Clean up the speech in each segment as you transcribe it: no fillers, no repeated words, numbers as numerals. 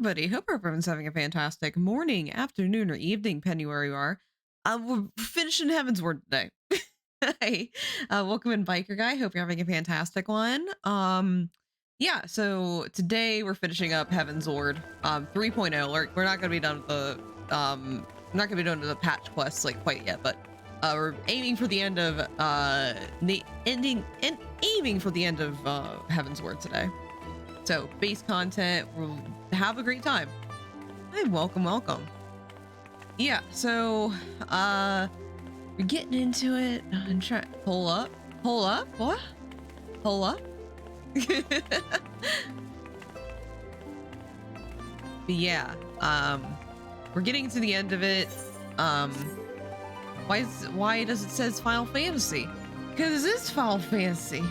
everybody. Hope everyone's having a fantastic morning, afternoon, or evening, depending where you are. We're finishing Heaven's Word today. Hey, welcome in, Biker Guy. Hope you're having a fantastic one. Yeah. So today we're finishing up Heaven's Ward, 3.0. We're not gonna be done with the not gonna be done with the patch quests like quite yet, but we're aiming for the end of aiming for the end of Heaven's Ward today. So base content, we'll have a great time. Hey, welcome. Yeah, so we're getting into it. I'm trying. Pull up. What? Pull up. But yeah, we're getting to the end of it. Why does it says Final Fantasy? Because it is Final Fantasy.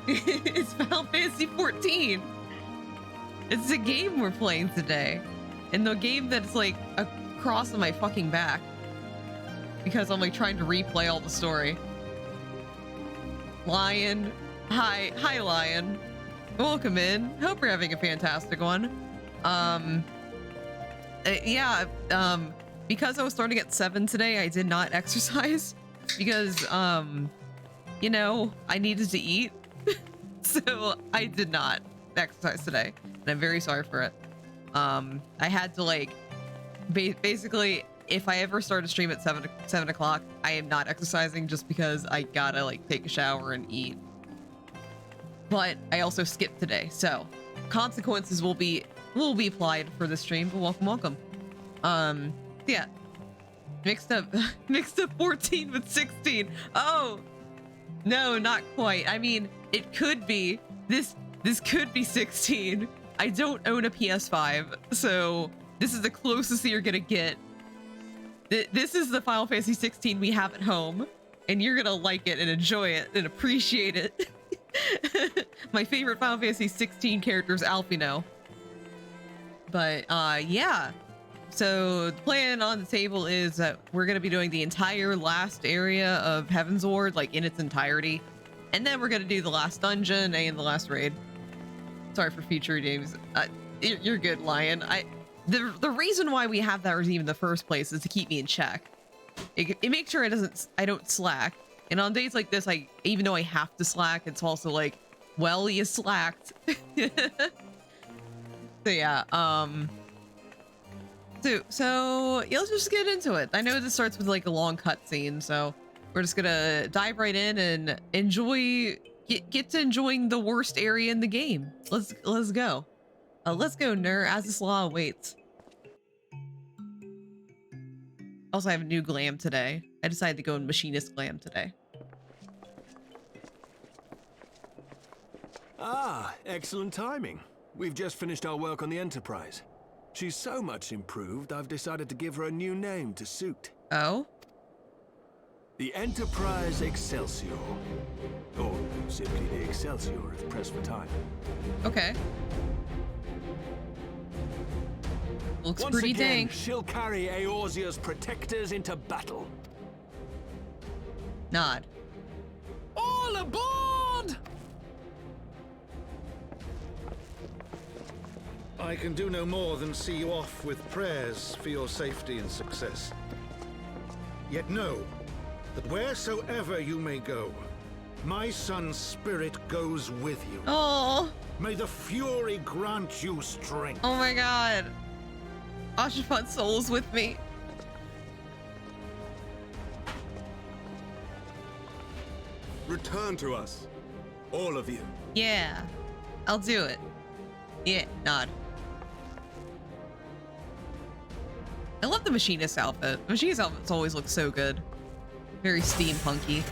It's Final Fantasy 14. It's the game we're playing today, and the game that's like a cross on my fucking back because I'm like trying to replay all the story. Lion, hi Lion, welcome in. Hope you're having a fantastic one. Yeah, because I was starting at 7 today, I did not exercise because you know, I needed to eat. So I did not exercise today, and I'm very sorry for it. I had to like basically, if I ever start a stream at 7 o'clock, I am not exercising just because I gotta like take a shower and eat. But I also skipped today, so consequences will be applied for the stream. But welcome. Yeah, mixed up 14 with 16. Oh no, not quite. I mean, it could be this could be 16. I don't own a PS5, so this is the closest that you're gonna get. This is the Final Fantasy 16 we have at home, and you're gonna like it and enjoy it and appreciate it. My favorite Final Fantasy 16 character is Alphino. But yeah, so the plan on the table is that we're gonna be doing the entire last area of Heaven's Ward, like in its entirety, and then we're gonna do the last dungeon and the last raid. Sorry for future names. You're good, Lion. The reason why we have that even in the first place is to keep me in check. It makes sure I don't slack. And on days like this, even though I have to slack, it's also like, well, you slacked. So yeah, so yeah, let's just get into it. I know this starts with like a long cutscene, so we're just gonna dive right in and get to enjoying the worst area in the game. Let's go. Let's go, Nur, as this law awaits. Also, I have a new glam today. I decided to go in machinist glam today. Ah, excellent timing. We've just finished our work on the Enterprise. She's so much improved, I've decided to give her a new name to suit. Oh? The Enterprise Excelsior. Or simply the Excelsior if pressed for time. Okay. Looks Once pretty again, dank. she'll carry Eorzea's protectors into battle. Nod. All aboard! I can do no more than see you off with prayers for your safety and success. Yet know that wheresoever you may go, my son's spirit goes with you. Oh. May the Fury grant you strength. Oh my god. Ashafat's soul is with me. Return to us, all of you. Yeah, I'll do it. Yeah, nod. I love the machinist outfit. The machinist outfits always look so good. Very steampunky.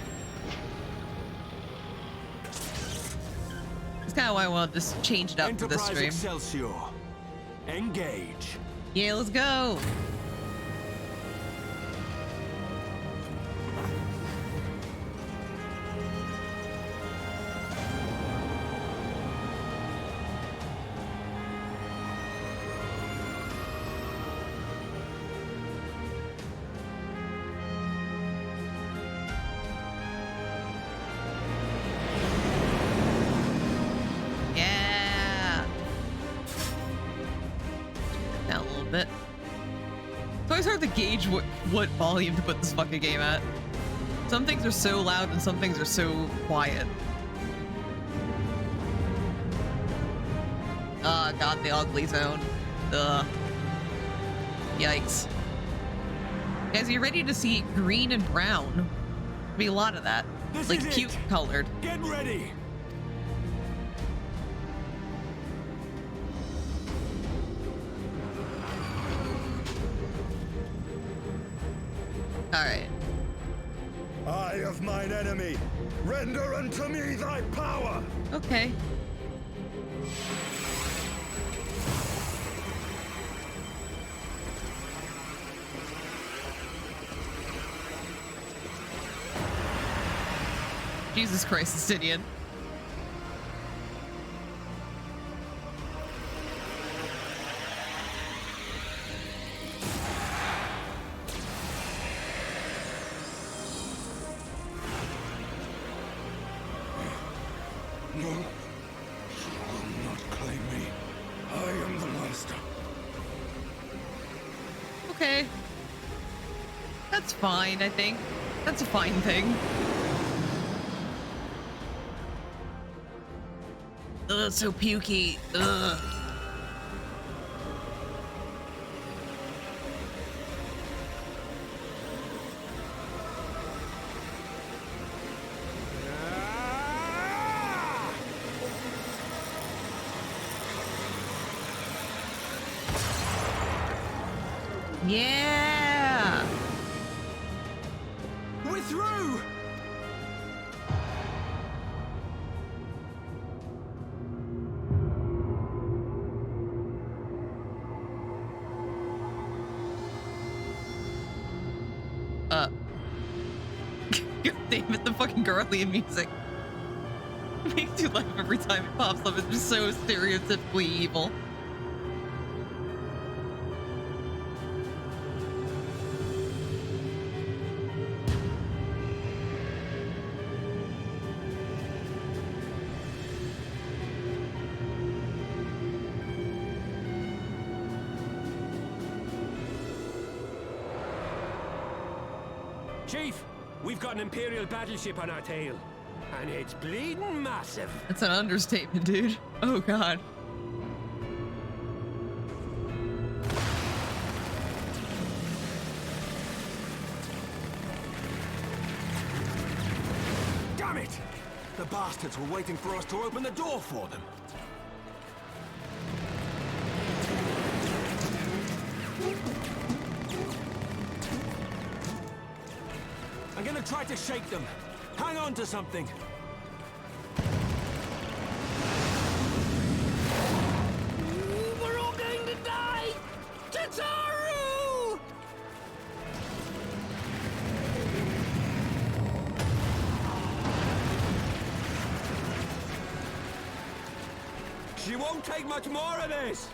That's kind of why I wanted to just change it up for this stream. Excelsior. Engage. Yeah, let's go. bit. It's always hard to gauge what volume to put this fucking game at. Some things are so loud and some things are so quiet. Oh god, the ugly zone. Ugh. Yikes. Guys, are you ready to see green and brown? There'll be a lot of that. This like is cute it. colored. Get ready. Alright. Eye of mine enemy, render unto me thy power! Okay. Jesus Christ, Justinian. No, you will not claim me. I am the master. Okay. That's fine, I think. That's a fine thing. Ugh, so pukey. Ugh. Yeah. We're through. God damn it, the fucking Garlian music. It makes you laugh every time it pops up. It's just so stereotypically evil. Chief, we've got an Imperial battleship on our tail. And it's bleeding massive. That's an understatement, dude. Oh, God. Damn it! The bastards were waiting for us to open the door for them. I'm gonna try to shake them. Hang on to something. We're all going to die! Tataru! She won't take much more of this!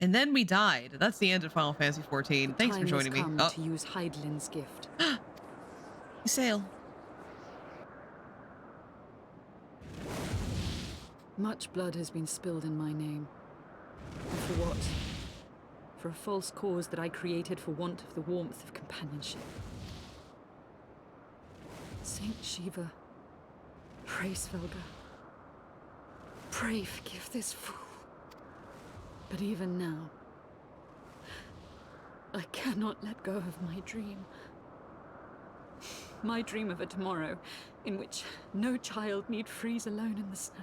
And then we died. That's the end of Final Fantasy XIV. Thanks for joining me. Oh, To use Hydaelyn's gift. you sail. Much blood has been spilled in my name. And for what? For a false cause that I created for want of the warmth of companionship. Saint Shiva, pray Svelga. Pray forgive this fool. But even now, I cannot let go of my dream. My dream of a tomorrow in which no child need freeze alone in the snow.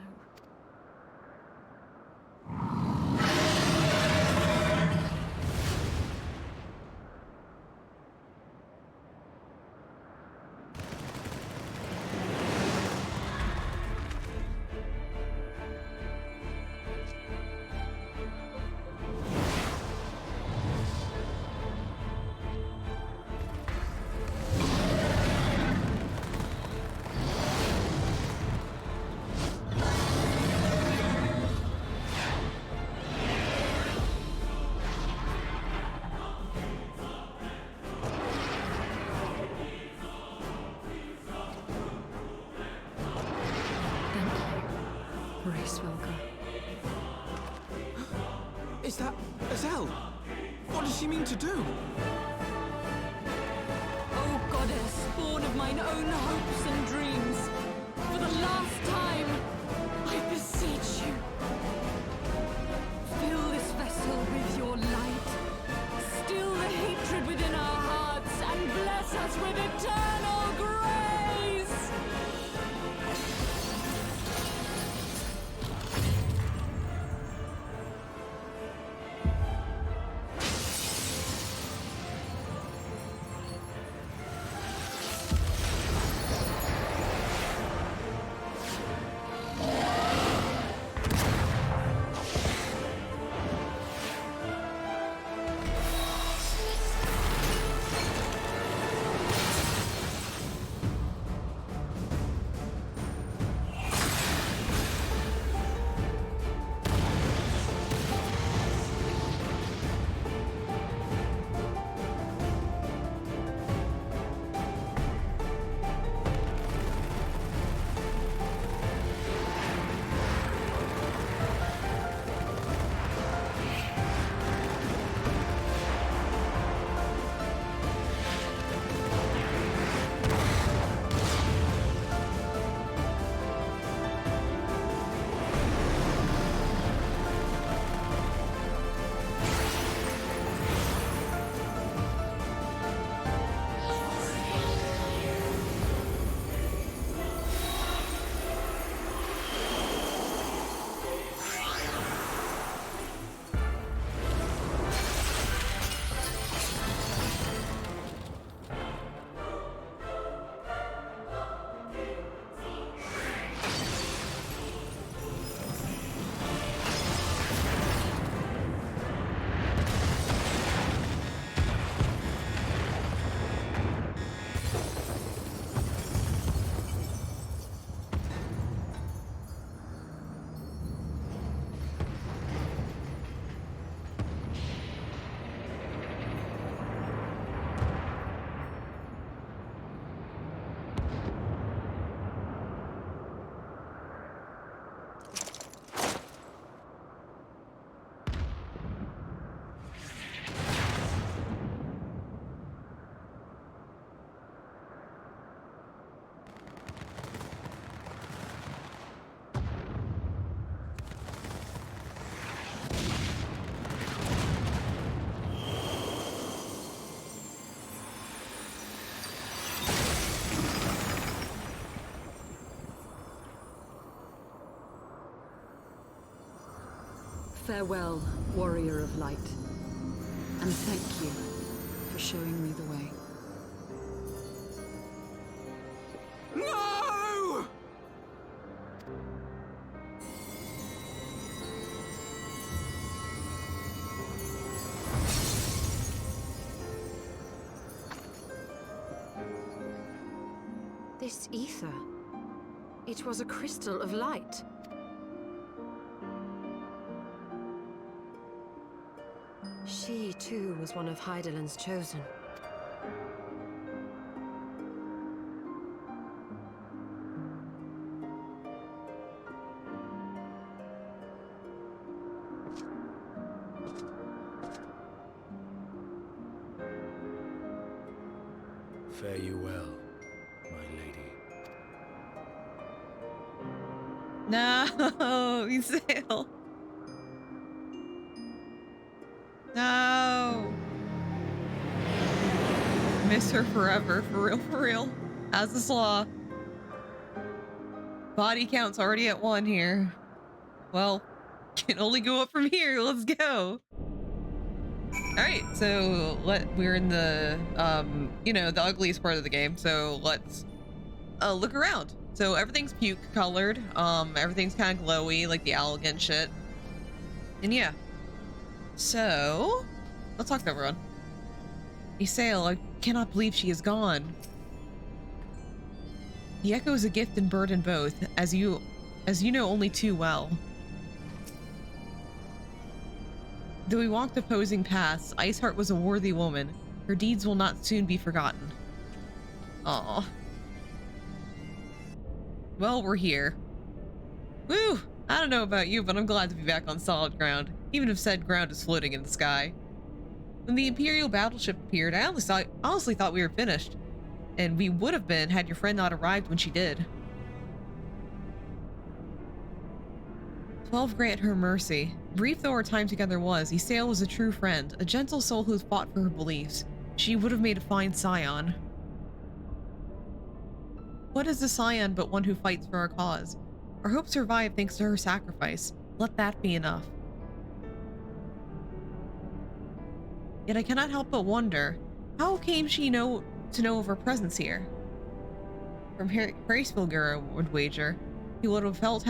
Thank you, Svelga. Is that Azelle? What does she mean to do? Oh, goddess, born of mine own hopes and dreams, for the last time, I beseech you, fill this vessel with your light, still the hatred within our hearts, and bless us with eternal grace! Farewell, warrior of light, and thank you for showing me the way. No! This ether. It was a crystal of light. She, too, was one of Hydaelyn's chosen. Fare you well, my lady. No, Isael. No. Miss her forever, for real, for real. As the slaw. Body count's already at 1 here. Well, can only go up from here. Let's go. Alright, so we're in the you know, the ugliest part of the game, so let's look around. So everything's puke colored, everything's kind of glowy, like the elegant shit. And yeah. So let's talk to everyone. Isael, I cannot believe she is gone. The Echo is a gift and burden both, as you know only too well. Though we walked opposing paths, Iceheart was a worthy woman. Her deeds will not soon be forgotten. Aww. Well, we're here. Woo! I don't know about you, but I'm glad to be back on solid ground, even if said ground is floating in the sky. When the Imperial battleship appeared, I honestly thought we were finished. And we would have been had your friend not arrived when she did. 12 grant her mercy. Brief though our time together was, Ysayle was a true friend, a gentle soul who fought for her beliefs. She would have made a fine scion. What is a scion but one who fights for our cause? Our hope survived thanks to her sacrifice. Let that be enough. Yet I cannot help but wonder, how came she to know of her presence here? From Hraesvelgr, I would wager, he will have felt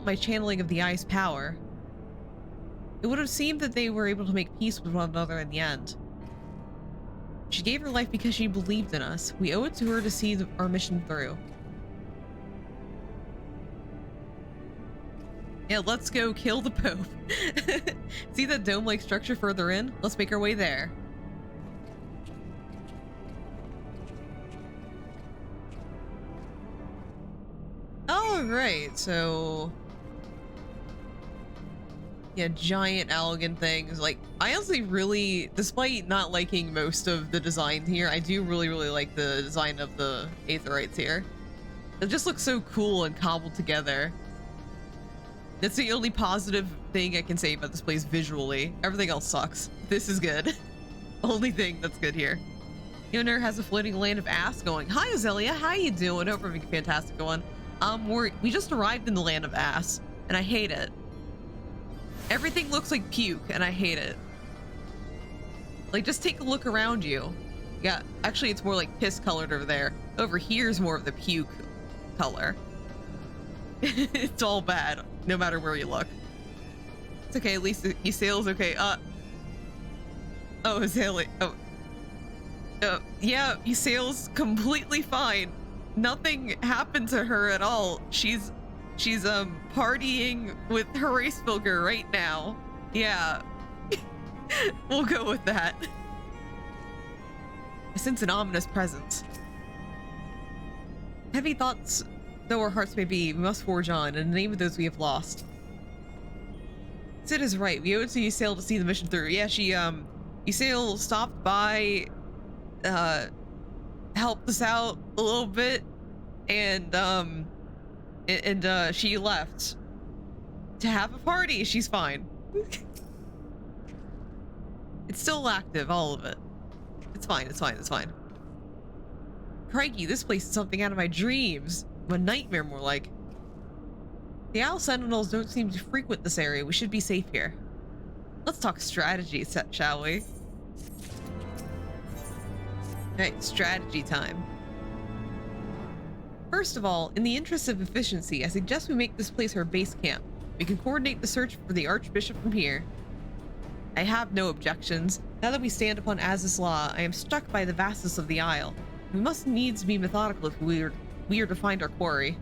my channeling of the eye's power. It would have seemed that they were able to make peace with one another in the end. She gave her life because she believed in us. We owe it to her to see our mission through. Yeah, let's go kill the Pope. See that dome-like structure further in? Let's make our way there. All right, so yeah, giant Allegan things. Like, I honestly really, despite not liking most of the design here, I do really like the design of the Aetherites here. It just looks so cool and cobbled together. That's the only positive thing I can say about this place visually. Everything else sucks. This is good. Only thing that's good here. Yoner has a floating land of ass going. Hi, Azalea. How you doing? Hope we're having a fantastic one. We just arrived in the land of ass, and I hate it. Everything looks like puke, and I hate it. Like, just take a look around you. Yeah, actually, it's more like piss colored over there. Over here's more of the puke color. It's all bad, no matter where you look. It's okay, at least Ysayle's okay. Oh, Azalea. Yeah, Ysayle's completely fine. Nothing happened to her at all. She's partying with Hraesvelgr right now. Yeah. We'll go with that. I sense an ominous presence. Heavy thoughts though our hearts may be, we must forge on in the name of those we have lost. Sid is right. We owe it to Ysayle to see the mission through. Yeah, Ysayle stopped by, helped us out a little bit, and she left to have a party. She's fine. It's still active, all of it. It's fine, it's fine, it's fine. Crikey, this place is something out of my dreams. A nightmare, more like. The Owl Sentinels don't seem to frequent this area. We should be safe here. Let's talk strategy, shall we? Alright, strategy time. First of all, in the interest of efficiency, I suggest we make this place our base camp. We can coordinate the search for the Archbishop from here. I have no objections. Now that we stand upon Azys law, I am struck by the vastness of the Isle. We must needs be methodical if we are to find our quarry.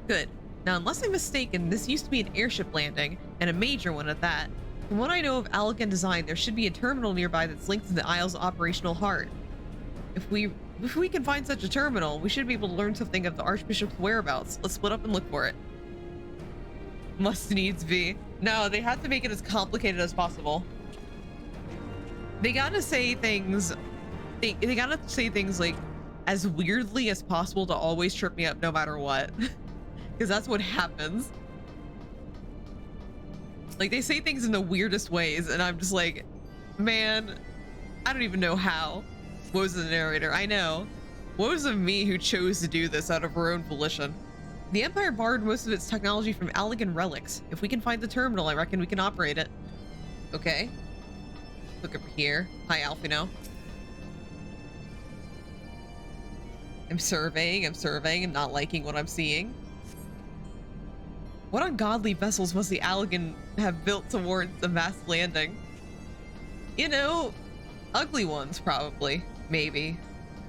Good. Now, unless I'm mistaken, this used to be an airship landing, and a major one at that. From what I know of Allegan design, there should be a terminal nearby that's linked to the Isle's operational heart. If we can find such a terminal, we should be able to learn something of the Archbishop's whereabouts. Let's split up and look for it. Must needs be. No, they have to make it as complicated as possible. They gotta say things... They gotta say things like as weirdly as possible to always trip me up no matter what. Because that's what happens. Like, they say things in the weirdest ways, and I'm just like, man, I don't even know how. Woes of the narrator, I know. Woes of me who chose to do this out of her own volition. The Empire borrowed most of its technology from Allegan relics. If we can find the terminal, I reckon we can operate it. Okay. Look over here. Hi, Alfino. I'm surveying, and not liking what I'm seeing. What ungodly vessels must the Allegan have built towards the vast landing? You know, ugly ones, probably. Maybe.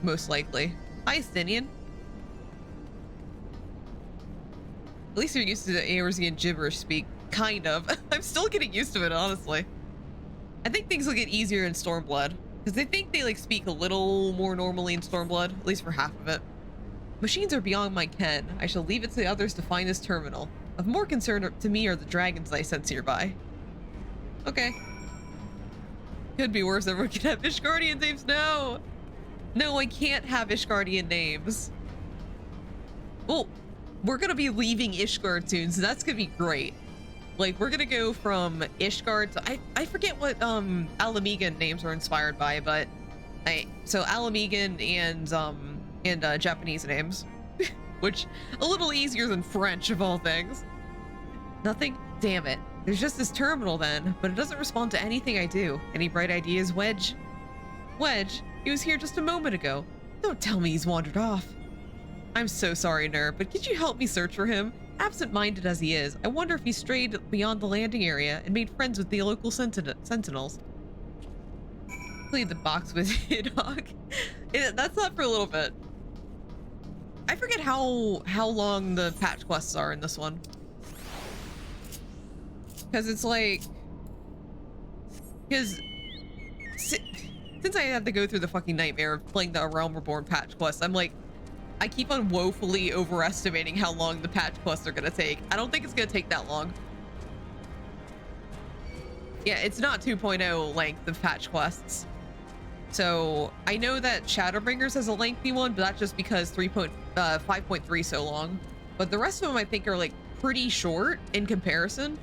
Most likely. Hi, Stinian. At least you're used to the Eorzean gibberish speak. Kind of. I'm still getting used to it, honestly. I think things will get easier in Stormblood. Because I think they, like, speak a little more normally in Stormblood. At least for half of it. Machines are beyond my ken. I shall leave it to the others to find this terminal. Of more concern to me are the dragons I sense nearby. Okay. Could be worse. Everyone can have Ishgardian names. No! No, I can't have Ishgardian names. Well, we're gonna be leaving Ishgard soon, so that's gonna be great. Like, we're gonna go from Ishgard to... I forget what Alamegan names were inspired by, but... So Alamegan and Japanese names. Which, a little easier than French, of all things. Nothing? Damn it. There's just this terminal then, but it doesn't respond to anything I do. Any bright ideas, Wedge? Wedge? He was here just a moment ago. Don't tell me he's wandered off. I'm so sorry, Ner, but could you help me search for him? Absent-minded as he is, I wonder if he strayed beyond the landing area and made friends with the local sentinels. Clean the box with Hidhogg. That's not for a little bit. I forget how long the patch quests are in this one. Because it's like... Because... Since I had to go through the fucking nightmare of playing the Realm Reborn patch quest, I'm like, I keep on woefully overestimating how long the patch quests are gonna take. I don't think it's gonna take that long. Yeah, it's not 2.0 length of patch quests. So I know that Shadowbringers has a lengthy one, but that's just because 5.3 is so long. But the rest of them I think are like pretty short in comparison.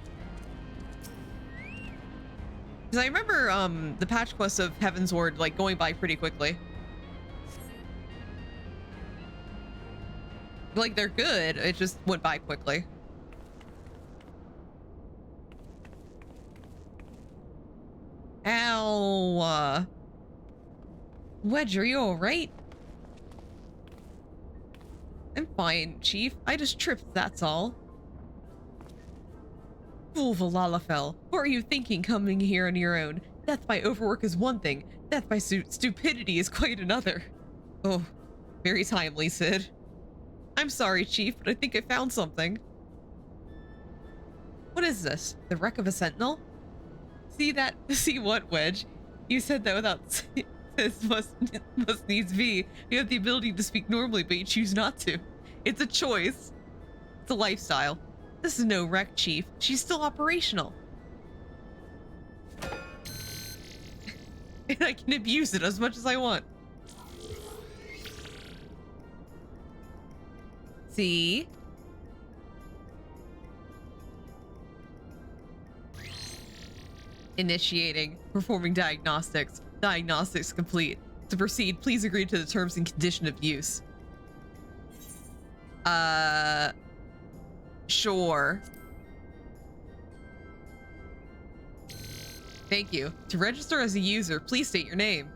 Because I remember the patch quests of Heavensward like going by pretty quickly. Like, they're good, it just went by quickly. Ow. Wedge, are you alright? I'm fine, Chief. I just tripped, that's all. Fool Valalafell, what are you thinking coming here on your own? Death by overwork is one thing. Death by stupidity is quite another. Oh, very timely, Sid. I'm sorry, Chief, but I think I found something. What is this? The wreck of a sentinel? See that? See what, Wedge? You said that without... This must needs be. You have the ability to speak normally, but you choose not to. It's a choice. It's a lifestyle. This is no wreck, Chief. She's still operational. And I can abuse it as much as I want. See? Initiating. Performing diagnostics. Diagnostics complete. To proceed, please agree to the terms and condition of use. Sure. Thank you. To register as a user, please state your name.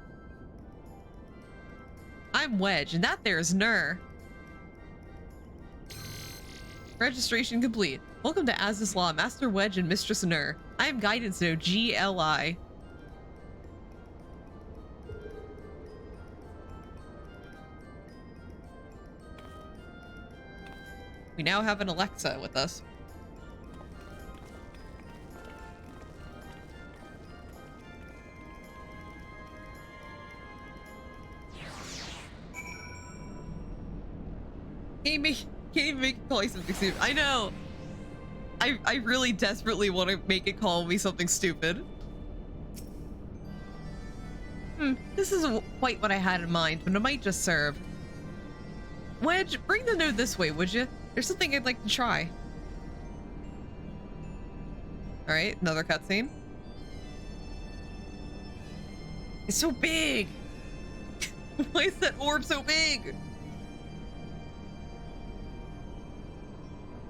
I'm Wedge, and that there is Ner. Registration complete. Welcome to Azislaw, Master Wedge and Mistress Ner. I am Guidance Node GLI. We now have an Alexa with us. Can't even make it call you something stupid. I know. I really desperately want to make it call me something stupid. This isn't quite what I had in mind, but it might just serve. Wedge, bring the node this way, would you? There's something I'd like to try. All right, another cutscene. It's so big. Why is that orb so big?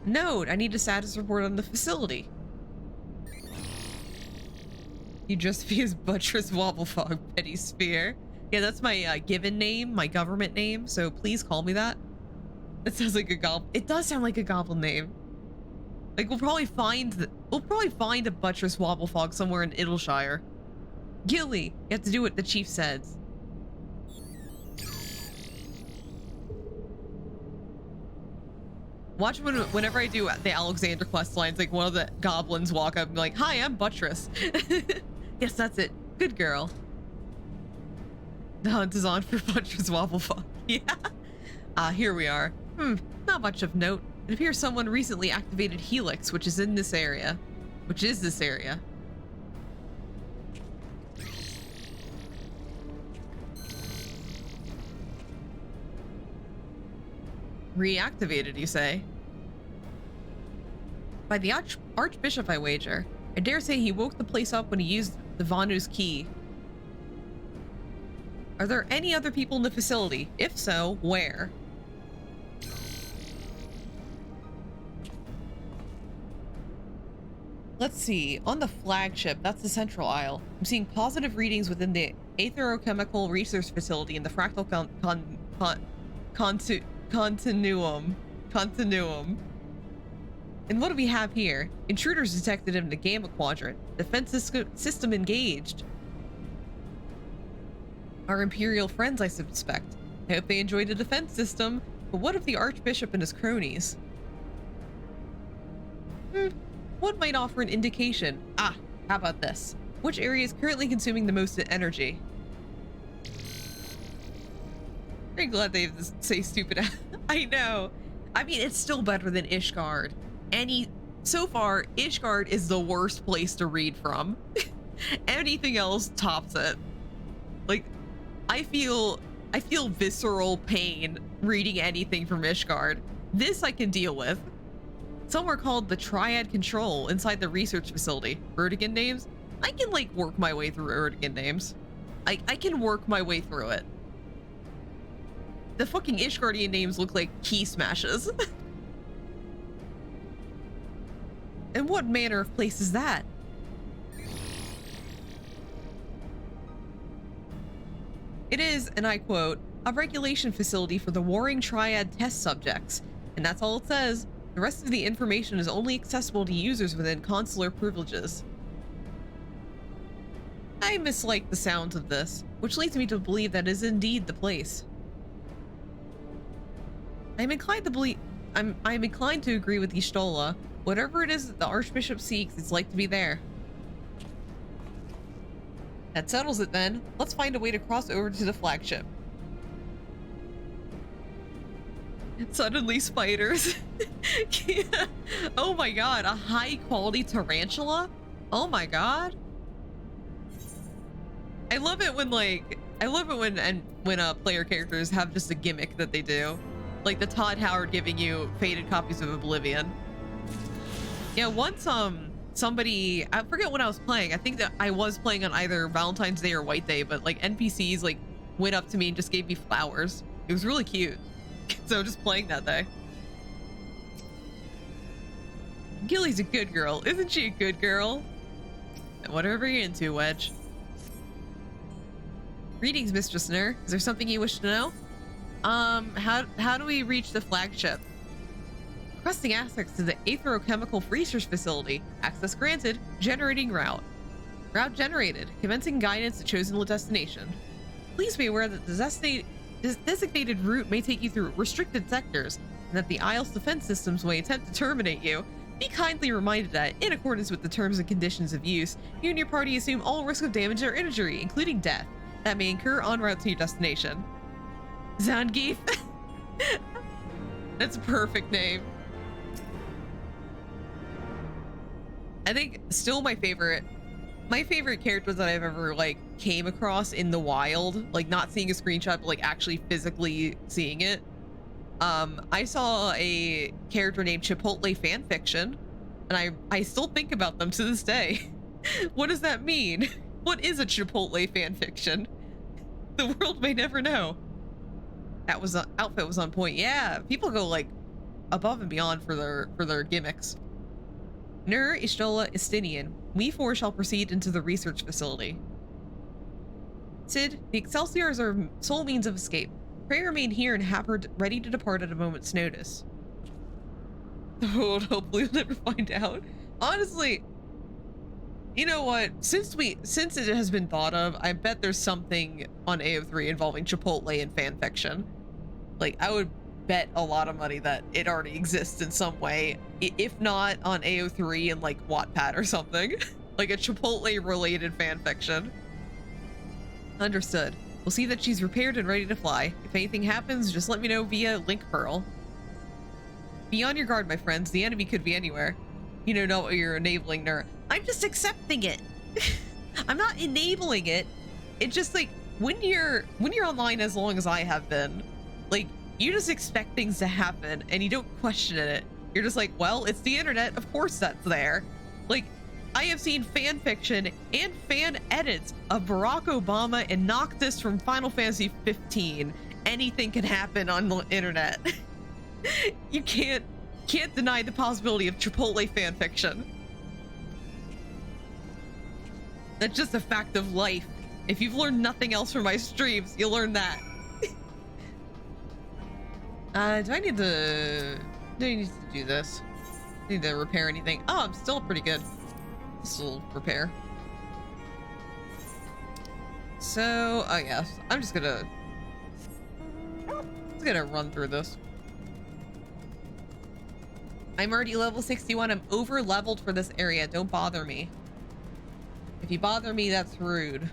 Node, I need a status report on the facility. You just be his buttress Wobblefog, Petty Spear. Yeah, that's my given name, my government name, so please call me that. It sounds like a goblin. It does sound like a goblin name. Like, we'll probably find a buttress Wobblefog somewhere in Idleshire. Gilly, you have to do what the chief says. Watch whenever I do the Alexander quest lines, like one of the goblins walk up and be like, "Hi, I'm Buttress." Yes, that's it. Good girl. The hunt is on for Buttress Wobblefog. Yeah. Ah, here we are. Not much of note. It appears someone recently activated Helix, which is this area. Reactivated, you say? By the Archbishop, I wager. I dare say he woke the place up when he used the Vanu's key. Are there any other people in the facility? If so, where? Let's see. On the flagship, that's the central aisle. I'm seeing positive readings within the Aetherochemical Research Facility in the fractal continuum. And what do we have here? Intruders detected in the Gamma Quadrant. Defense system engaged. Our Imperial friends, I suspect. I hope they enjoyed the defense system, but what of the Archbishop and his cronies? What might offer an indication? Ah, how about this? Which area is currently consuming the most energy? Very glad they say stupid. I know. I mean, it's still better than Ishgard. So far, Ishgard is the worst place to read from. Anything else tops it. Like, I feel visceral pain reading anything from Ishgard. This I can deal with. Some are called the Triad Control inside the research facility. Erdogan names? I can like work my way through Erdogan names. I can work my way through it. The fucking Ishgardian names look like key smashes. And what manner of place is that? It is, and I quote, a regulation facility for the warring triad test subjects. And that's all it says. The rest of the information is only accessible to users within consular privileges. I mislike the sounds of this, which leads me to believe that is indeed the place. I'm inclined to agree with Y'shtola. Whatever it is that the Archbishop seeks, it's like to be there. That settles it then. Let's find a way to cross over to the flagship. And suddenly spiders. Yeah. Oh my god, a high quality tarantula? Oh my god. I love it when when player characters have just a gimmick that they do. Like the Todd Howard giving you faded copies of Oblivion. Yeah, once somebody, I forget what I was playing. I think that I was playing on either Valentine's Day or White Day, but like NPCs like went up to me and just gave me flowers. It was really cute. So just playing that day. Gilly's a good girl. Isn't she a good girl? Whatever you're into, Wedge. Greetings, Mistress Nur. Is there something you wish to know? How do we reach the flagship? Requesting access to the Aetherochemical Research Facility. Access granted. Generating route. Route generated. Commencing guidance to chosen destination. Please be aware that the designated route may take you through restricted sectors, and that the Isle's defense systems may attempt to terminate you. Be kindly reminded that, in accordance with the terms and conditions of use, you and your party assume all risk of damage or injury, including death, that may incur en route to your destination. Zangief? That's a perfect name. I think still my favorite characters that I've ever like came across in the wild, like not seeing a screenshot, but like actually physically seeing it. I saw a character named Chipotle Fanfiction, and I still think about them to this day. What does that mean? What is a Chipotle fanfiction? The world may never know. That was outfit was on point. Yeah, people go like above and beyond for their gimmicks. Nur, Y'shtola, Estinian. We four shall proceed into the research facility. Sid, the Excelsior is our sole means of escape. Pray remain here and have her ready to depart at a moment's notice. Oh, hopefully we'll never find out. Honestly, you know what? Since it has been thought of, I bet there's something on AO3 involving Chipotle and fanfiction. Like, I would bet a lot of money that it already exists in some way, if not on AO3 and like Wattpad or something. Like a Chipotle related fanfiction. Understood. We'll see that she's repaired and ready to fly. If anything happens, just let me know via Link Pearl. Be on your guard, my friends. The enemy could be anywhere. You know what you're enabling her. I'm just accepting it. I'm not enabling it. It's just like when you're online as long as I have been, like you just expect things to happen and you don't question it. You're just like, well, it's the internet. Of course that's there. Like I have seen fan fiction and fan edits of Barack Obama and Noctis from Final Fantasy 15. Anything can happen on the internet. You can't deny the possibility of Chipotle fan fiction. That's just a fact of life. If you've learned nothing else from my streams, you'll learn that. Do I need to do this? Need to repair anything? Oh, I'm still pretty good. This will repair. So, oh yes, I'm just gonna run through this. I'm already level 61. I'm over leveled for this area. Don't bother me. If you bother me, that's rude.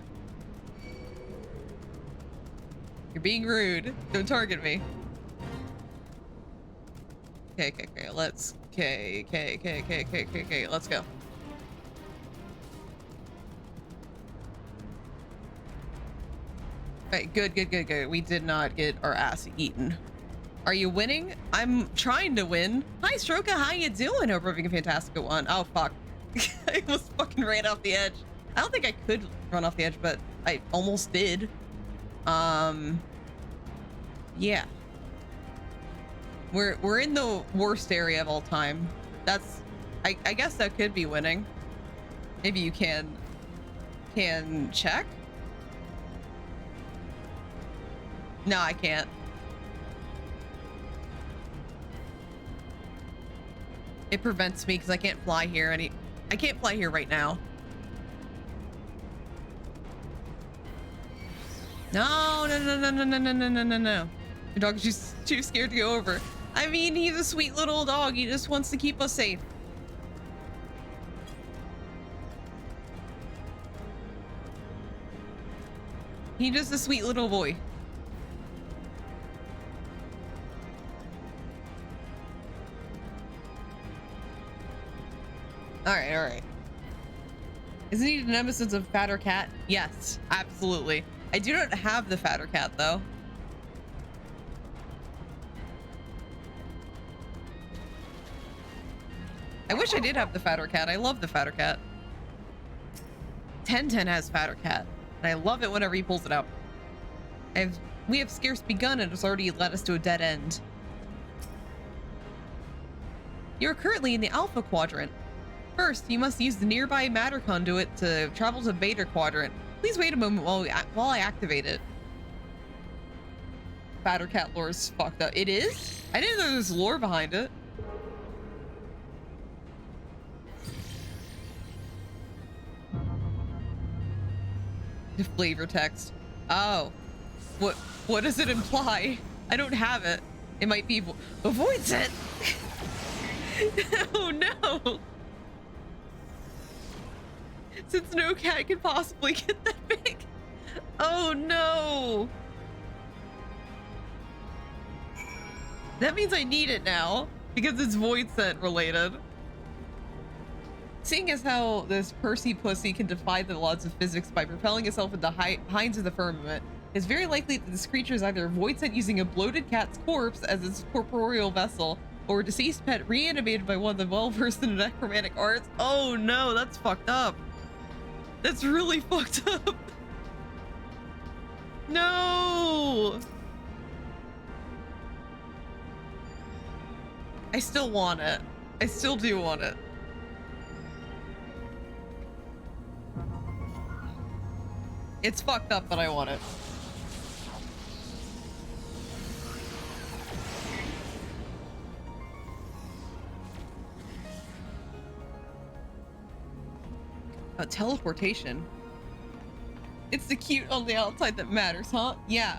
You're being rude. Don't target me. Okay, let's go. Right, good. We did not get our ass eaten. Are you winning? I'm trying to win. Hi, Stroka, how you doing? Hope you're having a fantastic one. Oh, fuck. I almost fucking ran off the edge. I don't think I could run off the edge, but I almost did. Yeah. We're in the worst area of all time. That's, I guess that could be winning. Maybe you can check? No, I can't. It prevents me because I can't fly here I can't fly here right now. No. Your dog is just too scared to go over. I mean, he's a sweet little dog. He just wants to keep us safe. He's just a sweet little boy. All right. Isn't he an nemesis of Fatter Cat? Yes, absolutely. I do not have the Fatter Cat though. I wish I did have the Fatter Cat. I love the Fatter Cat. 1010 has Fatter Cat, and I love it whenever he pulls it out. We have scarce begun and it's already led us to a dead end. You're currently in the Alpha Quadrant. First, you must use the nearby matter conduit to travel to Beta Quadrant. Please wait a moment while I activate it. Fatter Cat lore is fucked up. It is? I didn't know there was lore behind it. The flavor text. Oh. What does it imply? I don't have it. It might be avoids it. Oh no. Since no cat can possibly get that big. Oh no. That means I need it now because it's void set related. Seeing as how this Percy pussy can defy the laws of physics by propelling itself into hinds of the firmament, it's very likely that this creature is either void set using a bloated cat's corpse as its corporeal vessel, or a deceased pet reanimated by one of the well-versed in necromantic arts. Oh no, that's fucked up. That's really fucked up. No. I still want it. I still do want it. It's fucked up, but I want it. Oh, teleportation. It's the cute on the outside that matters, huh? Yeah.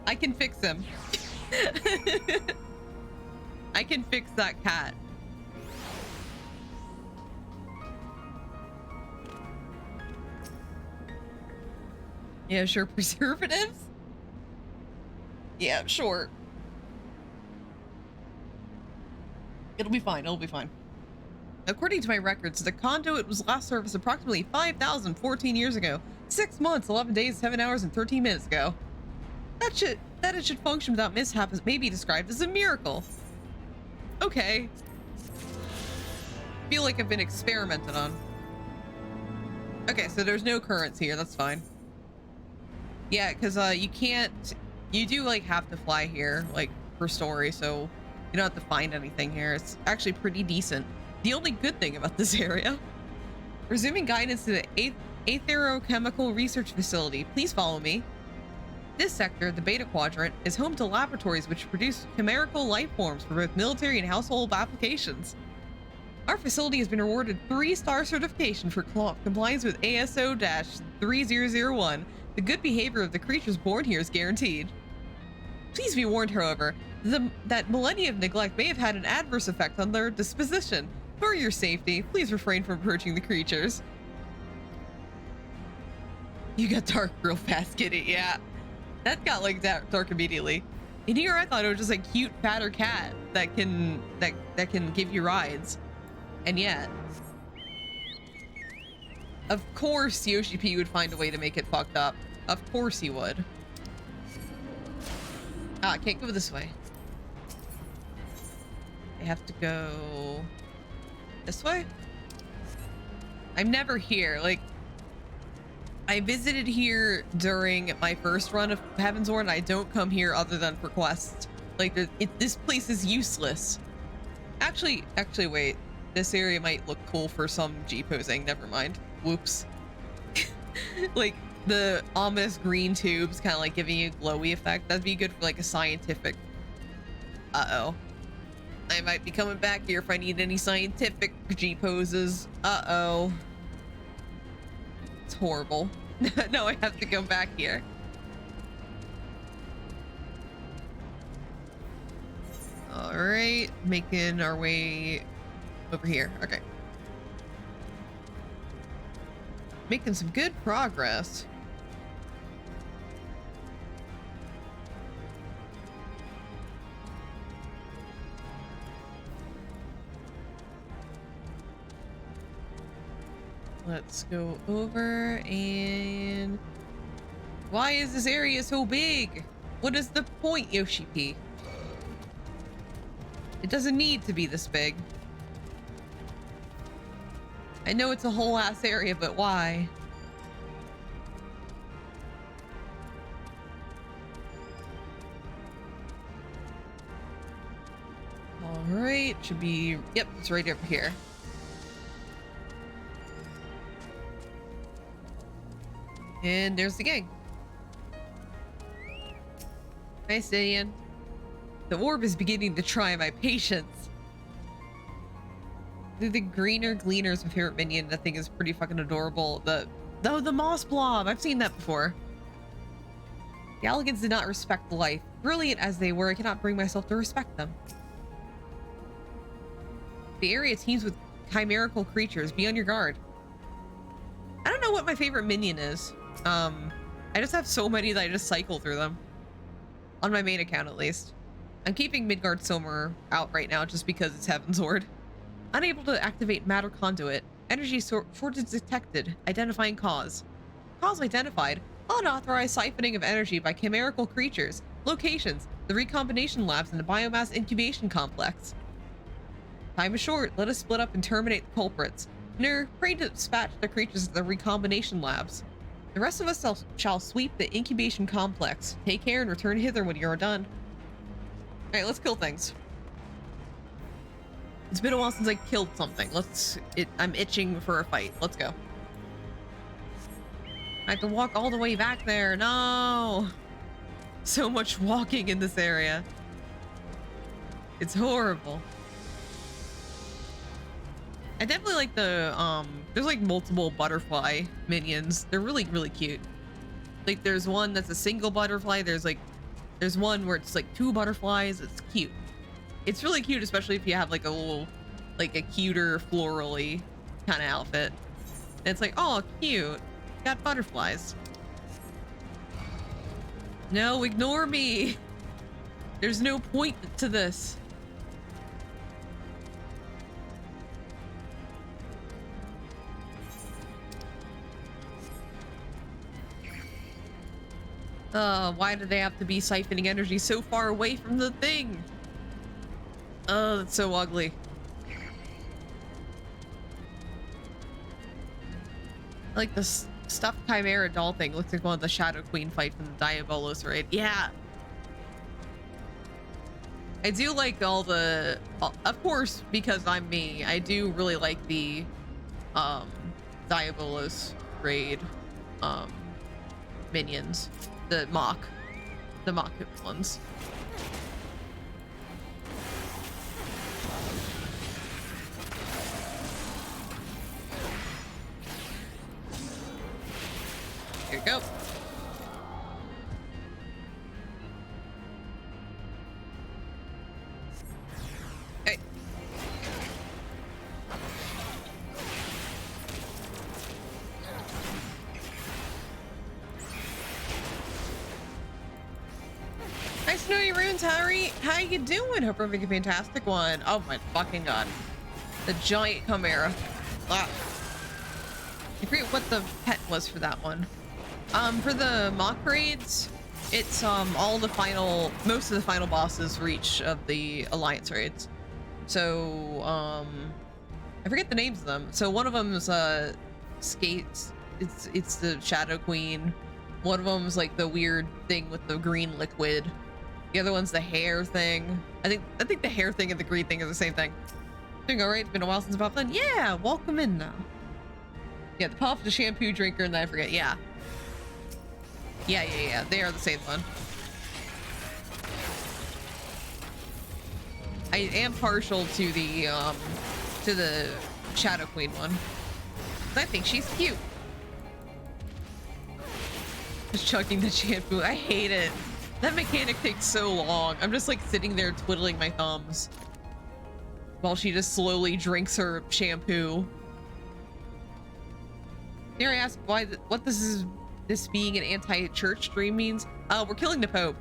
I can fix him. I can fix that cat. Yeah, sure. Preservatives? Yeah, sure. It'll be fine. It'll be fine. According to my records, the conduit was last serviced approximately 5,014 years ago. 6 months, 11 days, 7 hours, and 13 minutes ago. That it should function without mishap may be described as a miracle. Okay. Feel like I've been experimented on. Okay, so there's no currents here. That's fine. Yeah, because you can't... You do, like, have to fly here, like, for story, so you don't have to find anything here. It's actually pretty decent. The only good thing about this area. Resuming guidance to the Aetherochemical Research Facility. Please follow me. This sector, the Beta Quadrant, is home to laboratories which produce chimerical life forms for both military and household applications. Our facility has been awarded 3-star certification for compliance with ASO-3001. The good behavior of the creatures born here is guaranteed. Please be warned, however, that millennia of neglect may have had an adverse effect on their disposition. For your safety, please refrain from approaching the creatures. You got dark real fast, kitty. Yeah. That got like that dark immediately. In here, I thought it was just a cute, fatter cat that can give you rides, and yet, of course, Yoshi P would find a way to make it fucked up. Of course he would. Ah, I can't go this way. I have to go this way. I'm never here. Like, I visited here during my first run of Heaven's Ward, and I don't come here other than for quests. Like, this place is useless. Actually, wait. This area might look cool for some G-posing. Never mind. Whoops. Like, the ominous green tubes kind of like giving you a glowy effect. That'd be good for like a scientific... Uh-oh. I might be coming back here if I need any scientific G-poses. Uh-oh. It's horrible. No, I have to come back here. All right, making our way over here. Okay. Making some good progress. Let's go over and... Why is this area so big? What is the point, Yoshi P? It doesn't need to be this big. I know it's a whole ass area, but why? All right, should be... Yep, it's right over here. And there's the gang. Nice, Ian. The orb is beginning to try my patience. The greener gleaner is my favorite minion. That thing is pretty fucking adorable. The moss blob. I've seen that before. The Elegants did not respect life. Brilliant as they were, I cannot bring myself to respect them. The area teems with chimerical creatures. Be on your guard. I don't know what my favorite minion is. I just have so many that I just cycle through them. On my main account, at least. I'm keeping Midgard Somer out right now just because it's Heaven's Ward. Unable to activate matter conduit. Energy shortage detected. Identifying cause. Cause identified. Unauthorized siphoning of energy by chimerical creatures. Locations. The recombination labs in the biomass incubation complex. Time is short. Let us split up and terminate the culprits. Nur, pray to dispatch the creatures at the recombination labs. The rest of us shall sweep the incubation complex. Take care and return hither when you are done. Alright, let's kill things. It's been a while since I killed something. I'm itching for a fight. Let's go. I have to walk all the way back there. No! So much walking in this area. It's horrible. I definitely like the, there's like multiple butterfly minions. They're really, really cute. Like there's one that's a single butterfly. There's one where it's like 2 butterflies. It's cute. It's really cute, especially if you have like a little, like a cuter florally kind of outfit. And it's like, oh, cute. Got butterflies. No, ignore me. There's no point to this. Why do they have to be siphoning energy so far away from the thing? Oh, that's so ugly. Like the stuffed Chimera doll thing looks like one of the Shadow Queen fight from the Diabolos raid. Yeah. I do like all the, of course, because I'm me, I do really like the Diabolos raid minions. The mock ones. Here we go. Hey. Nice snowy runes, Harry. How you doing? Hope you're having a fantastic one. Oh my fucking god. The giant Chimera. Ah. I forget what the pet was for that one. For the mock raids, it's most of the final bosses for each of the alliance raids. So I forget the names of them. So one of them is Skates. It's the Shadow Queen. One of them is like the weird thing with the green liquid. The other one's the hair thing. I think the hair thing and the green thing is the same thing. Doing all right. It's been a while since I popped in. Yeah, welcome in now. Yeah, the puff, the shampoo drinker, and then I forget. Yeah. Yeah. They are the same one. I am partial to the Shadow Queen one. I think she's cute. Just chugging the shampoo. I hate it. That mechanic takes so long. I'm just like sitting there twiddling my thumbs while she just slowly drinks her shampoo. Here I ask what this being an anti-church stream means. We're killing the Pope.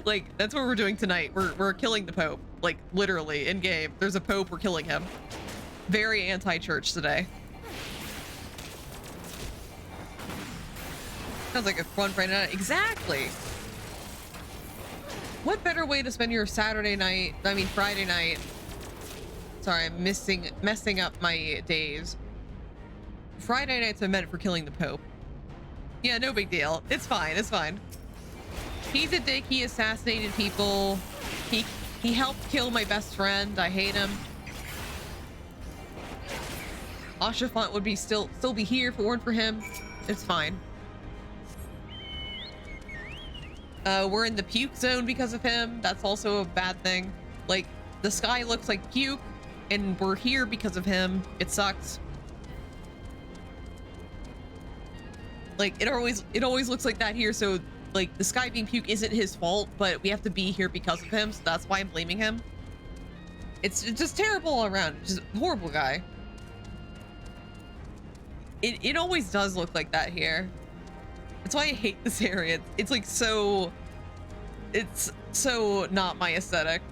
Like, that's what we're doing tonight. We're killing the Pope. Like, literally, in game. There's a Pope, we're killing him. Very anti-church today. Sounds like a fun Friday night. Exactly. What better way to spend your Friday night? Sorry, I'm messing up my days. Friday nights are meant for killing the Pope. Yeah, no big deal. It's fine. It's fine. He's a dick. He assassinated people. He helped kill my best friend. I hate him. Oshafont would be still be here if it weren't for him. It's fine. We're in the puke zone because of him. That's also a bad thing. Like, the sky looks like puke, and we're here because of him. It sucks. Like, it always looks like that here, so like the sky being puke isn't his fault, but we have to be here because of him, so that's why I'm blaming him. It's just terrible all around. Just a horrible guy. It always does look like that here. That's why I hate this area. It's like so not my aesthetic.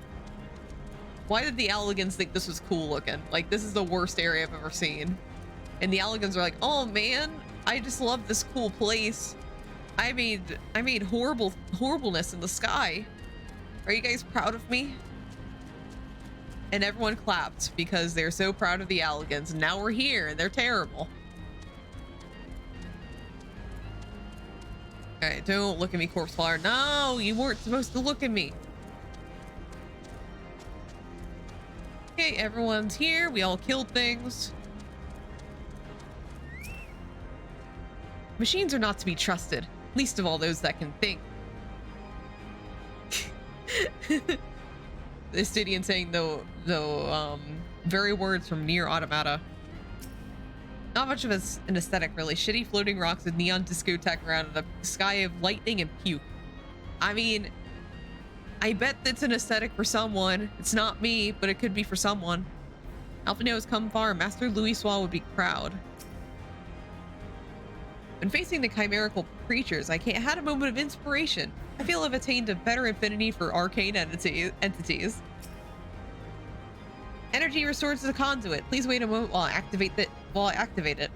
Why did the Alligans think this was cool looking? Like, this is the worst area I've ever seen. And the Alligans are like, oh man, I just love this cool place. I made horribleness in the sky. Are you guys proud of me? And everyone clapped because they're so proud of the Alligans. And now we're here and they're terrible. Alright, don't look at me, corpse flower. No, you weren't supposed to look at me. Okay, everyone's here. We all killed things. Machines are not to be trusted, least of all those that can think. This Didion saying the very words from Nier Automata. Not much of an aesthetic, really. Shitty floating rocks with neon discotheque around the sky of lightning and puke. I mean, I bet that's an aesthetic for someone. It's not me, but it could be for someone. Alphino has come far. Master Louis Swall would be proud. When facing the chimerical creatures, I had a moment of inspiration. I feel I've attained a better affinity for arcane entities. Energy restored to the conduit. Please wait a moment while I activate it.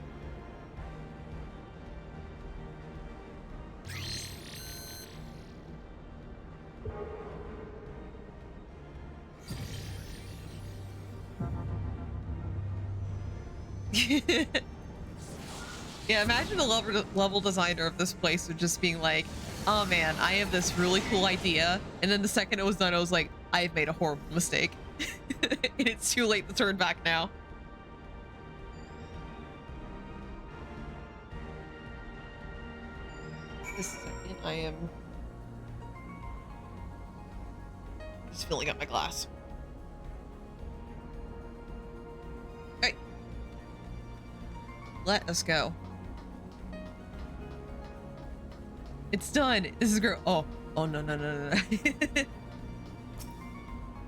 Yeah, imagine the level designer of this place would just being like, oh man, I have this really cool idea. And then the second it was done, I was like, I've made a horrible mistake. It's too late to turn back now. Just a second, I am just filling up my glass. All right. Let us go. It's done. This is girl. Oh no.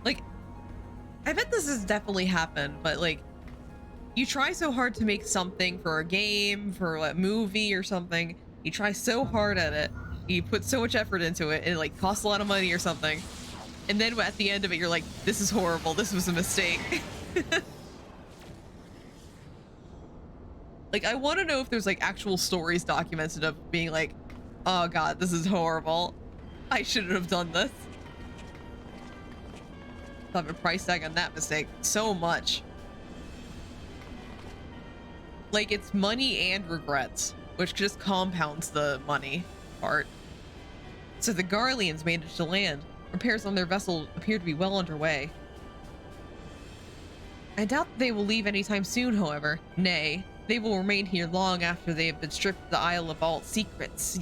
Like, I bet this has definitely happened, but like, you try so hard to make something for a game, for a movie or something. You try so hard at it. You put so much effort into it, and it like costs a lot of money or something. And then at the end of it, you're like, this is horrible. This was a mistake. Like, I want to know if there's like actual stories documented of being like, oh god, this is horrible. I shouldn't have done this. I'll have a price tag on that mistake. So much. Like, it's money and regrets, which just compounds the money part. So the Garleans managed to land. Repairs on their vessel appear to be well underway. I doubt they will leave anytime soon, however. Nay, they will remain here long after they have been stripped of the Isle of all secrets.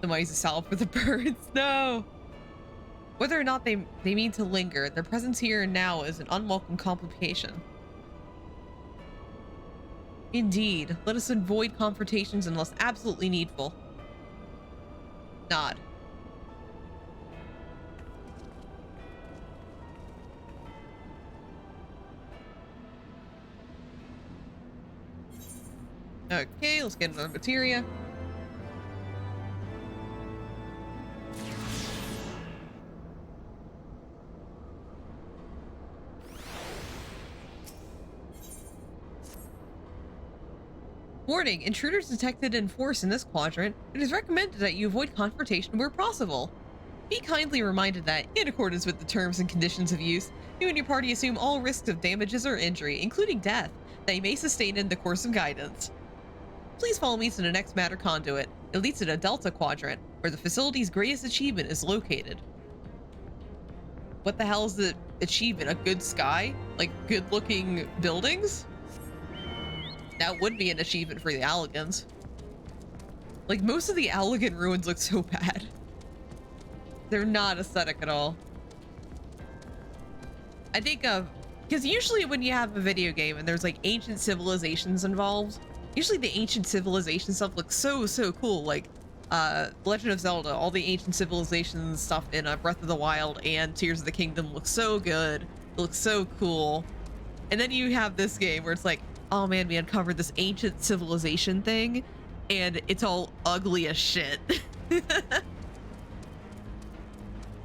The money's a salve for the birds. No! Whether or not they mean to linger, their presence here and now is an unwelcome complication. Indeed, let us avoid confrontations unless absolutely needful. Nod. Okay, let's get another materia. Warning, intruders detected in force in this quadrant. It is recommended that you avoid confrontation where possible. Be kindly reminded that, in accordance with the terms and conditions of use, you and your party assume all risks of damages or injury, including death, that you may sustain in the course of guidance. Please follow me to the next matter conduit. It leads to the Delta Quadrant, where the facility's greatest achievement is located. What the hell is the achievement? A good sky? Like, good-looking buildings? That would be an achievement for the Allegans. Like, most of the Allegan ruins look so bad. They're not aesthetic at all. I think because usually when you have a video game and there's like ancient civilizations involved, usually the ancient civilization stuff looks so cool. Like Legend of Zelda, all the ancient civilizations stuff in Breath of the Wild and Tears of the Kingdom looks so good. It looks so cool. And then you have this game where it's like, oh man, we uncovered this ancient civilization thing and it's all ugly as shit.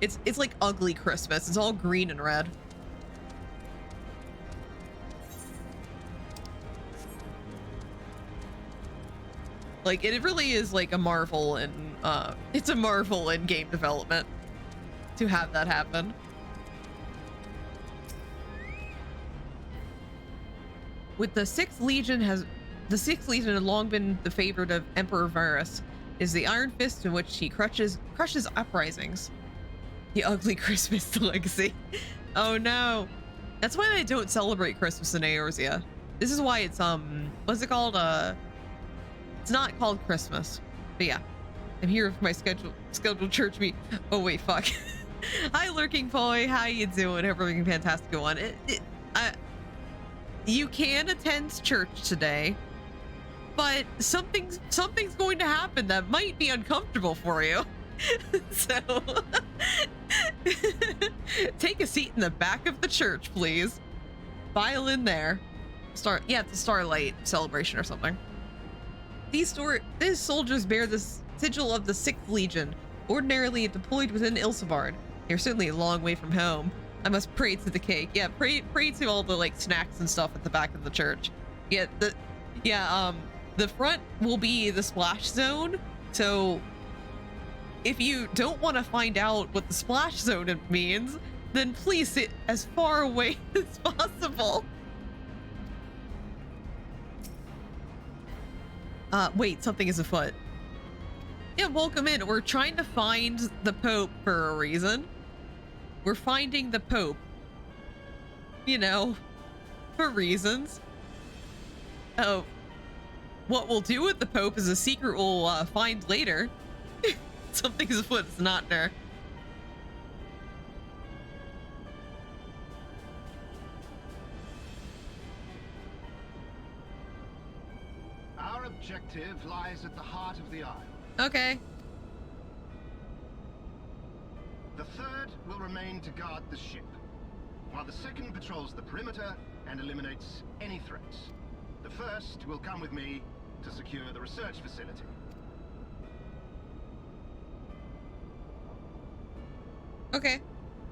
It's like ugly Christmas. It's all green and red. Like, it really is like a marvel in it's a marvel in game development to have that happen. With the Sixth Legion had long been the favorite of Emperor Varus. It is the iron fist in which he crushes uprisings. The ugly Christmas, the legacy. Oh no. That's why I don't celebrate Christmas in Eorzea. This is why it's what's it called? It's not called Christmas. But yeah. I'm here for my scheduled church meet. Oh wait, fuck. Hi Lurking Boy, how you doing? Everything fantastic going. You can attend church today, but something's going to happen that might be uncomfortable for you. So take a seat in the back of the church, please. File in there. Yeah, it's a Starlight celebration or something. These soldiers bear the sigil of the 6th Legion, ordinarily deployed within Ilsebard. They're certainly a long way from home. I must pray to the cake. Yeah, pray to all the like snacks and stuff at the back of the church. Yeah, the front will be the splash zone. So if you don't want to find out what the splash zone means, then please sit as far away as possible. Wait, something is afoot. Yeah, welcome in. We're trying to find the Pope for a reason. We're finding the Pope. You know, for reasons. Oh, what we'll do with the Pope is a secret we'll find later. Something's afoot, it's not there. Our objective lies at the heart of the Isle. Okay. The third will remain to guard the ship, while the second patrols the perimeter and eliminates any threats. The first will come with me to secure the research facility. Okay.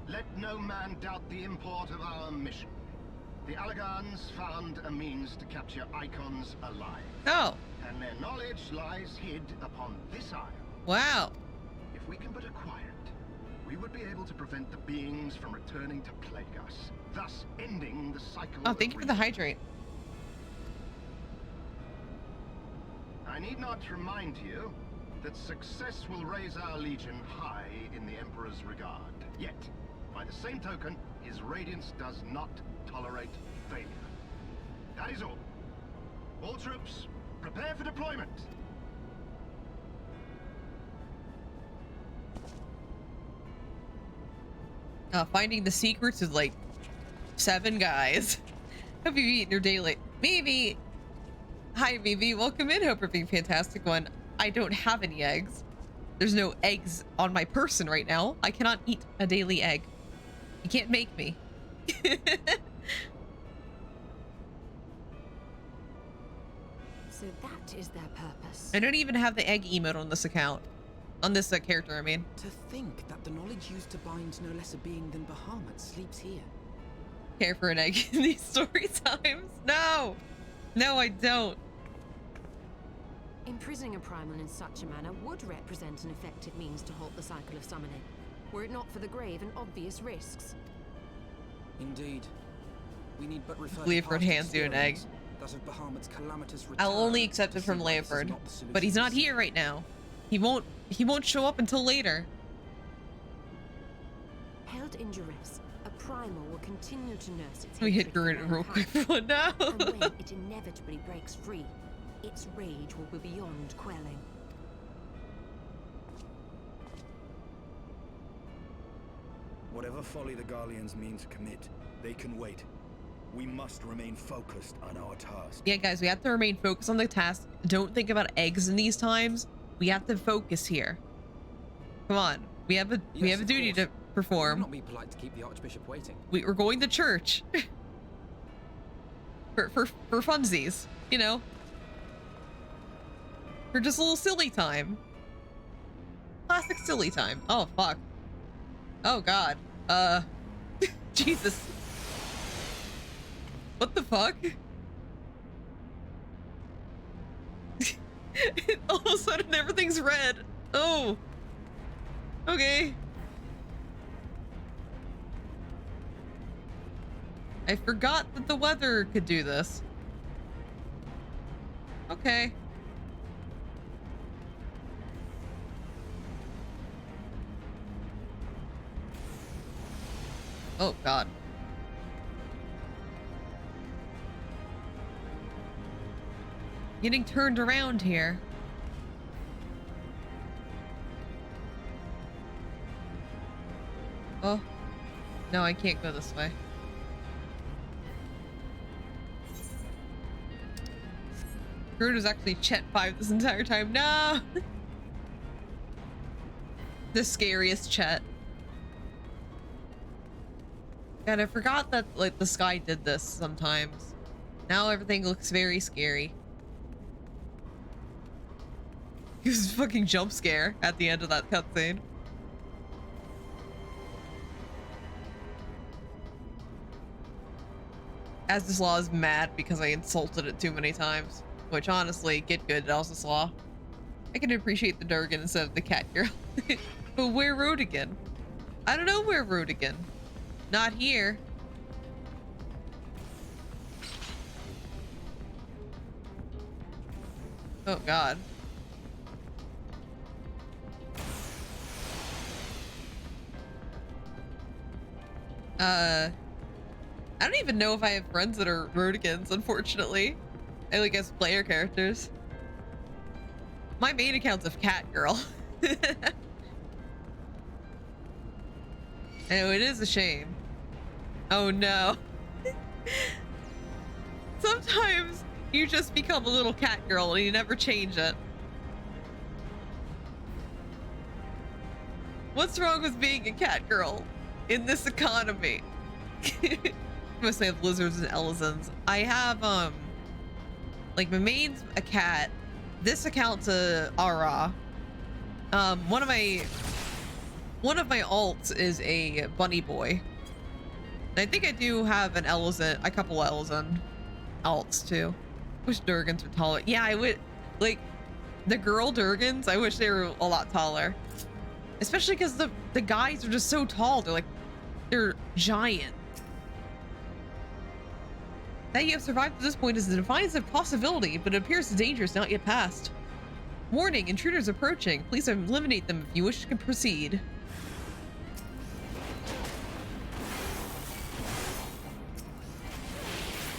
Let no man doubt the import of our mission. The Allagans found a means to capture icons alive. Oh. And their knowledge lies hid upon this isle. Wow. If we can but acquire it, we would be able to prevent the beings from returning to plague us, thus ending the cycle. Oh, thank you for the hydrate. I need not remind you that success will raise our legion high in the Emperor's regard. Yet, by the same token, his radiance does not tolerate failure. That is all. All troops, prepare for deployment. Finding the secrets is like 7 guys. Hope you've eaten your daily. Maybe. Hi, Vivi. Welcome in. Hope you're being a fantastic one. I don't have any eggs. There's no eggs on my person right now. I cannot eat a daily egg. You can't make me. So that is their purpose. I don't even have the egg emote on this account. On this character, I mean. To think that the knowledge used to bind no less a being than Bahamut sleeps here. Care for an egg in these story times? No! No, I don't. Imprisoning a primal in such a manner would represent an effective means to halt the cycle of summoning, were it not for the grave and obvious risks. Indeed. We need but refer Leoford hands you an egg. That of Bahamut's calamitous return. I'll only accept it from Leoford, but he's not here right now. He won't show up until later. Held in duress, a primal will continue to nurse its We hit hatred for Gurren real quick mankind. for one now. And when it inevitably breaks free, its rage will be beyond quelling. Whatever folly the Garleans mean to commit, they can wait. We must remain focused on our task. Yeah, guys, we have to remain focused on the task. Don't think about eggs in these times. We have to focus here. Come on, we have a duty to perform. Not be polite to keep the Archbishop waiting. We're going to church. for funsies, you know. For just a little silly time. Classic silly time. Oh fuck. Oh god. Jesus. What the fuck? All of a sudden everything's red. Oh. Okay. I forgot that the weather could do this. Okay. Oh god. Getting turned around here. Oh. No, I can't go this way. Gerd was actually Chet 5 this entire time. No! The scariest Chet. God, I forgot that like the sky did this sometimes. Now everything looks very scary. It was a fucking jump scare at the end of that cutscene. As this law is mad because I insulted it too many times. Which honestly, get good, Elsa's law. I can appreciate the Durgan instead of the cat girl. But where Rodigan? I don't know where Rodigan. Not here. Oh god. I don't even know if I have friends that are Rodigans, unfortunately. I guess player characters. My main account's of Cat Girl. Oh, it is a shame. Oh no. Sometimes you just become a little cat girl and you never change it. What's wrong with being a cat girl in this economy? Mostly have lizards and elephants. I have like my main's a cat. This account's a Ara. One of my alts is a bunny boy. And I think I do have an elephant, a couple elephant alts too. Wish Durgans were taller. Yeah, I would like the girl Durgans. I wish they were a lot taller, especially because the guys are just so tall. They're giant. That you have survived to this point is a defiance of possibility, but it appears the danger is not yet past. Warning, intruders approaching. Please eliminate them if you wish to proceed.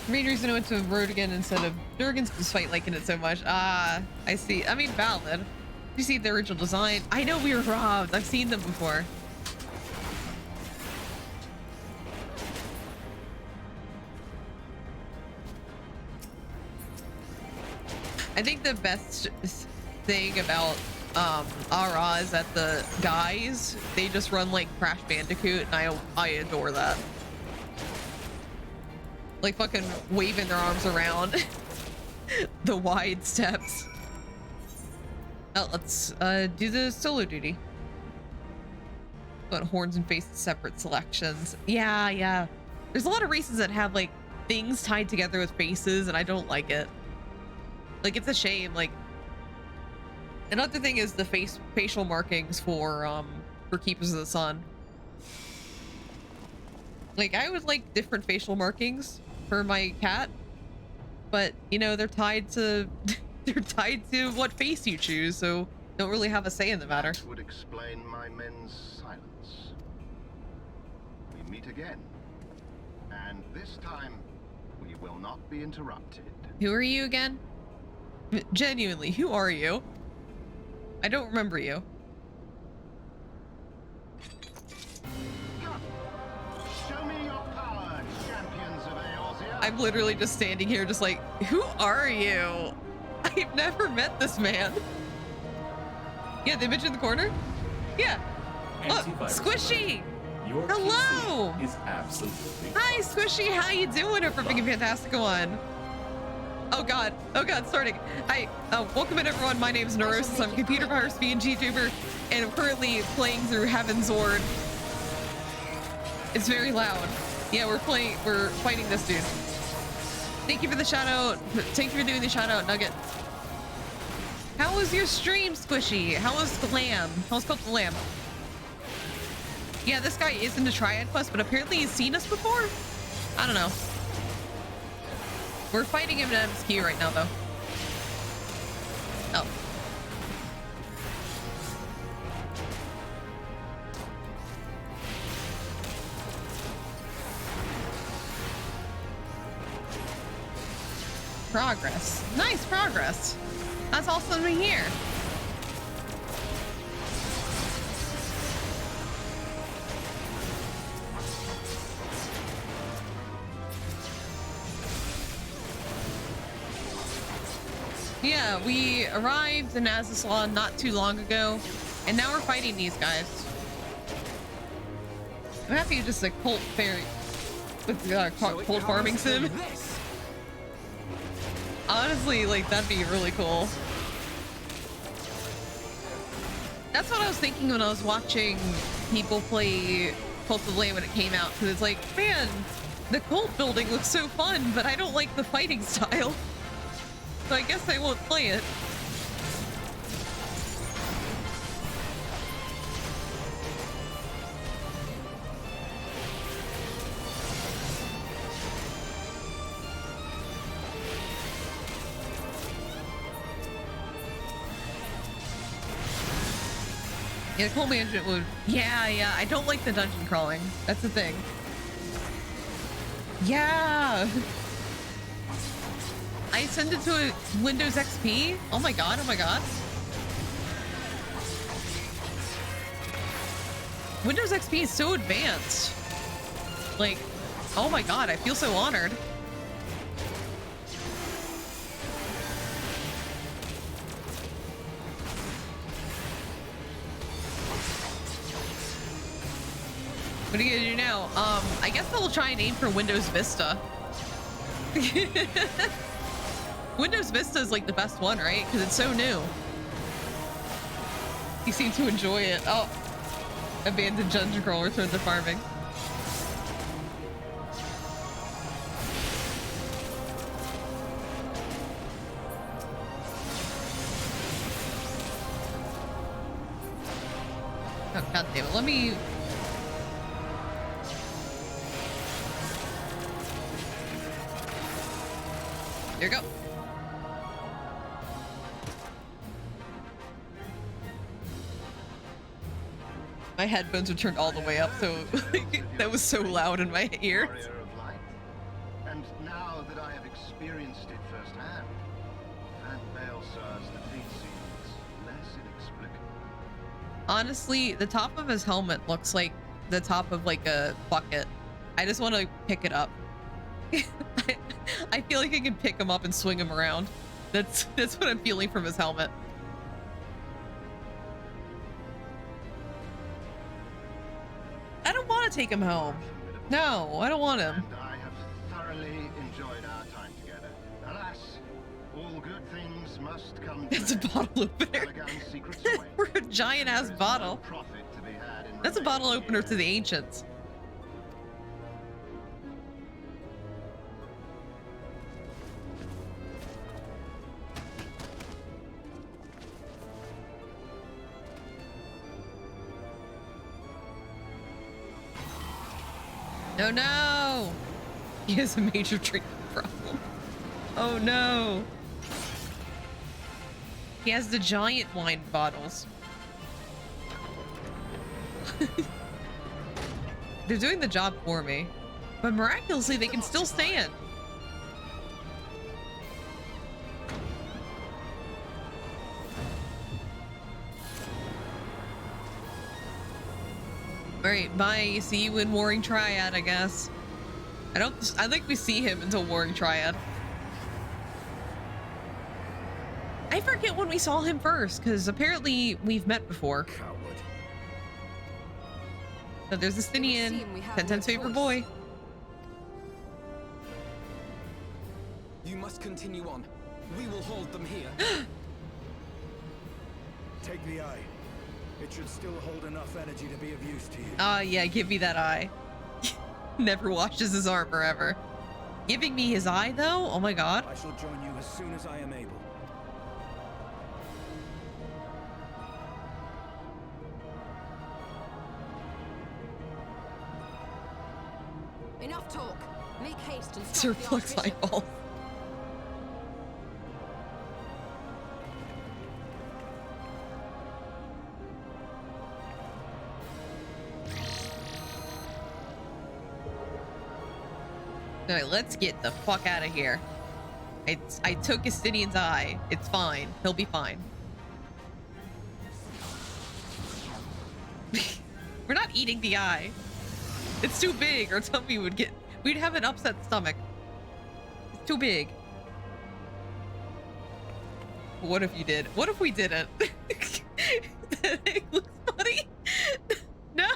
Main reason I went to Rodigan instead of Durgan's despite liking it so much. Ah, I see. I mean, valid. You see the original design? I know we were robbed. I've seen them before. I think the best thing about Ara is that the guys, they just run like Crash Bandicoot, and I adore that. Like fucking waving their arms around. The wide steps. Oh, let's do the solo duty. Got horns and faces separate selections. Yeah. There's a lot of races that have like things tied together with faces, and I don't like it. Like, it's a shame. Like, another thing is the facial markings for Keepers of the Sun. Like, I would like different facial markings for my cat, but you know, they're tied to what face you choose, so don't really have a say in the matter. That would explain my men's silence. We meet again, and this time we will not be interrupted. Who are you again? Genuinely, who are you? I don't remember you. Show me your power, champions of Eorzea. I'm literally just standing here just like, who are you? I've never met this man. Yeah, the image in the corner? Yeah. Look, Squishy! Your hello! PC is absolutely hi, fine. Squishy! How you doing? Hope you're having a fantastic one. Oh god, starting. Hi, welcome in everyone. My name is Neurosis. I'm a computer virus BNG tuber, and I'm currently playing through Heaven's Ward. It's very loud. Yeah, we're fighting this dude. Thank you for the shout out. Thank you for doing the shout out, Nugget. How was your stream, Squishy? How was the lamb? How was the lamb? Yeah, this guy is into Triad Quest, but apparently he's seen us before? I don't know. We're fighting him in MSQ right now, though. Oh. Progress. Nice progress. That's awesome to hear. Yeah, we arrived in Azazlaw not too long ago, and now we're fighting these guys. I'm happy to just a cult fairy with cold farming sim. Honestly, like, that'd be really cool. That's what I was thinking when I was watching people play Cult of the Lamb when it came out, because it's like, man, the cult building looks so fun, but I don't like the fighting style. So I guess I won't play it. Yeah, the cult management would. Yeah, I don't like the dungeon crawling. That's the thing. Yeah. I sent it to a Windows XP. Oh my god, oh my god. Windows XP is so advanced. Like, oh my god, I feel so honored. What are you gonna do now? I guess they'll try and aim for Windows Vista. Windows Vista is like the best one, right? Because it's so new. You seem to enjoy it. Oh, abandoned dungeon crawl, return to farming. Oh, god damn it. Let me... There you go. My headphones were turned all the way up, so that was so loud in my ears. Warrior of light. And now that I have experienced it firsthand, Van Baelsar's defeat seems less inexplicable. Honestly, the top of his helmet looks like the top of like a bucket. I just want to pick it up. I feel like I can pick him up and swing him around. That's what I'm feeling from his helmet. I don't want to take him home. No, I don't want him. And I have thoroughly enjoyed our time together. Alas, all good things must come to It's a an end. bottle opener. Elegant secrets await. For a giant ass There is bottle. no profit to be had in That's a bottle remaining opener here. to the ancients. Oh no! He has a major drinking problem. Oh no! He has the giant wine bottles. They're doing the job for me. But miraculously, they can still stand. Alright, bye. See you in Warring Triad, I guess. I think we see him until Warring Triad. I forget when we saw him first, because apparently we've met before. Coward. So there's the Stinian, seem we have 10 times no favorite choice. boy. You must continue on. We will hold them here. Take the eye. It should still hold enough energy to be of use to you. Yeah, give me that eye. Never washes his armor ever. Giving me his eye though? Oh my god. I shall join you as soon as I am able. Enough talk. Make haste and stop Surplus the Archbishop. eyeball. Alright, let's get the fuck out of here. I took Justinian's eye. It's fine. He'll be fine. We're not eating the eye. It's too big, or tummy would get... We'd have an upset stomach. It's too big. What if you did? What if we didn't? That egg looks funny. No!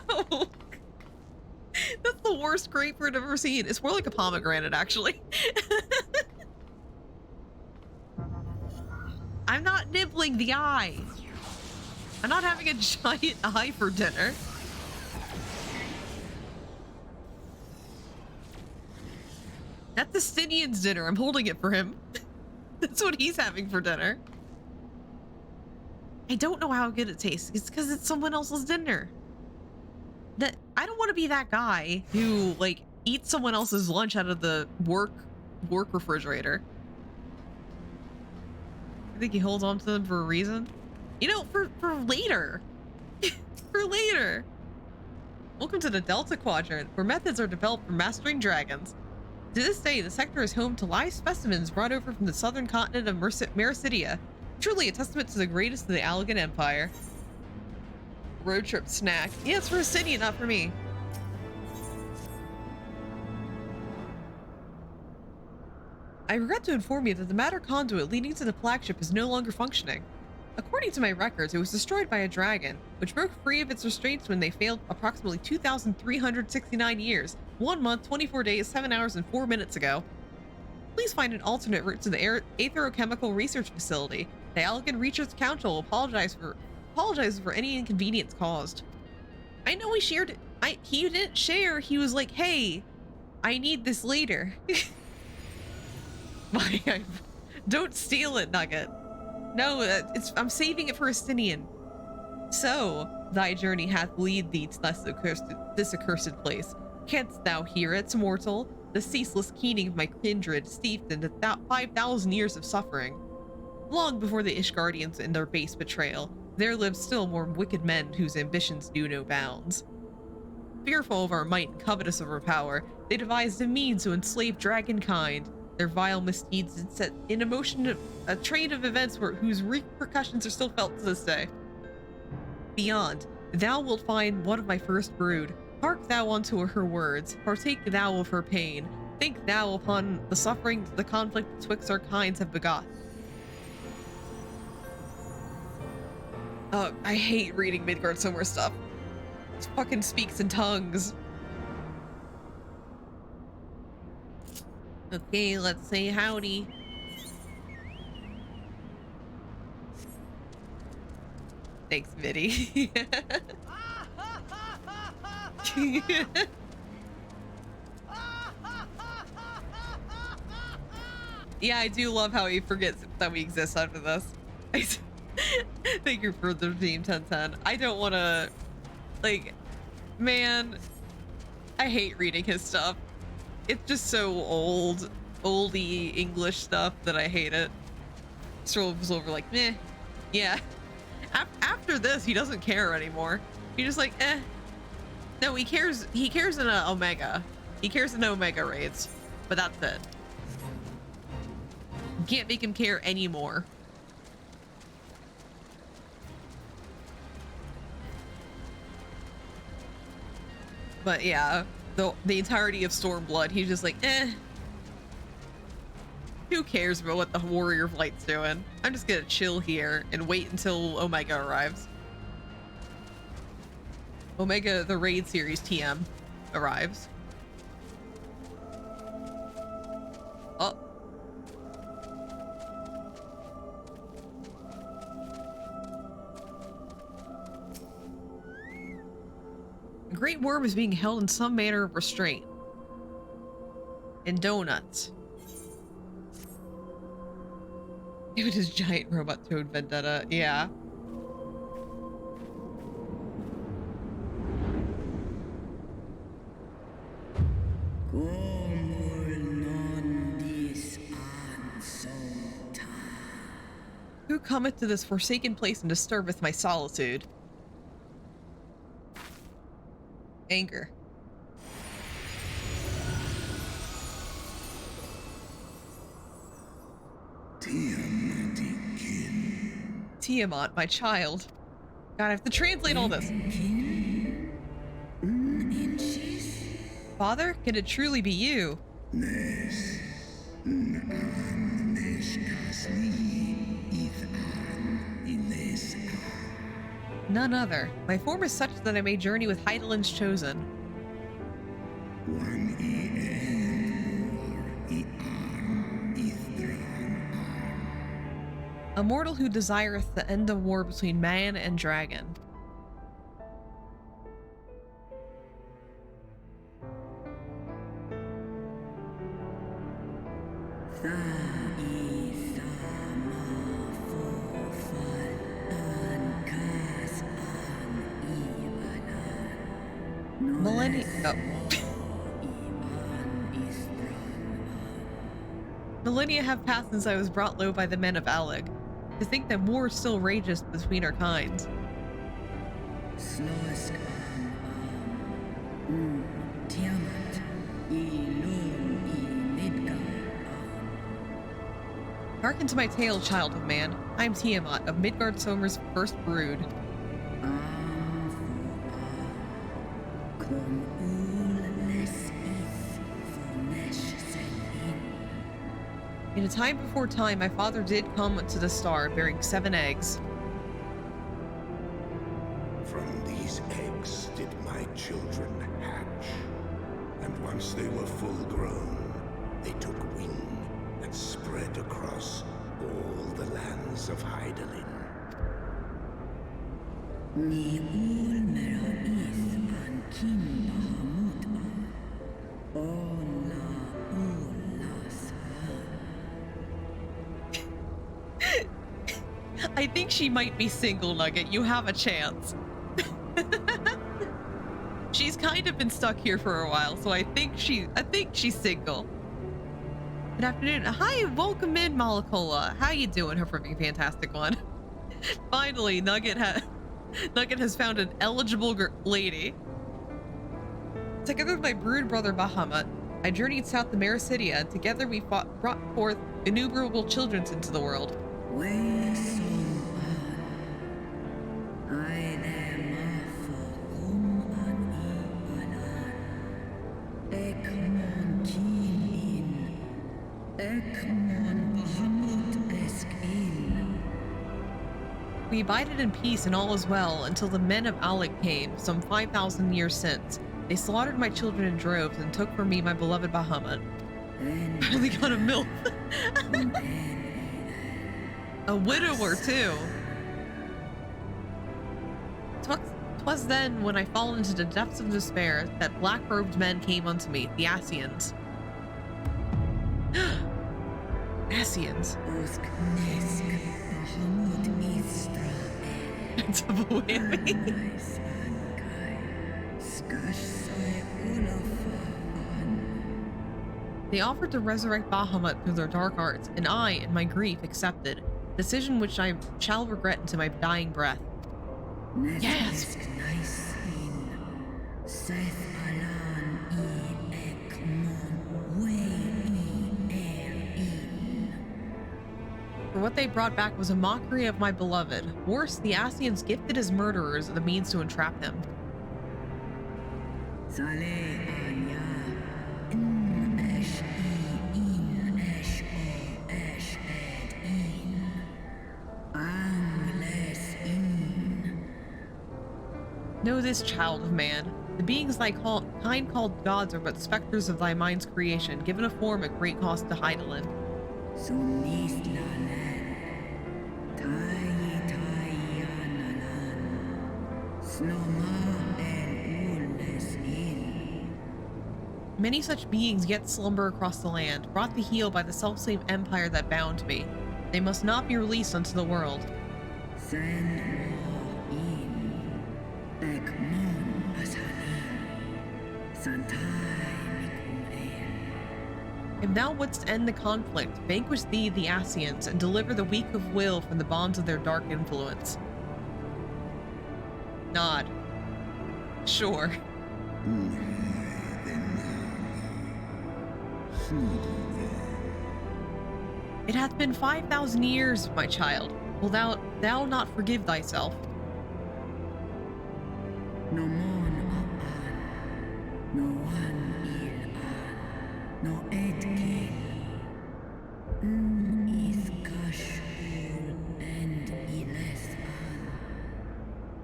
That's the worst grapefruit I've ever seen. It's more like a pomegranate, actually. I'm not nibbling the eye. I'm not having a giant eye for dinner. That's Justinian's dinner. I'm holding it for him. That's what he's having for dinner. I don't know how good it tastes. It's because it's someone else's dinner. That I don't want to be that guy who like eats someone else's lunch out of the work refrigerator. I think he holds on to them for a reason. You know, for later. For later. Welcome to the Delta Quadrant, where methods are developed for mastering dragons. To this day, the sector is home to live specimens brought over from the southern continent of Mericidia. Truly a testament to the greatest of the Allegan Empire. Road trip snack. Yeah, it's for a city, not for me. I regret to inform you that the matter conduit leading to the flagship is no longer functioning. According to my records, it was destroyed by a dragon, which broke free of its restraints when they failed approximately 2,369 years, 1 month, 24 days, 7 hours, and 4 minutes ago. Please find an alternate route to the Aetherochemical Research Facility. The Allegan Research Council will apologize for any inconvenience caused. I know we shared it. He didn't share. He was like, hey, I need this later. Don't steal it, Nugget. No, I'm saving it for Justinian. So, thy journey hath lead thee to this accursed place. Canst thou hear it, mortal? The ceaseless keening of my kindred, steeped into 5,000 years of suffering. Long before the Ishgardians and their base betrayal, there lived still more wicked men whose ambitions knew no bounds. Fearful of our might and covetous of our power, they devised a means to enslave dragonkind. Their vile misdeeds had set in motion a train of events whose repercussions are still felt to this day. Beyond, thou wilt find one of my first brood. Hark thou unto her words, partake thou of her pain. Think thou upon the suffering the conflict betwixt our kinds have begot. I hate reading Midgardsormr stuff. It fucking speaks in tongues. Okay, let's say howdy. Thanks, Mitty. Yeah, I do love how he forgets that we exist after this. Thank you for the team 1010. I don't want to, like, man, I hate reading his stuff. It's just so oldie English stuff that I hate it. Strolls over like, meh. Yeah. After this, he doesn't care anymore. He's just like, eh. No, he cares in Omega. He cares in Omega raids, but that's it. Can't make him care anymore. But yeah, the entirety of Stormblood, he's just like, eh. Who cares about what the Warrior Flight's doing? I'm just gonna chill here and wait until Omega arrives. Omega, the raid series TM, arrives. Oh. A great worm is being held in some manner of restraint. And donuts. It was giant robot toad vendetta, yeah. Who cometh to this forsaken place and disturbeth my solitude? Anger. Tiamat, my child. God, I have to translate all this. Father, can it truly be you? None other. My form is such that I may journey with Heidelin's chosen. A mortal who desireth the end of war between man and dragon. Millennia have passed since I was brought low by the men of Aleg. To think that war still rages between our kinds. Hearken to my tale, child of man. I am Tiamat of Midgard Somer's first brood. In a time before time, my father did come to the star, bearing 7 eggs. From these eggs did my children hatch. And once they were full grown, they took wing and spread across all the lands of Hydaelyn. I think she might be single, Nugget. You have a chance. She's kind of been stuck here for a while, so I think she's single. Good afternoon. Hi, welcome in, Malakola. How you doing? Hope you're having a fantastic one. Finally, Nugget has found an eligible lady. Together with my brood brother Bahamut, I journeyed south to Mericidia, and together we brought forth innumerable children into the world. We abided in peace and all is well until the men of Alec came, some 5,000 years since. They slaughtered my children in droves and took from me my beloved Bahamut. Finally got a MILF. A widower, too. 'Twas then, when I fall into the depths of despair, that black-robed men came unto me, the Asians. Asians. To avoid me. They offered to resurrect Bahamut through their dark arts, and I, in my grief, accepted. A decision which I shall regret into my dying breath. Yes! For what they brought back was a mockery of my beloved. Worse, the Asians gifted his murderers the means to entrap him. Know this, child of man. The beings thy kind called gods are but specters of thy mind's creation, given a form at great cost to Hydaelyn. Many such beings yet slumber across the land, brought to heel by the selfsame empire that bound me. They must not be released unto the world. If thou wouldst end the conflict, vanquish thee the Asians, and deliver the weak of will from the bonds of their dark influence. Nod. Sure. It hath been 5,000 years, my child. Will thou not forgive thyself?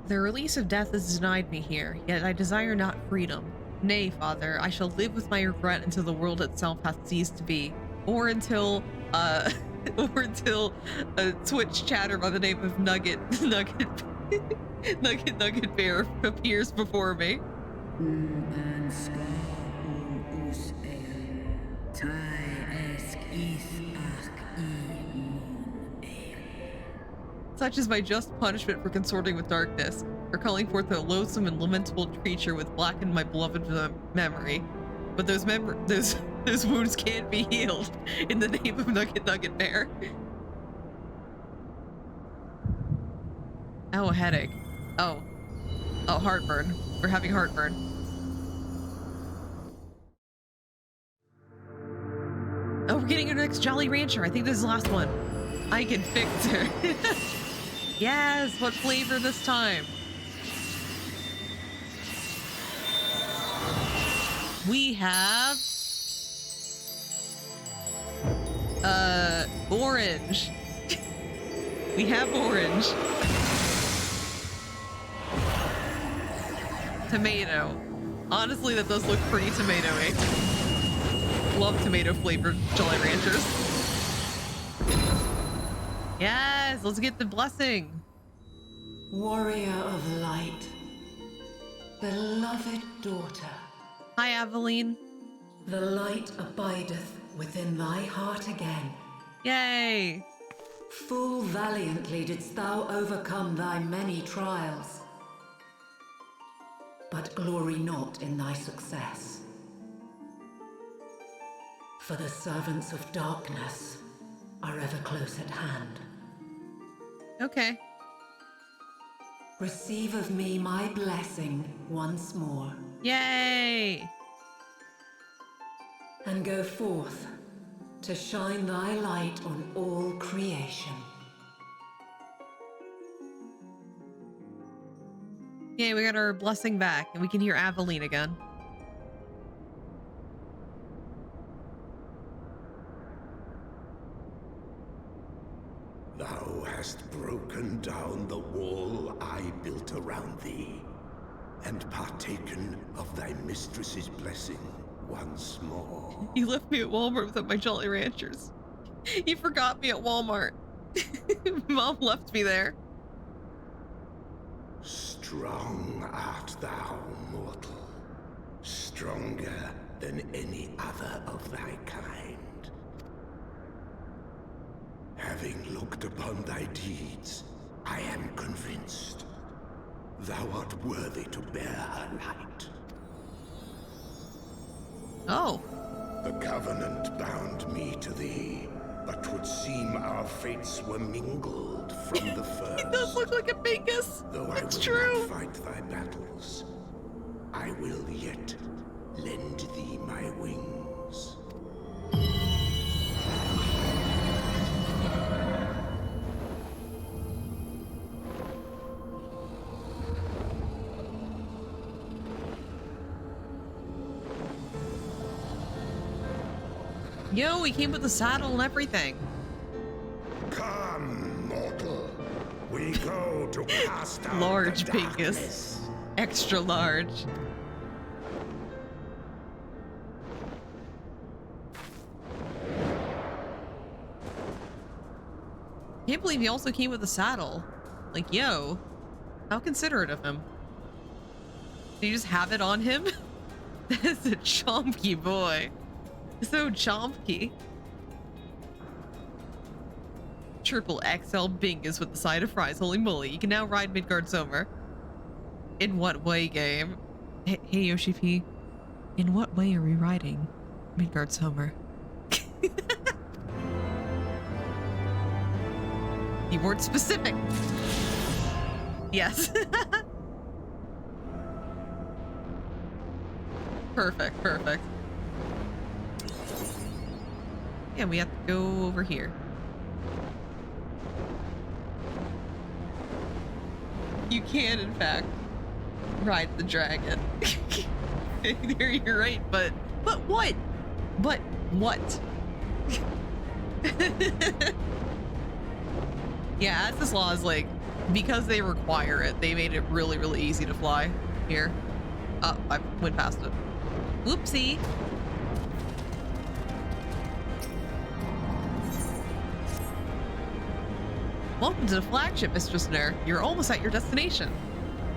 The release of death is denied me here, yet I desire not freedom. Nay, father, I shall live with my regret until the world itself hath ceased to be, or until, or until a Twitch chatter by the name of Nugget Bear appears before me. Such is my just punishment for consorting with darkness, for calling forth a loathsome and lamentable creature with blackened my beloved memory. But those wounds can't be healed in the name of Nugget Bear. Oh, a headache. Oh, heartburn. We're having heartburn. Oh, we're getting our next Jolly Rancher. I think this is the last one. I can fix her. Yes, what flavor this time? We have orange. We have orange. Tomato. Honestly, that does look pretty tomatoey. Love tomato flavored Jolly Ranchers. Yes, let's get the blessing. Warrior of light, beloved daughter. Hi, Aveline. The light abideth within thy heart again. Yay. Full valiantly didst thou overcome thy many trials. But glory not in thy success. For the servants of darkness are ever close at hand. Okay. Receive of me my blessing once more. Yay! And go forth to shine thy light on all creation. Yay, we got our blessing back, and we can hear Aveline again. Thou hast broken down the wall I built around thee, and partaken of thy mistress's blessing once more. You left me at Walmart without my Jolly Ranchers. You forgot me at Walmart. Mom left me there. Strong art thou, mortal. Stronger than any other of thy kind. Having looked upon thy deeds, I am convinced thou art worthy to bear her light. Oh. The Covenant bound me to thee, but 'twould seem our fates were mingled from the first. He does look like a Bingus. Though it's I will true. not fight thy battles, I will yet lend thee my wings. Yo, he came with the saddle and everything. Come, mortal. We go to cast out Large the Bingus. darkness. Extra large. Can't believe he also came with a saddle. Like, yo, how considerate of him. Did you just have it on him? That's a chompy boy. So chompy. Triple XL Bingus with the side of fries. Holy moly. You can now ride Midgard's Homer. In what way, game? Hey, Yoshi P. In what way are we riding Midgard's Homer? You weren't specific. Yes. Perfect, perfect. Yeah, we have to go over here. You can, in fact, ride the dragon. You're right, but what? But what? Yeah, as this law is like, because they require it, they made it really, really easy to fly here. Oh, I went past it. Whoopsie. Welcome to the flagship, Mistress Nur. You're almost at your destination.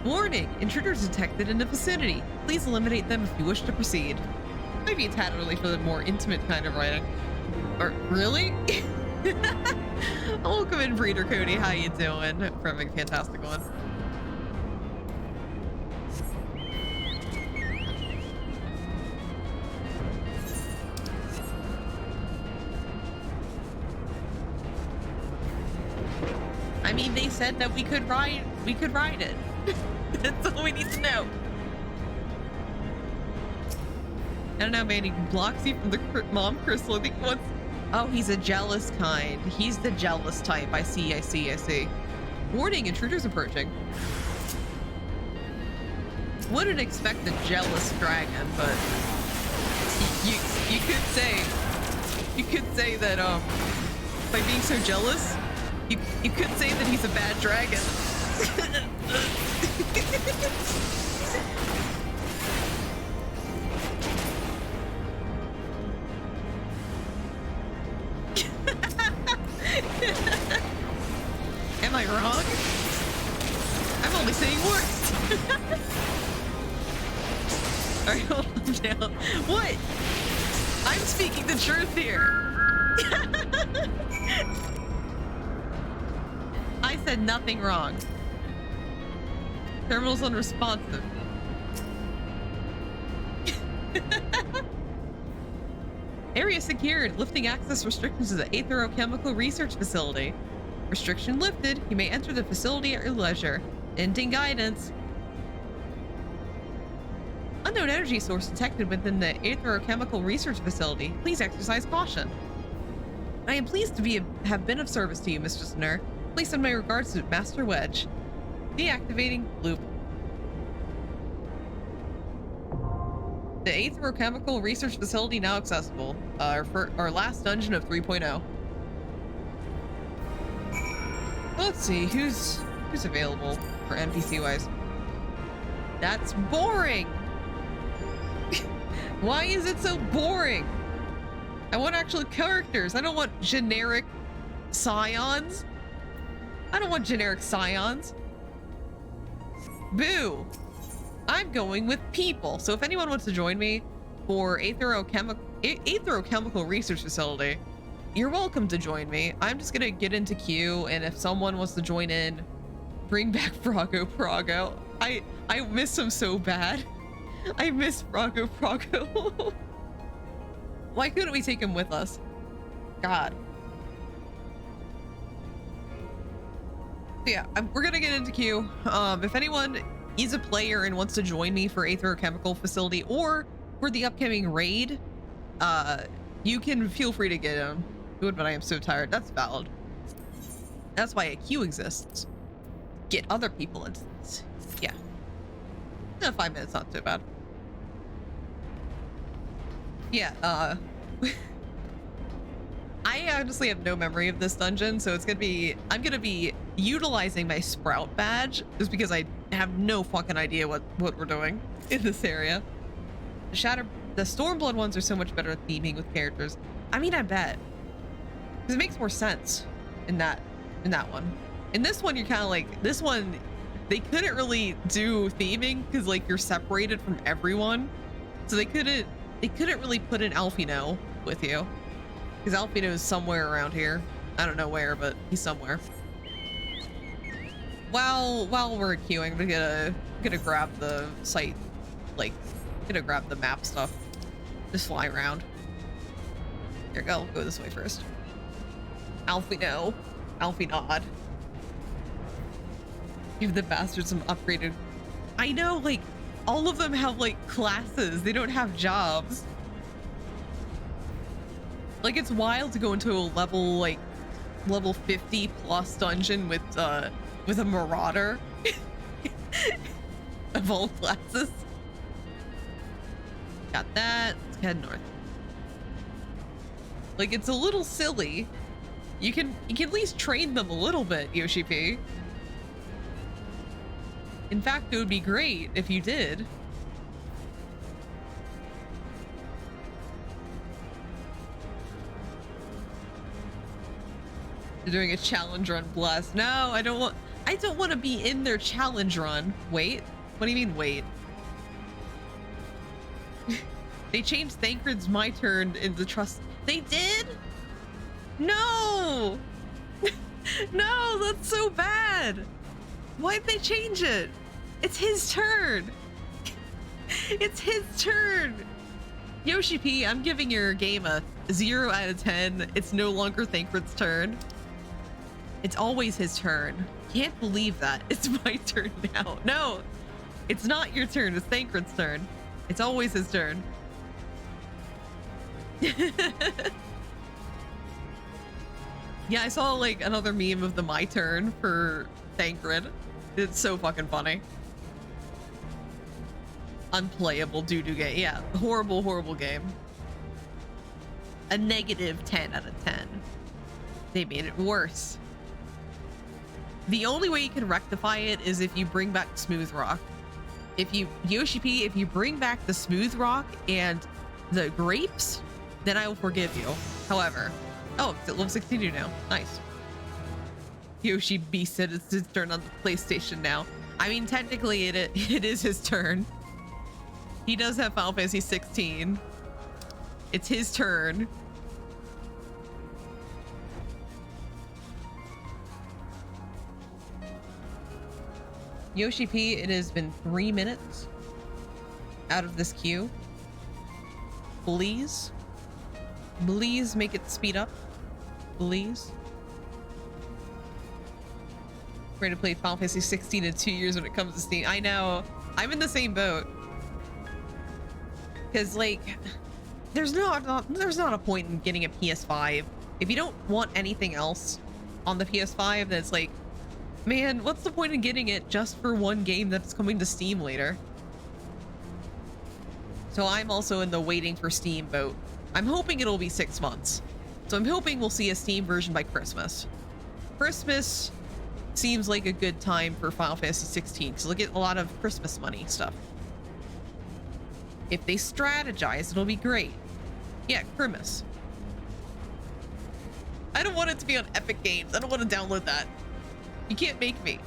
Warning, intruders detected in the vicinity. Please eliminate them if you wish to proceed. Might be a tad early for the more intimate kind of writing. Or, really? Welcome in, Breeder Cody. How you doing? From a fantastic one. I mean, they said that we could ride it. That's all we need to know. I don't know, man. He blocks you from the mom crystal. I think once. Oh, he's a jealous kind. He's the jealous type. I see. Warning, intruders approaching. Wouldn't expect a jealous dragon, but you could say that by being so jealous, you could say that he's a bad dragon. Am I wrong? I'm only saying words. Alright, hold on down. What? I'm speaking the truth here. I said nothing wrong. Terminal's unresponsive. Area secured. Lifting access restrictions to the Aetherochemical Research Facility. Restriction lifted. You may enter the facility at your leisure. Ending guidance. Unknown energy source detected within the Aetherochemical Research Facility. Please exercise caution. I am pleased to have been of service to you, Mistress Nur. Please send my regards to Master Wedge. Deactivating loop. The Aetherochemical Research Facility now accessible. Our last dungeon of 3.0. Let's see who's available for NPC wise. That's boring. Why is it so boring? I want actual characters. I don't want generic scions. I don't want generic scions. Boo. I'm going with people. So if anyone wants to join me for Aetherochemical Research Facility, you're welcome to join me. I'm just gonna get into queue, and if someone wants to join in, bring back Prago. I miss him so bad. I miss Prago. Why couldn't we take him with us? God. Yeah, we're gonna get into queue. If anyone is a player and wants to join me for Aetherochemical Facility or for the upcoming raid, you can feel free to get him. Good, but I am so tired. That's valid. That's why a queue exists. Get other people into this. Yeah. 5 minutes, not too bad. Yeah, I honestly have no memory of this dungeon, so it's gonna be, I'm gonna be utilizing my Sprout badge just because I have no fucking idea what we're doing in this area. The Stormblood ones are so much better at theming with characters. I mean, I bet. Because it makes more sense in that one. In this one, you're kind of like, this one, they couldn't really do theming because like you're separated from everyone. So they couldn't really put an Alfino with you. Because Alfino is somewhere around here. I don't know where, but he's somewhere. While we're queuing, I'm gonna grab the site, like, gonna grab the map stuff. Just fly around. Here we go. I'll go this way first. Alfino. Alfinod. Give the bastards some upgraded. I know, like, all of them have like classes. They don't have jobs. Like, it's wild to go into a level 50 plus dungeon with a marauder of all classes. Got that. Let's head north. Like, it's a little silly. You can at least train them a little bit, Yoshi P. In fact, it would be great if you did. They're doing a challenge run. Bless. No, I don't want to be in their challenge run. Wait. What do you mean wait? They changed Thancred's My Turn into Trust. They did? No! No, that's so bad. Why'd they change it? It's his turn. It's his turn. Yoshi P, I'm giving your game a 0 out of 10. It's no longer Thancred's turn. It's always his turn. Can't believe that. It's my turn now. No, it's not your turn. It's Thancred's turn. It's always his turn. Yeah, I saw like another meme of the My Turn for Thancred. It's so fucking funny. Unplayable doo-doo game. Yeah, horrible, horrible game. A negative 10 out of 10. They made it worse. The only way you can rectify it is if you bring back Smooth Rock. If you, Yoshi P, if you bring back the Smooth Rock and the grapes, then I will forgive you. However, oh, it's at level 62 now. Nice. Yoshi B said it's his turn on the PlayStation now. I mean, technically it is his turn. He does have Final Fantasy 16. It's his turn. Yoshi P, it has been 3 minutes out of this queue. Please. Please make it speed up. Please. Ready to play Final Fantasy 16 in 2 years when it comes to Steam. I know. I'm in the same boat. Because, like, there's not a point in getting a PS5. If you don't want anything else on the PS5, then it's like, man, what's the point in getting it just for one game that's coming to Steam later? So I'm also in the waiting for Steam boat. I'm hoping it'll be 6 months. So I'm hoping we'll see a Steam version by Christmas. Christmas seems like a good time for Final Fantasy 16 because they'll get a lot of Christmas money stuff. If they strategize, it'll be great. Yeah, Christmas. I don't want it to be on Epic Games. I don't want to download that. You can't make me.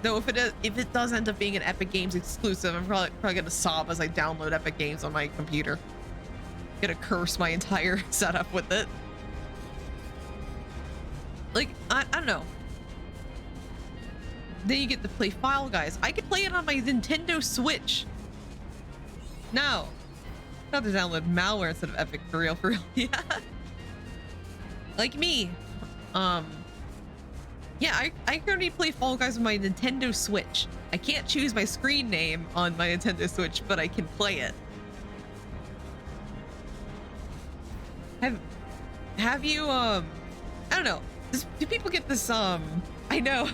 Though if it does end up being an Epic Games exclusive, I'm probably gonna sob as I download Epic Games on my computer. Gonna curse my entire setup with it. Like, I don't know. Then you get to play File Guys. I could play it on my Nintendo Switch. No. Not to download malware instead of Epic for real, Yeah. Like me. Yeah, I currently play Fall Guys on my Nintendo Switch. I can't choose my screen name on my Nintendo Switch, but I can play it. Have you, I don't know. Do people get this, I know.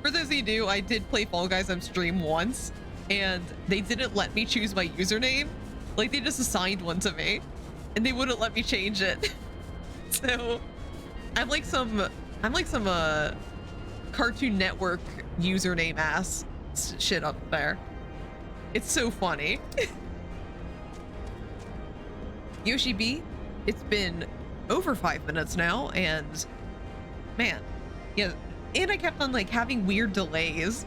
For those of you who do, I did play Fall Guys on stream once, and they didn't let me choose my username. Like, they just assigned one to me, and they wouldn't let me change it. So, I'm like some Cartoon Network username ass shit up there. It's so funny. Yoshi B, it's been over 5 minutes now, and man, yeah, and I kept on like having weird delays,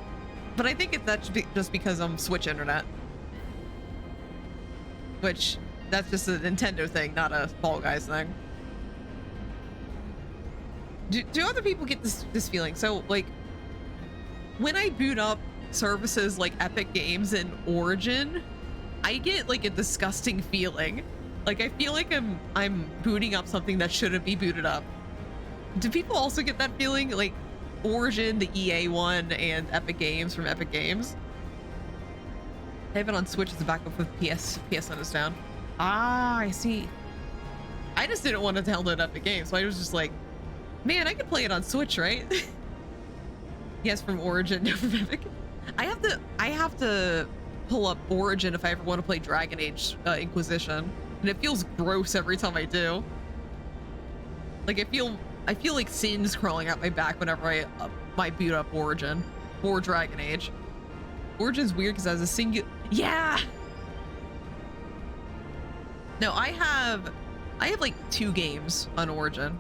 but I think that's just because I'm Switch internet, which that's just a Nintendo thing, not a Fall Guys thing. Do other people get this feeling? So like when I boot up services like Epic Games and Origin, I get like a disgusting feeling. Like I feel like I'm booting up something that shouldn't be booted up. Do people also get that feeling? Like Origin, the EA one, and Epic Games from Epic Games? I have it on Switch as a backup with PSN is down. Ah, I see. I just didn't want to download Epic Games, so I was just like, man, I could play it on Switch, right? Yes, from Origin, no from Epic. I have to pull up Origin if I ever want to play Dragon Age Inquisition, and it feels gross every time I do. Like I feel like sins crawling out my back whenever I boot up Origin or Dragon Age. Origin's weird because it has a singular. Yeah. No, I have like 2 games on Origin.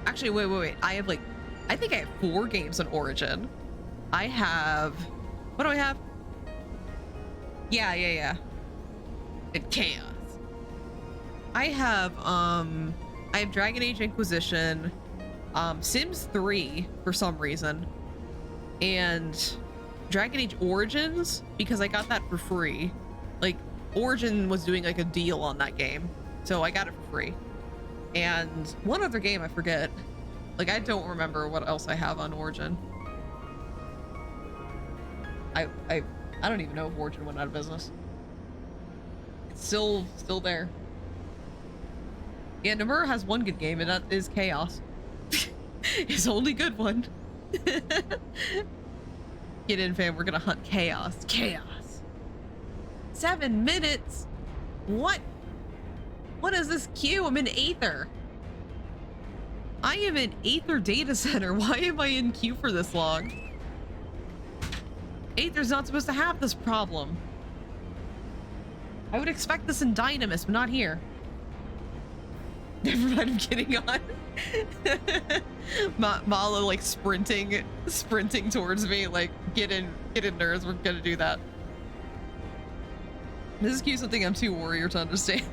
Actually, wait. I think I have 4 games on Origin. I have, what do I have? Yeah. And Chaos. I have Dragon Age Inquisition, Sims 3 for some reason, and Dragon Age Origins because I got that for free. Like, Origin was doing like a deal on that game, so I got it for free. And one other game I forget. Like, I don't remember what else I have on Origin. I don't even know if Origin went out of business. It's still there. Yeah, Nomura has one good game, and that is Chaos. His only good one. Get in, fam. We're gonna hunt Chaos. Chaos. 7 minutes? What? What is this queue? I'm in Aether. I am in Aether data center. Why am I in queue for this long? Aether's not supposed to have this problem. I would expect this in Dynamis, but not here. Never mind, I'm getting on. Mala like sprinting towards me, like, get in nerds, we're gonna do that. This is queue something I'm too warrior to understand.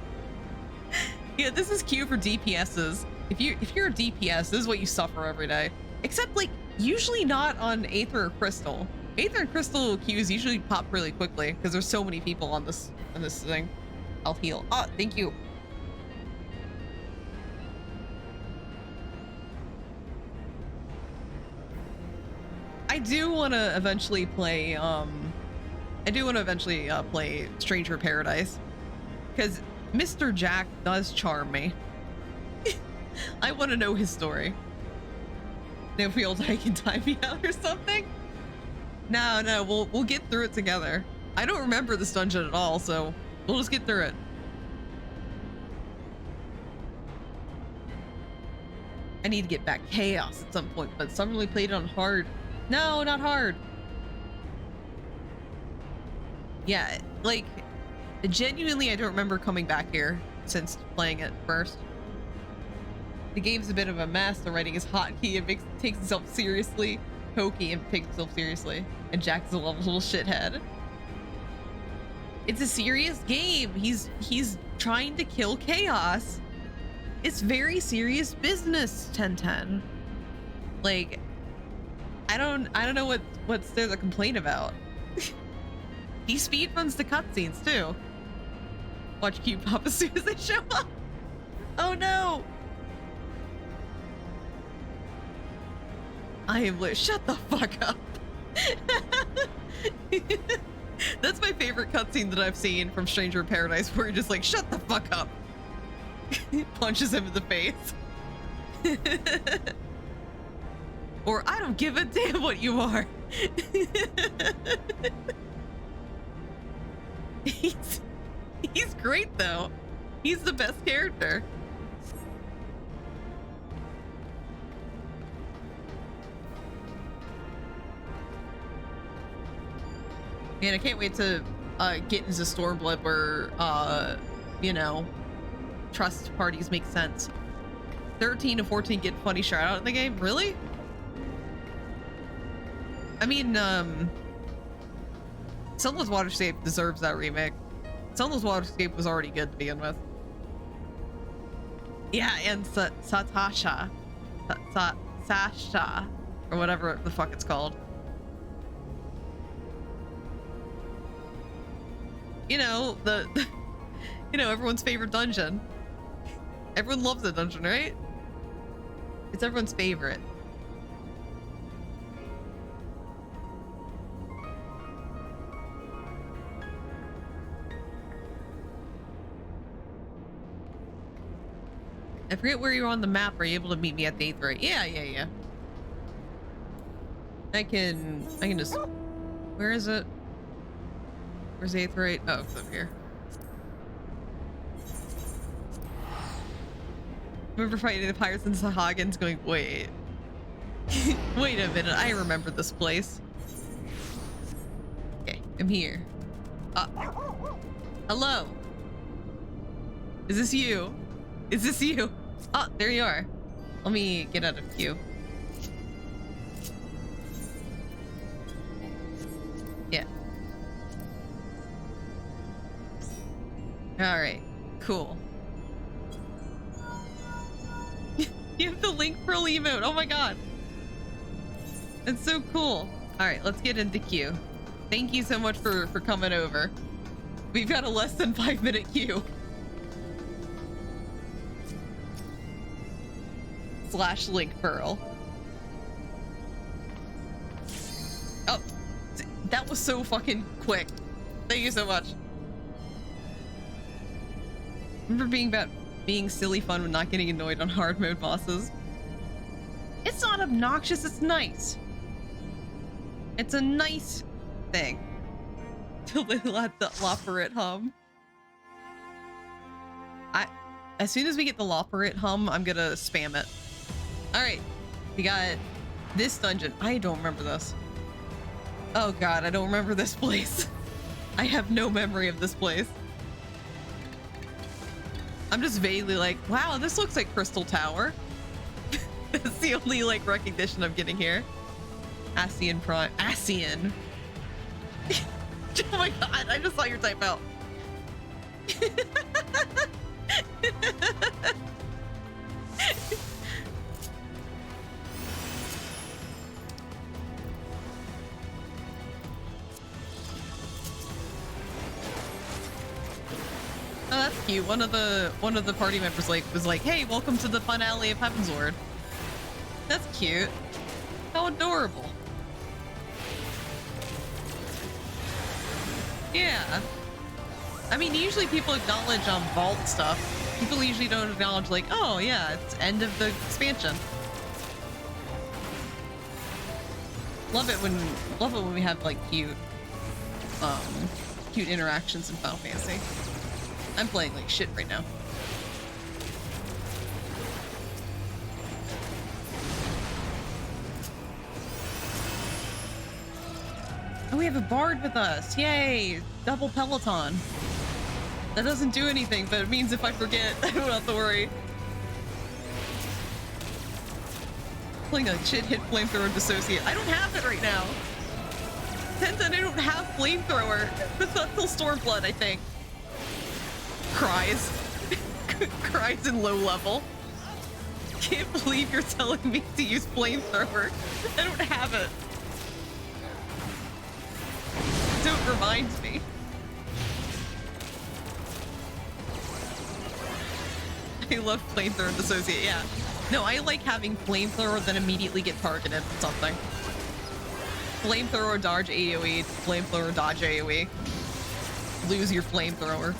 Yeah, this is queue for DPSs. If you're a DPS, this is what you suffer every day. Except, like, usually not on Aether or Crystal. Aether and Crystal queues usually pop really quickly because there's so many people on this thing. I'll heal. Ah, thank you. I do want to eventually play play Stranger Paradise because Mr. Jack does charm me. I want to know his story. No field I can time me out or something. No, we'll get through it together. I don't remember this dungeon at all, so we'll just get through it. I need to get back Chaos at some point, but some really played it on hard. No, not hard. Yeah, like, genuinely, I don't remember coming back here since playing it first. The game's a bit of a mess. The writing is hotkey. It takes itself seriously. Hokey and takes itself seriously. And Jack's a little shithead. It's a serious game. He's trying to kill Chaos. It's very serious business, 1010. Like, I don't know what's there to complain about. He speedruns the cutscenes too. Watch Q pop as soon as they show up. Oh no! I am lit. Shut the fuck up. That's my favorite cutscene that I've seen from Stranger Paradise, where you're just like, shut the fuck up. Punches him in the face. Or I don't give a damn what you are. He's great though. He's the best character. Man, I can't wait to get into Stormblood where, you know, trust parties make sense. 13 to 14 get funny shout out in the game? Really? I mean, Sunless Waterscape deserves that remake. Sunless Waterscape was already good to begin with. Yeah, and Sasha, or whatever the fuck it's called. You know, everyone's favorite dungeon. Everyone loves the dungeon, right? It's everyone's favorite. I forget where you're on the map. Are you able to meet me at the 8th rate? Yeah. I can just... Where is it? Where's the 8th rate? Oh, it's up here. Remember fighting the pirates in Sahagins going, wait. Wait a minute, I remember this place. Okay, I'm here. Hello. Is this you? Is this you? Oh, there you are. Let me get out of queue. Yeah. All right, cool. You have the link Pearl emote. Oh my god. That's so cool. All right, let's get into queue. Thank you so much for coming over. We've got a less than 5-minute queue. / link Pearl. Oh, that was so fucking quick. Thank you so much. Remember being silly fun when not getting annoyed on hard mode bosses? It's not obnoxious, it's nice. It's a nice thing. Till they let the Loporrit hum. As soon as we get the Loporrit hum, I'm gonna spam it. Alright, we got this dungeon. I don't remember this. Oh god, I don't remember this place. I have no memory of this place. I'm just vaguely like, wow, this looks like Crystal Tower. That's the only like recognition I'm getting here. Ascian Prime. Ascian. Oh my god, I just saw your type out. Oh, that's cute. One of the party members was like, "Hey, welcome to the finale of Heaven's Ward." That's cute. How adorable. Yeah. I mean, usually people acknowledge vault stuff. People usually don't acknowledge like, "Oh yeah, it's end of the expansion." Love it when we have like cute interactions in Final Fantasy. I'm playing like shit right now. Oh, we have a bard with us. Yay! Double Peloton. That doesn't do anything, but it means if I forget, I don't have to worry. Playing a shit hit flamethrower dissociate. I don't have it right now. Tenzin, I don't have flamethrower. It's not till Stormblood, I think. Cries. Cries in low level. Can't believe you're telling me to use flamethrower. I don't have it. Don't remind me. I love flamethrower dissociate, yeah. No, I like having flamethrower then immediately get targeted with something. Flamethrower dodge AoE, flamethrower dodge AoE. Lose your flamethrower.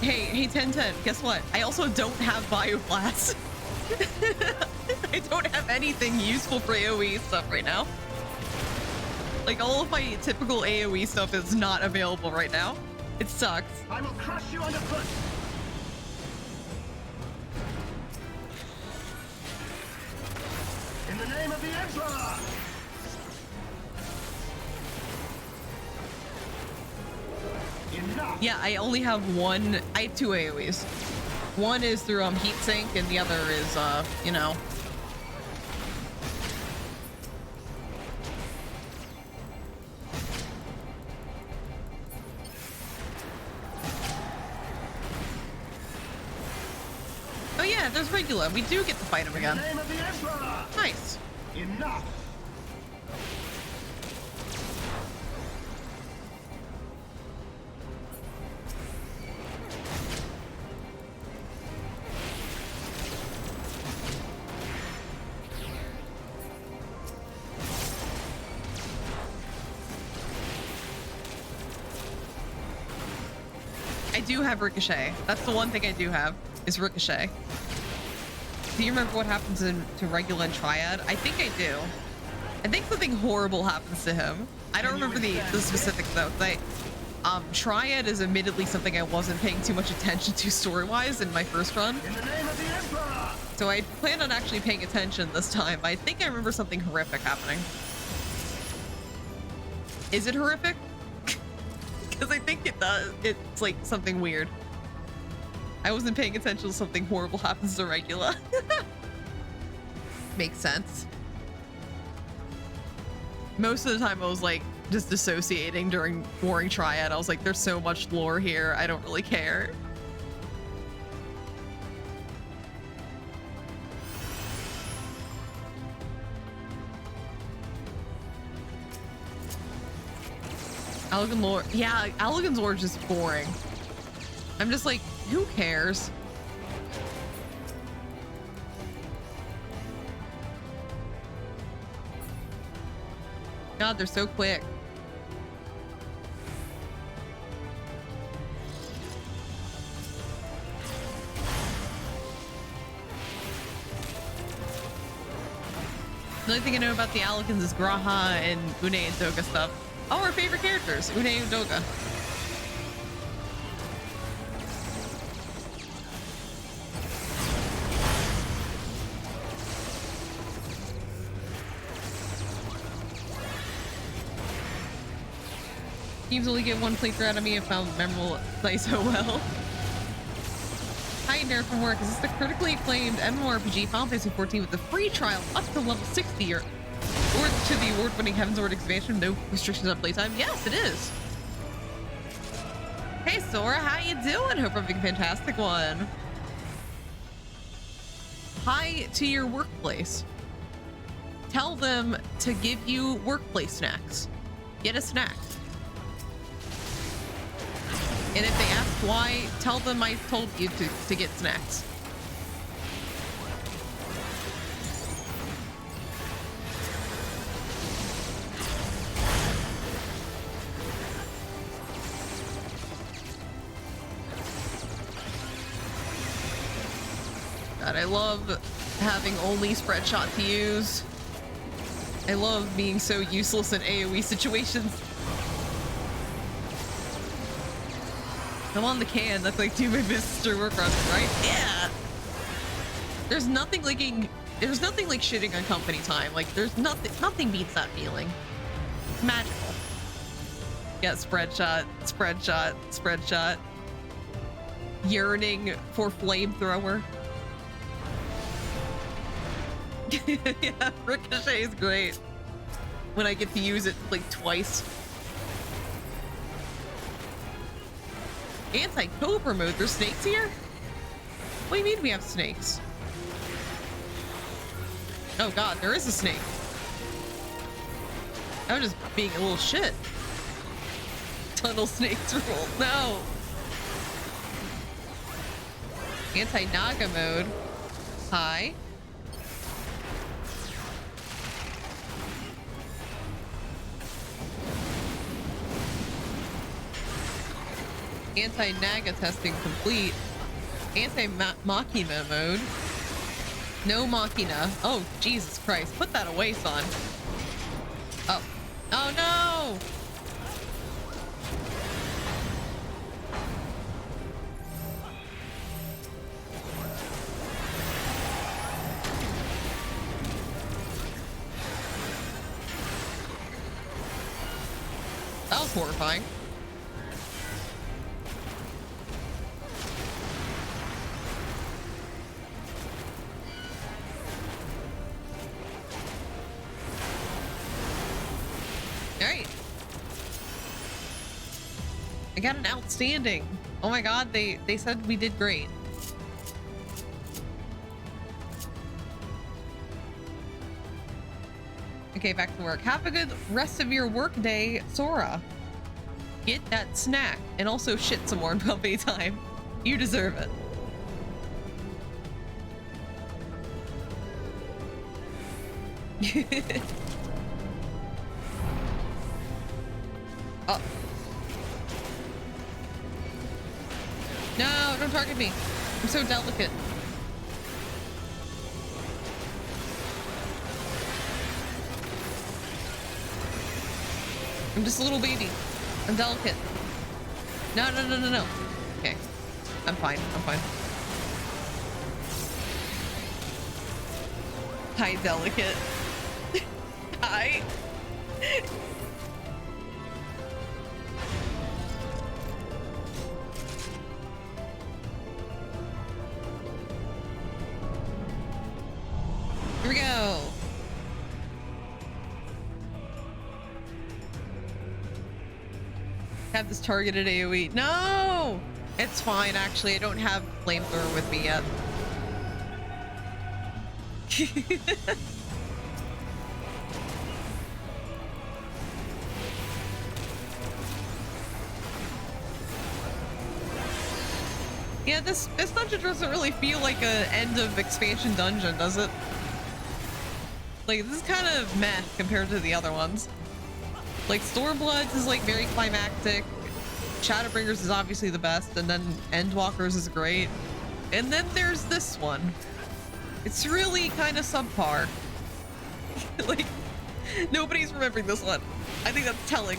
Hey 1010, guess what? I also don't have Bioblast. I don't have anything useful for AoE stuff right now. Like all of my typical AoE stuff is not available right now. It sucks. I will crush you underfoot. In the name of the Emperor. Enough. Yeah, I only have one. I have 2 AoEs. One is through heatsink, and the other is you know. Oh yeah, there's Regula. We do get to fight him again. In the name of the Emperor. Nice. Enough. I do have Ricochet. That's the one thing I do have, is Ricochet. Do you remember what happens to Regula and Triad? I think I do. I think something horrible happens to him. I don't remember the specifics though. Triad is admittedly something I wasn't paying too much attention to story-wise in my first run. In the name of the Emperor! So I plan on actually paying attention this time. I think I remember something horrific happening. Is it horrific? Because I think it does. It's like something weird. I wasn't paying attention to something horrible happens to Regula. Makes sense. Most of the time I was like just dissociating during Warring Triad. I was like, there's so much lore here. I don't really care. Allegan lore. Yeah, Allegan's lore is just boring. I'm just like, who cares? God, they're so quick. The only thing I know about the Allicans is Graha and Une and Doga stuff. Oh, our favorite characters, Une and Doga. Teams only get one playthrough out of me and found memorable play so well. Hi, Nerd from Work. Is this the critically acclaimed MMORPG Final Fantasy XIV with a free trial up to level 60 or to the award-winning Heavensward expansion? No restrictions on playtime? Yes, it is. Hey, Sora, how you doing? Hope I'm having a fantastic one. Hi to your workplace. Tell them to give you workplace snacks. Get a snack. And if they ask why, tell them I told you to get snacks. God, I love having only spread shot to use. I love being so useless in AoE situations. I'm on the can. That's like do my business or work on it, right? Yeah. There's nothing like shitting on company time. Like there's nothing beats that feeling. It's magical. Yeah, spread shot, spread shot, spread shot. Yearning for flamethrower. Yeah, Ricochet is great. When I get to use it like twice. Anti-Cobra mode. There's snakes here? What do you mean we have snakes? Oh god, there is a snake. I'm just being a little shit. Tunnel snakes rule. No. Anti-Naga mode. Hi. Anti-Naga testing complete. Anti-Machina mode. No Machina. Oh, Jesus Christ. Put that away, son. Oh. Oh, no! That was horrifying. Alright. I got an outstanding. Oh my god, they said we did great. Okay, back to work. Have a good rest of your work day, Sora. Get that snack and also shit some more in puppy time. You deserve it. Oh. No, don't target me. I'm so delicate. I'm just a little baby. I'm delicate. No, no, no, no, no. Okay. I'm fine. I'm fine. Hi, delicate. Hi. Here we go. Have this targeted AoE. No! It's fine, actually. I don't have flamethrower with me yet. Yeah, this dungeon doesn't really feel like a end of expansion dungeon, does it? Like, this is kind of meh compared to the other ones. Like, Stormbloods is like very climactic. Shadowbringers is obviously the best, and then Endwalkers is great. And then there's this one. It's really kind of subpar. Like, nobody's remembering this one. I think that's telling.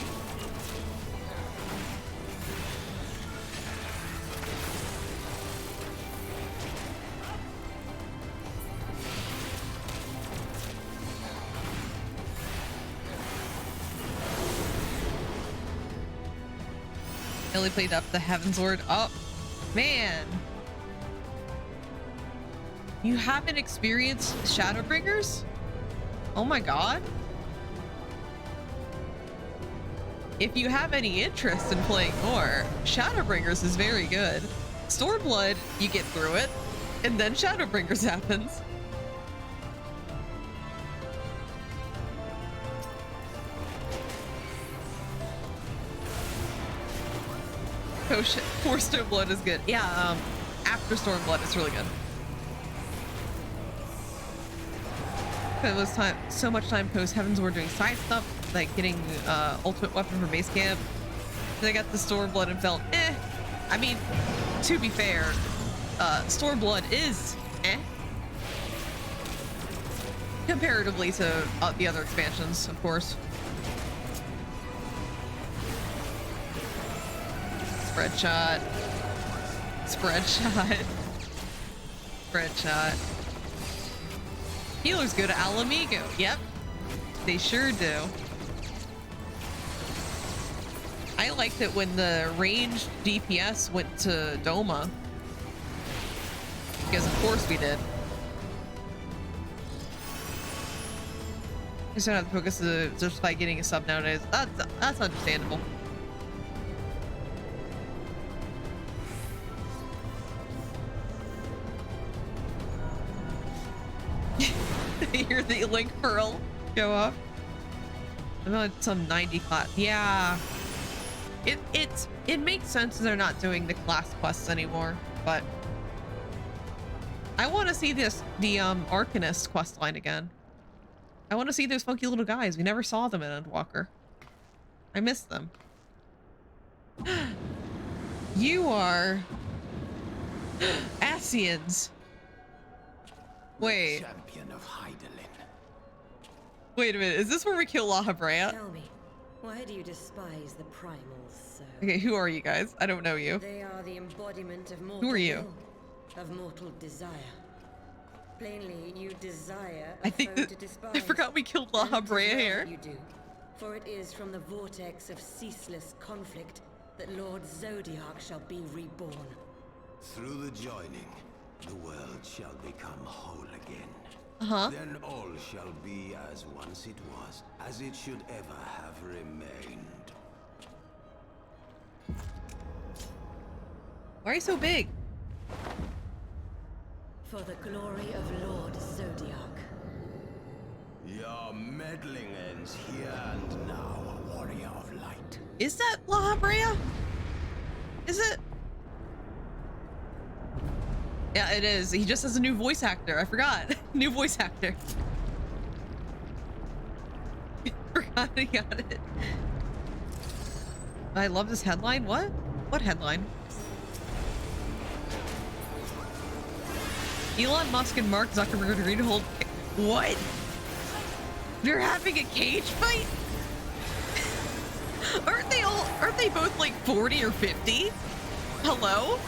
I only played up the Heavensward. Oh, man. You haven't experienced Shadowbringers? Oh my god. If you have any interest in playing more, Shadowbringers is very good. Stormblood, you get through it, and then Shadowbringers happens. Oh shit, poor Stormblood is good. Yeah, after Stormblood, it's really good. It was so much time post Heavensward doing side stuff, like getting ultimate weapon for base camp. Then I got the Stormblood and felt eh. I mean, to be fair, Stormblood is eh. Comparatively to the other expansions, of course. Spread shot. Spread shot. Spread shot. Healers go to Alamigo. Yep. They sure do. I liked it when the ranged DPS went to Doma. Because of course we did. You don't have to focus just by getting a sub nowadays. That's understandable. Hear the link pearl go off. I'm on some 90 class. Yeah, it makes sense they're not doing the class quests anymore, but I want to see the Arcanist quest line again. I want to see those funky little guys. We never saw them in Endwalker. I miss them. You are Asians. Wait. Champion of Hydaelyn. Wait a minute, is this where we kill La Habrea? Tell me, why do you despise the primals so? Okay, who are you guys? I don't know you. They are the embodiment of mortal Who are you? will, of mortal desire. Plainly, you desire I think that I forgot we killed La Habrea here. You do, for it is from the vortex of ceaseless conflict that Lord Zodiac shall be reborn. Through the joining, the world shall become whole again. Then all shall be as once it was, as it should ever have remained. Why are you so big? For the glory of Lord Zodiac. Your meddling ends here and now, warrior of light. Is that La Habrea? Is it? Yeah, it is. He just has a new voice actor. I forgot. New voice actor. Forgot he got it. I love this headline. What? What headline? Elon Musk and Mark Zuckerberg agreed to hold... What? They're having a cage fight? Aren't they both like 40 or 50? Hello?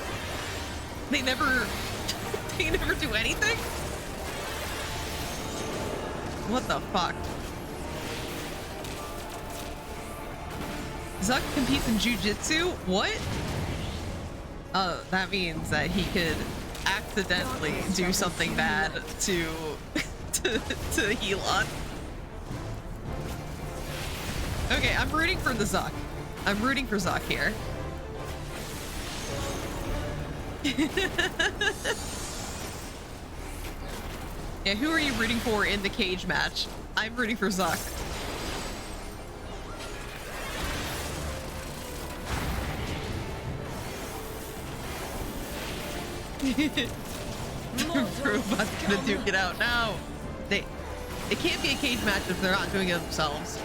They never do anything? What the fuck? Zuck competes in jujitsu? What? Oh, that means that he could accidentally do something bad to Helon. Okay, I'm rooting for the Zuck. I'm rooting for Zuck here. Yeah, who are you rooting for in the cage match? I'm rooting for Zuck. Robot's gonna duke it out now. It can't be a cage match if they're not doing it themselves.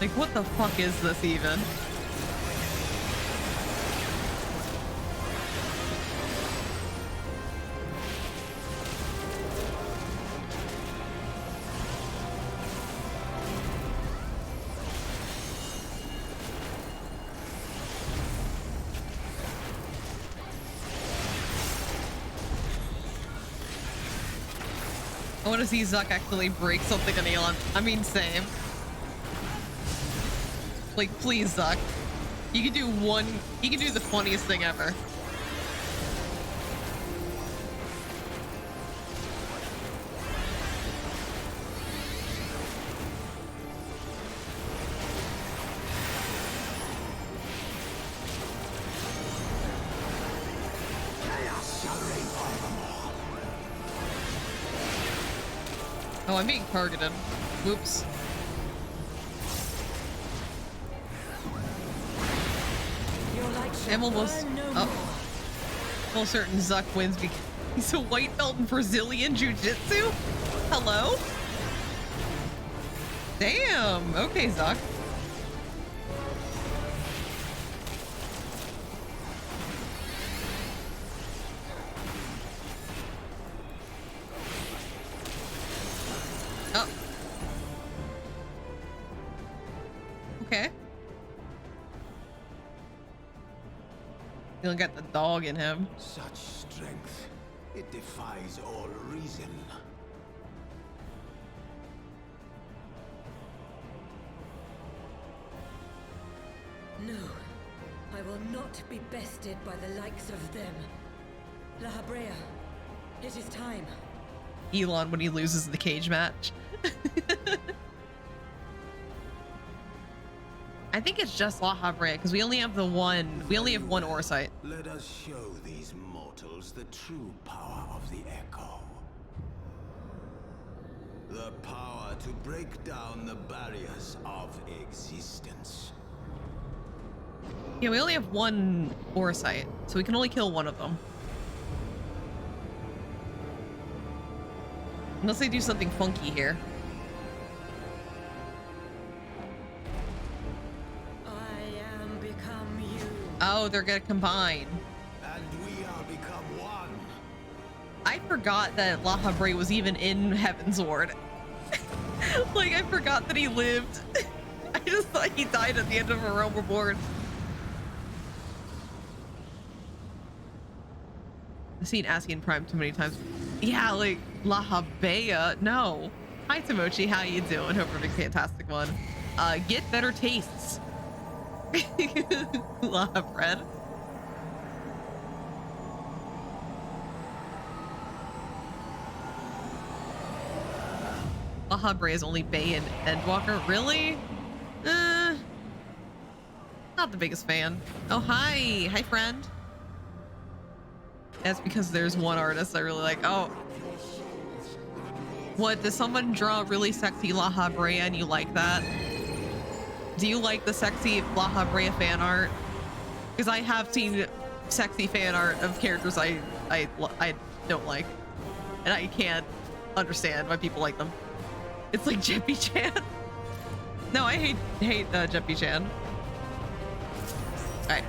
Like, what the fuck is this even? I want to see Zuck actually break something on Elon. I mean, same. Like, please, Zuck. You can do the funniest thing ever. Oh, I'm being targeted. Whoops. I'm almost full certain Zuck wins because he's a white belt in Brazilian Jiu-Jitsu. Hello? Damn. Okay, Zuck. Oh. Okay. He'll get the dog in him. Such strength, it defies all reason. No, I will not be bested by the likes of them. La Habrea, it is time. Elon when he loses the cage match. I think it's just La Habrea because we only have one Orsite. Let us show these mortals the true power of the Echo. The power to break down the barriers of existence. Yeah, we only have one Orsite, so we can only kill one of them. Unless they do something funky here. Oh, they're gonna combine. And we are become one. I forgot that La Habrea was even in Heaven's Ward. Like, I forgot that he lived. I just thought he died at the end of A Realm Reborn. I've seen Asking Prime too many times. Yeah, like, La Habrea. No. Hi, Tomochi. How you doing? Hope you're having a fantastic one. Get better tastes. La bread. La Habrea is only Bay and Endwalker. Really? Not the biggest fan. Oh, hi. Hi, friend. That's because there's one artist I really like. Oh. What, does someone draw really sexy La Habrea and you like that? Do you like the sexy La Habrea fan art? Because I have seen sexy fan art of characters I don't like. And I can't understand why people like them. It's like Jeppy-chan. No, I hate Jeppy-chan. Alright.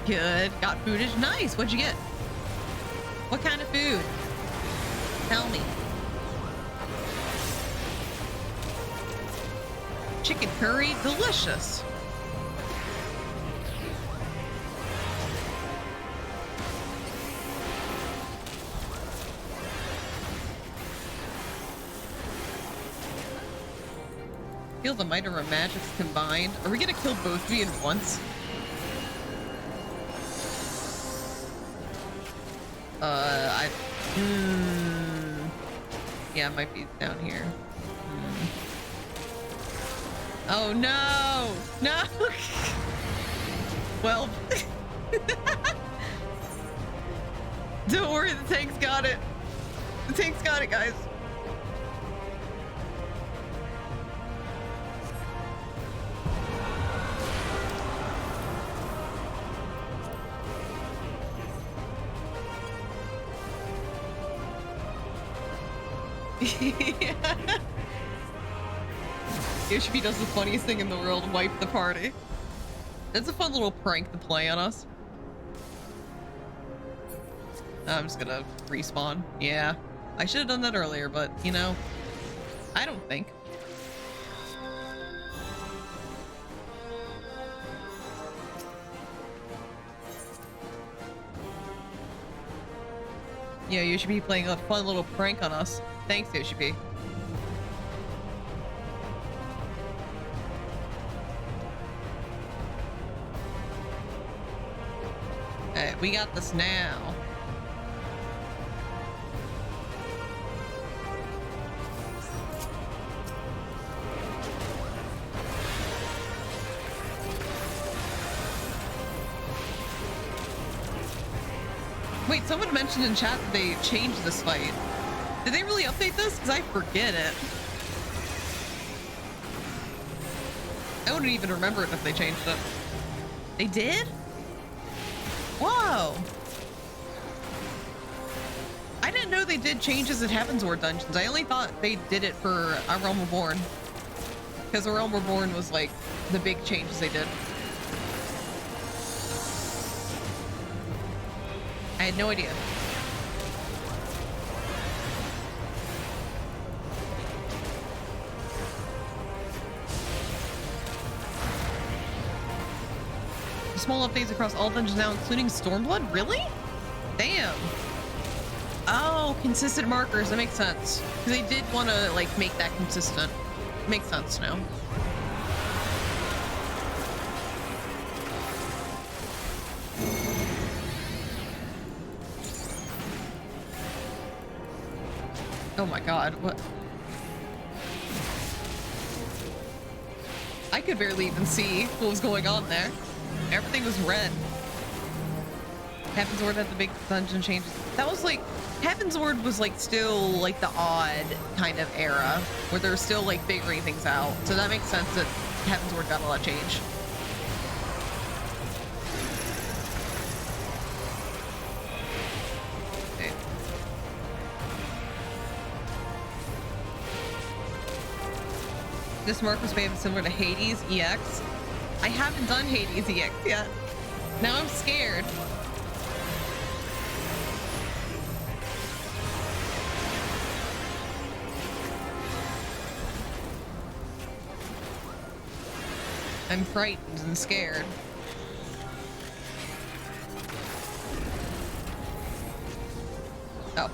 Good. Got foodage. Nice. What'd you get? What kind of food? Tell me. Chicken curry. Delicious. Feel the might of our magics combined. Are we gonna kill both of you at once? Yeah, it might be down here. Oh no! No! Well, don't worry, the tank's got it. The tank's got it, guys. Yoshi does the funniest thing in the world, wipe the party. It's a fun little prank to play on us. I'm just gonna respawn. Yeah, I should have done that earlier, but you know, I don't think. Yeah, you should be playing a fun little prank on us. Thanks, Yoshi. Alright, we got this now. Wait, someone mentioned in chat that they changed this fight. Did they really update this? Because I forget it. I wouldn't even remember it if they changed it. They did? Whoa. I didn't know they did changes at Heavensward Dungeons. I only thought they did it for A Realm Reborn. Because A Realm Reborn was like the big changes they did. I had no idea. Small updates across all dungeons now, including Stormblood? Really? Damn. Oh, consistent markers. That makes sense. Because they did want to, like, make that consistent. Makes sense now. Oh my god, what? I could barely even see what was going on there. Everything was red. Heavensward had the big dungeon changes. That was like, Heavensward was like still like the odd kind of era where they're still like figuring things out. So that makes sense that Heavensward got a lot of change. Okay. This Marcus wave is similar to Hades EX. I haven't done Hades EX yet. Now I'm scared. I'm frightened and scared. Oh.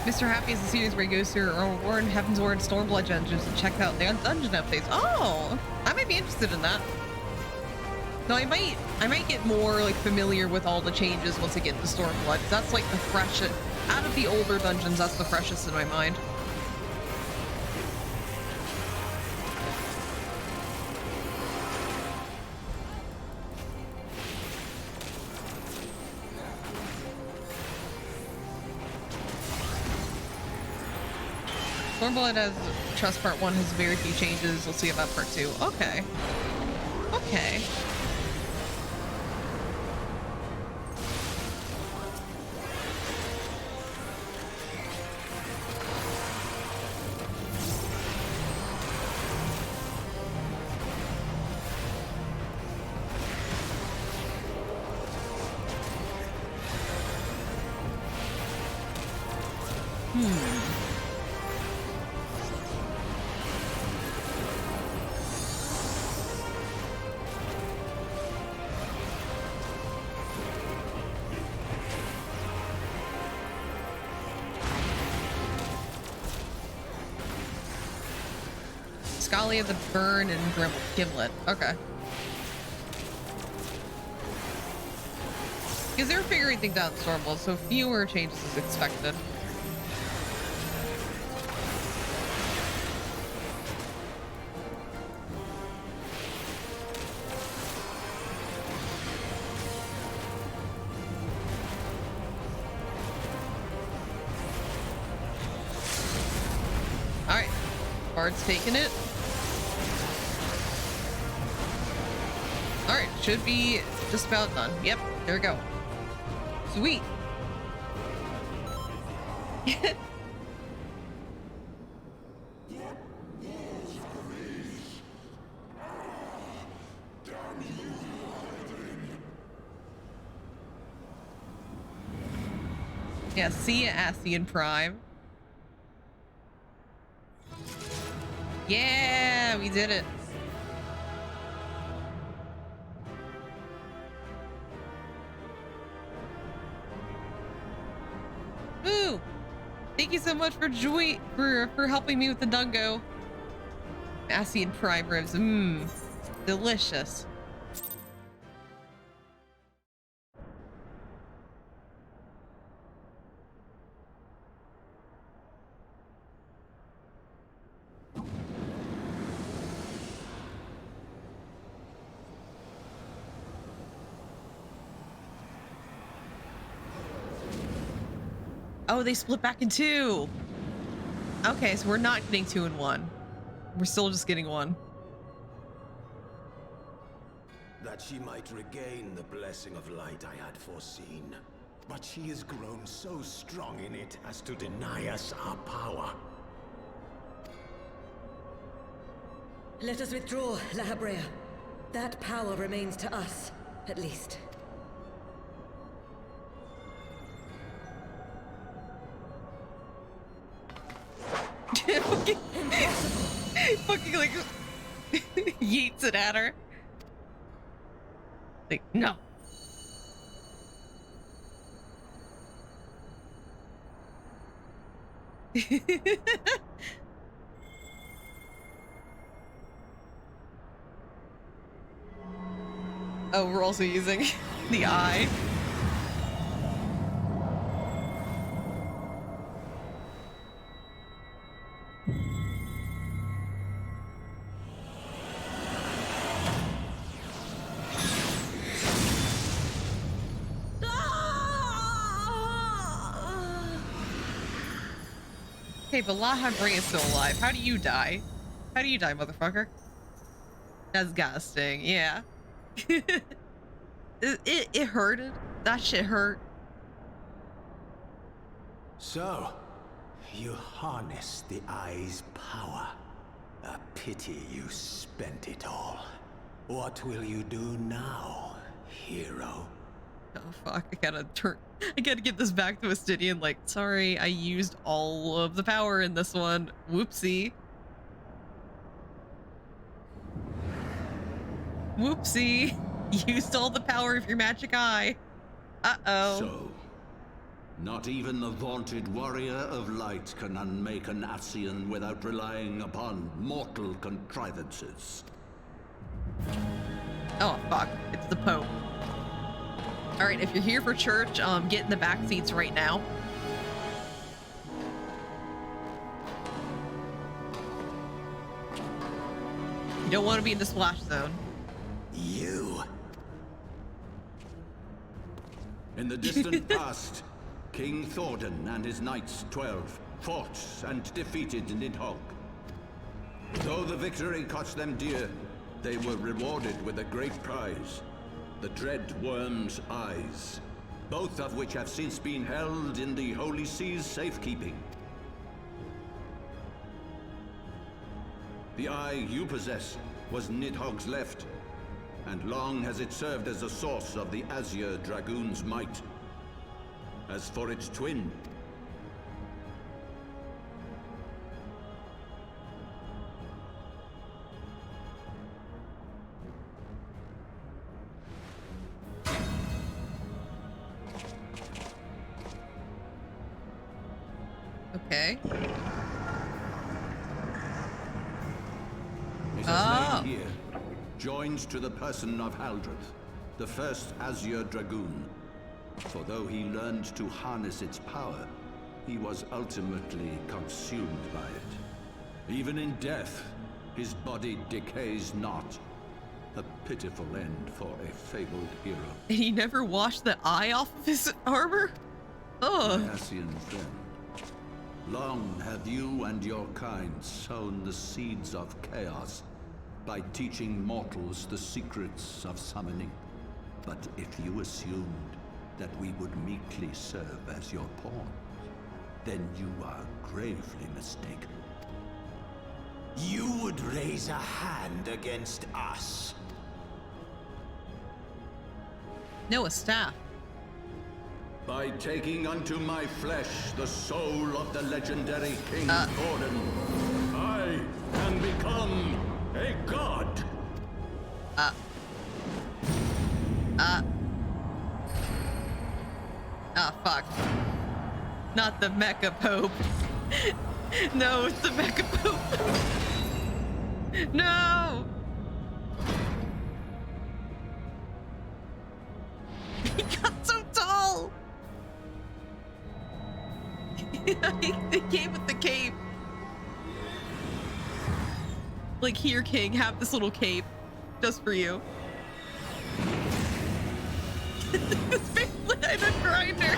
Mr. Happy is the series where he goes through Warren, Heavensward, Stormblood dungeons and check out the dungeon updates. Oh, I might be interested in that. No, I might get more like familiar with all the changes once I get to Stormblood. That's like the freshest out of the older dungeons. That's the freshest in my mind. Stormblood has Trust Part 1 has very few changes. We'll see about Part 2. Okay. Okay. Scalia, the Burn, and Gimlet. Okay. Because they're figuring things out in Stormblood, so fewer changes is expected. Alright. Bard's taking it. Alright, should be just about done. Yep, there we go. Sweet. Yeah, see ya, Ascian Prime. Yeah, we did it. Ooh, thank you so much for helping me with the Dungo. Ascian Prime ribs, delicious. Oh, they split back in two. Okay, so we're not getting 2 and 1. We're still just getting 1. That she might regain the blessing of light I had foreseen. But she has grown so strong in it as to deny us our power. Let us withdraw, La Habrea. That power remains to us, at least. fucking like yeets it at her. Like, no. Oh, we're also using the eye. Okay, but La Habrea is still alive. How do you die? How do you die, motherfucker? Disgusting, yeah. it hurted. That shit hurt. So, you harnessed the eye's power. A pity you spent it all. What will you do now, hero? Oh fuck, I gotta get this back to Astidian, like, sorry, I used all of the power in this one. Whoopsie. Whoopsie. Used all the power of your magic eye. Uh-oh. So, not even the vaunted warrior of light can unmake an Ascian without relying upon mortal contrivances. Oh fuck, it's the Pope. Alright, if you're here for church, get in the back seats right now. You don't want to be in the splash zone. You. In the distant past, King Thordan and his knights 12 fought and defeated Nidhogg. Though the victory cost them dear, they were rewarded with a great prize, the Dread Worm's eyes, both of which have since been held in the Holy Sea's safekeeping. The eye you possess was Nidhogg's left, and long has it served as a source of the Azure Dragoon's might. As for its twin, okay. Is as named here, joined to the person of Haldreth, the first Azure Dragoon. For though he learned to harness its power, he was ultimately consumed by it. Even in death, his body decays not. A pitiful end for a fabled hero. And he never washed the eye off of his armor? Oh. My Ascian friend, long have you and your kind sown the seeds of chaos by teaching mortals the secrets of summoning. But if you assumed that we would meekly serve as your pawns, then you are gravely mistaken. You would raise a hand against us? No, a staff. By taking unto my flesh the soul of the legendary King Gordon, I can become a god. Ah, fuck. Not the Mecha Pope. No, it's the Mecha Pope. No! He got so tall! They came with the cape. Like, here, King, have this little cape. Just for you. This big flat grinder.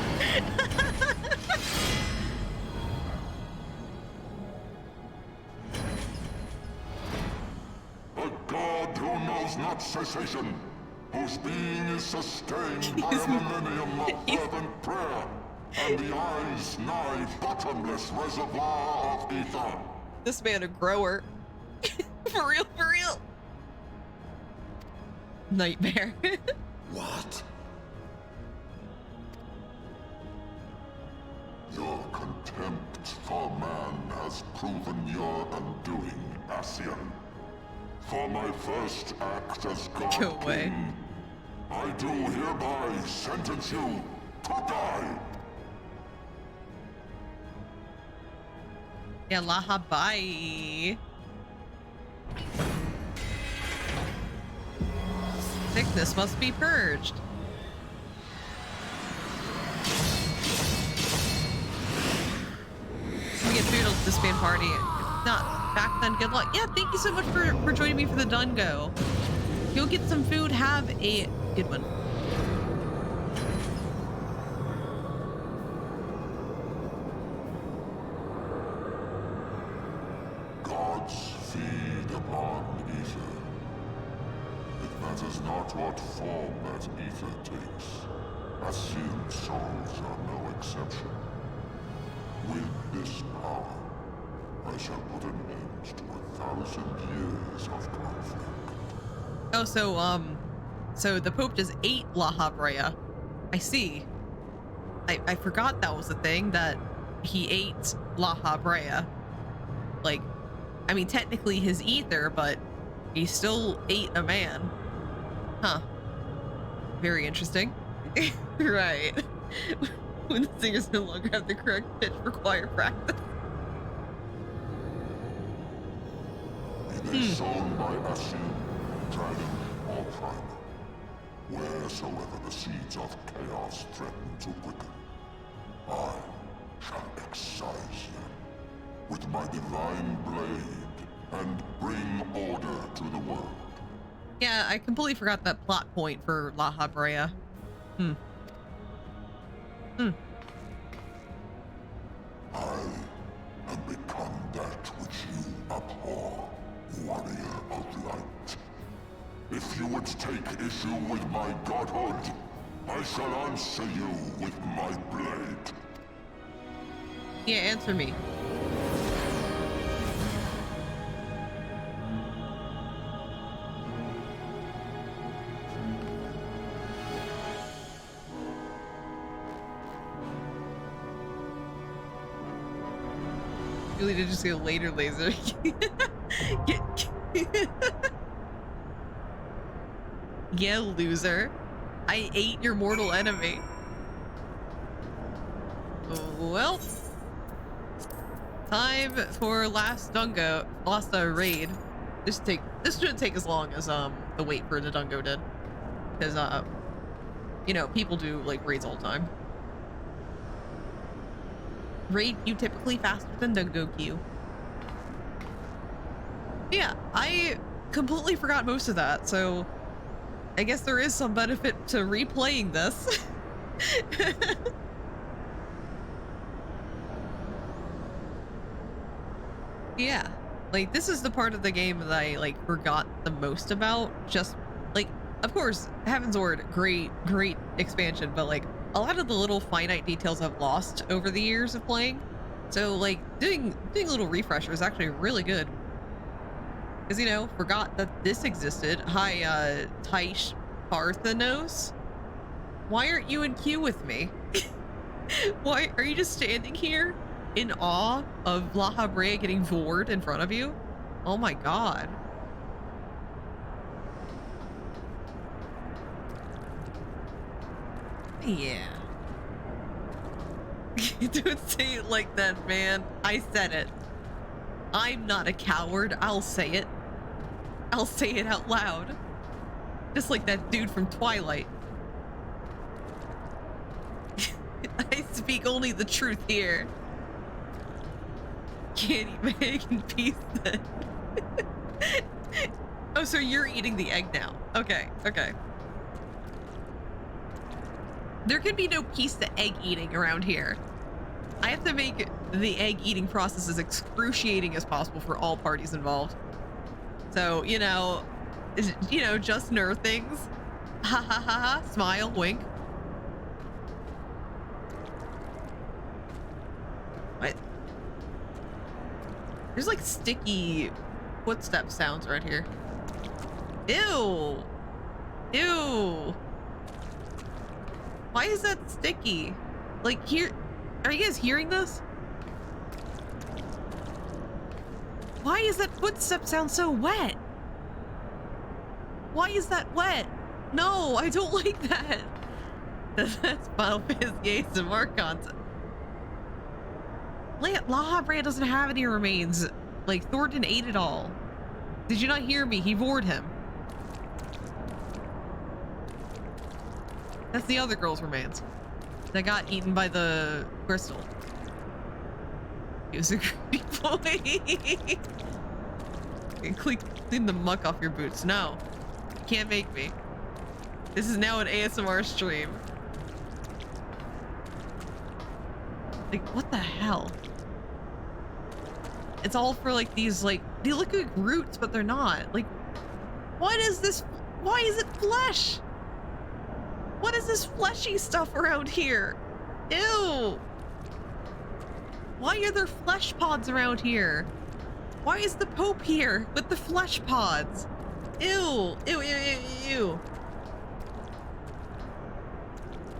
A god who knows not cessation, whose being is sustained by a millennium of fervent prayer, and the eye's nigh bottomless reservoir of ether. This man a grower. For real, for real. Nightmare. What? Your contempt for man has proven your undoing, Ascian. For my first act as God Go away. King, I do hereby sentence you to die. Yalaha, bye. Sickness must be purged. We get food at this band party. If not back then, good luck. Yeah, thank you so much for joining me for the Dungo. You'll get some food. Have a good one. Gods feed upon ether. It matters not what form that ether takes. Ascian souls are no exception. With this power, I shall put an end to 1,000 years of conflict. Oh, so the Pope just ate La Habrea. I see. I forgot that was a thing, that he ate La Habrea. Like, I mean, technically his ether, but he still ate a man. Huh. Very interesting. Right. When the singers no longer have the correct pitch for choir practice. Be they sown by Ascian, dragon, or primal. Wheresoever the seeds of chaos threaten to quicken, I shall excise them with my divine blade and bring order to the world. Yeah, I completely forgot that plot point for La Habrea. I humans take issue with my godhood, I shall answer you with my blade. Yeah, answer me. Really did just get a later laser. Yeah, loser. I ate your mortal enemy. Well, time for last raid. This shouldn't take as long as the wait for the Dungo did, because you know, people do like raids all the time. Raid queue typically faster than Dungo queue. Yeah, I completely forgot most of that, so I guess there is some benefit to replaying this. Yeah, like this is the part of the game that I like forgot the most about. Just like, of course, Heaven's Ward, great expansion, but like a lot of the little finite details I've lost over the years of playing. So like doing a little refresher is actually really good. Because, you know, forgot that this existed. Hi, Taish Parthenos. Why aren't you in queue with me? Why are you just standing here in awe of La Habrea getting vored in front of you? Oh my god. Yeah. Don't say it like that, man. I said it. I'm not a coward. I'll say it. I'll say it out loud. Just like that dude from Twilight. I speak only the truth here. Can't eat my egg in peace then. Oh, so you're eating the egg now. Okay, okay. There can be no peace to egg eating around here. I have to make the egg eating process as excruciating as possible for all parties involved. So, you know, just nerd things. Ha ha ha ha, smile, wink. What? There's like sticky footstep sounds right here. Ew. Ew. Why is that sticky? Like here, are you guys hearing this? Why is that footstep sound so wet? Why is that wet? No, I don't like that. That's Final Fantasy ASMR content. La Habrea doesn't have any remains. Like, Thornton ate it all. Did you not hear me? He vored him. That's the other girl's remains that got eaten by the crystal. He was a greedy boy. Clean the muck off your boots. No, you can't make me. This is now an ASMR stream. Like, what the hell? It's all for like these, like, they look like roots, but they're not. Like, what is this? Why is it flesh? What is this fleshy stuff around here? Ew. Why are there flesh pods around here? Why is the Pope here with the flesh pods? Ew. Ew, ew, ew, ew.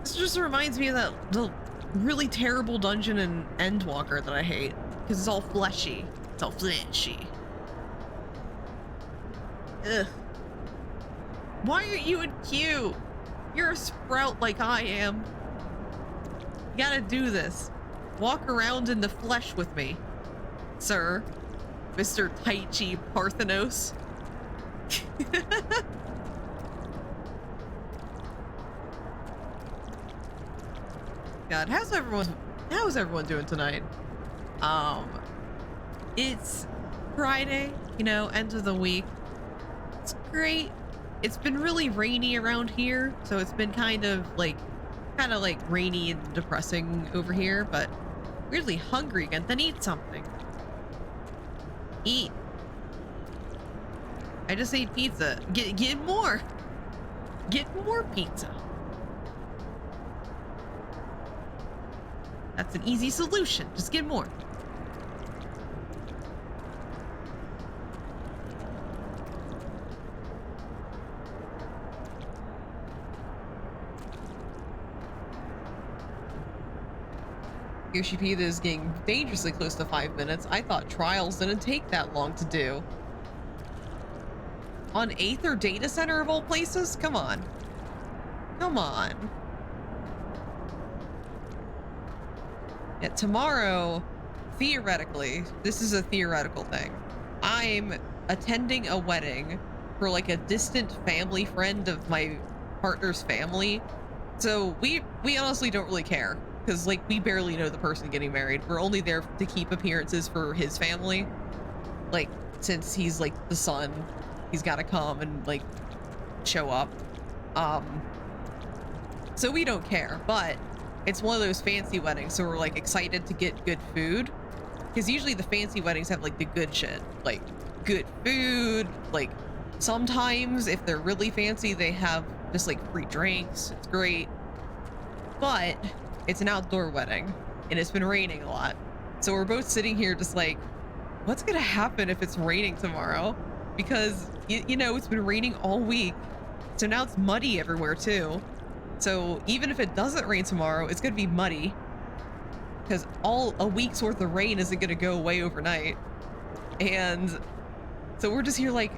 This just reminds me of the really terrible dungeon in Endwalker that I hate. Because it's all fleshy. It's all fleshy. Ugh. Why aren't you in queue? You're a sprout like I am. You gotta do this. Walk around in the flesh with me, sir. Mr. Taichi Parthenos. God, how's everyone doing tonight? It's Friday, you know, end of the week. It's great. It's been really rainy around here, so it's been kind of like rainy and depressing over here, but weirdly hungry again. Then eat something. Eat. I just ate pizza. Get more. Get more pizza. That's an easy solution. Just get more. Yoshi is getting dangerously close to 5 minutes. I thought trials didn't take that long to do. On Aether Data Center of all places? Come on. Come on. Yeah, tomorrow, theoretically, this is a theoretical thing. I'm attending a wedding for like a distant family friend of my partner's family. So we honestly don't really care. Because, like, we barely know the person getting married. We're only there to keep appearances for his family. Like, since he's, like, the son, he's got to come and, like, show up. So we don't care. But it's one of those fancy weddings, so we're, like, excited to get good food. Because usually the fancy weddings have, like, the good shit. Like, good food. Like, sometimes, if they're really fancy, they have just, like, free drinks. It's great. But it's an outdoor wedding, and it's been raining a lot. So we're both sitting here just like, what's gonna happen if it's raining tomorrow? Because, you know, it's been raining all week. So now it's muddy everywhere too. So even if it doesn't rain tomorrow, it's gonna be muddy. Because a week's worth of rain isn't gonna go away overnight. And so we're just here like,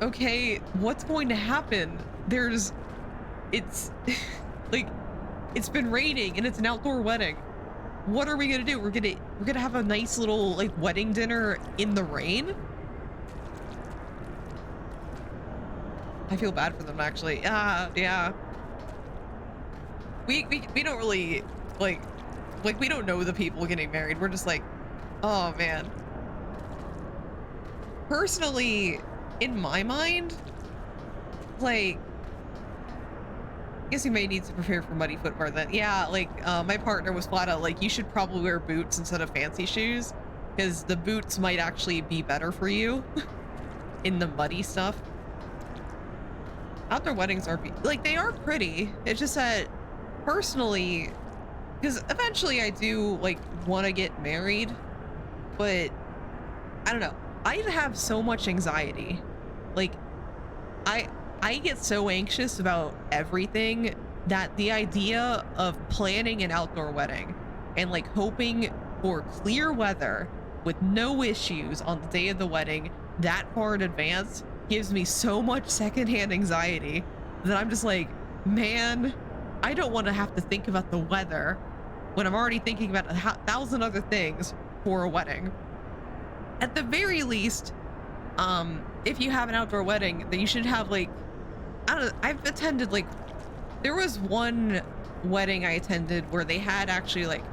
okay, what's going to happen? It's like, it's been raining and it's an outdoor wedding. What are we gonna do? We're gonna have a nice little like wedding dinner in the rain? I feel bad for them actually. Yeah. We don't really like we don't know the people getting married. We're just like, oh man. Personally, in my mind, like, I guess you may need to prepare for muddy footwear then. Yeah, like my partner was flat out like, you should probably wear boots instead of fancy shoes because the boots might actually be better for you in the muddy stuff. Outdoor weddings are like, they are pretty. It's just that personally, because eventually I do like want to get married, but I don't know. I have so much anxiety. Like I get so anxious about everything that the idea of planning an outdoor wedding and like hoping for clear weather with no issues on the day of the wedding that far in advance gives me so much secondhand anxiety that I'm just like, man, I don't want to have to think about the weather when I'm already thinking about 1,000 other things for a wedding. At the very least, if you have an outdoor wedding, then you should have like, I don't know, I've attended like, there was one wedding I attended where they had actually like,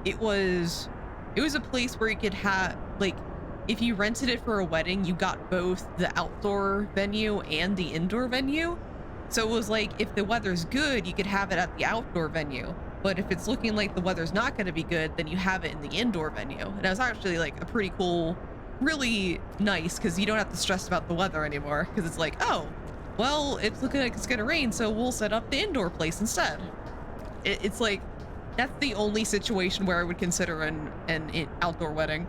it was a place where you could have like, if you rented it for a wedding, you got both the outdoor venue and the indoor venue. So it was like, if the weather's good, you could have it at the outdoor venue. But if it's looking like the weather's not going to be good, then you have it in the indoor venue. And it was actually like a pretty cool, really nice, because you don't have to stress about the weather anymore. Because it's like, oh, well, it's looking like it's going to rain, so we'll set up the indoor place instead. It's like, that's the only situation where I would consider an outdoor wedding.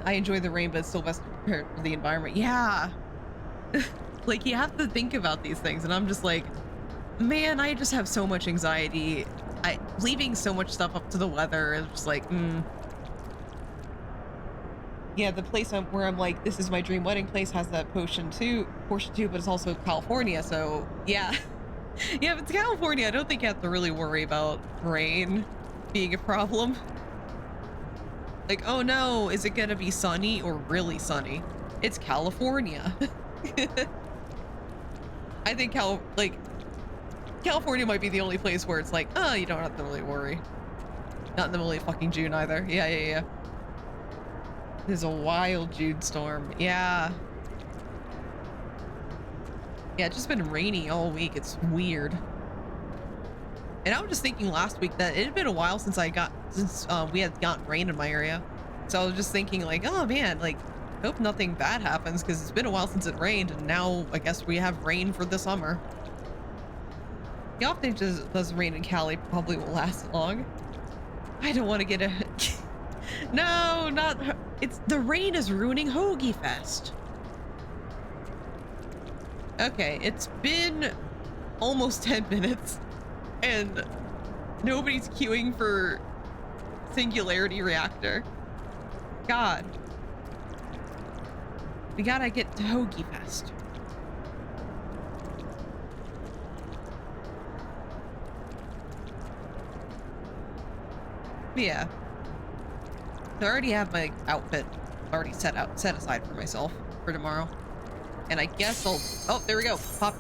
I enjoy the rain, but it's still best prepared for the environment. Yeah. Like, you have to think about these things, and I'm just like, man, I just have so much anxiety. Leaving so much stuff up to the weather is just like, Yeah, the place where I'm like, this is my dream wedding place has that portion too, but it's also California, so yeah. Yeah, if it's California, I don't think you have to really worry about rain being a problem. Like, oh no, is it gonna be sunny or really sunny? It's California. I think California might be the only place where it's like, oh, you don't have to really worry. Not in the middle of fucking June either. Yeah. There's a wild June storm. Yeah. Yeah, it's just been rainy all week. It's weird. And I was just thinking last week that it had been a while since we had gotten rain in my area. So I was just thinking like, oh man, like Hope nothing bad happens, because it's been a while since it rained, and now I guess we have rain for the summer. The often does rain in Cali probably won't last long. I don't want to get a... No, not... It's... The rain is ruining Hoagie Fest. Okay, it's been almost 10 minutes, and nobody's queuing for Singularity Reactor. God. We gotta get to Hoagie Fest. Yeah. So I already have my outfit already set aside for myself for tomorrow. And I guess I'll... Oh, there we go. Pop.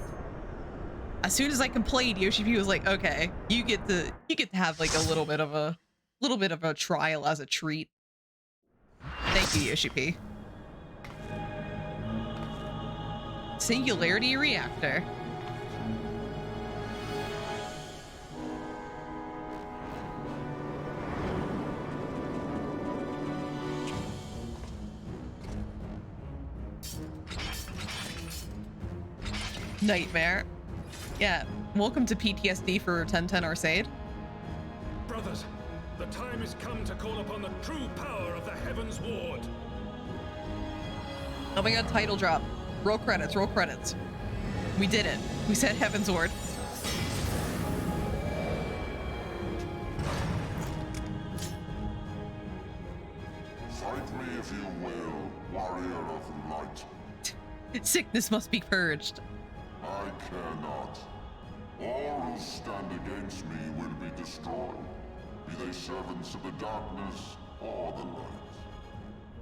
As soon as I complained, Yoshi P was like, okay, you get to have like a little bit of a trial as a treat. Thank you, Yoshi P. Singularity Reactor. Nightmare. Yeah, welcome to PTSD for 1010 Arcade. Brothers, the time has come to call upon the true power of the Heavens Ward. Oh my god, title drop. Roll credits, roll credits. We did it. We said Heaven's Ward. Fight me if you will, warrior of light. Sickness must be purged. I care not. All who stand against me will be destroyed, be they servants of the darkness or the light.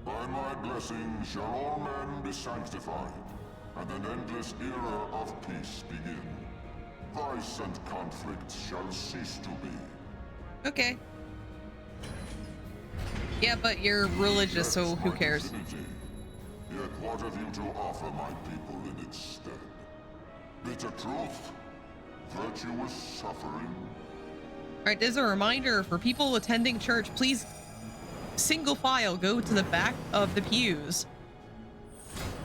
By my blessing shall all men be sanctified, and an endless era of peace begin. Vice and conflict shall cease to be. Okay. Yeah, but you're religious, so who cares? Yet what have you to offer my people in its stead? Bitter truth? Virtuous suffering? Alright, as a reminder for people attending church, please single file go to the back of the pews.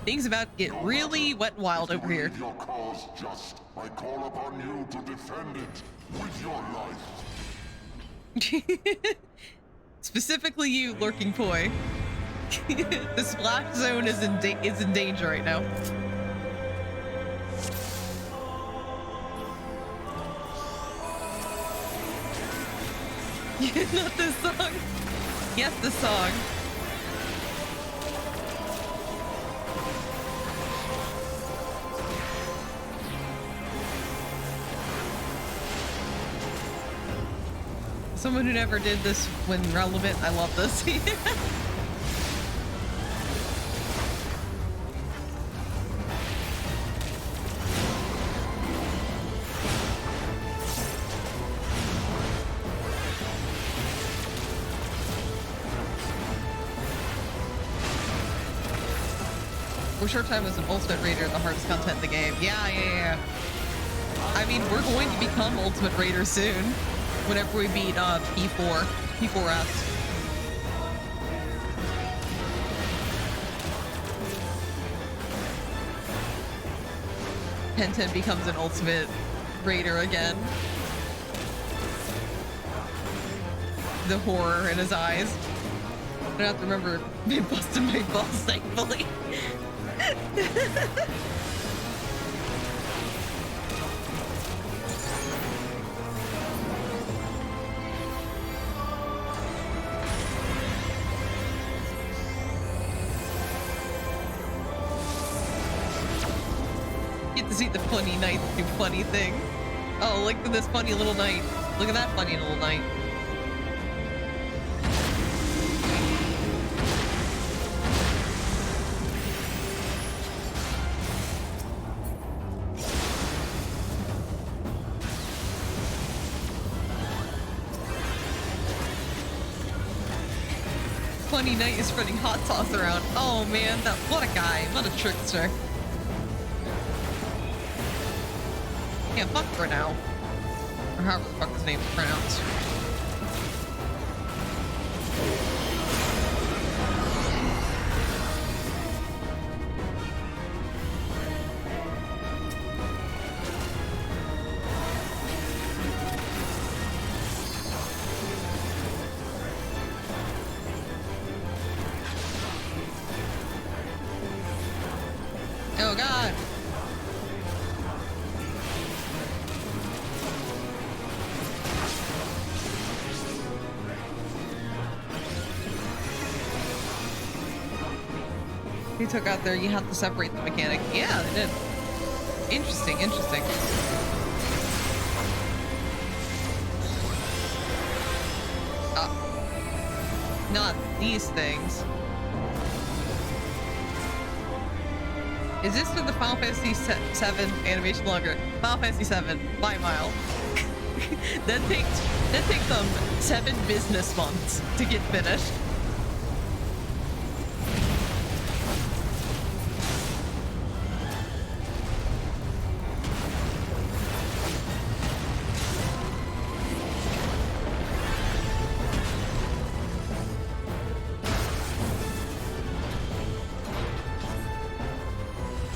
Things about to get really wet and wild over here. If your cause just, I call upon you to defend it with your life. Specifically you, Lurking Poi. The splash zone is in danger right now. Not this song. Yes, this song. Someone who never did this when relevant. I love this. For short time as an Ultimate Raider, the hardest content in the game. Yeah. I mean, we're going to become Ultimate Raiders soon. Whenever we beat P4S. 1010 becomes an Ultimate Raider again. The horror in his eyes. I don't have to remember busting my balls, thankfully. Get to see the funny knight do funny thing. Oh, look at this funny little knight. Look at that funny little knight. Funny knight is spreading hot sauce around. Oh man, what a guy. What a trickster. Yeah, fuck for now. Or however the fuck his name is pronounced. They took out there, you have to separate the mechanic. Yeah, they did. Interesting, interesting. Not these things. Is this for the Final Fantasy 7 animation longer? Final Fantasy 7 by mile. that takes 7 business months to get finished.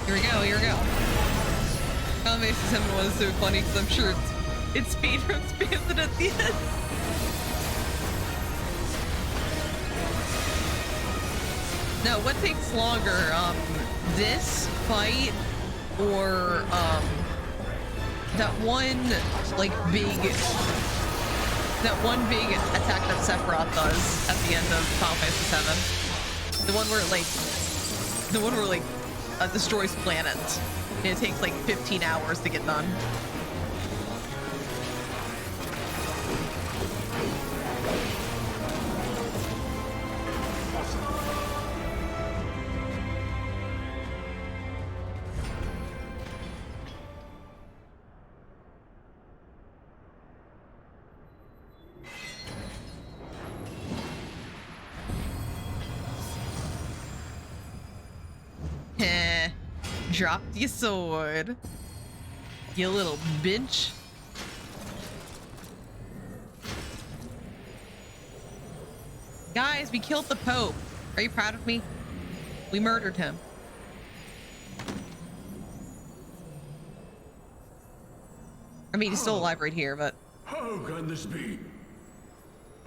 Here we go. Final Fantasy 7 was so funny because I'm sure it's speedrun spams it at the end. No, what takes longer? This fight or that one big attack that Sephiroth does at the end of Final Fantasy 7. The one where it destroys planets. And it takes like 15 hours to get done. Dropped your sword, you little bitch. Guys, we killed the Pope. Are you proud of me? We murdered him. I mean, he's still alive right here, but... How can this be?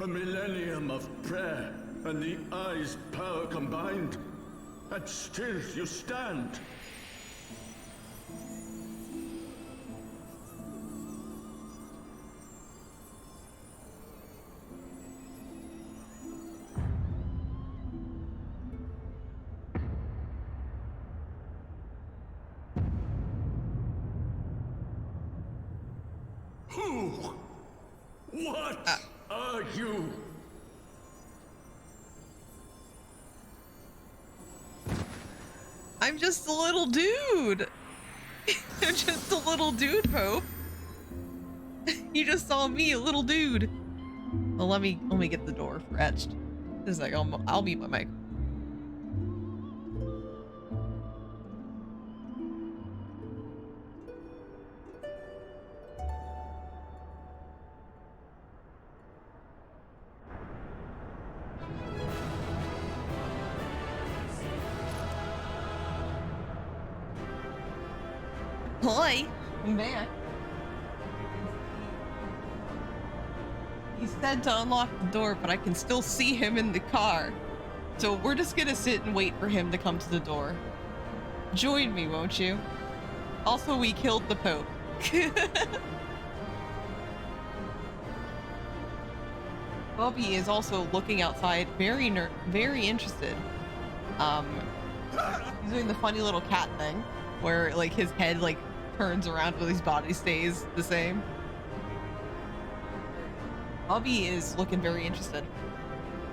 A millennium of prayer and the eye's power combined, and still you stand. Who? What are you? I'm just a little dude. I'm just a little dude, Pope. You just saw me, a little dude. Well, let me get the door etched. Just like I'll mute my mic. Hi, I'm back. He said to unlock the door, but I can still see him in the car. So we're just gonna sit and wait for him to come to the door. Join me, won't you? Also, we killed the Pope. Bobby is also looking outside, very interested. He's doing the funny little cat thing, where like his head like turns around but his body stays the same. Bobby is looking very interested.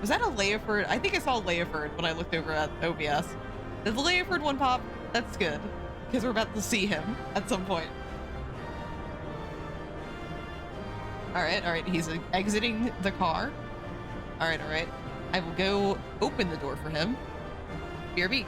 Was that a Leoford? I think I saw a Leoford when I looked over at OBS. Did the Leoford one pop? That's good, because we're about to see him at some point. All right, he's exiting the car. All right. I will go open the door for him. BRB.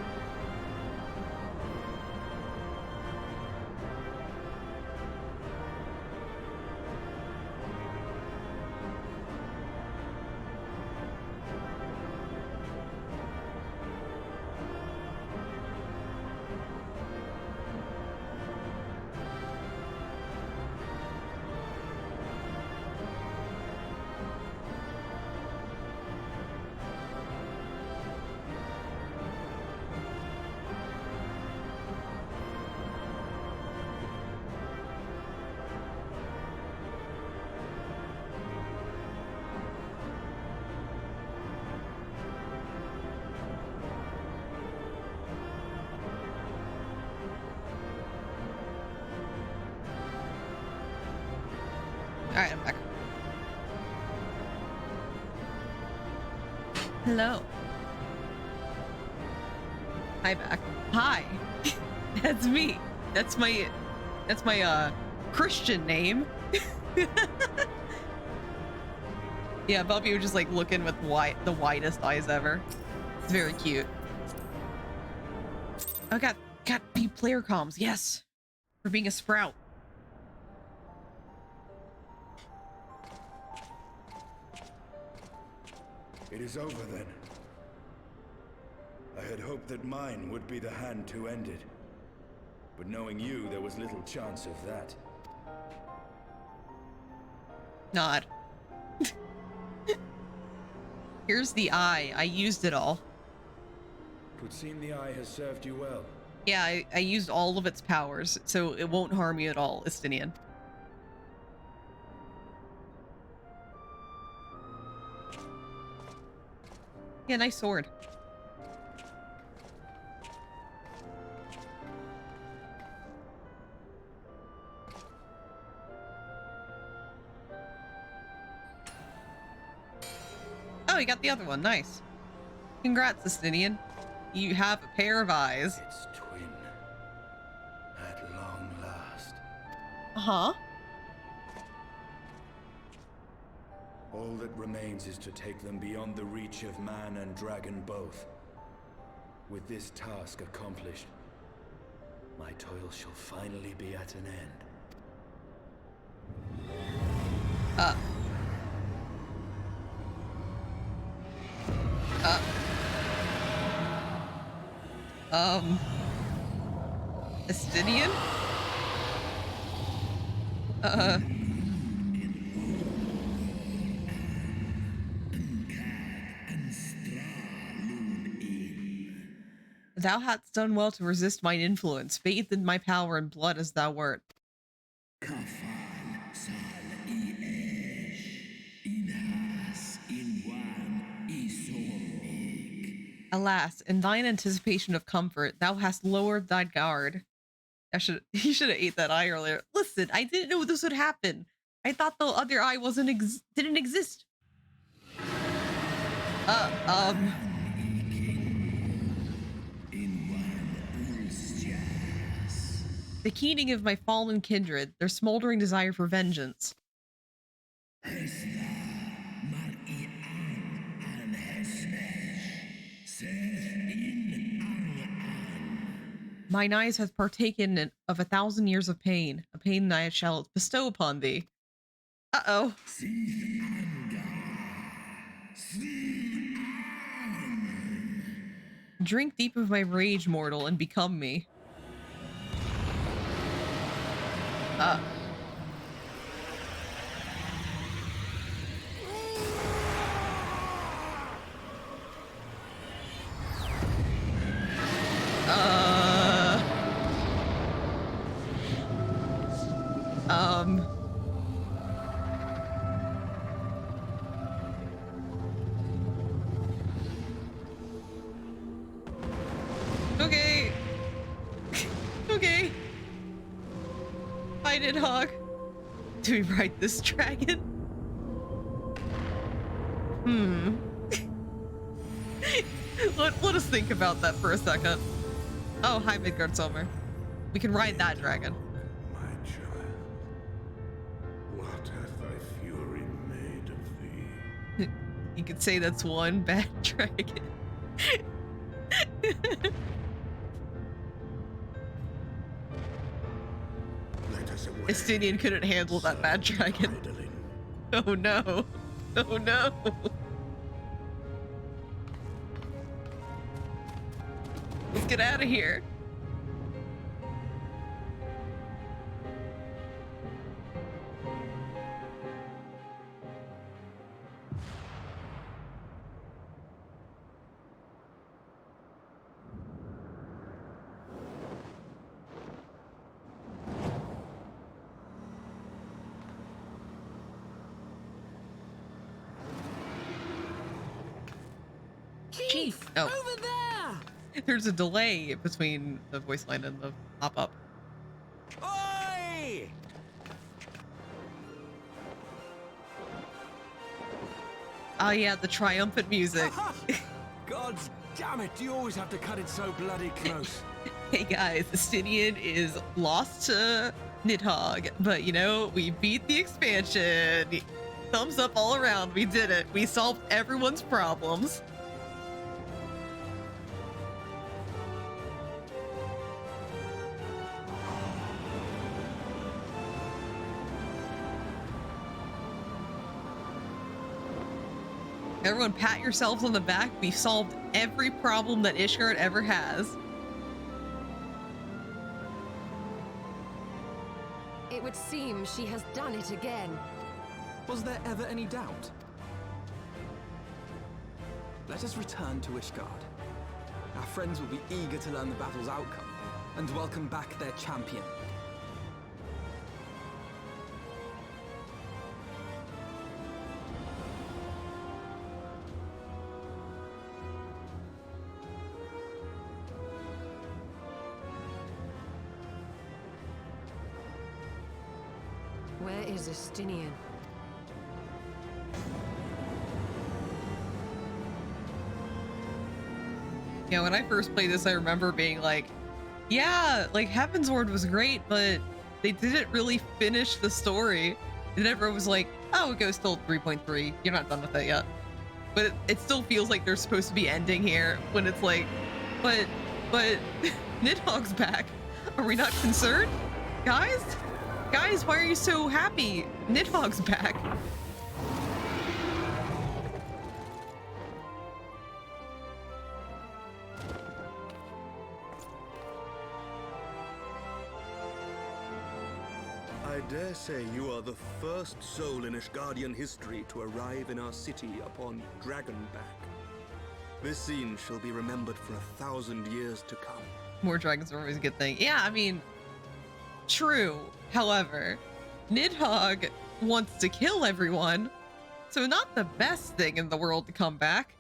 Alright, I'm back. Hello. Hi, back. Hi. That's me. That's my Christian name. Yeah, Bubby was just like looking with the widest eyes ever. It's very cute. I got B player comms. Yes, for being a sprout. It is over then. I had hoped that mine would be the hand to end it. But knowing you, there was little chance of that. Nod. Here's the eye. I used it all. It would seem the eye has served you well. Yeah, I used all of its powers, so it won't harm you at all, Estinian. Yeah, nice sword. Oh, you got the other one. Nice. Congrats, Estinian. You have a pair of eyes. Its twin. At long last. Uh-huh. All that remains is to take them beyond the reach of man and dragon both. With this task accomplished, my toil shall finally be at an end. Estinian? Thou hadst done well to resist mine influence, bathed in my power and blood as thou wert. Alas, in thine anticipation of comfort, thou hast lowered thy guard. He should have ate that eye earlier. Listen, I didn't know this would happen. I thought the other eye didn't exist. The keening of my fallen kindred, their smoldering desire for vengeance. Mine eyes have partaken of 1,000 years of pain, a pain that I shall bestow upon thee. Uh-oh. Drink deep of my rage, mortal, and become me. Okay. Okay. I did hog. Do we ride this dragon? Let us think about that for a second. Oh, hi, Midgard Sommer. We can ride that dragon. My child, what hath thy fury made of thee? You could say that's one bad dragon. Estinian couldn't handle that bad dragon. Oh no. Oh no. Let's get out of here. Chief! Oh. Over there! There's a delay between the voice line and the pop-up. Oi! Oh yeah, the triumphant music. God damn it, you always have to cut it so bloody close. Hey guys, Estinian is lost to Nidhogg, but you know, we beat the expansion. Thumbs up all around, we did it. We solved everyone's problems. Everyone pat yourselves on the back. We solved every problem that Ishgard ever has. It would seem she has done it again. Was there ever any doubt? Let us return to Ishgard. Our friends will be eager to learn the battle's outcome and welcome back their champion. Where is Estinian? Yeah, when I first played this, I remember being like, yeah, like Heavensward was great, but they didn't really finish the story. And everyone was like, oh, it goes till 3.3. You're not done with it yet. But it still feels like there's supposed to be ending here when it's like, but Nidhogg's back. Are we not concerned? Guys? Guys, why are you so happy? Nidhogg's back. I dare say you are the first soul in Ishgardian history to arrive in our city upon Dragonback. This scene shall be remembered for 1,000 years to come. More dragons are always a good thing. Yeah, I mean, true. However, Nidhogg wants to kill everyone, so not the best thing in the world to come back.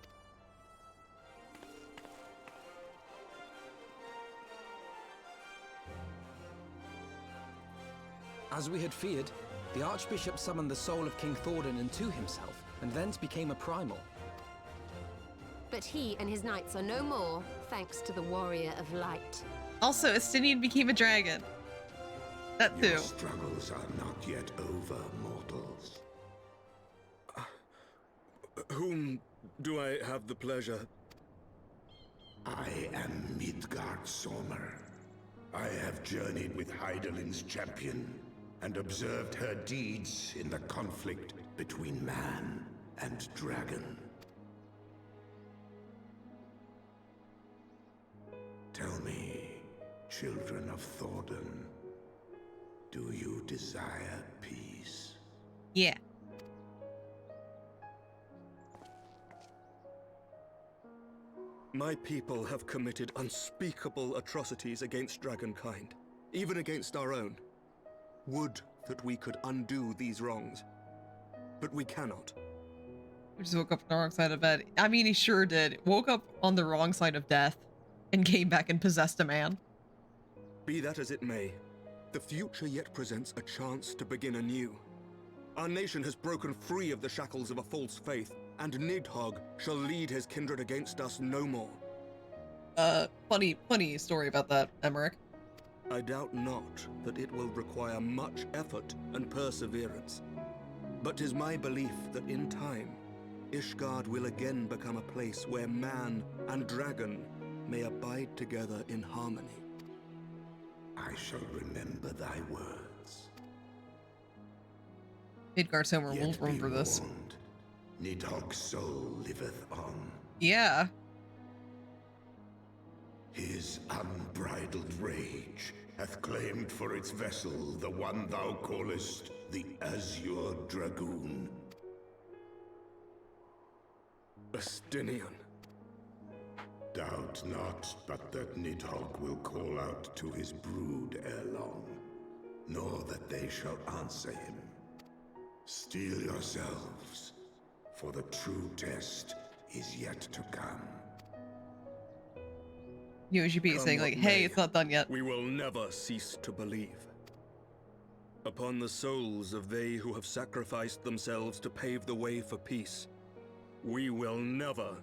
As we had feared, the Archbishop summoned the soul of King Thordan into himself, and thence became a primal. But he and his knights are no more, thanks to the Warrior of Light. Also, Estinian became a dragon. That too. Your struggles are not yet over, mortals. Whom do I have the pleasure? I am Midgard Sommer. I have journeyed with Hydaelyn's champion and observed her deeds in the conflict between man and dragon. Tell me, children of Thordan, do you desire peace? Yeah. My people have committed unspeakable atrocities against dragonkind, even against our own. Would that we could undo these wrongs, but we cannot. We just woke up on the wrong side of bed. I mean, he sure did. Woke up on the wrong side of death and came back and possessed a man. Be that as it may, the future yet presents a chance to begin anew. Our nation has broken free of the shackles of a false faith, and Nidhogg shall lead his kindred against us no more. Funny story about that, Emmerich. I doubt not that it will require much effort and perseverance. But 'tis my belief that in time, Ishgard will again become a place where man and dragon may abide together in harmony. I shall remember thy words. Midgard Sommer won't remember this. Nidhogg's soul liveth on. Yeah. His unbridled rage hath claimed for its vessel the one thou callest the Azure Dragoon. Estinian. Doubt not but that Nidhogg will call out to his brood ere long, nor that they shall answer him. Steel yourselves, for the true test is yet to come. You should be saying like, hey, it's not done yet. We will never cease to believe. Upon the souls of they who have sacrificed themselves to pave the way for peace, We will never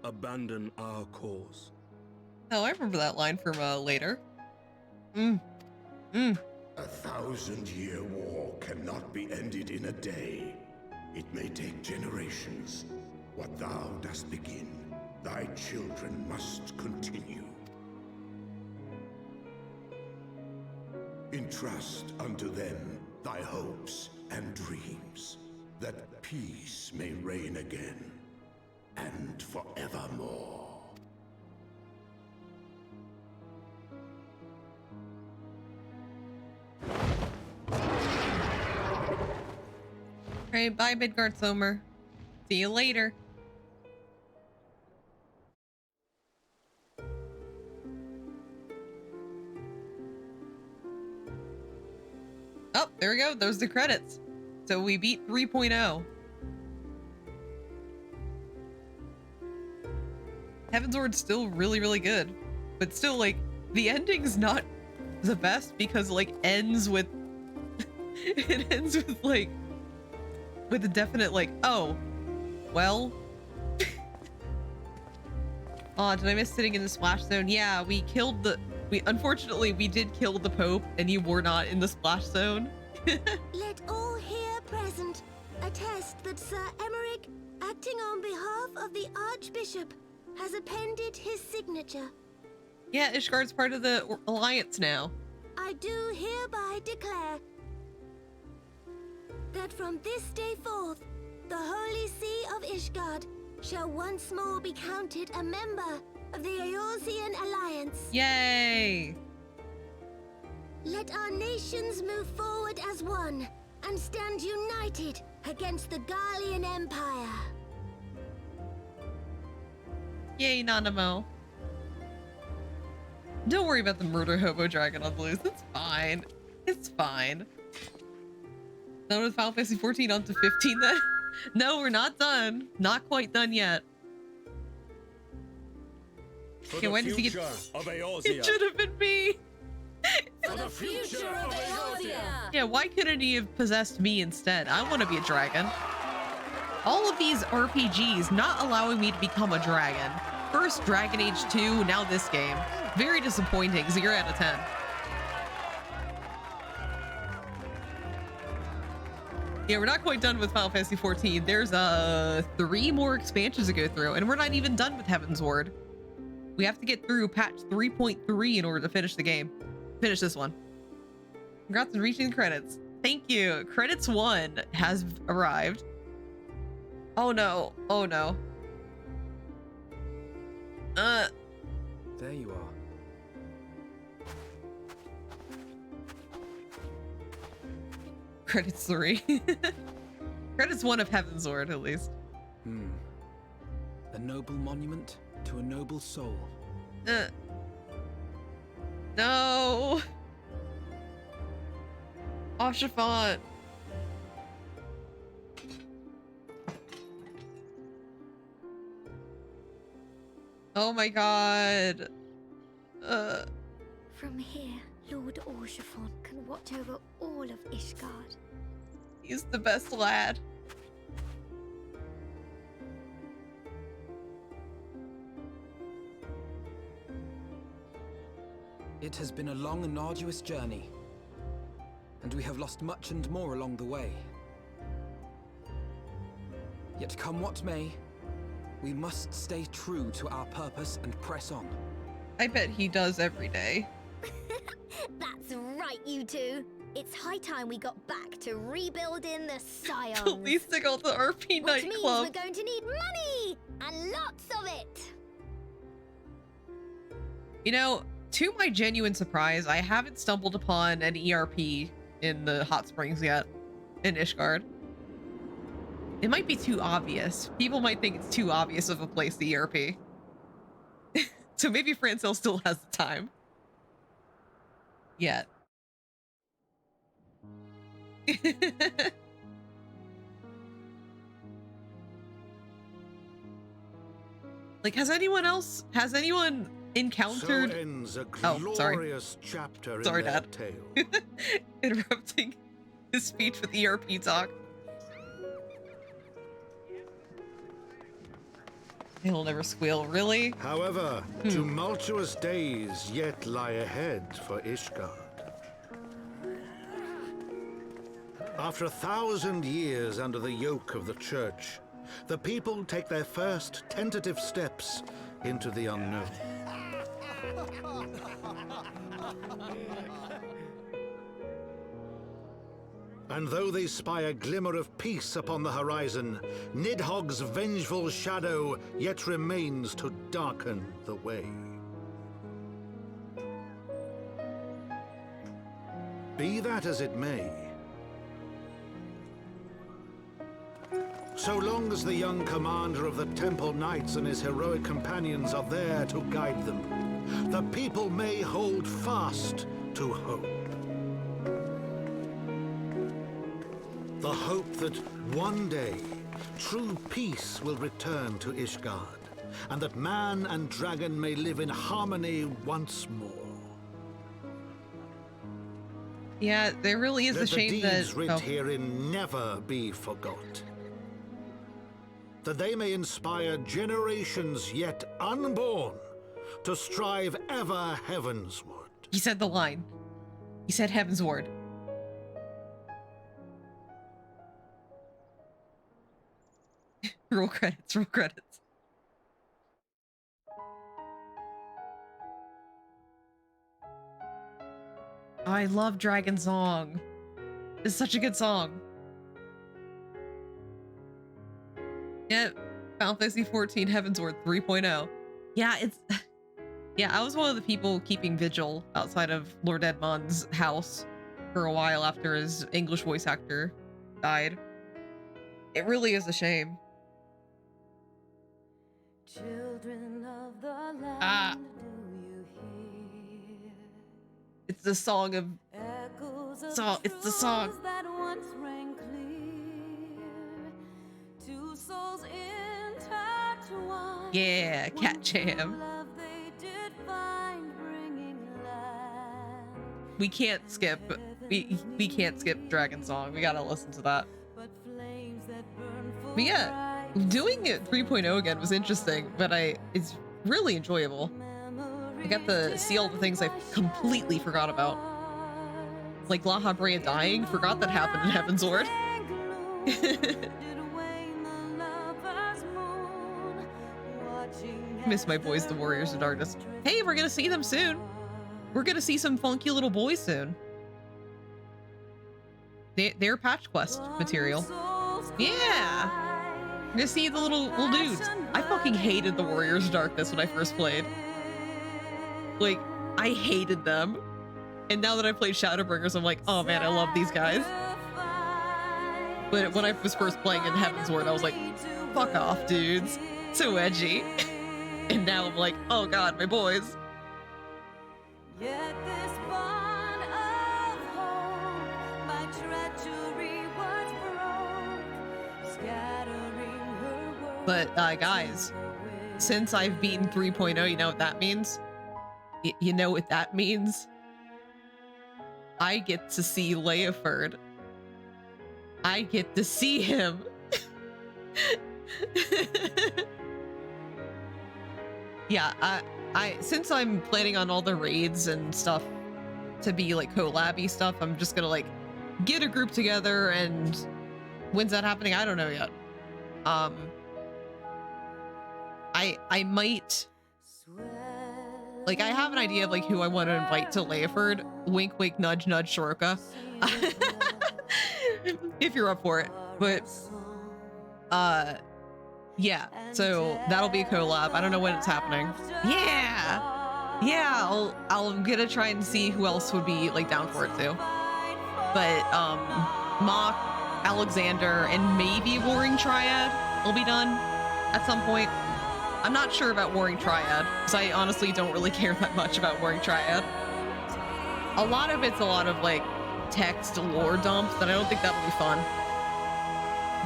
abandon our cause. Oh, I remember that line from later. A 1,000-year war cannot be ended in a day. It may take generations. What thou dost begin, thy children must continue. Entrust unto them thy hopes and dreams, that peace may reign again, and forevermore. Alright, bye Midgard Sommer. See you later. Oh, there we go. Those are the credits. So we beat 3.0. Heavensward's still really, really good. But still, like, the ending's not the best because, like, ends with... it ends with, like... with a definite, like, oh, well... oh, did I miss sitting in the splash zone? Yeah, we killed the... unfortunately, we did kill the Pope, and you were not in the splash zone. Let all here present attest that Sir Emmerich, acting on behalf of the Archbishop, has appended his signature. Yeah, Ishgard's part of the Alliance now. I do hereby declare that from this day forth, the Holy See of Ishgard shall once more be counted a member of the Eorzean Alliance. Yay! Let our nations move forward as one and stand united against the Garlean Empire. Yay, Nanamo. Don't worry about the murder hobo dragon on Blues. It's fine. It's fine. Done with Final Fantasy 14 on to 15 then? No, we're not done. Not quite done yet. Okay, when does he get... It should have been me! For the future of Eorzea! Yeah, why couldn't he have possessed me instead? I want to be a dragon. All of these RPGs not allowing me to become a dragon. First Dragon Age 2, now this game. Very disappointing, 0 out of 10. Yeah, we're not quite done with Final Fantasy 14. There's 3 more expansions to go through, and we're not even done with Heavensward. We have to get through patch 3.3 in order to finish the game. Finish this one. Congrats on reaching the credits. Thank you. Credits 1 has arrived. Oh no. Oh no. There you are. Credits 3. Credits 1 of Heavensward, at least. A noble monument to a noble soul. No. Oh, Chiffon. Oh my god. From here, Lord Orshafon can watch over all of Ishgard. He's the best lad. It has been a long and arduous journey, and we have lost much and more along the way. Yet come what may, we must stay true to our purpose and press on. I bet he does every day. That's right, you two. It's high time we got back to rebuilding the Scions. At least I got the RP Which means nightclub. we're going to need money and lots of it. You know, to my genuine surprise, I haven't stumbled upon an ERP in the hot springs yet in Ishgard. It might be too obvious. People might think it's too obvious of a place to ERP. So maybe Francil still has the time. Yet. Like, has anyone encountered... So ends a Oh, sorry. glorious chapter Sorry, in their Dad. tale. Interrupting his speech with ERP talk. He'll never squeal, really? However, tumultuous days yet lie ahead for Ishgard. After 1,000 years under the yoke of the Church, the people take their first tentative steps into the unknown. And though they spy a glimmer of peace upon the horizon, Nidhogg's vengeful shadow yet remains to darken the way. Be that as it may, so long as the young commander of the Temple Knights and his heroic companions are there to guide them, the people may hold fast to hope. The hope that one day true peace will return to Ishgard, and that man and dragon may live in harmony once more. Yeah, there really is a shame that... Let the deeds writ herein never be forgot. That they may inspire generations yet unborn to strive ever heavensward. He said the line. He said heavensward. Roll credits, roll credits. I love Dragon Song. It's such a good song. Yeah, Final Fantasy XIV Heavensward 3.0. Yeah, it's... Yeah, I was one of the people keeping vigil outside of Lord Edmond's house for a while after his English voice actor died. It really is a shame. Children of the land, do you hear? It's the song of... it's the song. That once rang clear. Two souls intertwined. Yeah, Cat Jam. We can't skip. We can't skip Dragon Song. We gotta listen to that. But yeah, doing it 3.0 again was interesting, but it's really enjoyable. I got to see all the things I completely forgot about. Like La Habrea dying, forgot that happened in Heavensward. Miss my boys, the Warriors of Darkness. Hey, we're gonna see them soon. We're gonna see some funky little boys soon. They're patch quest material. Yeah! We're gonna see the little dudes. I fucking hated the Warriors of Darkness when I first played. Like, I hated them. And now that I played Shadowbringers, I'm like, oh man, I love these guys. But when I was first playing in Heavensward, I was like, fuck off, dudes. So edgy. And now I'm like, oh god, my boys. Yet this bond of hope, my treachery was broke, scattering her words. But guys, since I've beaten 3.0, you know what that means? You know what that means? I get to see Leoford. I get to see him. Yeah, since I'm planning on all the raids and stuff to be like collabby stuff, I'm just gonna like get a group together, and when's that happening? I don't know yet. I might, like, I have an idea of like who I want to invite to Leoford. Wink, wink, nudge, nudge, Shoroka. If you're up for it. But yeah, so that'll be a collab. I don't know when it's happening. Yeah, I'm gonna try and see who else would be like down for it too. But Mock, Alexander, and maybe Warring Triad will be done at some point. I'm not sure about Warring Triad, because I honestly don't really care that much about Warring Triad. A lot of it's a lot of like text lore dumps, and I don't think that'll be fun.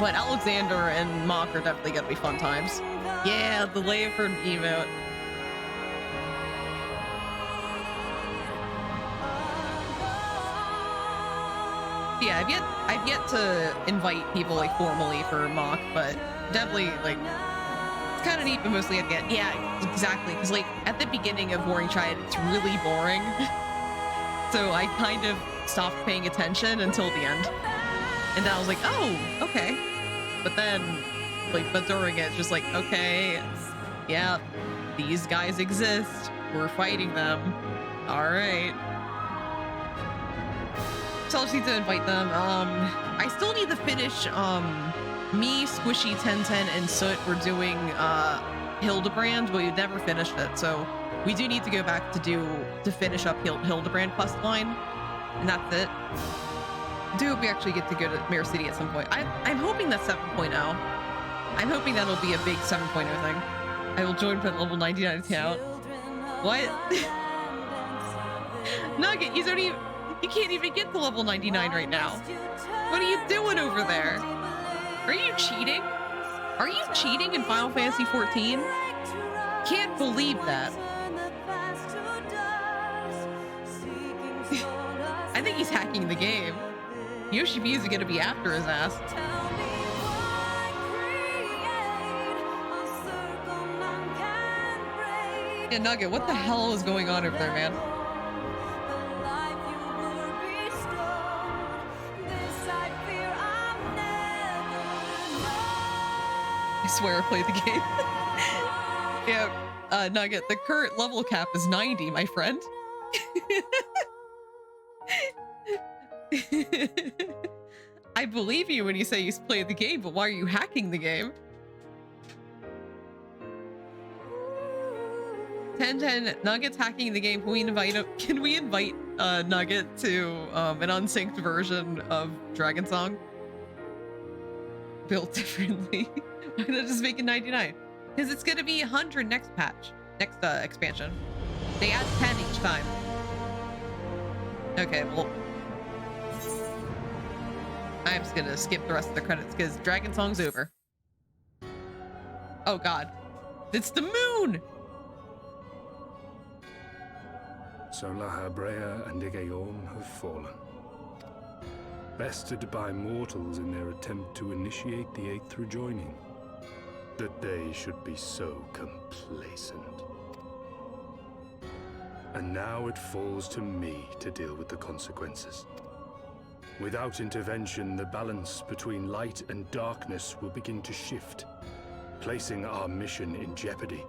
But Alexander and Mock are definitely gonna be fun times. Yeah, the Leoford emote. Yeah, I've yet to invite people like formally for Mock, but definitely like It's kind of neat, but mostly at the end. Yeah, exactly. Because like at the beginning of Warring Triad, it's really boring. So I kind of stopped paying attention until the end. And then I was like, oh, okay. But then, like, but during it, it's just like, okay, yeah, these guys exist. We're fighting them. All right. So I'll just need to invite them. I still need to finish, me, Squishy, 1010, and Soot were doing, Hildebrand, but we never finished it. So we do need to go back to finish up Hildebrand quest line. And that's it. I do hope we actually get to go to Mare City at some point. I'm hoping that's 7.0. I'm hoping that'll be a big 7.0 thing. I will join for level 99 account. What? Nugget, you can't even get to level 99 right now. What are you doing over there? Are you cheating? Are you cheating in Final Fantasy 14? Can't believe that. I think he's hacking the game. Yoshibu's gonna be after his ass. Yeah, Nugget, what the hell is going on over there, man? I swear I played the game. Yeah, Nugget, the current level cap is 90, my friend. I believe you when you say you played the game, but why are you hacking the game? 1010, Nugget's hacking the game. Can we invite Nugget to an unsynced version of Dragon Song? Built differently. Why not just make it 99? Because it's gonna be 100 next patch, next expansion. They add 10 each time. Okay, well, I'm just gonna skip the rest of the credits because Dragon Song's over. Oh God, it's the moon! So La Habrea and Igaeorm have fallen. Bested by mortals in their attempt to initiate the Eighth rejoining. That they should be so complacent. And now it falls to me to deal with the consequences. Without intervention, the balance between light and darkness will begin to shift, placing our mission in jeopardy.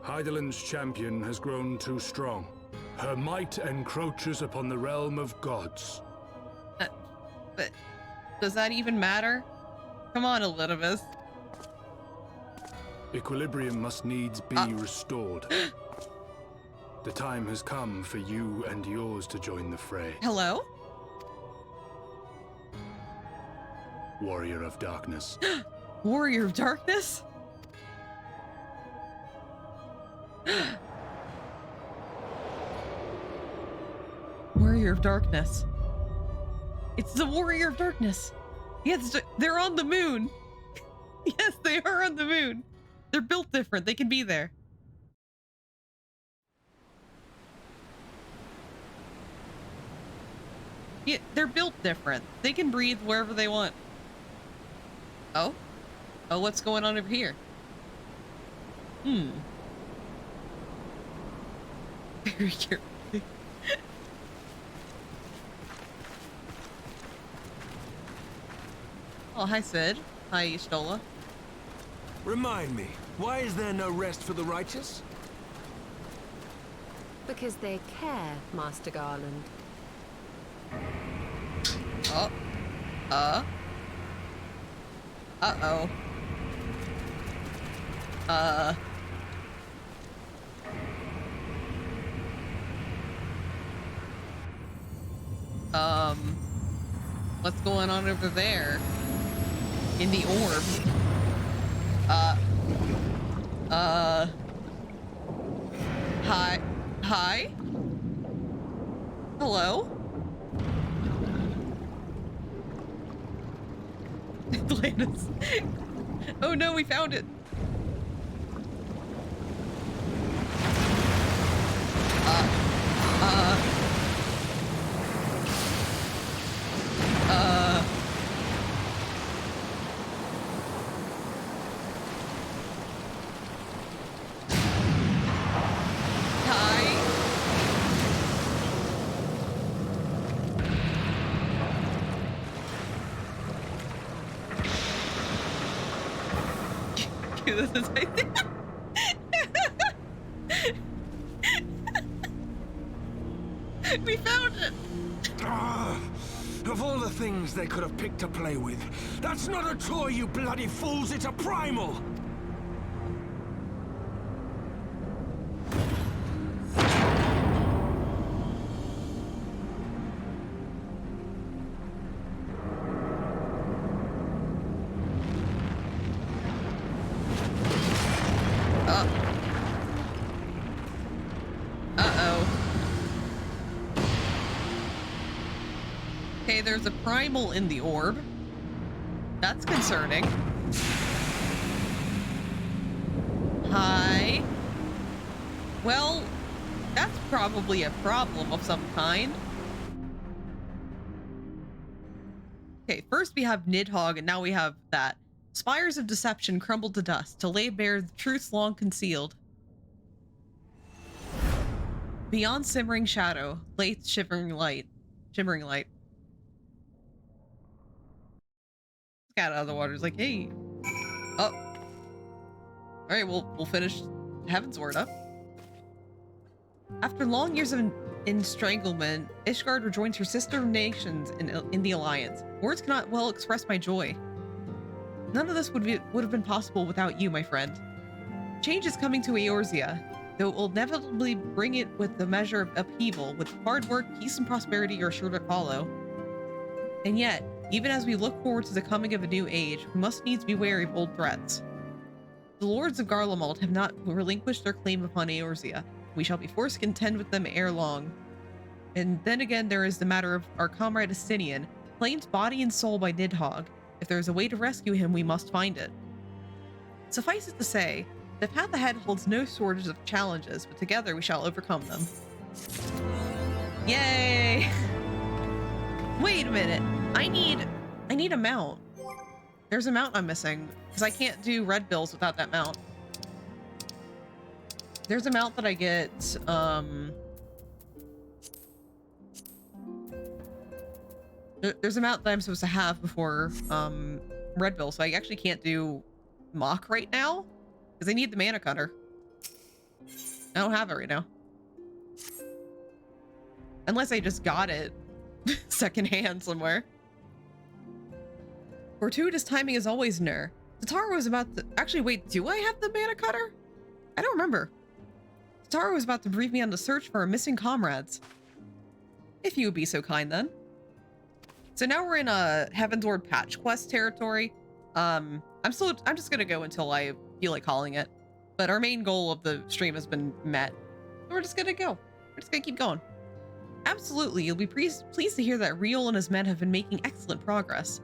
Hydaelyn's champion has grown too strong. Her might encroaches upon the realm of gods. But does that even matter? Come on, Elizabeth. Equilibrium must needs be restored. The time has come for you and yours to join the fray. Hello? Warrior of Darkness. Warrior of Darkness? Warrior of Darkness. It's the Warrior of Darkness. Yes, they're on the moon. Yes, they are on the moon. They're built different. They can be there. Yeah, they're built different. They can breathe wherever they want. Oh? Oh, what's going on over here? Very carefully. Oh, hi, Sid. Hi, Ishtola. Remind me, why is there no rest for the righteous? Because they care, Master Garland. Oh. Uh-oh. What's going on over there? In the orb? Hi? Hello? Atlantis. Oh no, we found it. MSQ. This is we found it. Of all the things they could have picked to play with, that's not a toy, you bloody fools, it's a primal! Okay, there's a primal in the orb. That's concerning. Hi. Well, that's probably a problem of some kind. Okay, first we have Nidhogg, and now we have that. Spires of deception crumbled to dust to lay bare the truths long concealed. Beyond simmering shadow, lay shimmering light. Cat out of the water is like, hey. Oh. Alright, we'll finish Heavensward up. After long years of estranglement, Ishgard rejoins her sister nations in the Alliance. Words cannot well express my joy. None of this would have been possible without you, my friend. Change is coming to Eorzea, though it will inevitably bring it with the measure of upheaval. With hard work, peace and prosperity are sure to follow. And yet, even as we look forward to the coming of a new age, we must needs be wary of old threats. The lords of Garlemald have not relinquished their claim upon Eorzea. We shall be forced to contend with them ere long. And then again, there is the matter of our comrade Estinian, claimed body and soul by Nidhogg. If there is a way to rescue him, we must find it. Suffice it to say, the path ahead holds no shortage of challenges, but together we shall overcome them. Yay! Wait a minute. I need a mount. There's a mount I'm missing, because I can't do red bills without that mount. There's a mount that I get, there's a mount that I'm supposed to have before, red bill, so I actually can't do mock right now, because I need the mana cutter. I don't have it right now. Unless I just got it secondhand somewhere. Fortuitous timing is always Nur. Tatara was about to... Actually, wait, do I have the mana cutter? I don't remember. Tatara was about to brief me on the search for our missing comrades. If you would be so kind, then. So now we're in a Heavensward patch quest territory. I'm just gonna go until I feel like calling it. But our main goal of the stream has been met. We're just gonna go. We're just gonna keep going. Absolutely, you'll be pleased to hear that Riol and his men have been making excellent progress.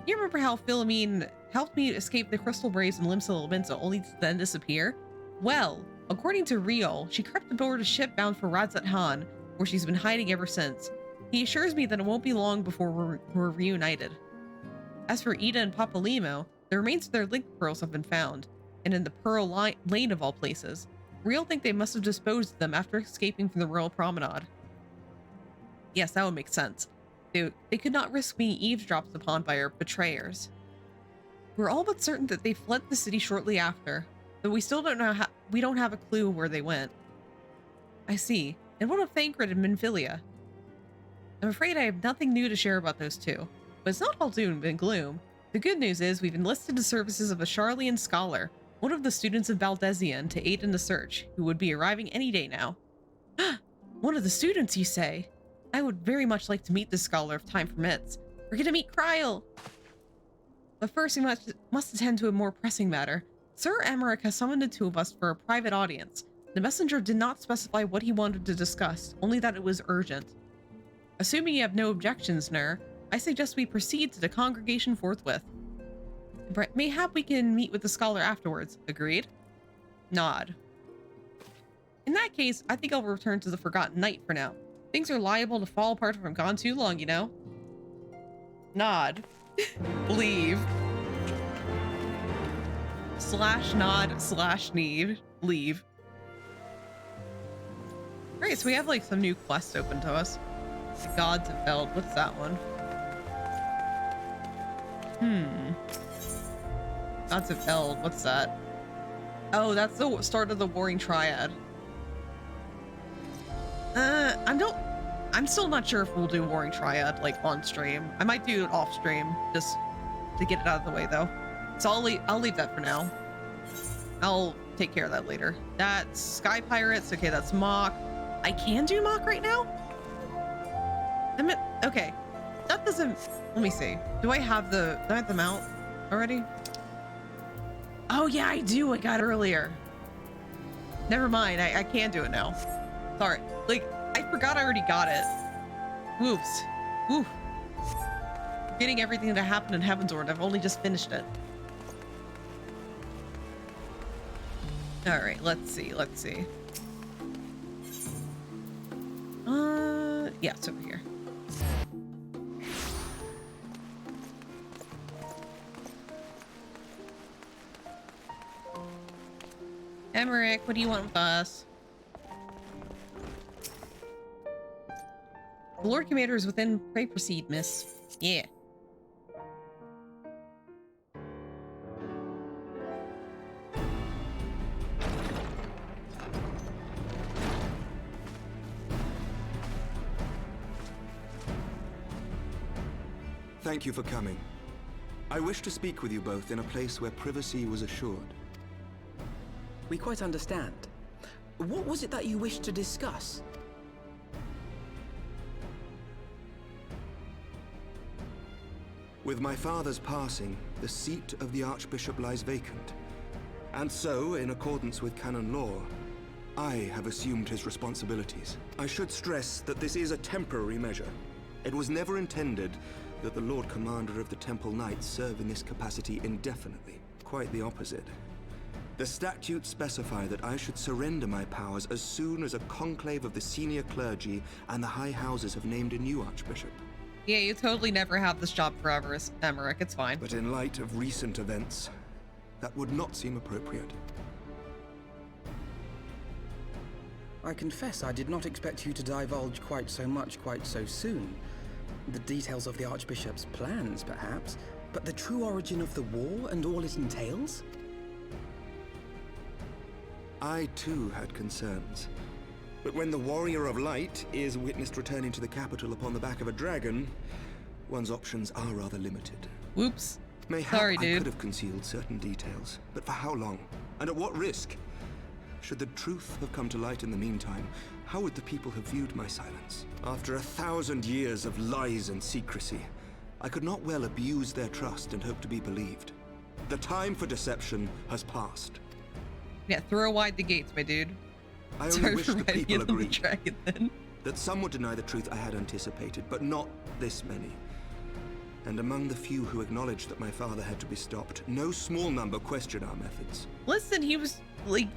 You remember how Philomene helped me escape the Crystal Braves and Limsa Elemensa only to then disappear? Well, according to Riol, she crept aboard a ship bound for Radzat Han, where she's been hiding ever since. He assures me that it won't be long before we're reunited. As for Ida and Papalimo, the remains of their link pearls have been found, and in the Pearl Lane of all places. Riol think they must have disposed of them after escaping from the Royal Promenade. Yes, that would make sense. They could not risk being eavesdropped upon by our betrayers. We're all but certain that they fled the city shortly after, though we still don't know how. We don't have a clue where they went. I see. And what of Thancred and Minfilia? I'm afraid I have nothing new to share about those two, but it's not all doom and gloom. The good news is we've enlisted the services of a Sharlayan scholar, one of the students of Baldesion, to aid in the search, who would be arriving any day now. One of the students, you say? I would very much like to meet this scholar if time permits. We're gonna meet Kryl! But first we must attend to a more pressing matter. Sir Emmerich has summoned the two of us for a private audience. The messenger did not specify what he wanted to discuss, only that it was urgent. Assuming you have no objections, Nur, I suggest we proceed to the congregation forthwith. Mayhap we can meet with the scholar afterwards. Agreed? Nod. In that case, I think I'll return to the Forgotten Knight for now. Things are liable to fall apart if I'm gone too long, you know? Nod. Leave. /nod/need. Leave. Alright, so we have like some new quests open to us. The Gods of Eld. What's that one? Gods of Eld. What's that? Oh, that's the start of the Warring Triad. I'm still not sure if we'll do Warring Triad like on stream. I might do it off stream just to get it out of the way though. So I'll leave that for now. I'll take care of that later. That's Sky Pirates. Okay, that's Mock. I can do Mock right now? Okay. That doesn't, let me see. Do I have the mount already? Oh yeah, I do. I got it earlier. Never mind. I can do it now. Sorry. Like, I forgot I already got it. Whoops. Woo. Forgetting everything that happened in Heavensward. I've only just finished it. All right, let's see. Yeah, it's over here. Emmerich, what do you want with us? The Lord Commander is within. Pray proceed, miss. Yeah. Thank you for coming. I wish to speak with you both in a place where privacy was assured. We quite understand. What was it that you wished to discuss? With my father's passing, the seat of the Archbishop lies vacant. And so, in accordance with canon law, I have assumed his responsibilities. I should stress that this is a temporary measure. It was never intended that the Lord Commander of the Temple Knights serve in this capacity indefinitely. Quite the opposite. The statutes specify that I should surrender my powers as soon as a conclave of the senior clergy and the high houses have named a new archbishop. Yeah, you totally never have this job forever, Emmerich. It's fine. But in light of recent events, that would not seem appropriate. I confess I did not expect you to divulge quite so much quite so soon. The details of the Archbishop's plans, perhaps, but the true origin of the war and all it entails? I too had concerns. But when the Warrior of Light is witnessed returning to the capital upon the back of a dragon, one's options are rather limited. Whoops. Mayhap Sorry, dude. I could have concealed certain details, but for how long? And at what risk? Should the truth have come to light in the meantime, how would the people have viewed my silence? After 1,000 years of lies and secrecy, I could not well abuse their trust and hope to be believed. The time for deception has passed. Yeah, throw wide the gates, my dude. I only wish the people agreed dragon, then. that some would deny the truth I had anticipated, but not this many. And among the few who acknowledged that my father had to be stopped, no small number questioned our methods. Listen, he was like,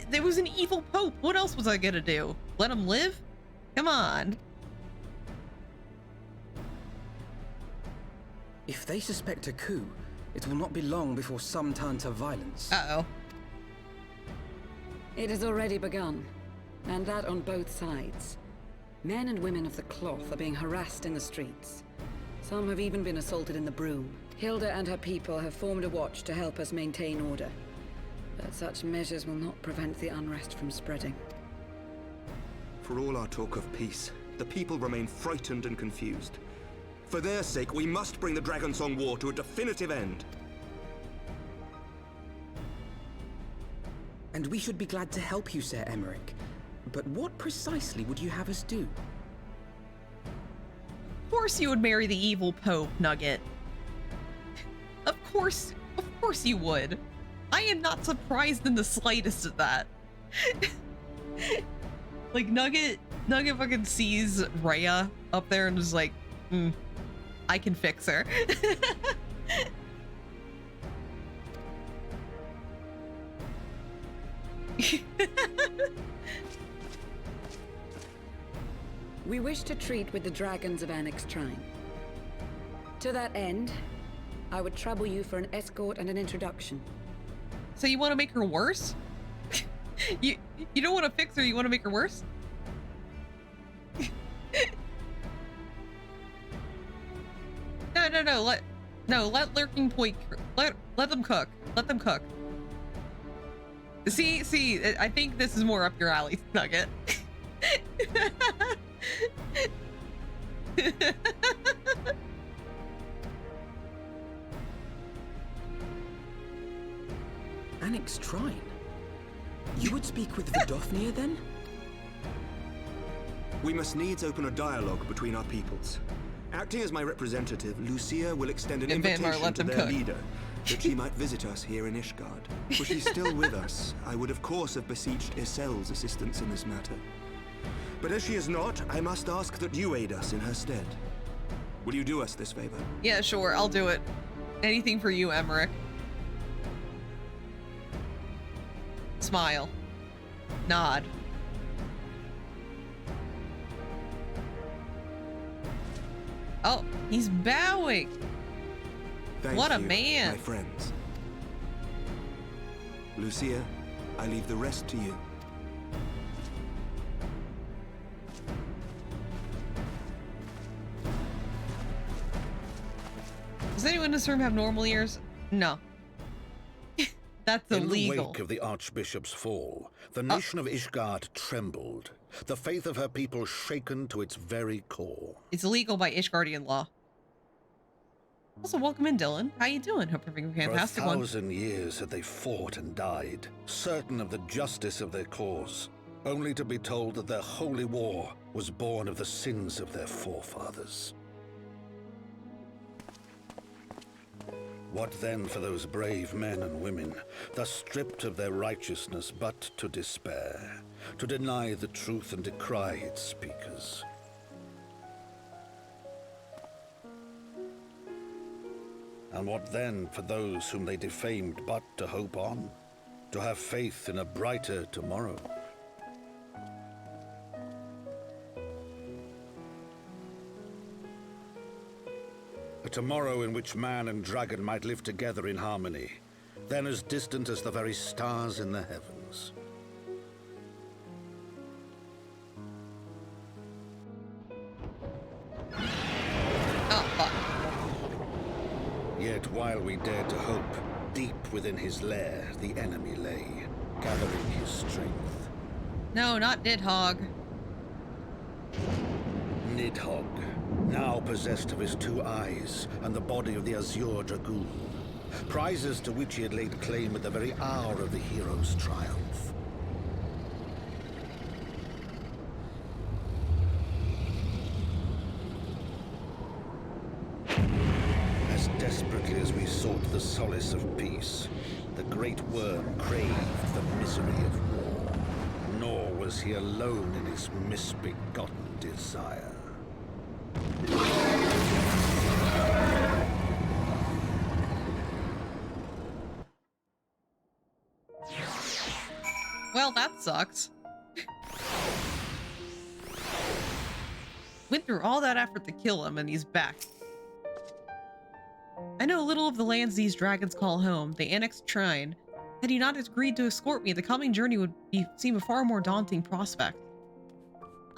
there was an evil pope. What else was I gonna do? Let him live? Come on. If they suspect a coup, it will not be long before some turn to violence. Uh-oh. It has already begun, and that on both sides. Men and women of the cloth are being harassed in the streets. Some have even been assaulted in the Broom. Hilda and her people have formed a watch to help us maintain order. But such measures will not prevent the unrest from spreading. For all our talk of peace, the people remain frightened and confused. For their sake, we must bring the Dragonsong War to a definitive end. And we should be glad to help you, Sir Emmerich. But what precisely would you have us do? Of course you would marry the evil Pope, Nugget. Of course you would. I am not surprised in the slightest at that. Like, Nugget fucking sees Rhea up there and is like, I can fix her. We wish to treat with the dragons of Annex Shrine. To that end, I would trouble you for an escort and an introduction. So you want to make her worse? You don't want to fix her, you want to make her worse? No, let Lurking Point, let them cook. Let them cook. See, I think this is more up your alley, Nugget. Annex Shrine? You would speak with Vidofnir then? We must needs open a dialogue between our peoples. Acting as my representative, Lucia will extend an invitation to their leader, that she might visit us here in Ishgard. Were she still with us, I would of course have beseeched Isel's assistance in this matter. But as she is not, I must ask that you aid us in her stead. Will you do us this favor? Yeah, sure, I'll do it. Anything for you, Emmerich. Smile. Nod. Oh, he's bowing. What a man. My friends. Lucia, I leave the rest to you. Does anyone in this room have normal ears? No. That's illegal. In the wake of the Archbishop's fall, the nation of Ishgard trembled, the faith of her people shaken to its very core. It's illegal by Ishgardian law. Also, welcome in, Dylan. How you doing? Hope you're having a fantastic one. For 1,000 years had they fought and died, certain of the justice of their cause, only to be told that their holy war was born of the sins of their forefathers. What then for those brave men and women, thus stripped of their righteousness but to despair, to deny the truth and decry its speakers? And what then for those whom they defamed but to hope on, to have faith in a brighter tomorrow? A tomorrow in which man and dragon might live together in harmony, then as distant as the very stars in the heavens. Oh, fuck. Yet while we dared to hope, deep within his lair the enemy lay, gathering his strength. No, not Nidhogg. Nidhogg, now possessed of his 2 eyes and the body of the Azure Dragoon, prizes to which he had laid claim at the very hour of the hero's triumph. As desperately as we sought the solace of peace, the great worm craved the misery of war. Nor was he alone in his misbegotten desire. Well, that sucks. Went through all that effort to kill him, and he's back. I know little of the lands these dragons call home. They annexed Shrine. Had he not agreed to escort me, the coming journey would seem a far more daunting prospect.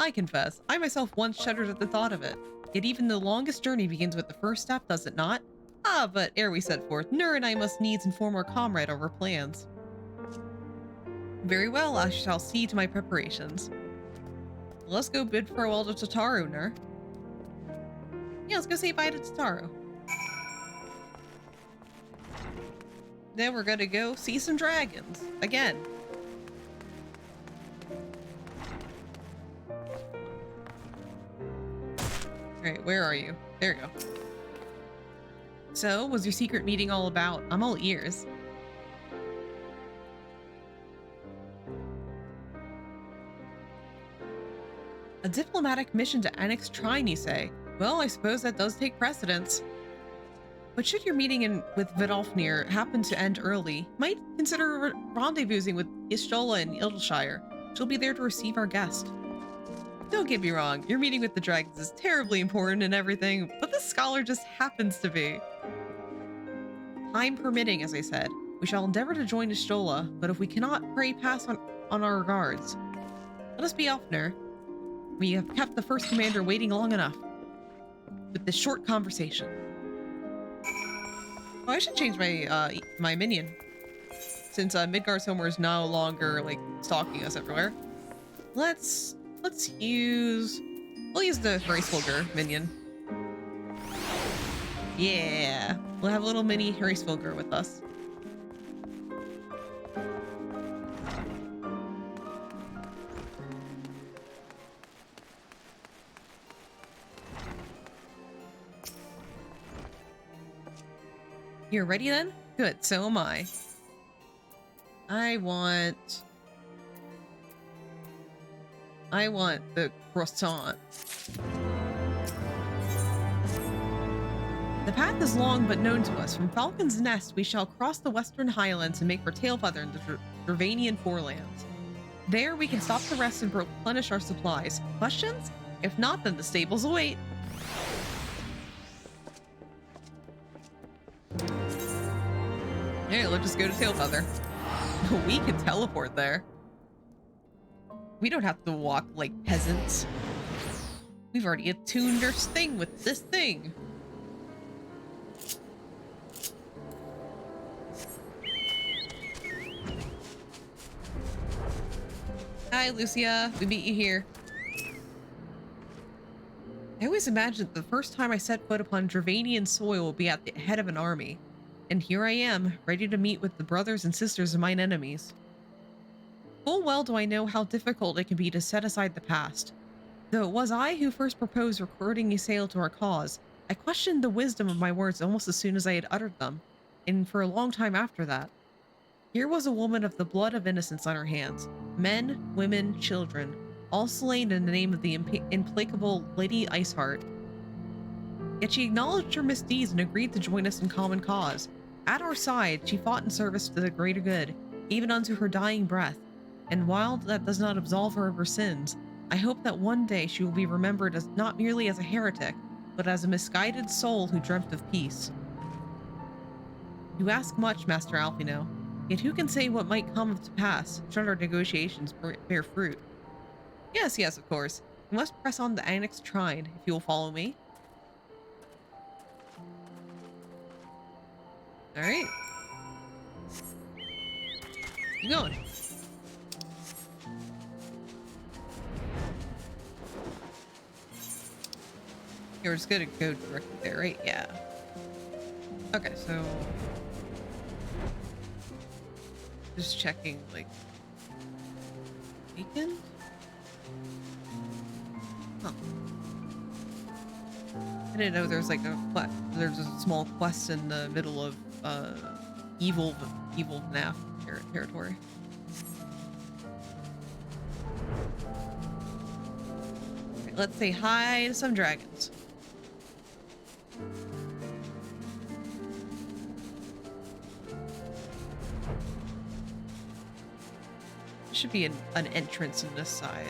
I confess, I myself once shuddered at the thought of it. Yet even the longest journey begins with the first step, does it not? Ah, but ere we set forth, Nur and I must needs inform our comrade of our plans. Very well, I shall see to my preparations. Let's go bid farewell to Tataru, Nur. Yeah, let's go say bye to Tataru. Then we're gonna go see some dragons. Again. Alright, where are you? There you go. So, was your secret meeting all about? I'm all ears. A diplomatic mission to annex Shrine, you say? Well, I suppose that does take precedence. But should your meeting with Vidofnir happen to end early, might consider rendezvousing with Y'shtola in Ilshire. She'll be there to receive our guest. Don't get me wrong, your meeting with the dragons is terribly important and everything, but this scholar just happens to be. Time permitting, as I said, we shall endeavor to join Y'shtola, but if we cannot, pray pass on our regards. Let us be off, Nur. We have kept the first commander waiting long enough with this short conversation. Oh, I should change my my minion. since Midgard's Homer is no longer like stalking us everywhere, let's use, we'll use the Hraesvelgr minion. Yeah, we'll have a little mini Hraesvelgr with us. You're ready then? Good, so am I. I want the croissant. The path is long but known to us. From Falcon's Nest, we shall cross the western highlands and make for Tailfeather in the Dravanian forelands. There, we can stop to rest and replenish our supplies. Questions? If not, then the stables await. Yeah, let's just go to Tailfeather. We can teleport there. We don't have to walk like peasants. We've already attuned our thing with this thing. Hi, Lucia. We meet you here. I always imagined the first time I set foot upon Dravanian soil will be at the head of an army. And here I am, ready to meet with the brothers and sisters of mine enemies. Full well do I know how difficult it can be to set aside the past. Though it was I who first proposed recruiting Ysael to our cause, I questioned the wisdom of my words almost as soon as I had uttered them, and for a long time after that. Here was a woman of the blood of innocence on her hands. Men, women, children, all slain in the name of the implacable Lady Iceheart. Yet she acknowledged her misdeeds and agreed to join us in common cause. At our side, she fought in service to the greater good, even unto her dying breath. And while that does not absolve her of her sins, I hope that one day she will be remembered as not merely as a heretic, but as a misguided soul who dreamt of peace. You ask much, Master Alphino, yet who can say what might come to pass should our negotiations bear fruit? Yes, yes, of course. We must press on the annexed shrine, if you will follow me. Alright. Keep going. You're just gonna go directly there, right? Yeah. Okay, so just checking, like, weekend? Huh. I didn't know there's like there's a small quest in the middle of evil NAF territory. Okay, let's say hi to some dragons. There should be an entrance in this side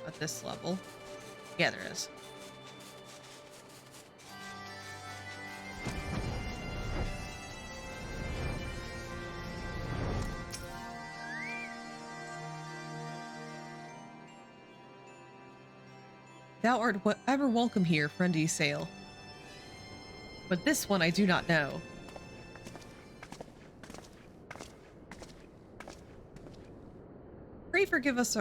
at this level. Yeah, there is. Thou art ever welcome here, friend Ysael. But this one I do not know. Pray forgive us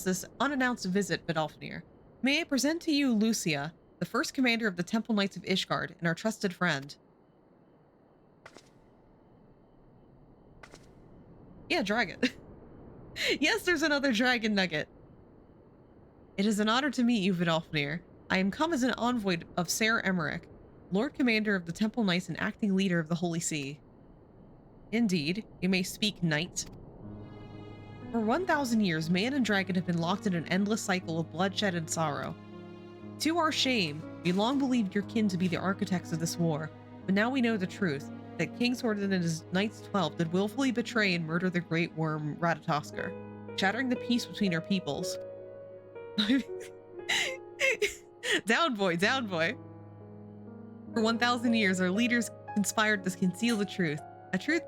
this unannounced visit, Vidalfnir. May I present to you Lucia, the first commander of the Temple Knights of Ishgard, and our trusted friend. Yeah, dragon. Yes, there's another dragon nugget. It is an honor to meet you, Vidalfnir. I am come as an envoy of Ser Emmerich, Lord Commander of the Temple Knights and acting leader of the Holy See. Indeed, you may speak, knight. For 1,000 years, man and dragon have been locked in an endless cycle of bloodshed and sorrow. To our shame, we long believed your kin to be the architects of this war, but now we know the truth, that King Sordon and his Knights 12 did willfully betray and murder the great worm Ratatoskr, shattering the peace between our peoples. Down boy, down boy. For 1,000 years, our leaders conspired to conceal the truth, a truth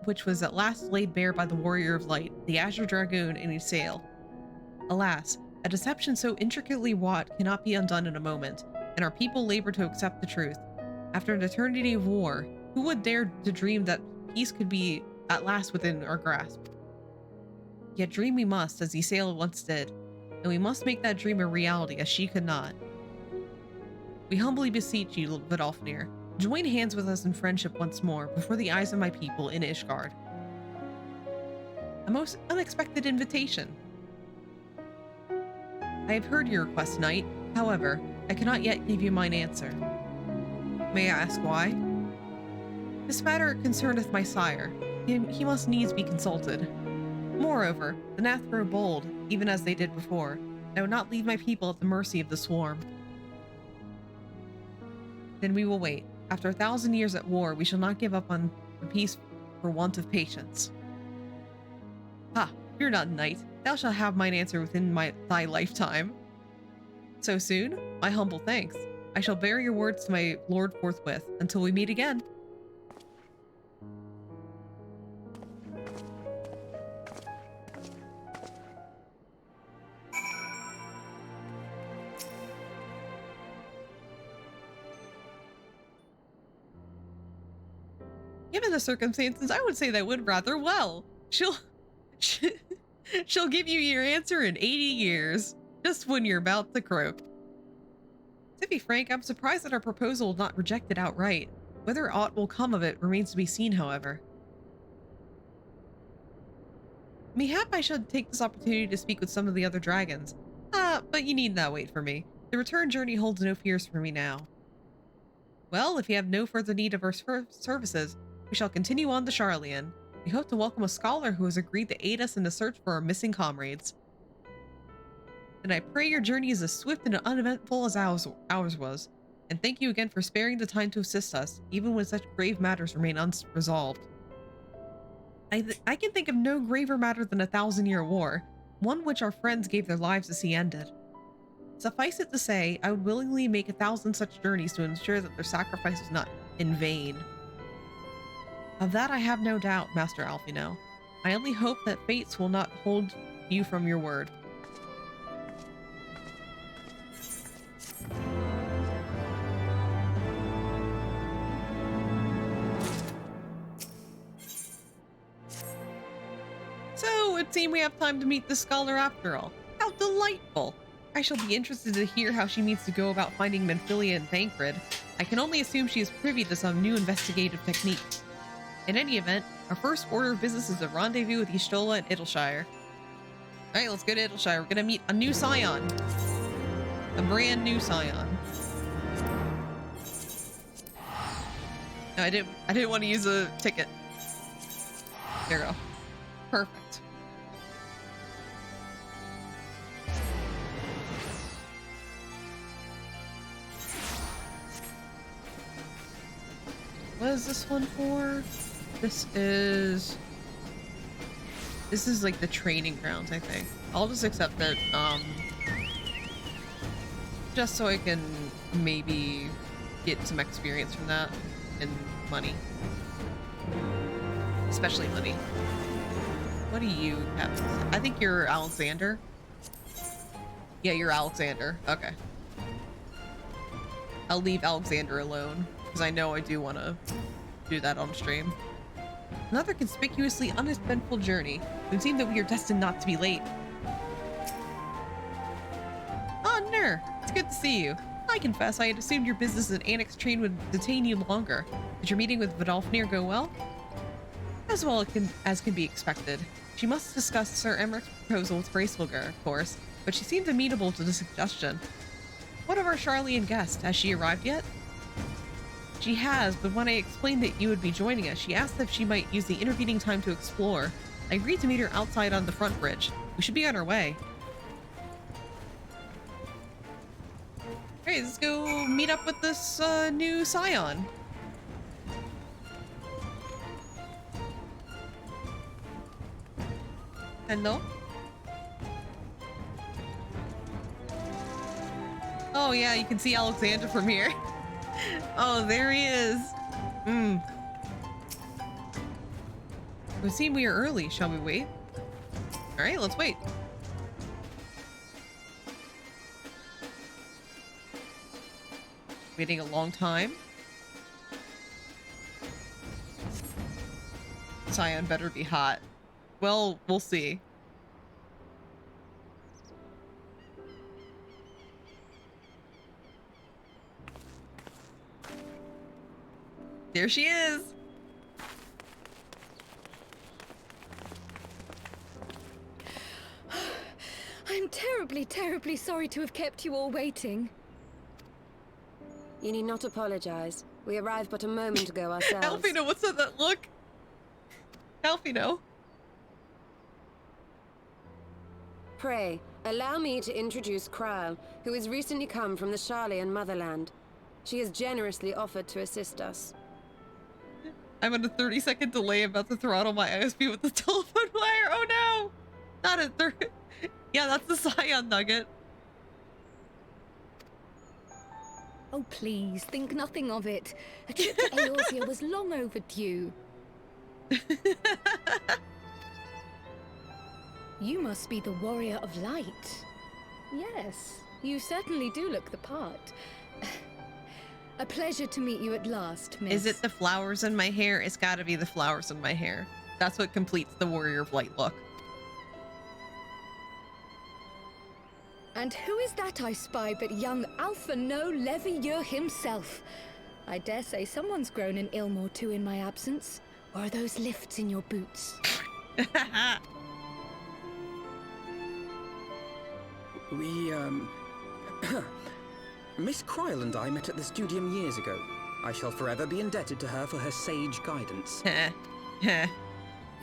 which was at last laid bare by the Warrior of Light, the Azure Dragoon, and Ysael. Alas, a deception so intricately wrought cannot be undone in a moment, and our people labor to accept the truth. After an eternity of war, who would dare to dream that peace could be at last within our grasp. Yet dream we must, as Ysael once did, and we must make that dream a reality, as she could not. We humbly beseech you, Vidolfnir, join hands with us in friendship once more, before the eyes of my people in Ishgard. A most unexpected invitation. I have heard your request, knight. However, I cannot yet give you mine answer. May I ask why? This matter concerneth my sire. He must needs be consulted. Moreover, the Nath grow bold, even as they did before. I would not leave my people at the mercy of the swarm. Then we will wait. After 1,000 years at war, we shall not give up on the peace for want of patience. Ha! Fear not, knight. Thou shalt have mine answer within thy lifetime. So soon? My humble thanks. I shall bear your words to my lord forthwith, until we meet again. Given the circumstances, I would say that went rather well. She'll give you your answer in 80 years, just when you're about to croak. To be frank, I'm surprised that our proposal was not rejected outright. Whether aught will come of it remains to be seen, however. Mayhap I should take this opportunity to speak with some of the other dragons. But you need not wait for me. The return journey holds no fears for me now. Well, if you have no further need of our services, we shall continue on to Sharlayan. We hope to welcome a scholar who has agreed to aid us in the search for our missing comrades. And I pray your journey is as swift and uneventful as ours was. And thank you again for sparing the time to assist us, even when such grave matters remain unresolved. I can think of no graver matter than a 1,000-year war, one which our friends gave their lives to see ended. Suffice it to say, I would willingly make 1,000 such journeys to ensure that their sacrifice was not in vain. Of that I have no doubt, Master Alfino. I only hope that fates will not hold you from your word. So, it seems we have time to meet the scholar after all. How delightful! I shall be interested to hear how she means to go about finding Menphilia and Thancred. I can only assume she is privy to some new investigative technique. In any event, our first order of business is a rendezvous with Y'shtola and Idyllshire. Alright, let's go to Idyllshire. We're gonna meet a new scion. A brand new scion. No, I didn't want to use a ticket. There we go. Perfect. What is this one for? This is like the training grounds, I think. I'll just accept it, just so I can maybe get some experience from that and money. Especially money. What do you have? I think you're Alexander. Yeah, you're Alexander. Okay. I'll leave Alexander alone, because I know I do want to do that on stream. Another conspicuously uneventful journey. It would seem that we are destined not to be late. Ah, Nur, it's good to see you. I confess I had assumed your business in Annex train would detain you longer. Did your meeting with Vidolfnir go well? As well as can be expected. She must discuss Sir Emmeric's proposal with Gracelgar, of course, but she seemed amenable to the suggestion. What of our Sharlayan guest? Has she arrived yet? She has, but when I explained that you would be joining us, she asked if she might use the intervening time to explore. I agreed to meet her outside on the front bridge. We should be on our way. Alright, let's go meet up with this new scion. Hello? Oh yeah, you can see Alexander from here. Oh, there he is. It would seem we are early. Shall we wait? Alright, let's wait. Waiting a long time. Scion better be hot. Well, we'll see. There she is. I'm terribly, terribly sorry to have kept you all waiting. You need not apologize. We arrived but a moment ago ourselves. Alfino, what's that look? Alfino. Pray, allow me to introduce Kral, who has recently come from the Sharlayan motherland. She has generously offered to assist us. I'm on a 30-second delay about to throttle my ISP with the telephone wire. Oh no! Not a 30. Yeah, that's the Scion nugget. Oh, please, think nothing of it. A trip to Eorzea was long overdue. You must be the Warrior of Light. Yes, you certainly do look the part. A pleasure to meet you at last, miss. Is it the flowers in my hair? It's gotta be the flowers in my hair. That's what completes the Warrior of Light look. And who is that I spy but young Alphino Levieux himself? I dare say someone's grown an ilm or two in my absence. Or are those lifts in your boots? We, Miss Krile and I met at the studium years ago. I shall forever be indebted to her for her sage guidance. It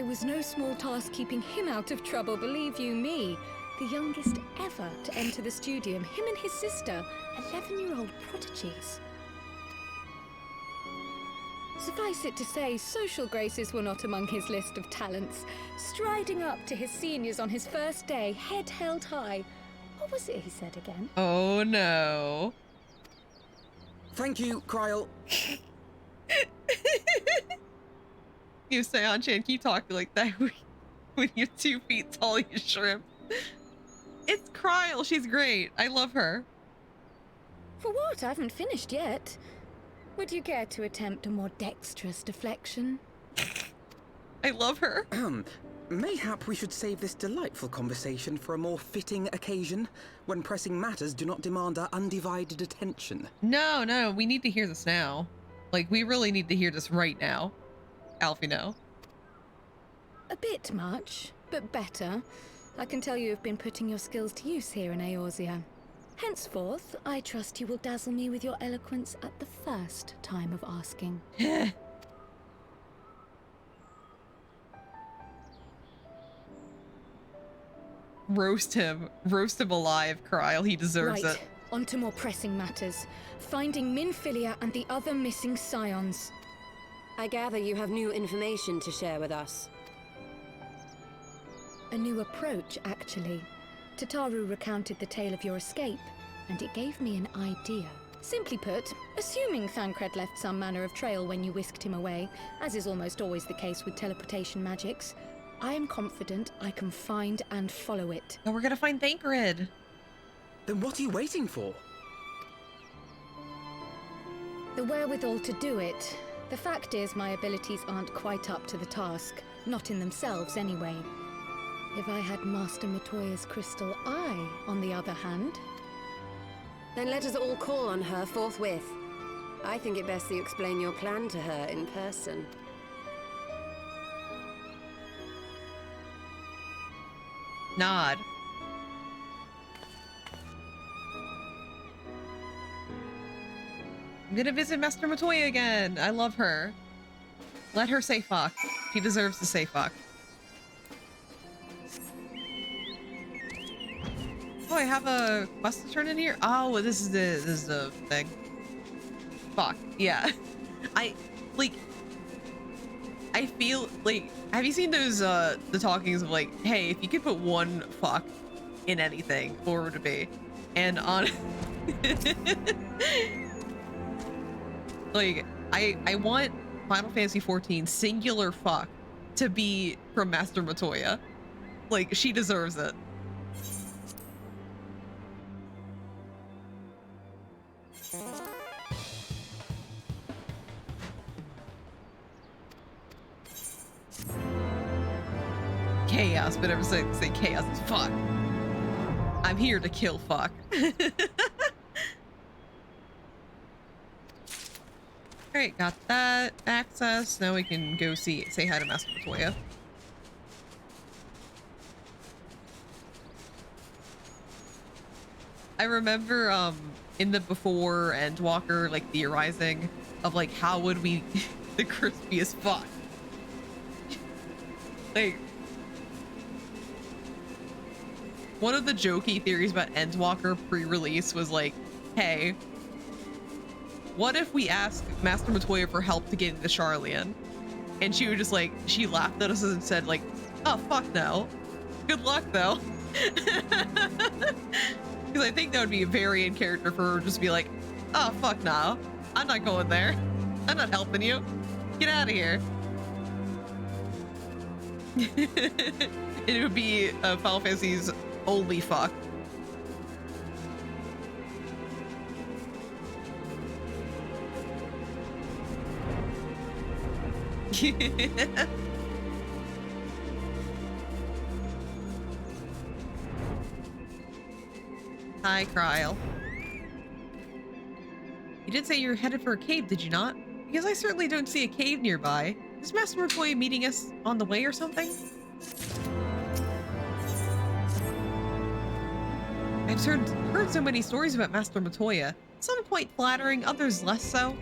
was no small task keeping him out of trouble, believe you me. The youngest ever to enter the studium, him and his sister, 11-year-old prodigies. Suffice it to say, social graces were not among his list of talents. Striding up to his seniors on his first day, head held high. What was it he said again? Oh no. Thank you, Krile. You say on Chan, keep talking like that when you're 2 feet tall, you shrimp. It's Krile, she's great. I love her. For what? I haven't finished yet. Would you care to attempt a more dexterous deflection? I love her. Mayhap we should save this delightful conversation for a more fitting occasion, when pressing matters do not demand our undivided attention. No, we need to hear this now. Like, we really need to hear this right now. Alfino. A bit much, but better. I can tell you have been putting your skills to use here in Eorzea. Henceforth, I trust you will dazzle me with your eloquence at the first time of asking. Roast him alive, Krile. He deserves it. On to more pressing matters. Finding Minfilia and the other missing scions. I gather you have new information to share with us. A new approach, actually. Tataru recounted the tale of your escape, and it gave me an idea. Simply put, assuming Thancred left some manner of trail when you whisked him away, as is almost always the case with teleportation magics, I am confident I can find and follow it. Oh, we're gonna find Thancred. Then what are you waiting for? The wherewithal to do it. The fact is, my abilities aren't quite up to the task. Not in themselves, anyway. If I had Master Matoya's crystal eye, on the other hand... Then let us all call on her forthwith. I think it best that you explain your plan to her in person. Nod. I'm gonna visit Master Matoya again. I love her. Let her say fuck. She deserves to say fuck. Oh, I have a quest to turn in here? Oh, this is the thing. Fuck. Yeah. I feel like, have you seen those the talkings of like, hey, if you could put one fuck in anything, what would it be? And on like, I want Final Fantasy XIV singular fuck to be from Master Matoya. Like, she deserves it. chaos, but ever say chaos is fuck. I'm here to kill fuck. Alright, got that access. Now we can go say hi to Master Matoya. I remember in the before Endwalker, like theorizing of like how would we the crispiest fuck. Like one of the jokey theories about Endwalker pre-release was like, hey, what if we ask Master Matoya for help to get into Sharlayan? And she would just like, she laughed at us and said like, oh, fuck no. Good luck though. Because I think that would be very in character for her to just be like, oh, fuck no. I'm not going there. I'm not helping you. Get out of here. It would be Final Fantasy's only fuck. Hi, Kryl. You did say you're headed for a cave, did you not? Because I certainly don't see a cave nearby. Is Master Matoya meeting us on the way or something? I've heard so many stories about Master Matoya. Some quite flattering, others less so.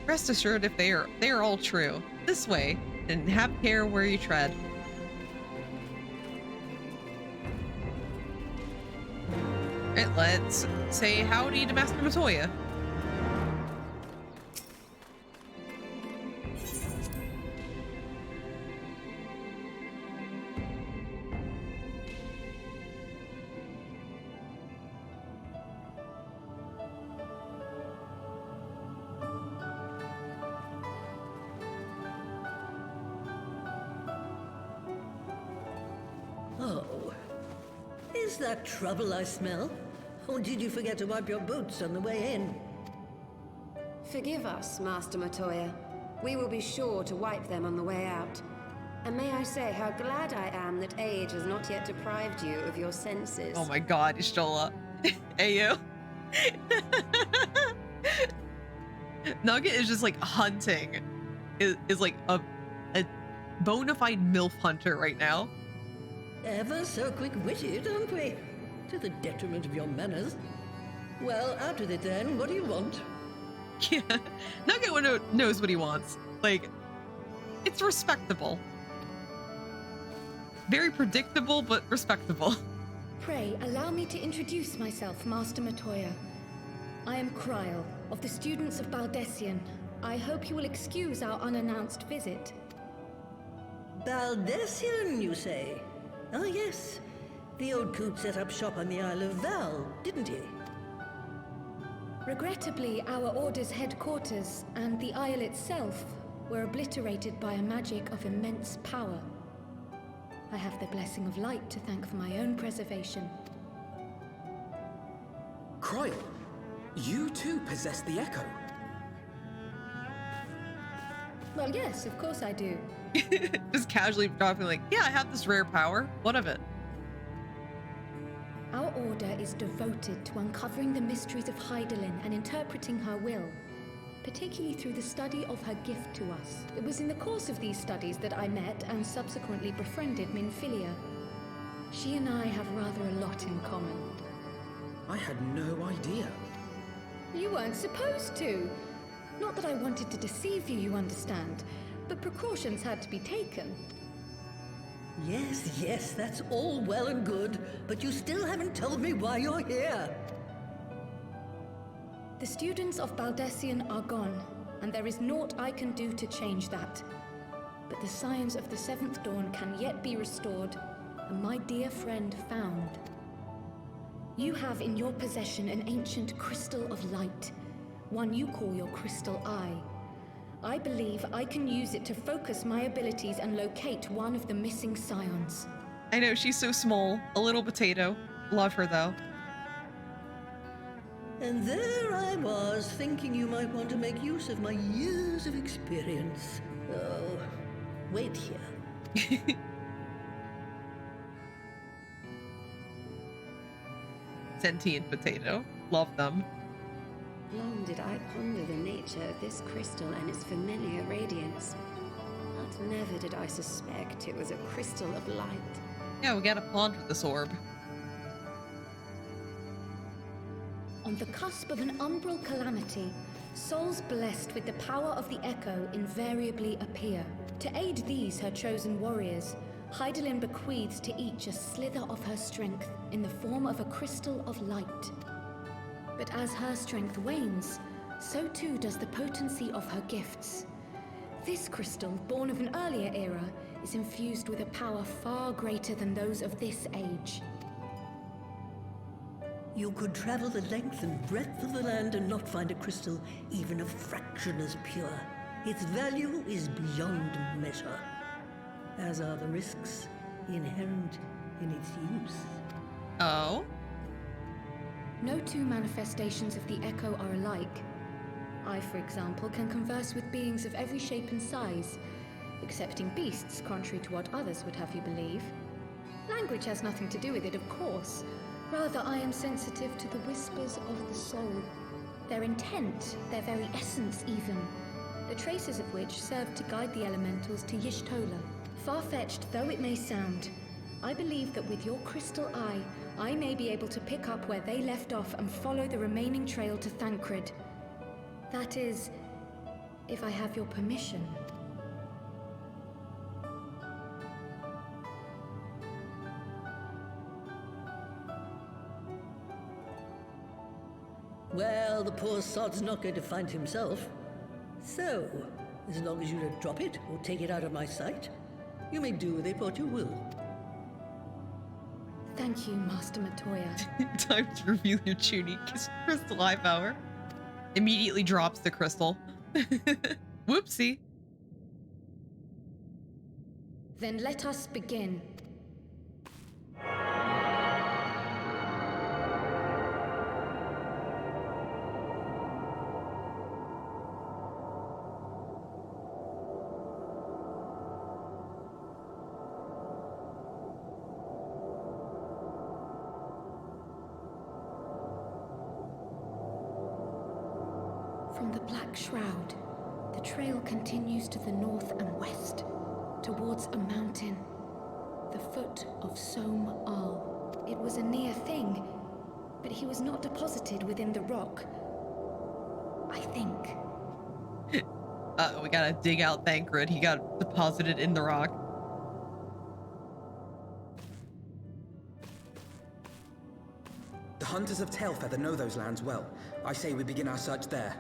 Rest assured, if they are all true. This way, and have care where you tread. Alright, let's say howdy to Master Matoya. Oh, is that trouble I smell? Or did you forget to wipe your boots on the way in? Forgive us, Master Matoya. We will be sure to wipe them on the way out. And may I say how glad I am that age has not yet deprived you of your senses. Oh my god, Ishtola. Ayo. Nugget is just like hunting. Is like a bona fide MILF hunter right now. Ever so quick-witted, aren't we? To the detriment of your manners. Well, out with it then. What do you want? Yeah, Nugget knows what he wants. Like, it's respectable. Very predictable, but respectable. Pray, allow me to introduce myself, Master Matoya. I am Kryl, of the students of Baldessian. I hope you will excuse our unannounced visit. Baldessian, you say? Ah, yes. The old coot set up shop on the Isle of Val, didn't he? Regrettably, our order's headquarters and the isle itself were obliterated by a magic of immense power. I have the blessing of light to thank for my own preservation. Kryl, you too possess the Echo. Well, yes, of course I do. Just casually dropping like, yeah, I have this rare power. What of it? Our order is devoted to uncovering the mysteries of Hydaelyn and interpreting her will, particularly through the study of her gift to us. It was in the course of these studies that I met and subsequently befriended Minfilia. She and I have rather a lot in common. I had no idea. You weren't supposed to. Not that I wanted to deceive you, you understand, but precautions had to be taken. Yes, yes, that's all well and good, but you still haven't told me why you're here. The students of Baldessian are gone, and there is naught I can do to change that. But the science of the Seventh Dawn can yet be restored, and my dear friend found. You have in your possession an ancient crystal of light, one you call your crystal eye. I believe I can use it to focus my abilities and locate one of the missing scions. I know, she's so small. A little potato. Love her, though. And there I was, thinking you might want to make use of my years of experience. Oh, wait here. Sentient potato. Love them. Long did I ponder the nature of this crystal and its familiar radiance. But never did I suspect it was a crystal of light. Yeah, we gotta ponder this orb. On the cusp of an umbral calamity, souls blessed with the power of the Echo invariably appear. To aid these, her chosen warriors, Hydaelyn bequeaths to each a slither of her strength in the form of a crystal of light. But as her strength wanes, so too does the potency of her gifts. This crystal, born of an earlier era, is infused with a power far greater than those of this age. You could travel the length and breadth of the land and not find a crystal even a fraction as pure. Its value is beyond measure, as are the risks inherent in its use. Oh? No two manifestations of the Echo are alike. I, for example, can converse with beings of every shape and size, excepting beasts, contrary to what others would have you believe. Language has nothing to do with it, of course. Rather, I am sensitive to the whispers of the soul. Their intent, their very essence even, the traces of which serve to guide the elementals to Y'shtola. Far-fetched though it may sound, I believe that with your crystal eye, I may be able to pick up where they left off and follow the remaining trail to Thancred. That is, if I have your permission. Well, the poor sod's not going to find himself. So, as long as you don't drop it or take it out of my sight, you may do with it what you will. Thank you, Master Matoya. Time to reveal your tunic. Crystal eye power. Immediately drops the crystal. Whoopsie. Then let us begin. From the Black Shroud, the trail continues to the north and west, towards a mountain, the foot of Som Al. It was a near thing, but he was not deposited within the rock. I think. We gotta dig out Thancred. He got deposited in the rock. The hunters of Tailfeather know those lands well. I say we begin our search there.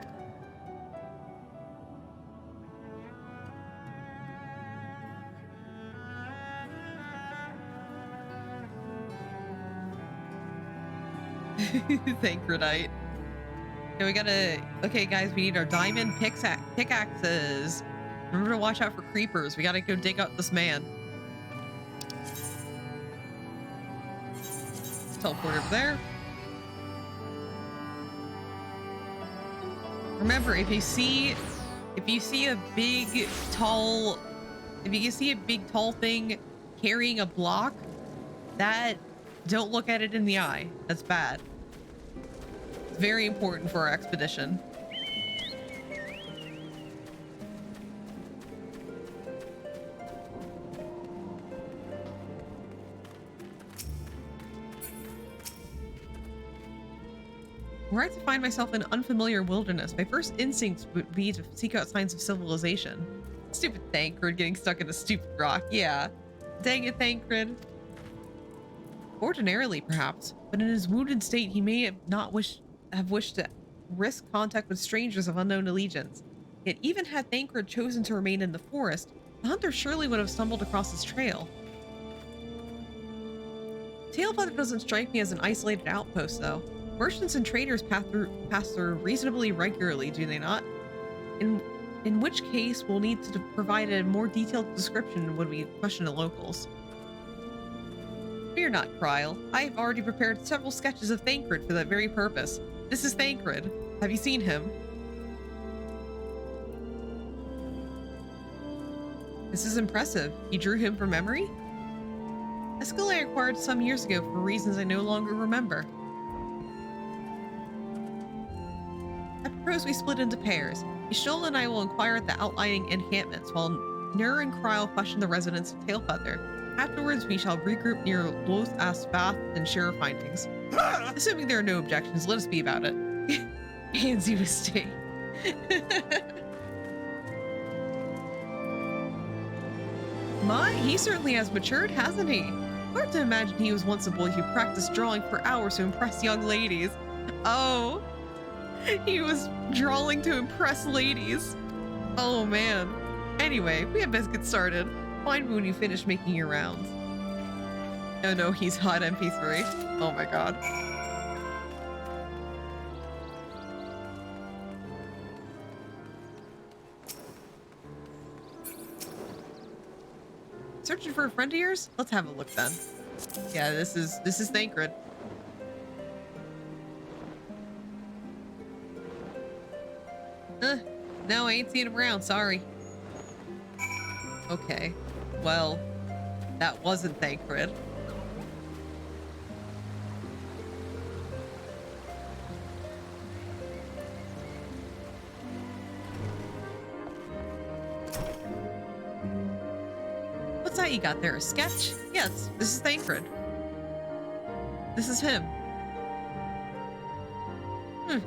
Thancredite. Okay, we gotta... Okay, guys, we need our diamond pickaxes. Remember to watch out for creepers. We gotta go dig up this man. Let's teleport over there. Remember, if you see a big, tall thing carrying a block, don't look at it in the eye. That's bad. It's very important for our expedition. Were I to find myself in unfamiliar wilderness, my first instinct would be to seek out signs of civilization. Stupid Thancred getting stuck in a stupid rock. Yeah. Dang it, Thancred. Ordinarily, perhaps, but in his wounded state, he may have wished to risk contact with strangers of unknown allegiance. Yet even had Thancred chosen to remain in the forest, the hunter surely would have stumbled across his trail. Tailfeather doesn't strike me as an isolated outpost, though. Merchants and traders pass through reasonably regularly, do they not? In which case, we'll need to provide a more detailed description when we question the locals. Fear not, Kryl. I have already prepared several sketches of Thancred for that very purpose. This is Thancred. Have you seen him? This is impressive. You drew him from memory? A skill I acquired some years ago for reasons I no longer remember. Suppose we split into pairs. Ishol and I will inquire at the outlying encampments, while Nur and Kryle question the residents of Tailfeather. Afterwards, we shall regroup near Loth Bath and share our findings. Assuming there are no objections, let us be about it. Hands you a stay. He certainly has matured, hasn't he? Hard to imagine he was once a boy who practiced drawing for hours to impress young ladies. Oh, he was drawing to impress ladies. Oh man. Anyway, we had best get started. Find me when you finish making your rounds. Oh no, he's hot MP3. Oh my god. Searching for a friend of yours? Let's have a look then. Yeah, this is Thancred. No, I ain't seen him around, sorry. Okay. Well, that wasn't Thancred. What's that you got there? A sketch? Yes, this is Thancred. This is him.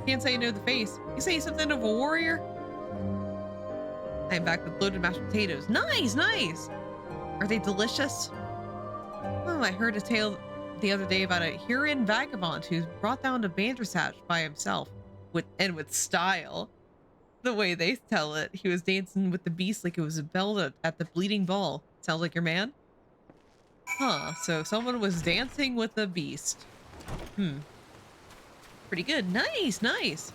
Can't say you know the face. You say something of a warrior? I'm back with loaded mashed potatoes. Nice, nice! Are they delicious? Oh, I heard a tale the other day about a Huron vagabond who's brought down to Bandersnatch by himself. With style. The way they tell it, he was dancing with the beast like it was a bell at the Bleeding Ball. Sounds like your man? Huh, so someone was dancing with the beast. Pretty good. Nice, nice.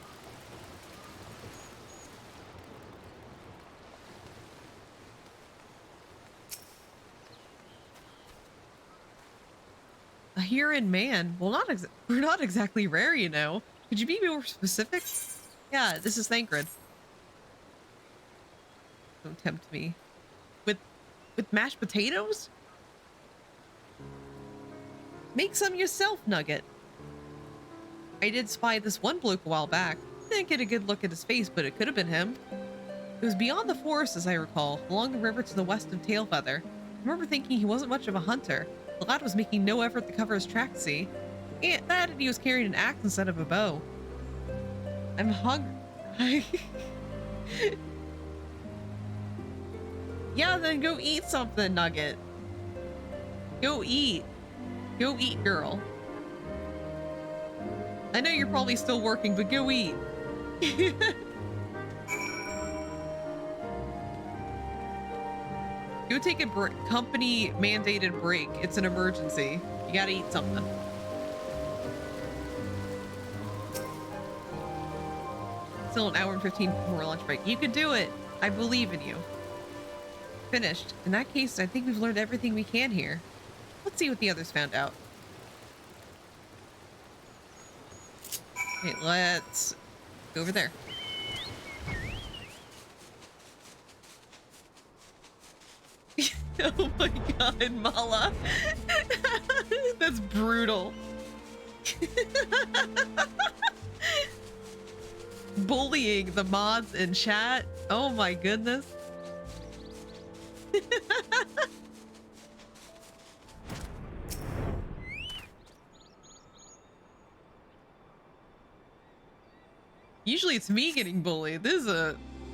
A Huron man? Well, we're not exactly rare, you know. Could you be more specific? Yeah, this is Thancred. Don't tempt me. With mashed potatoes? Make some yourself, Nugget. I did spy this one bloke a while back. Didn't get a good look at his face, but it could have been him. It was beyond the forest, as I recall, along the river to the west of Tailfeather. I remember thinking he wasn't much of a hunter. The lad was making no effort to cover his tracks, see? And he was carrying an axe instead of a bow. I'm hungry. Yeah, then go eat something, Nugget. Go eat. Go eat, girl. I know you're probably still working, but go eat. Go take a company mandated break. It's an emergency. You gotta eat something. Still an hour and 15 before lunch break. You can do it. I believe in you. Finished. In that case, I think we've learned everything we can here. Let's see what the others found out. Okay, let's go over there. Oh my god, Mala. That's brutal. Bullying the mods in chat. Oh my goodness. Usually it's me getting bullied. This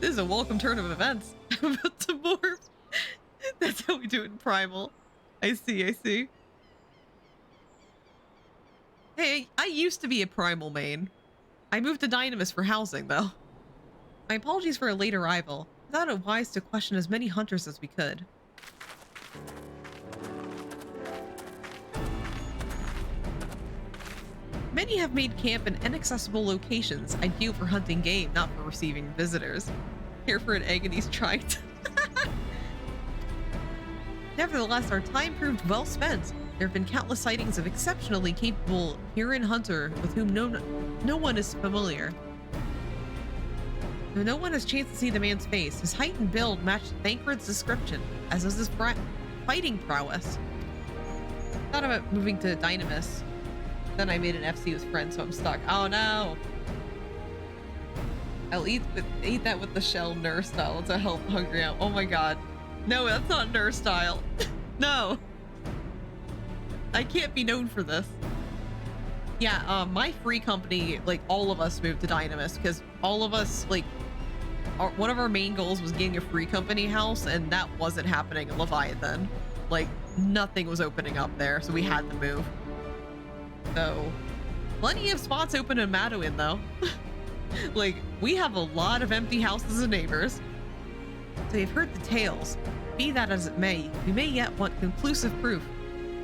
is a welcome turn of events. I'm about to morph. That's how we do it in Primal. I see, I see. Hey, I used to be a Primal main. I moved to Dynamis for housing, though. My apologies for a late arrival. I thought it wise to question as many hunters as we could. Many have made camp in inaccessible locations, ideal for hunting game, not for receiving visitors. Here for an egg and he's trying to... Nevertheless, our time proved well spent. There have been countless sightings of exceptionally capable Huron hunter with whom no one is familiar. Though no one has chance to see the man's face, his height and build matched Thancred's description, as was his fighting prowess. Thought about moving to Dynamis. Then I made an FC with friends, so I'm stuck. Oh no! I'll eat that with the shell nurse style to help hungry out. Oh my god. No, that's not nurse style. No. I can't be known for this. Yeah, my free company, like all of us moved to Dynamis because all of us, like, one of our main goals was getting a free company house, and that wasn't happening in Leviathan. Like, nothing was opening up there, so we had to move. So, plenty of spots open in Madeline, though. Like, we have a lot of empty houses and neighbors. So you've heard the tales. Be that as it may, we may yet want conclusive proof.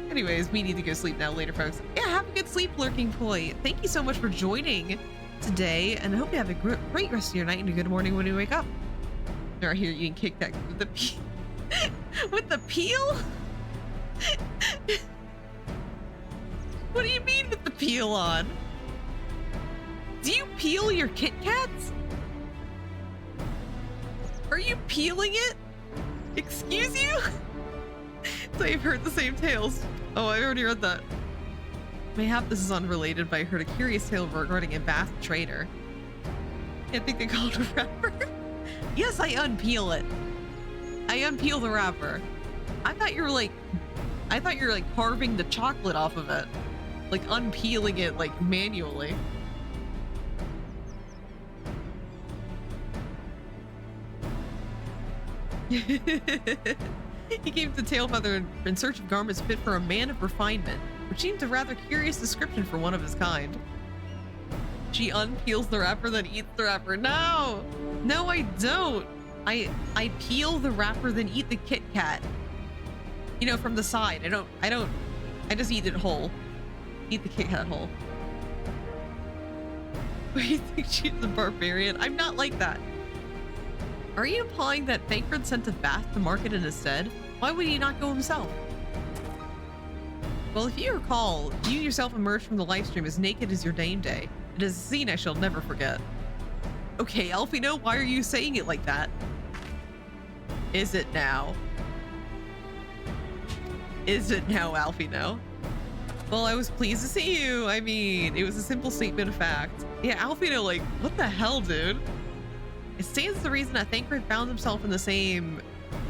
Anyways, we need to go sleep now later, folks. Yeah, have a good sleep, Lurking Poi. Thank you so much for joining today, and I hope you have a great rest of your night and a good morning when you wake up. They're here eating Kit Kat with the with the peel? What do you mean with the peel on? Do you peel your Kit Kats? Are you peeling it? Excuse you? So you've heard the same tales. Oh, I already read that. Mayhap this is unrelated, but I heard a curious tale regarding a vast trader. I think they called it a wrapper. Yes, I unpeel it. I unpeel the wrapper. I thought you were like carving the chocolate off of it. Like unpeeling it like manually. He came to Tailfeather in search of garments fit for a man of refinement, which seemed a rather curious description for one of his kind. She unpeels the wrapper, then eats the wrapper. No! No, I don't! I peel the wrapper, then eat the Kit Kat. You know, from the side. I just eat it whole. Eat the Kit Kat whole. What do you think, she's a barbarian? I'm not like that. Are you implying that Thancred sent a Bath to market it instead? Why would he not go himself? Well, if you recall, you yourself emerged from the livestream as naked as your name day. It is a scene I shall never forget. Okay, Alfino, why are you saying it like that? Is it now? Is it now, Alfino? Well, I was pleased to see you. I mean, it was a simple statement of fact. Yeah, Alfino, like, what the hell, dude? It stands to reason that Thancred found himself in the same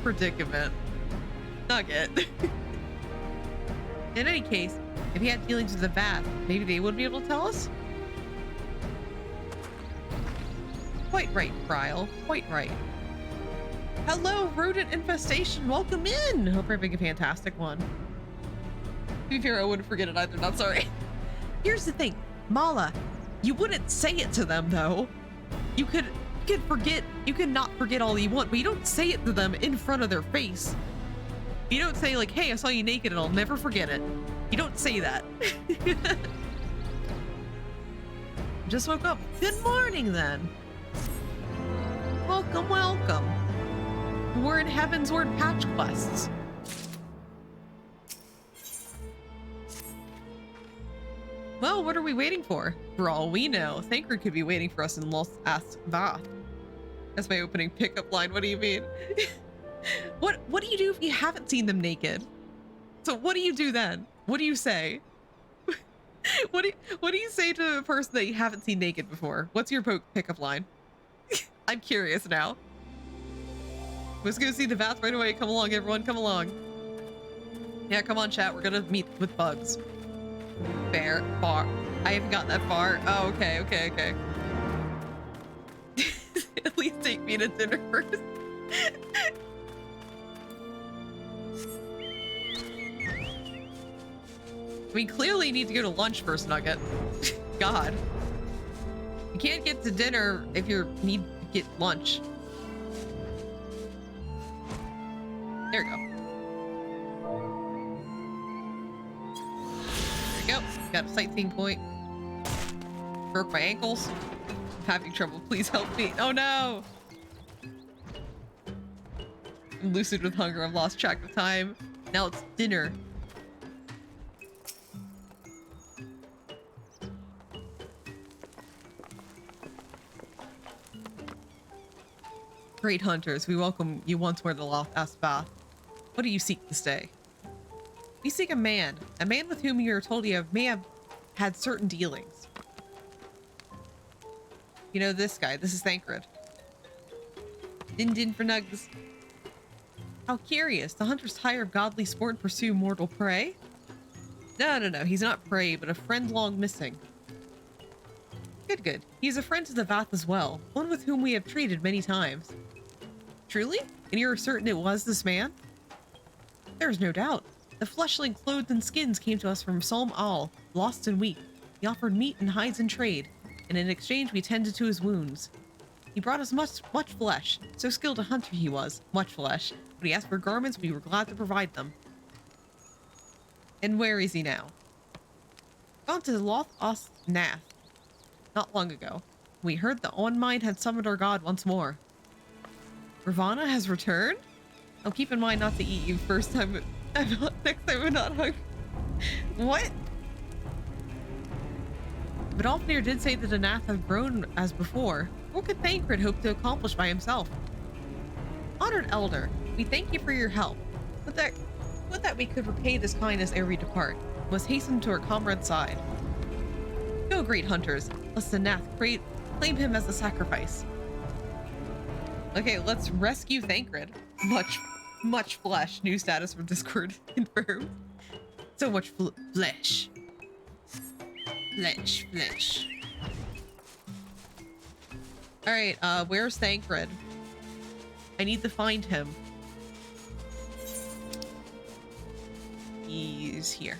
predicament. Nugget. In any case, if he had dealings with the Bath, maybe they would be able to tell us? Quite right, Bryle. Quite right. Hello, rodent infestation. Welcome in. Hope you're having a fantastic one. To be fair, I wouldn't forget it either. Not sorry. Here's the thing, Mala. You wouldn't say it to them, though. You could forget. You can not forget all you want, but you don't say it to them in front of their face. You don't say like, "Hey, I saw you naked, and I'll never forget it." You don't say that. Just woke up. Good morning, then. Welcome, welcome. We're in Heavensward patch quests. Well, what are we waiting for? For all we know, Thancred could be waiting for us in Los Asvath. That's my opening pickup line. What do you mean? What do you do if you haven't seen them naked? So what do you do then? What do you say? What do you say to a person that you haven't seen naked before? What's your pickup line? I'm curious now. Let's go see the Vath right away. Come along, everyone. Come along. Yeah, come on, chat. We're gonna meet with bugs. Fair. Far. I haven't gotten that far. Oh, okay. At least take me to dinner first. We clearly need to go to lunch first, Nugget. God. You can't get to dinner if you need to get lunch. There we go. There we go. Got a sightseeing point. Broke my ankles. I'm having trouble. Please help me. Oh no! I'm lucid with hunger. I've lost track of time. Now it's dinner. Great hunters, we welcome you once more to Loth Asbath. What do you seek this day? We seek a man with whom you are told may have had certain dealings. You know this guy. This is Thancred. Din din for nugs. How curious. The hunters tire of godly sport and pursue mortal prey? No. He's not prey, but a friend long missing. Good. He's a friend to the Vath as well. One with whom we have traded many times. Truly? And you're certain it was this man? There's no doubt. The fleshling clothed in skins came to us from Solm Al, lost and weak. He offered meat and hides in trade, and in exchange we tended to his wounds. He brought us much flesh. So skilled a hunter he was. Much flesh. When he asked for garments, we were glad to provide them. And where is he now? Gone to Loth Os Nath. Not long ago. We heard the On Mind had summoned our god once more. Ravana has returned? I'll keep in mind not to eat you next time I'm not hungry. What? But Alfnir did say that Anath had grown as before. What could Thancred hope to accomplish by himself? Honored Elder, we thank you for your help. Would that we could repay this kindness ere we depart. Must hasten to our comrade's side. Go, great hunters. Lest Anath claim him as a sacrifice. Okay, let's rescue Thancred. Much flesh. New status from Discord confirmed. So much flesh. Flesh. Alright, where's Thancred? I need to find him. He's here.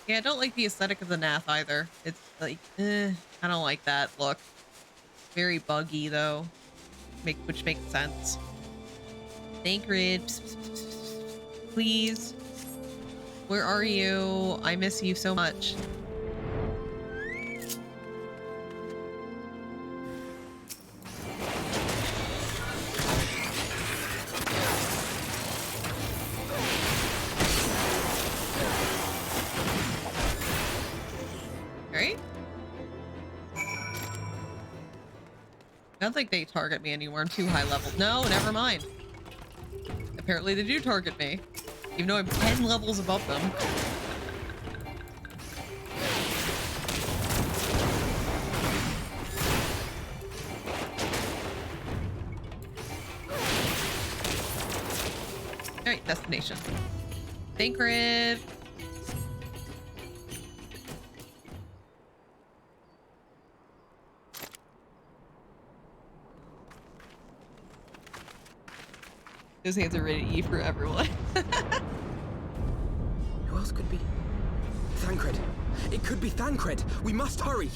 Yeah, I don't like the aesthetic of the Nath either. It's like, I don't like that look. Very buggy though, which makes sense. Thancred, please. Where are you? I miss you so much. Right? I don't think they target me anymore. I'm too high level. No, never mind. Apparently they do target me, even though I'm 10 levels above them. Alright, destination. Thancred. Those hands are ready to eat for everyone. Who else could be? Thancred. It could be Thancred. We must hurry.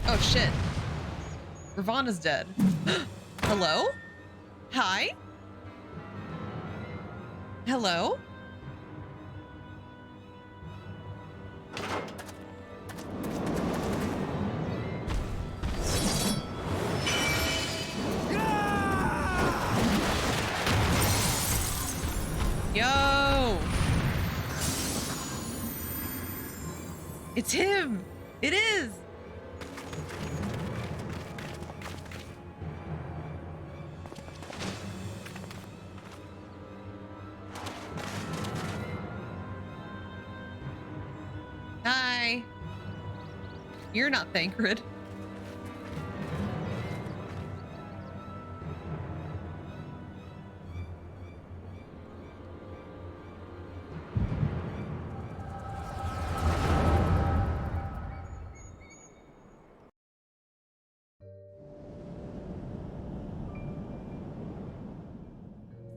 Oh shit. Ravana's dead. Hello? Hi? Hello? Yo! It's him! It is! Hi! You're not Thancred.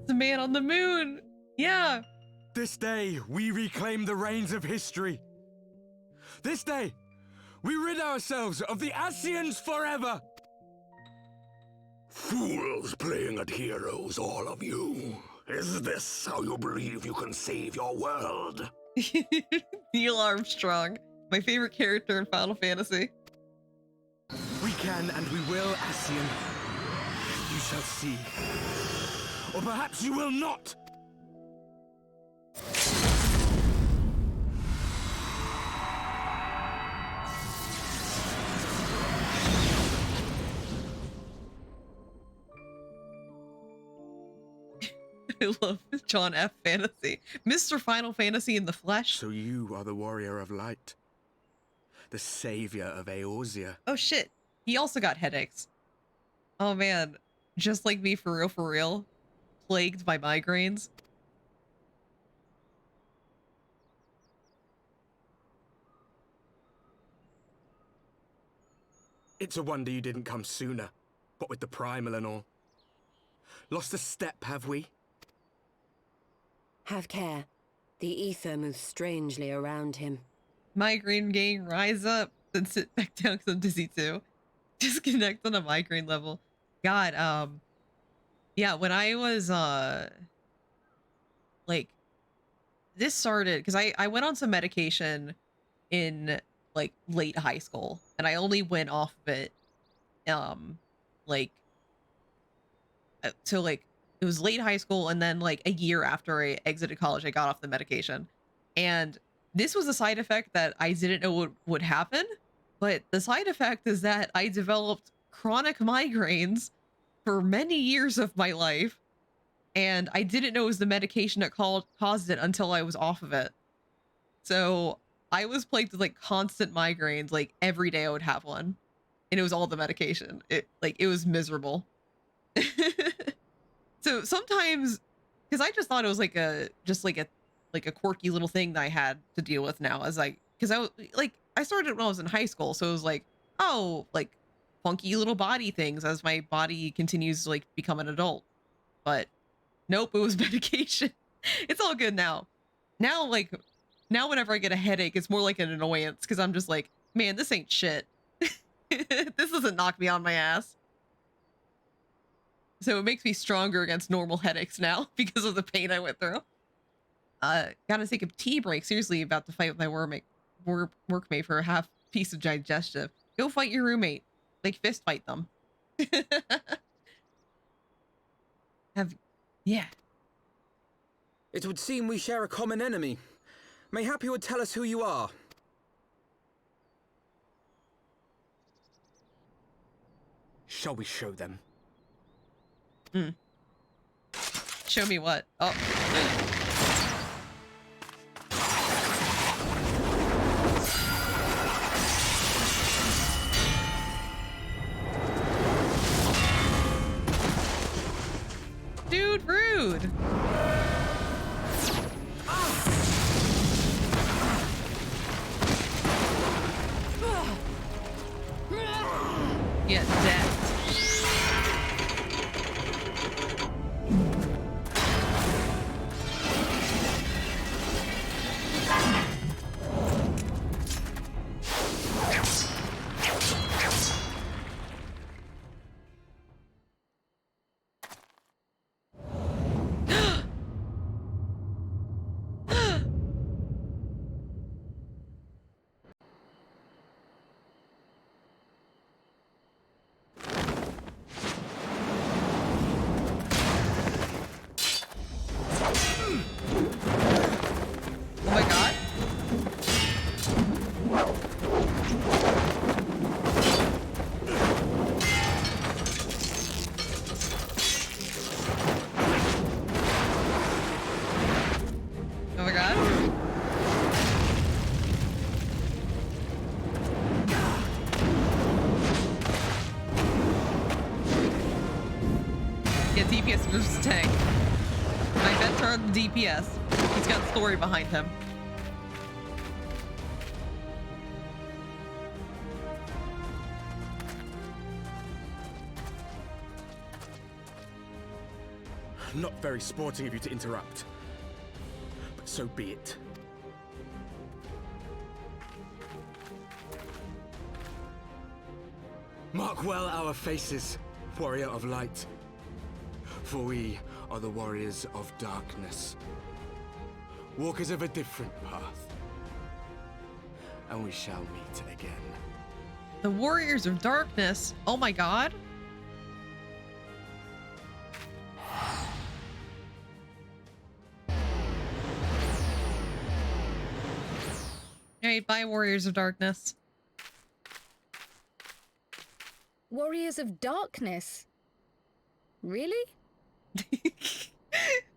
The man on the moon! Yeah! This day, we reclaim the reins of history. This day, we rid ourselves of the Ascians forever! Fools playing at heroes, all of you. Is this how you believe you can save your world? Neil Armstrong, my favorite character in Final Fantasy. We can and we will, Ascian. You shall see. Or perhaps you will not! I love John F. Fantasy. Mr. Final Fantasy in the flesh. So you are the warrior of light. The savior of Eorzea. Oh shit. He also got headaches. Oh man. Just like me, for real, for real. Plagued by migraines. It's a wonder you didn't come sooner. What with the primal and all. Lost a step, have we? Have care. The ether moves strangely around him. Migraine gang, rise up. Then sit back down because I'm dizzy too. Disconnect on a migraine level. God, yeah, when I was, like, this started, because I went on some medication in, like, late high school, and I only went off of it, like, so, like, it was late high school, and then, like, a year after I exited college, I got off the medication, and this was a side effect that I didn't know would happen, but the side effect is that I developed chronic migraines for many years of my life, and I didn't know it was the medication that caused it until I was off of it. So I was plagued with like constant migraines, like every day I would have one, and it was all the medication. It was miserable. So sometimes, because I just thought it was like a quirky little thing that I had to deal with now, because I started when I was in high school, so it was like, oh, like funky little body things as my body continues to like become an adult. But nope, it was medication. It's all good now. Now whenever I get a headache, it's more like an annoyance because I'm just like, man, this ain't shit. This doesn't knock me on my ass. So it makes me stronger against normal headaches now because of the pain I went through. Gotta take a tea break. Seriously, about to fight with my workmate for a half piece of digestive. Go fight your roommate. Like, fist fight them. Yeah. It would seem we share a common enemy. Mayhap you would tell us who you are. Shall we show them? Show me what? Oh. Dude, rude. Get dead. Oh my god. Oh my god. Yeah, DPS versus tank. My bets are on the DPS. He's got story behind him. Not very sporting of you to interrupt. But so be it. Mark well our faces, warrior of light. For we are the warriors of darkness. Walkers of a different path. And we shall meet again. The Warriors of Darkness? Oh my god. Alright, bye Warriors of Darkness. Warriors of Darkness? Really?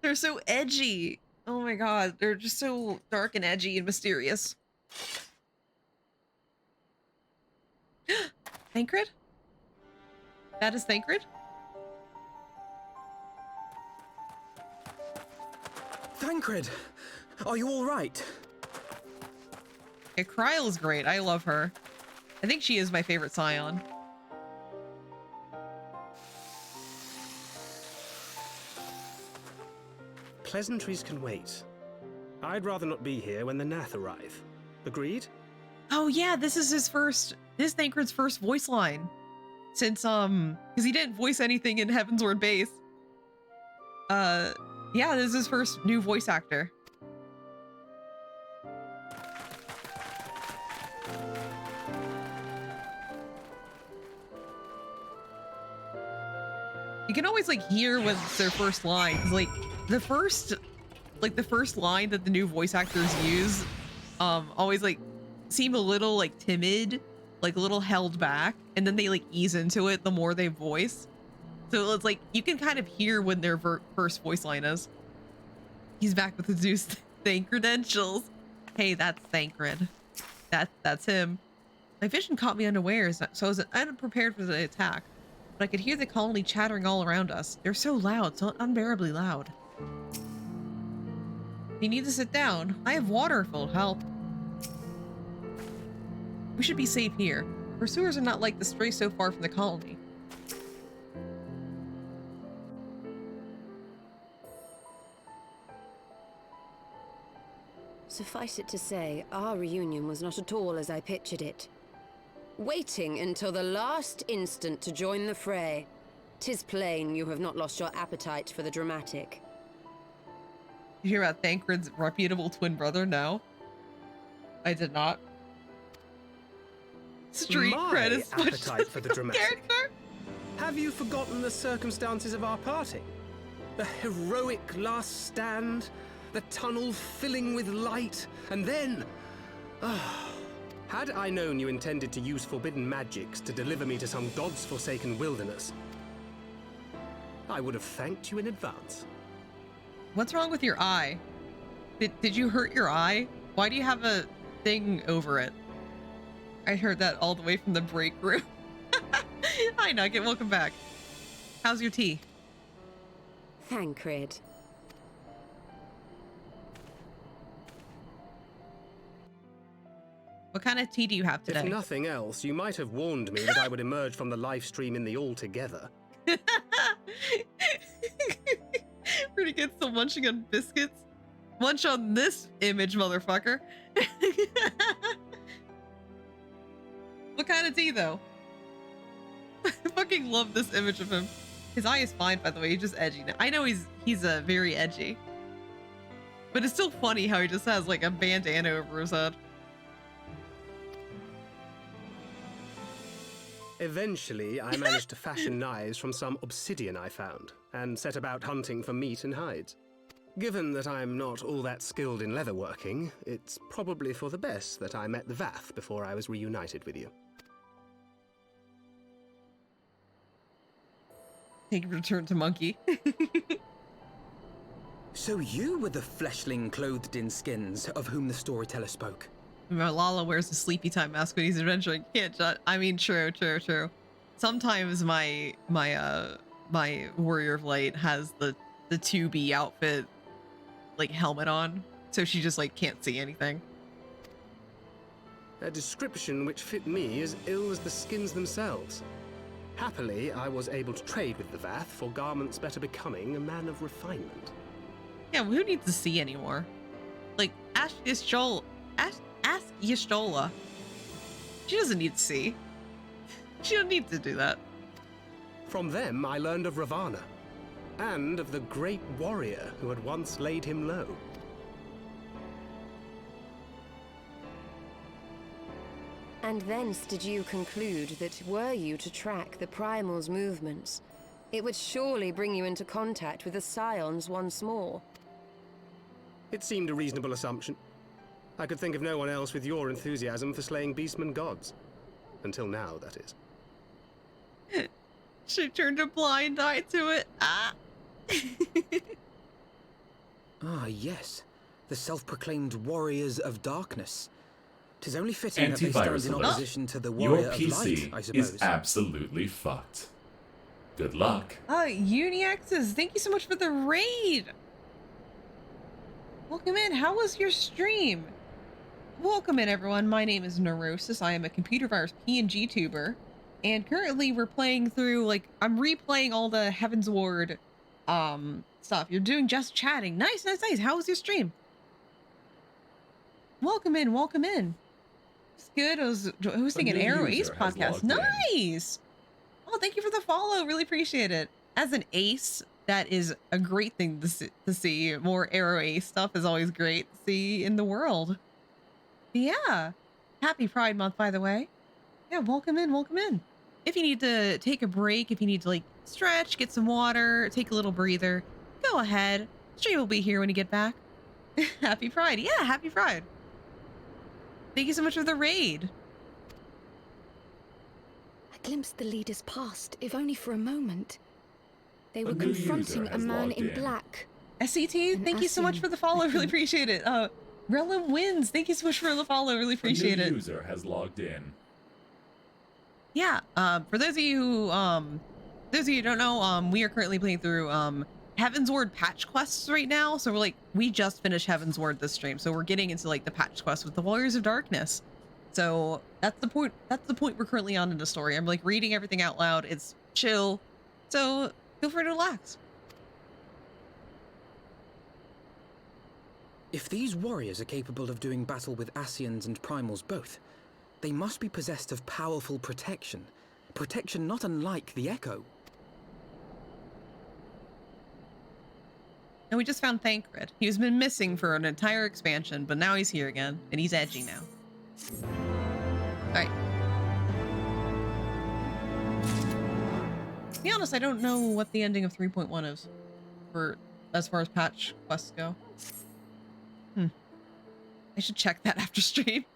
They're They're so edgy. Oh my god, they're just so dark and edgy and mysterious. Thancred? That is Thancred? Thancred! Are you alright? Yeah, Kryl is great. I love her. I think she is my favorite Scion. Pleasantries can wait. I'd rather not be here when the Nath arrive. Agreed? Oh yeah, this is this is Thancred's first voice line. Since, because he didn't voice anything in Heavensward Base. Yeah, this is his first new voice actor. You can always like hear when it's their first line. 'Cause, like the first line that the new voice actors use, always like seem a little like timid, like a little held back, and then they like ease into it the more they voice. So it's like you can kind of hear when their first voice line is. He's back with his new Thank credentials. Hey, that's Thancred. That's him. My vision caught me unawares, so I was unprepared for the attack. But I could hear the colony chattering all around us. They're so loud, so unbearably loud. You need to sit down. I have water if it'll help. We should be safe here. Pursuers are not like to stray so far from the colony. Suffice it to say, our reunion was not at all as I pictured it. Waiting until the last instant to join the fray. 'Tis plain you have not lost your appetite for the dramatic. You hear about Thancred's reputable twin brother? No. I did not. Street cred is appetite for the dramatic. Have you forgotten the circumstances of our party? The heroic last stand, the tunnel filling with light, and then... Had I known you intended to use forbidden magics to deliver me to some god's forsaken wilderness, I would have thanked you in advance. What's wrong with your eye? Did you hurt your eye? Why do you have a thing over it? I heard that all the way from the break room. Hi Nugget, welcome back. How's your tea? Thancred. What kind of tea do you have today? If nothing else, you might have warned me that I would emerge from the live stream in the all together. We're gonna get some munching on biscuits. Munch on this image, motherfucker. What kind of tea, though? I fucking love this image of him. His eye is fine, by the way. He's just edgy now. I know he's very edgy. But it's still funny how he just has, like, a bandana over his head. Eventually, I managed to fashion knives from some obsidian I found, and set about hunting for meat and hides. Given that I'm not all that skilled in leatherworking, it's probably for the best that I met the Vath before I was reunited with you. Take return to monkey. So you were the fleshling clothed in skins of whom the storyteller spoke. Malala wears a sleepy time mask when he's adventuring. Can't judge. I mean, true. Sometimes my warrior of light has the 2B outfit, like helmet on, so she just like can't see anything. A description which fit me as ill as the skins themselves. Happily, I was able to trade with the Vath for garments better becoming a man of refinement. Yeah, well, who needs to see anymore? Like, ask Y'shtola. She doesn't need to see. She don't need to do that. From them, I learned of Ravana, and of the great warrior who had once laid him low. And thence did you conclude that were you to track the Primal's movements, it would surely bring you into contact with the Scions once more? It seemed a reasonable assumption. I could think of no one else with your enthusiasm for slaying beastmen gods. Until now, that is. She turned a blind eye to it. Ah! Ah, yes. The self-proclaimed warriors of darkness. 'Tis only fitting that they stand Antivirus in alert. opposition to the Your warrior of PC light, I suppose. is absolutely fucked. Good luck. Uniaxes, thank you so much for the raid. Welcome in. How was your stream? Welcome in, everyone. My name is Neurosis. I am a computer virus PNG tuber, and currently we're playing through, like, I'm replaying all the Heaven's Ward stuff. You're doing just chatting. Nice, nice, nice. How was your stream? Welcome in, welcome in. It's good. I was hosting an Arrow Ace podcast. Nice. Oh, thank you for the follow. Really appreciate it. As an ace, that is a great thing to see. More Arrow Ace stuff is always great to see in the world. Yeah. Happy Pride Month, by the way. Yeah, welcome in, welcome in. If you need to take a break, if you need to, like, stretch, get some water, take a little breather, go ahead. Stream will be here when you get back. Happy Pride. Yeah, happy Pride. Thank you so much for the raid. I glimpsed the leaders past, if only for a moment. They were confronting a man in black. SCT, thank you so much for the follow. Really appreciate it. Relum Wins, thank you so much for the follow. Really appreciate it. A new user has logged in. Yeah. For those of you who don't know, we are currently playing through Heaven's Ward patch quests right now. So we just finished Heaven's Ward this stream, so we're getting into like the patch quest with the Warriors of Darkness. So that's the point we're currently on in the story. I'm like reading everything out loud. It's chill, so feel free to relax. If these warriors are capable of doing battle with Ascians and Primals both, they must be possessed of powerful protection. Protection not unlike the Echo. And we just found Thancred. He's been missing for an entire expansion, but now he's here again, and he's edgy now. Alright. To be honest, I don't know what the ending of 3.1 is as far as patch quests go. I should check that after stream.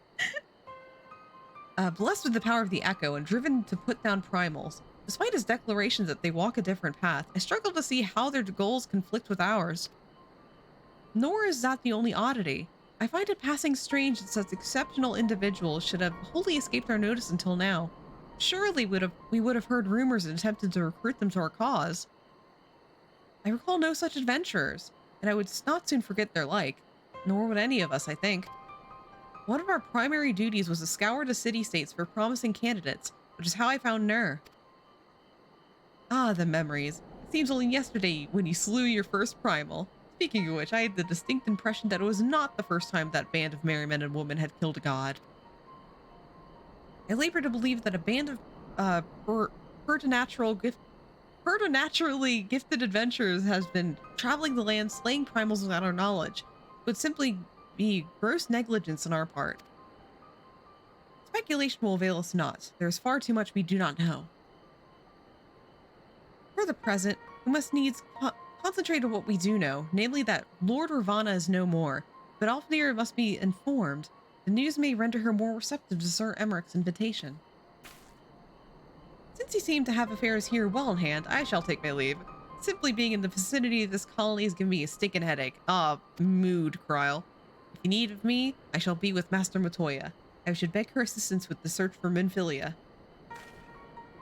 Blessed with the power of the Echo and driven to put down Primals, despite his declarations that they walk a different path, I struggle to see how their goals conflict with ours. Nor is that the only oddity. I find it passing strange that such exceptional individuals should have wholly escaped our notice until now. Surely we would have heard rumors and attempted to recruit them to our cause. I recall no such adventurers, and I would not soon forget their like. Nor would any of us, I think. One of our primary duties was to scour the city-states for promising candidates, which is how I found Nur. Ah, the memories. It seems only yesterday when you slew your first primal. Speaking of which, I had the distinct impression that it was not the first time that band of merry men and women had killed a god. I labor to believe that a band of preternaturally gifted adventurers has been traveling the land slaying primals without our knowledge. It would simply be gross negligence on our part. Speculation will avail us not. There is far too much we do not know. For the present, we must needs concentrate on what we do know, namely that Lord Ravana is no more, but Alfnir must be informed. The news may render her more receptive to Sir Emmerich's invitation. Since he seemed to have affairs here well in hand, I shall take my leave. Simply being in the vicinity of this colony has given me a stinking headache. Ah, mood, Kryl. If you need of me, I shall be with Master Matoya. I should beg her assistance with the search for Minfilia.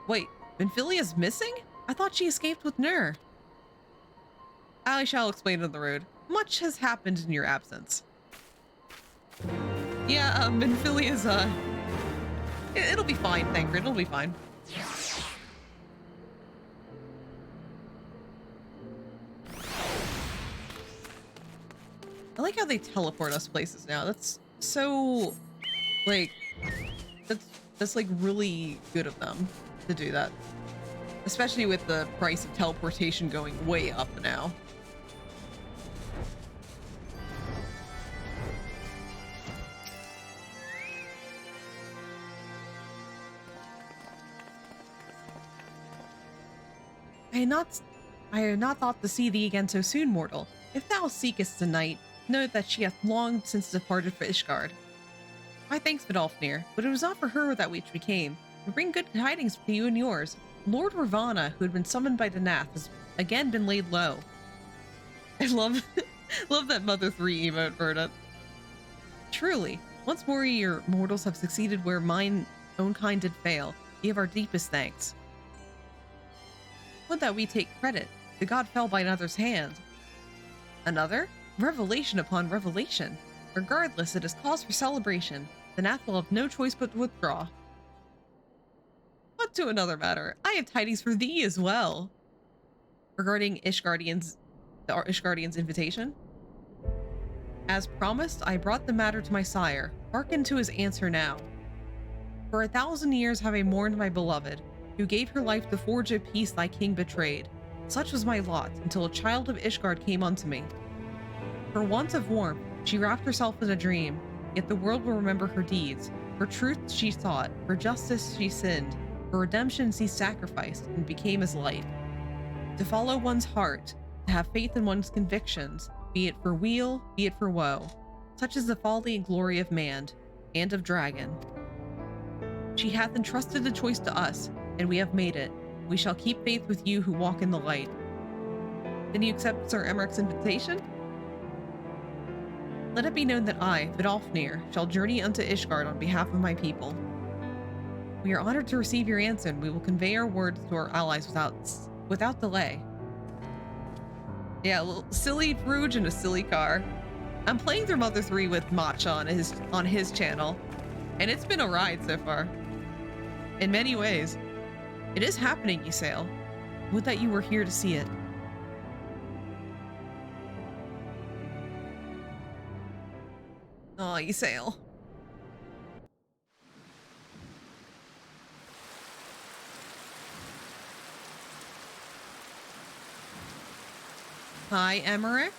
Wait, Minfilia's missing? I thought she escaped with Nur. I shall explain on the road. Much has happened in your absence. Yeah, Minfilia's, it'll be fine, Thancred. It'll be fine. I like how they teleport us places now. That's so, like, that's like really good of them to do that. Especially with the price of teleportation going way up now. I had not thought to see thee again so soon, mortal. If thou seekest the night, know that she hath long since departed for Ishgard. My thanks, Vidalfnir, but it was not for her that which we came. We bring good tidings to you and yours. Lord Ravana, who had been summoned by Danath, has again been laid low. I love Love that Mother 3 emote, Verdant. Truly, once more your mortals have succeeded where mine own kind did fail. We have our deepest thanks. Would that we take credit. The god fell by another's hand. Another? Revelation upon revelation. Regardless, it is cause for celebration. The Nath will have no choice but to withdraw. But to another matter, I have tidings for thee as well. Regarding the Ishguardian's invitation. As promised, I brought the matter to my sire. Hearken to his answer now. For 1,000 years have I mourned my beloved, who gave her life to forge a peace thy king betrayed. Such was my lot, until a child of Ishgard came unto me. For want of warmth, she wrapped herself in a dream, yet the world will remember her deeds. For truth she sought, for justice she sinned, for redemption she sacrificed, and became as light. To follow one's heart, to have faith in one's convictions, be it for weal, be it for woe. Such is the folly and glory of man, and of dragon. She hath entrusted the choice to us, and we have made it. We shall keep faith with you who walk in the light. Then you accept Sir Emmerich's invitation? Let it be known that I, Vidalfnir, shall journey unto Ishgard on behalf of my people. We are honored to receive your answer, and we will convey our words to our allies without delay. Yeah, a little silly Bruges and a silly car. I'm playing through Mother 3 with Matcha on his channel, and it's been a ride so far. In many ways. It is happening, Ysayle. Would that you were here to see it. Aw, Ysayle. Hi, Emmerich.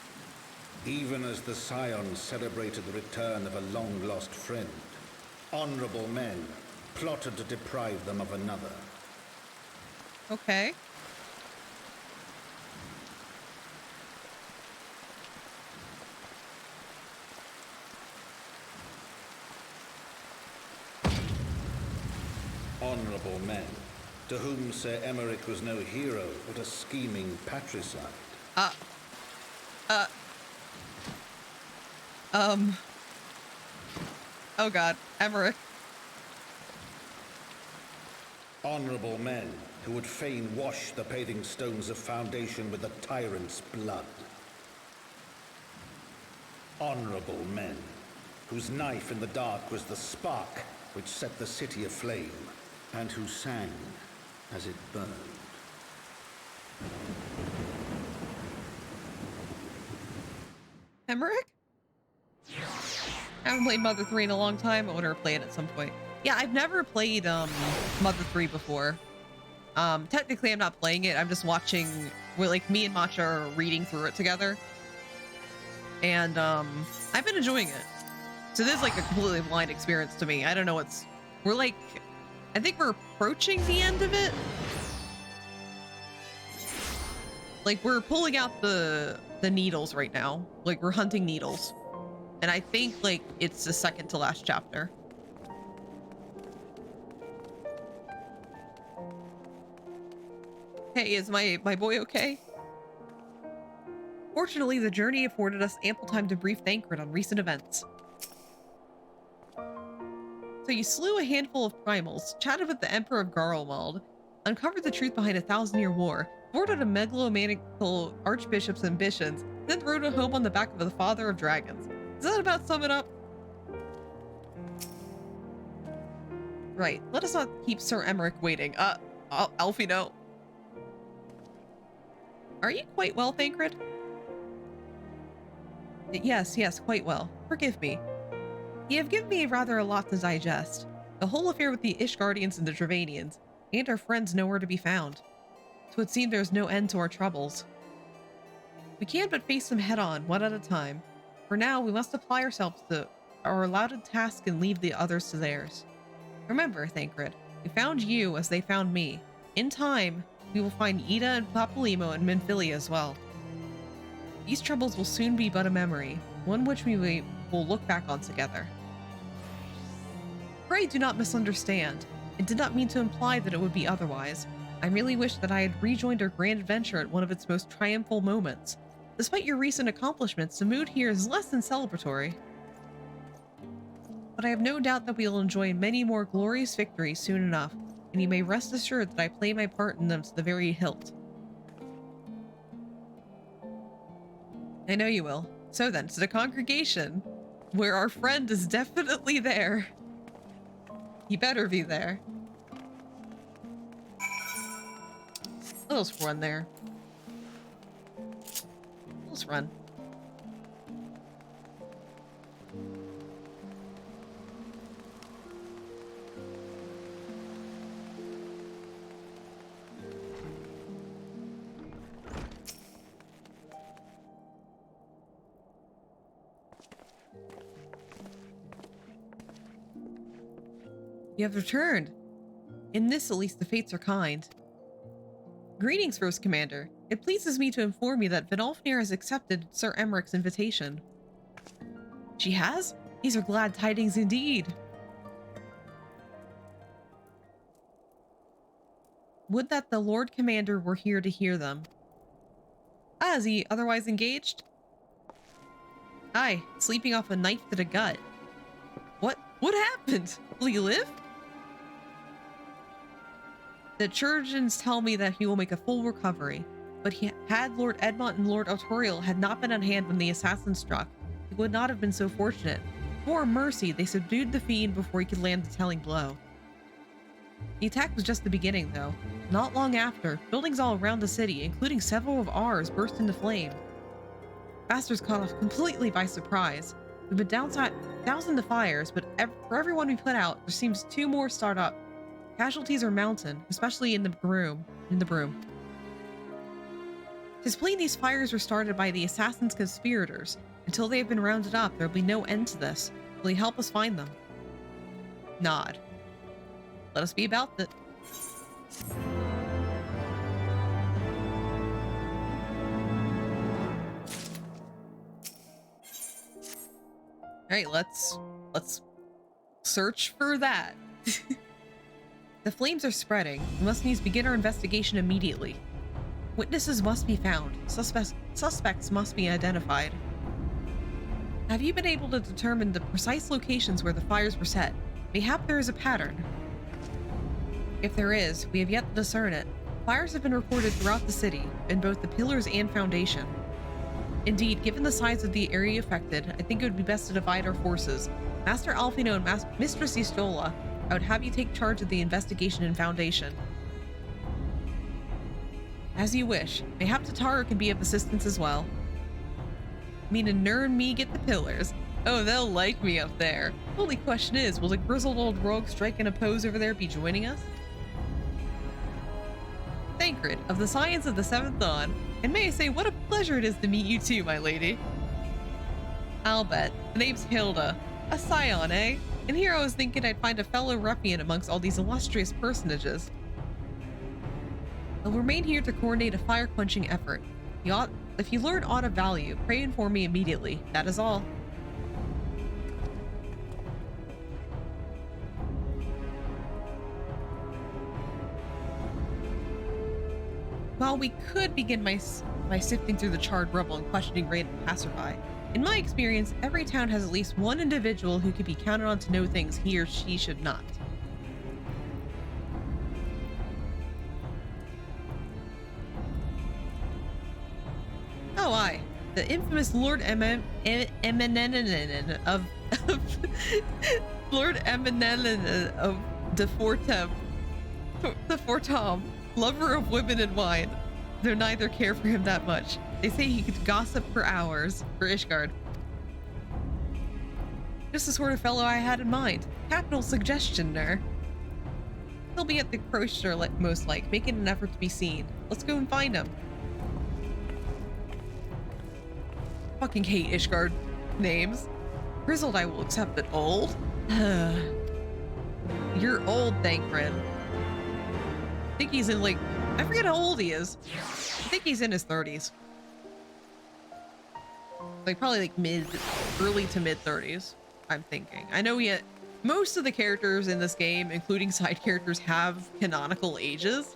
Even as the Scions celebrated the return of a long-lost friend, honorable men plotted to deprive them of another. Okay. Honorable men, to whom Sir Emmerich was no hero, but a scheming patricide. Oh god, Emmerich. Honorable men who would fain wash the paving stones of foundation with the tyrant's blood. Honorable men whose knife in the dark was the spark which set the city aflame, and who sang as it burned. Emmerich? I haven't played Mother 3 in a long time. I want to replay it at some point. Yeah, I've never played Mother 3 before. Technically I'm not playing it. I'm just watching where like me and Matcha are reading through it together. And I've been enjoying it. So this is like a completely blind experience to me. I don't know we're like, I think we're approaching the end of it. Like we're pulling out the needles right now. Like we're hunting needles. And I think like it's the second to last chapter. Hey, is my boy okay? Fortunately, the journey afforded us ample time to brief Thancred on recent events. So you slew a handful of primals, chatted with the Emperor of Garlemald, uncovered the truth behind a 1,000-year war, thwarted a megalomaniacal archbishop's ambitions, then rode a home on the back of the father of dragons. Does that about sum it up? Right, let us not keep Sir Emmerich waiting. Alfie, no. Are you quite well, Thancred? Yes, quite well. Forgive me. You have given me rather a lot to digest. The whole affair with the Ishguardians and the Dravanians, and our friends nowhere to be found. So it seemed there is no end to our troubles. We can't but face them head-on, one at a time. For now, we must apply ourselves to our allotted task and leave the others to theirs. Remember, Thancred, we found you as they found me. In time, we will find Ida and Papalymo and Minfilia as well. These troubles will soon be but a memory, one which we will look back on together. Pray do not misunderstand. It did not mean to imply that it would be otherwise. I merely wish that I had rejoined our grand adventure at one of its most triumphal moments. Despite your recent accomplishments, the mood here is less than celebratory. But I have no doubt that we will enjoy many more glorious victories soon enough, and you may rest assured that I play my part in them to the very hilt. I know you will. So then, to the congregation, where our friend is definitely there. He better be there. Let's run there. Let's run. You have returned. In this, at least, the fates are kind. Greetings, First Commander. It pleases me to inform you that Vidalfnir has accepted Sir Emmerich's invitation. She has? These are glad tidings indeed. Would that the Lord Commander were here to hear them. Ah, is he otherwise engaged? Aye, sleeping off a knife to the gut. What happened? Will he live? The Churgeons tell me that he will make a full recovery, but had Lord Edmont and Lord Autorial had not been on hand when the assassin struck, he would not have been so fortunate. For mercy, they subdued the fiend before he could land the telling blow. The attack was just the beginning, though. Not long after, buildings all around the city, including several of ours, burst into flame. Bastards caught us completely by surprise. We've been dousing the fires, but for everyone we put out, there seems 2 more start up. Casualties are mountain, especially in the broom. Tis plain these fires were started by the assassin's conspirators. Until they have been rounded up, there will be no end to this. Will you help us find them? Nod. Let us be about it. Alright, let's search for that. The flames are spreading. We must needs begin our investigation immediately. Witnesses must be found. Suspects must be identified. Have you been able to determine the precise locations where the fires were set? Mayhap there is a pattern. If there is, we have yet to discern it. Fires have been reported throughout the city, in both the pillars and foundation. Indeed, given the size of the area affected, I think it would be best to divide our forces. Master Alfino and Mistress Istola, I would have you take charge of the investigation and foundation. As you wish. Mayhap Tataru can be of assistance as well. Mean and Nur and me get the pillars. Oh, they'll like me up there. Only question is, will the grizzled old rogue striking a pose over there be joining us? Thancred, of the Science of the Seventh Dawn. And may I say, what a pleasure it is to meet you too, my lady. I'll bet. The name's Hilda. A scion, eh? And here I was thinking I'd find a fellow ruffian amongst all these illustrious personages. I'll remain here to coordinate a fire-quenching effort. If you learn aught of value, pray inform me immediately. That is all. While we could begin by sifting through the charred rubble and questioning random passerby, in my experience, every town has at least one individual who can be counted on to know things he or she should not. Oh, aye. The infamous Lord Lord Eminenen of de Fortem, lover of women and wine, though neither care for him that much. They say he could gossip for hours for Ishgard. Just the sort of fellow I had in mind. Capital suggestion, Nur. He'll be at the Croatia most like, making an effort to be seen. Let's go and find him. Fucking hate Ishgard names. Grizzled I will accept, but old? You're old, Thancred. I think he's in like, I forget how old he is. I think he's in his 30s. Like probably like early to mid 30s, I'm thinking. I know most of the characters in this game, including side characters, have canonical ages.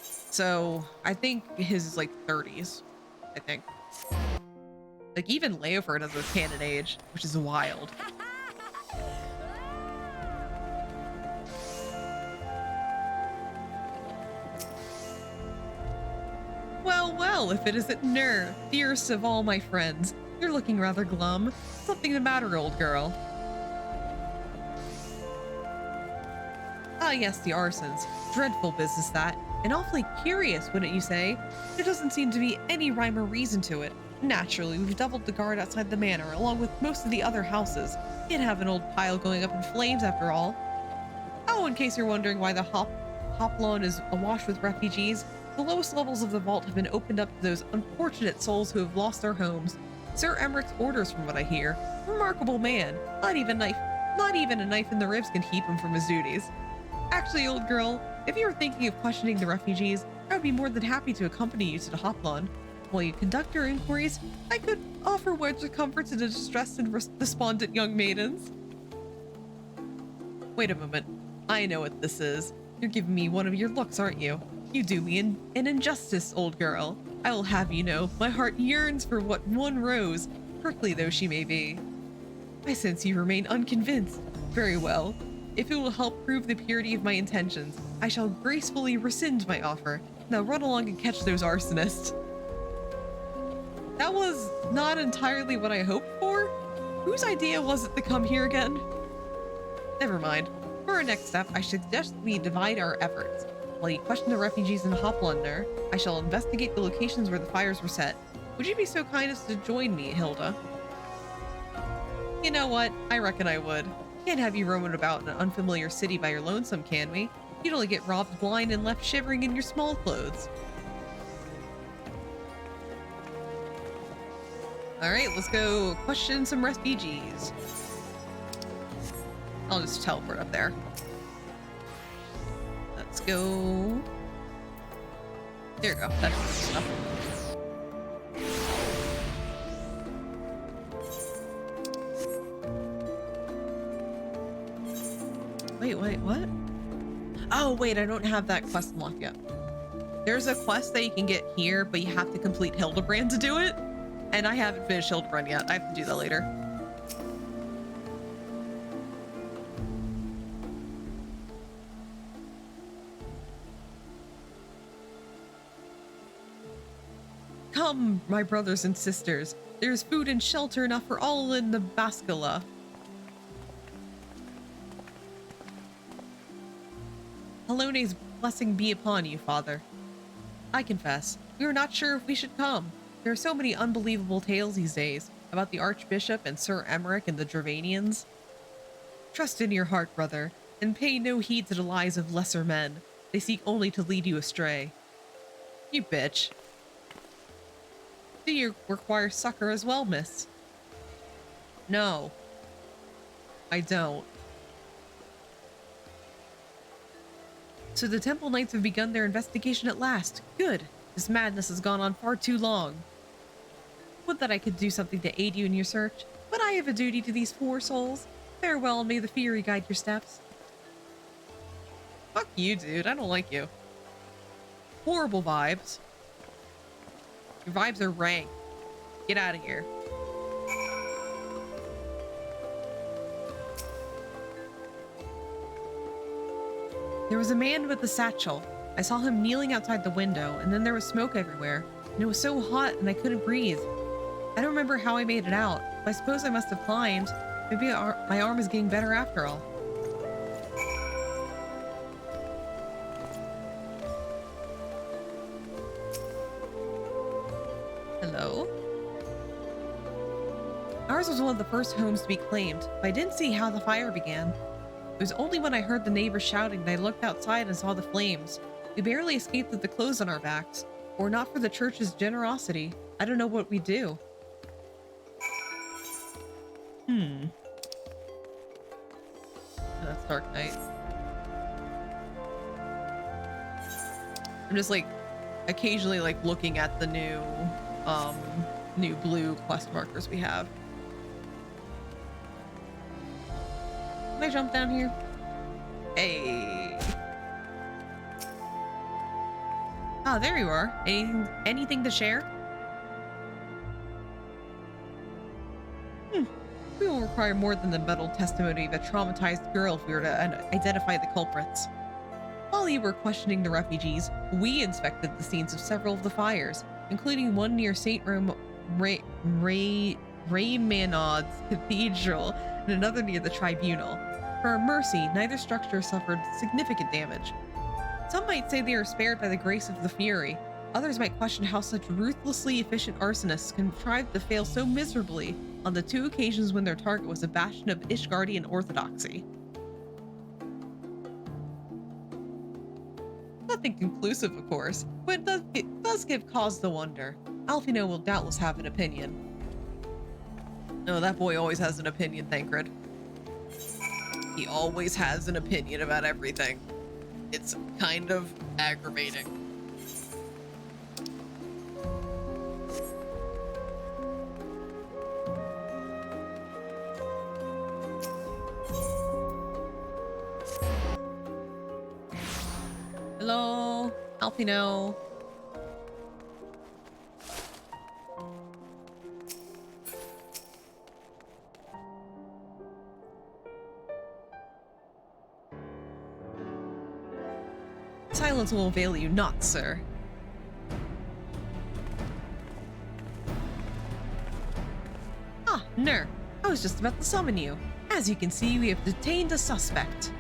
So I think his is like 30s, I think. Like, even Leoford has a canon age, which is wild. Well, well, if it isn't Nur, dearest of all my friends. You're looking rather glum. Something the matter, old girl? Ah, yes, the arsons. Dreadful business that. And awfully curious, wouldn't you say? There doesn't seem to be any rhyme or reason to it. Naturally, we've doubled the guard outside the manor, along with most of the other houses. Can't have an old pile going up in flames after all. Oh, in case you're wondering why the hop lawn is awash with refugees, the lowest levels of the vault have been opened up to those unfortunate souls who have lost their homes. Sir Emmerich's orders, from what I hear. Remarkable man. Not even a knife in the ribs can keep him from his duties. Actually, old girl, if you were thinking of questioning the refugees, I would be more than happy to accompany you to the Hoplon. While you conduct your inquiries, I could offer words of comfort to the distressed and despondent young maidens. Wait a moment. I know what this is. You're giving me one of your looks, aren't you? You do me an injustice, old girl. I will have you know, my heart yearns for what one rose, prickly though she may be. I sense you remain unconvinced. Very well. If it will help prove the purity of my intentions, I shall gracefully rescind my offer. Now run along and catch those arsonists. That was not entirely what I hoped for. Whose idea was it to come here again? Never mind. For our next step, I suggest we divide our efforts. While you question the refugees in Hoplundner, I shall investigate the locations where the fires were set. Would you be so kind as to join me, Hilda? You know what? I reckon I would. Can't have you roaming about in an unfamiliar city by your lonesome, can we? You'd only get robbed blind and left shivering in your small clothes. Alright, let's go question some refugees. I'll just teleport up there. Let's go. There you go. That's good stuff. Wait, what? Oh, wait, I don't have that quest unlocked yet. There's a quest that you can get here, but you have to complete Hildebrand to do it. And I haven't finished Hildebrand yet. I have to do that later. Come, my brothers and sisters. There's food and shelter enough for all in the Bascula. Halone's blessing be upon you, Father. I confess, we were not sure if we should come. There are so many unbelievable tales these days about the Archbishop and Sir Emmerich and the Dravanians. Trust in your heart, brother, and pay no heed to the lies of lesser men. They seek only to lead you astray. You bitch. Do you require succor as well, miss? No. I don't. So the Temple Knights have begun their investigation at last. Good. This madness has gone on far too long. Would that I could do something to aid you in your search, but I have a duty to these poor souls. Farewell, and may the Fury guide your steps. Fuck you, dude. I don't like you. Horrible vibes. Your vibes are rank. Get out of here. There was a man with a satchel. I saw him kneeling outside the window, and then there was smoke everywhere, and it was so hot and I couldn't breathe. I don't remember how I made it out, but I suppose I must have climbed. Maybe my arm is getting better after all. Hello? Ours was one of the first homes to be claimed, but I didn't see how the fire began. It was only when I heard the neighbors shouting that I looked outside and saw the flames. We barely escaped with the clothes on our backs. Were not for the church's generosity, I don't know what we'd do. That's Dark Knight. I'm just like occasionally like looking at the new blue quest markers we have. Can I jump down here? Hey. Ah, there you are. Anything to share? We will require more than the metal testimony of a traumatized girl if we were to identify the culprits. While you were questioning the refugees, we inspected the scenes of several of the fires, including one near St. Raymanod's Cathedral and another near the Tribunal. For our mercy, neither structure suffered significant damage. Some might say they are spared by the grace of the Fury. Others might question how such ruthlessly efficient arsonists contrived to fail so miserably on the 2 occasions when their target was a bastion of Ishgardian orthodoxy. Nothing conclusive, of course, but it does give cause to wonder. Alfino will doubtless have an opinion. No, that boy always has an opinion, Thancred. He always has an opinion about everything. It's kind of aggravating. Hello, Alfino. Silence will avail you not, sir. Ah, Ner, I was just about to summon you. As you can see, we have detained a suspect.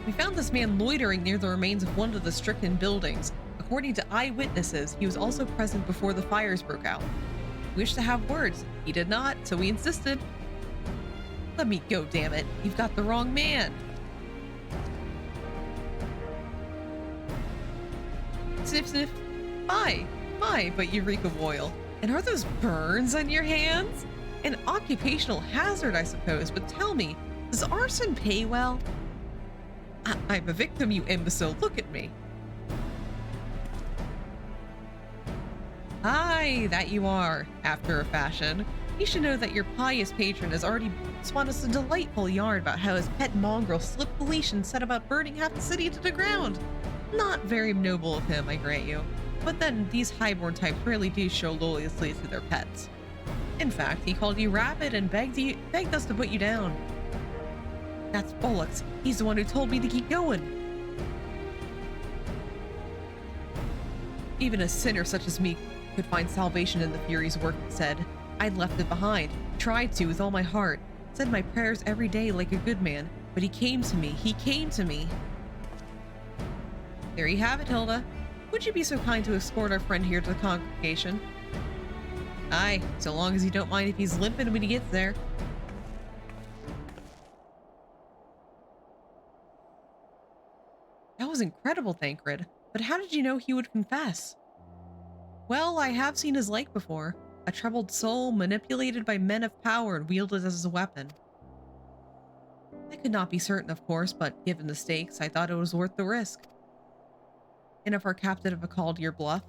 We found this man loitering near the remains of one of the stricken buildings. According to eyewitnesses, he was also present before the fires broke out. We wished to have words. He did not, so we insisted. Let me go, damn it. You've got the wrong man. Sniff, sniff. My, but you reek of oil. And are those burns on your hands? An occupational hazard, I suppose, but tell me, does arson pay well? I'm a victim, you imbecile. Look at me. Aye, that you are, after a fashion. You should know that your pious patron has already spun us a delightful yarn about how his pet mongrel slipped the leash and set about burning half the city to the ground. Not very noble of him, I grant you. But then, these highborn types really do show loyalty to their pets. In fact, he called you rabid and begged us to put you down. That's bollocks. He's the one who told me to keep going. Even a sinner such as me could find salvation in the Fury's work, he said. I'd left it behind, tried to with all my heart, said my prayers every day like a good man, but he came to me. There you have it, Hilda. Would you be so kind to escort our friend here to the congregation? Aye, so long as you don't mind if he's limping when he gets there. That was incredible, Thancred. But how did you know he would confess? Well, I have seen his like before. A troubled soul manipulated by men of power and wielded as a weapon. I could not be certain, of course, but given the stakes, I thought it was worth the risk. And if our captive had called your bluff?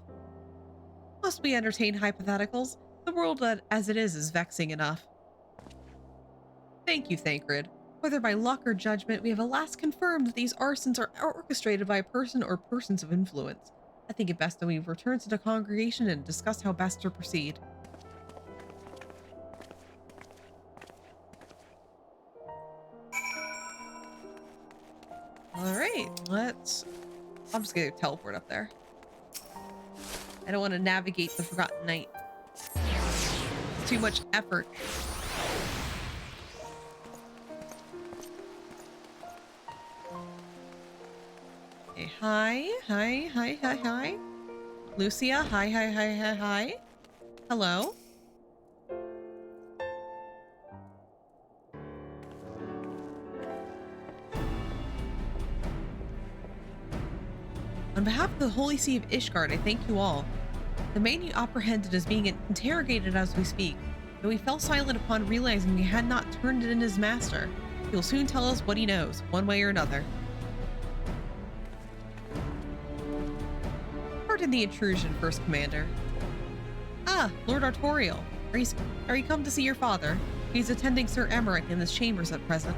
Must we entertain hypotheticals? The world as it is vexing enough. Thank you, Thancred. Whether by luck or judgment, we have at last confirmed that these arsons are orchestrated by a person or persons of influence. I think it best that we return to the congregation and discuss how best to proceed. Alright, I'm just gonna teleport up there. I don't want to navigate the Forgotten Night. It's too much effort. Okay, hi. Lucia, hi. Hello. On behalf of the Holy See of Ishgard, I thank you all. The man you apprehended is being interrogated as we speak, though he fell silent upon realizing we had not turned in his master. He will soon tell us what he knows, one way or another. Pardon the intrusion, First Commander. Ah, Lord Artorial. Are you come to see your father? He's attending Sir Emmerich in his chambers at present.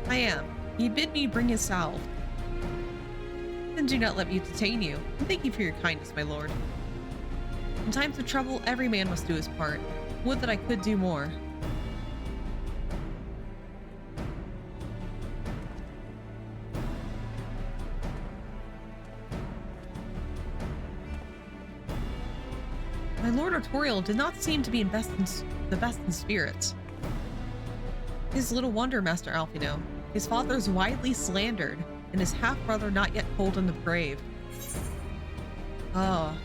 I am. He bid me bring his salve. Then do not let me detain you, and thank you for your kindness, my lord. In times of trouble, every man must do his part. would that I could do more. My Lord Artorial did not seem to be the best in spirits. It is little wonder, Master Alfino. His father is widely slandered, and his half-brother not yet cold in the grave. Oh.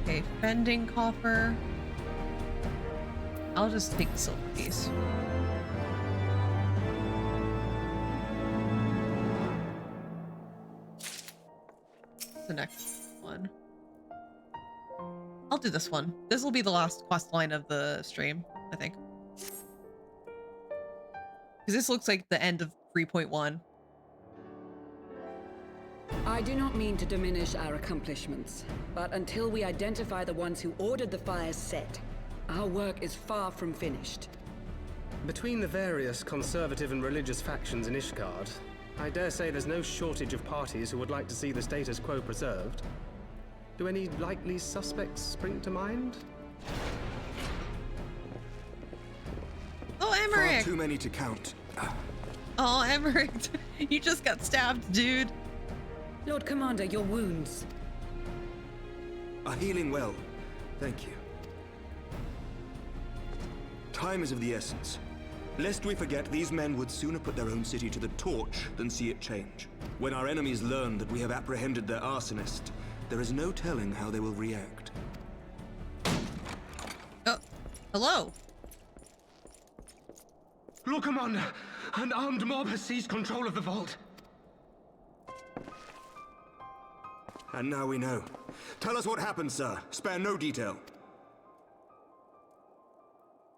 Okay, fending coffer. I'll just take the silver piece. The next one. I'll do this one. This will be the last quest line of the stream, I think. Because this looks like the end of 3.1. I do not mean to diminish our accomplishments, but until we identify the ones who ordered the fires set, our work is far from finished. Between the various conservative and religious factions in Ishgard, I dare say there's no shortage of parties who would like to see the status quo preserved. Do any likely suspects spring to mind? Oh, Emmerich! Far too many to count. Oh, Emmerich, you just got stabbed, dude. Lord Commander, your wounds. Are healing well. Thank you. Time is of the essence. Lest we forget, these men would sooner put their own city to the torch than see it change. When our enemies learn that we have apprehended their arsonist, there is no telling how they will react. Hello? Lord Commander, an armed mob has seized control of the vault. And now we know. Tell us what happened, sir. Spare no detail.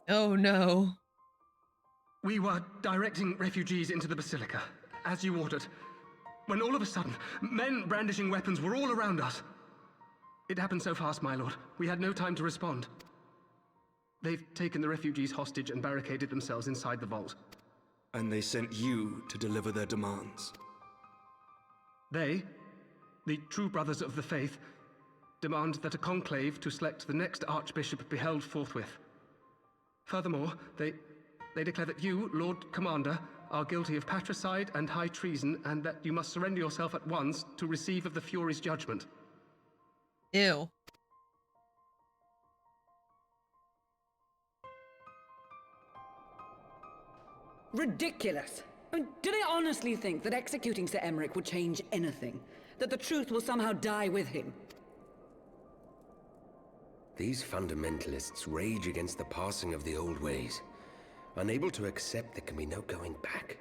Oh no. We were directing refugees into the Basilica, as you ordered, when all of a sudden, men brandishing weapons were all around us. It happened so fast, my lord. We had no time to respond. They've taken the refugees hostage and barricaded themselves inside the vault. And they sent you to deliver their demands. They, the true brothers of the faith, demand that a conclave to select the next archbishop be held forthwith. Furthermore, they declare that you, Lord Commander, are guilty of patricide and high treason, and that you must surrender yourself at once to receive of the Fury's judgment. Ew. Ridiculous! I mean, do they honestly think that executing Sir Emmerich would change anything? That the truth will somehow die with him? These fundamentalists rage against the passing of the old ways, unable to accept there can be no going back.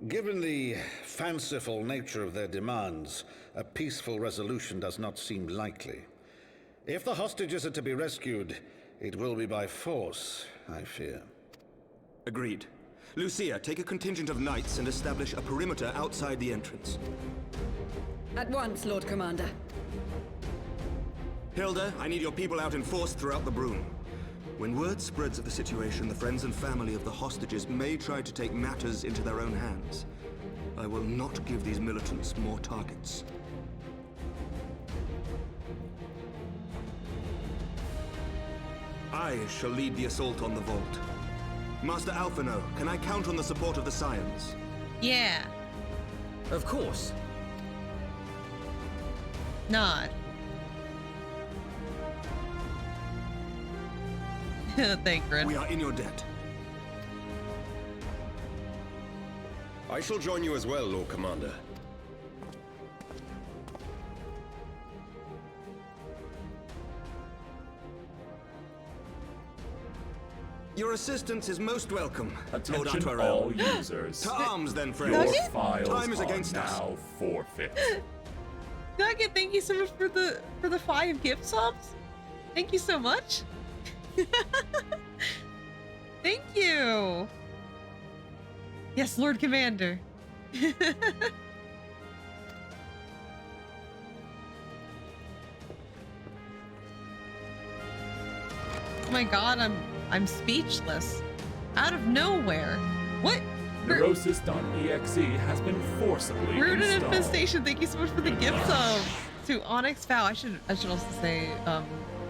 Given the fanciful nature of their demands, a peaceful resolution does not seem likely. If the hostages are to be rescued, it will be by force, I fear. Agreed. Lucia, take a contingent of knights and establish a perimeter outside the entrance. At once, Lord Commander. Hilda, I need your people out in force throughout the Broom. When word spreads of the situation, the friends and family of the hostages may try to take matters into their own hands. I will not give these militants more targets. I shall lead the assault on the vault. Master Alphino, can I count on the support of the Scions? Yeah. Of course. Nod. Thancred. We are in your debt. I shall join you as well, Lord Commander. Your assistance is most welcome, Lord Attention Artorial. all users. To arms then, friends. Your files Time is are against us. now forfeit. Nugget, thank you so much for the 5 gift subs. Thank you so much. Thank you. Yes, Lord Commander. Oh my god, I'm speechless. Out of nowhere. What? Neurosis.exe has been forcibly Rude and installed. Infestation, thank you so much for the gift sub. To Onyx Vow, I should also say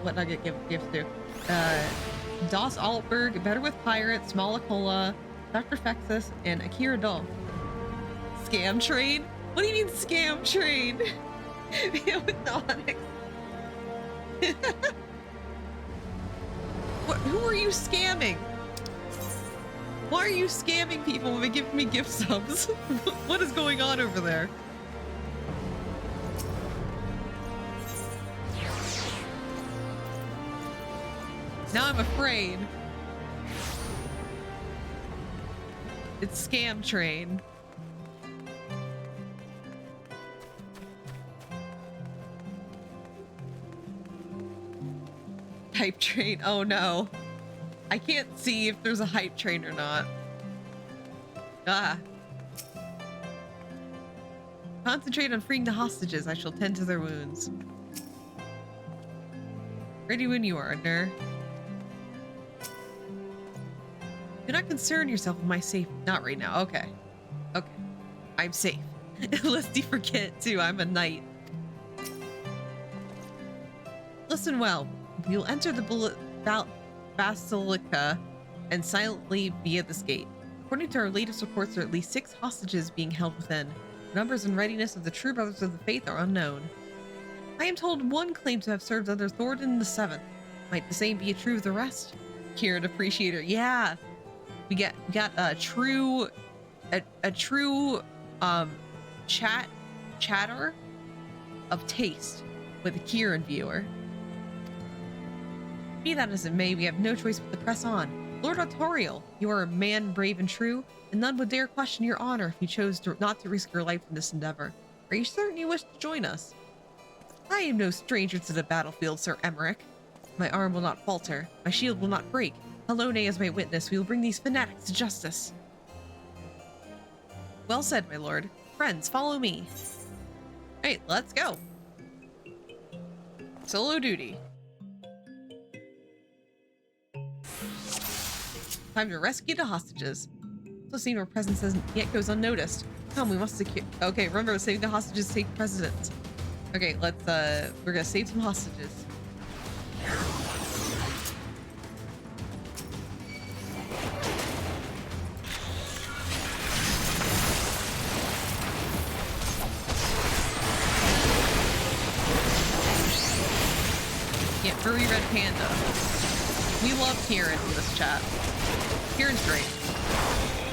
what Nugget gives to. Das Altberg, Better with Pirates, Malacola, Dr. Fexus, and Akira Dull. Scam Train? What do you mean Scam Train? Yeah, with the Onyx. Who are you scamming? Why are you scamming people by giving me gift subs? What is going on over there? Now I'm afraid. It's Scam Train. Hype train. Oh no. I can't see if there's a hype train or not. Ah. Concentrate on freeing the hostages. I shall tend to their wounds. Ready when you are, Ner. Do not concern yourself with my safety. Not right now. Okay. Okay. I'm safe. Lest you forget, too. I'm a knight. Listen well. You'll enter the Basilica and silently via this gate. According to our latest reports, there are at least 6 hostages being held within. The numbers and readiness of the true brothers of the faith are unknown. I am told one claims to have served under Thornton the 7th. Might the same be true of the rest? Kieran Appreciator. Yeah. We got a true chatter of taste with a Kieran viewer. Be that as it may, we have no choice but to press on. Lord Autorial, you are a man brave and true, and none would dare question your honor if you chose not to risk your life in this endeavor. Are you certain you wish to join us? I am no stranger to the battlefield, Sir Emmerich. My arm will not falter. My shield will not break. Halone as my witness. We will bring these fanatics to justice. Well said, my lord. Friends, follow me. Alright, let's go. Solo duty. Time to rescue the hostages. So seeing our presence hasn't yet goes unnoticed. Come, we must secure. Okay, remember, saving the hostages take precedence. Okay, let's we're gonna save some hostages. Yeah, furry red panda. We love Kieran in this chat. Kieran's great.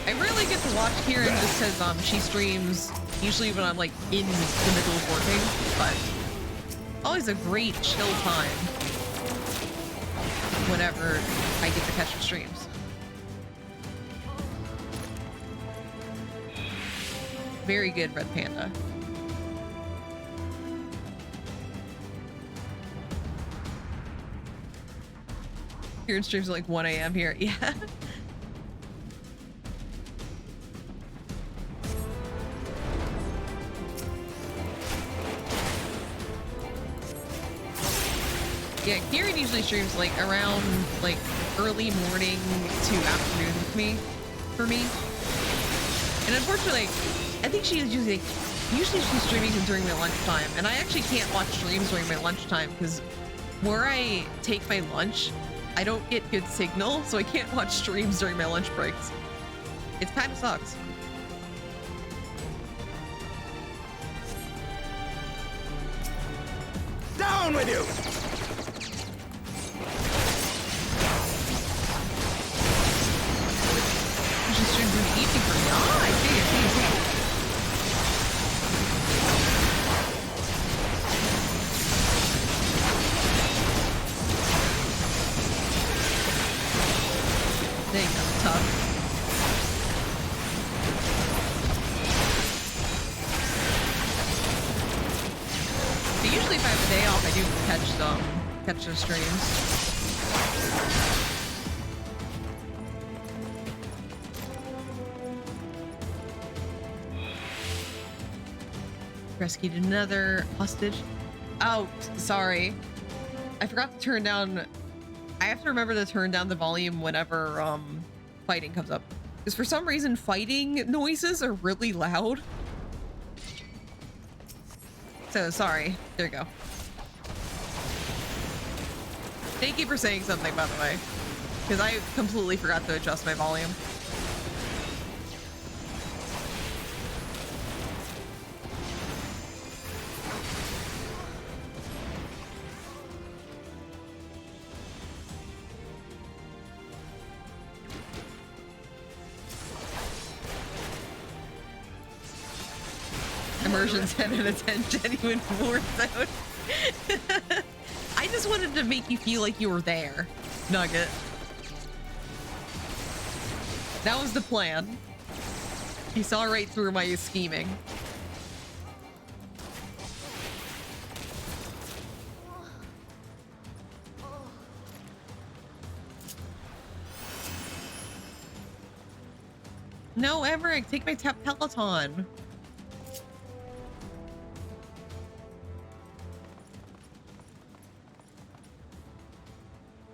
I rarely get to watch Kieran just because she streams usually when I'm like in the middle of working, but always a great chill time whenever I get to catch her streams. Very good, Red Panda. Kieran streams at like 1 AM here. Yeah. Yeah, Kieran usually streams like around like early morning to afternoon with me, for me. And unfortunately, I think she's usually she's streaming during my lunchtime, and I actually can't watch streams during my lunchtime because where I take my lunch, I don't get good signal, so I can't watch streams during my lunch breaks. It kind of sucks. Down with you! She streams in the evening for me. Ah, I see. Dang, that's tough. But usually if I have a day off, I do catch the streams. Rescued another hostage. Oh, sorry. I forgot to turn down. I have to remember to turn down the volume whenever fighting comes up. Because for some reason, fighting noises are really loud. So, sorry. There you go. Thank you for saying something, by the way. Because I completely forgot to adjust my volume. Immersion 10 out of 10, genuine war zone. I just wanted to make you feel like you were there, Nugget. That was the plan. He saw right through my scheming. No, Emmerich, take my Peloton.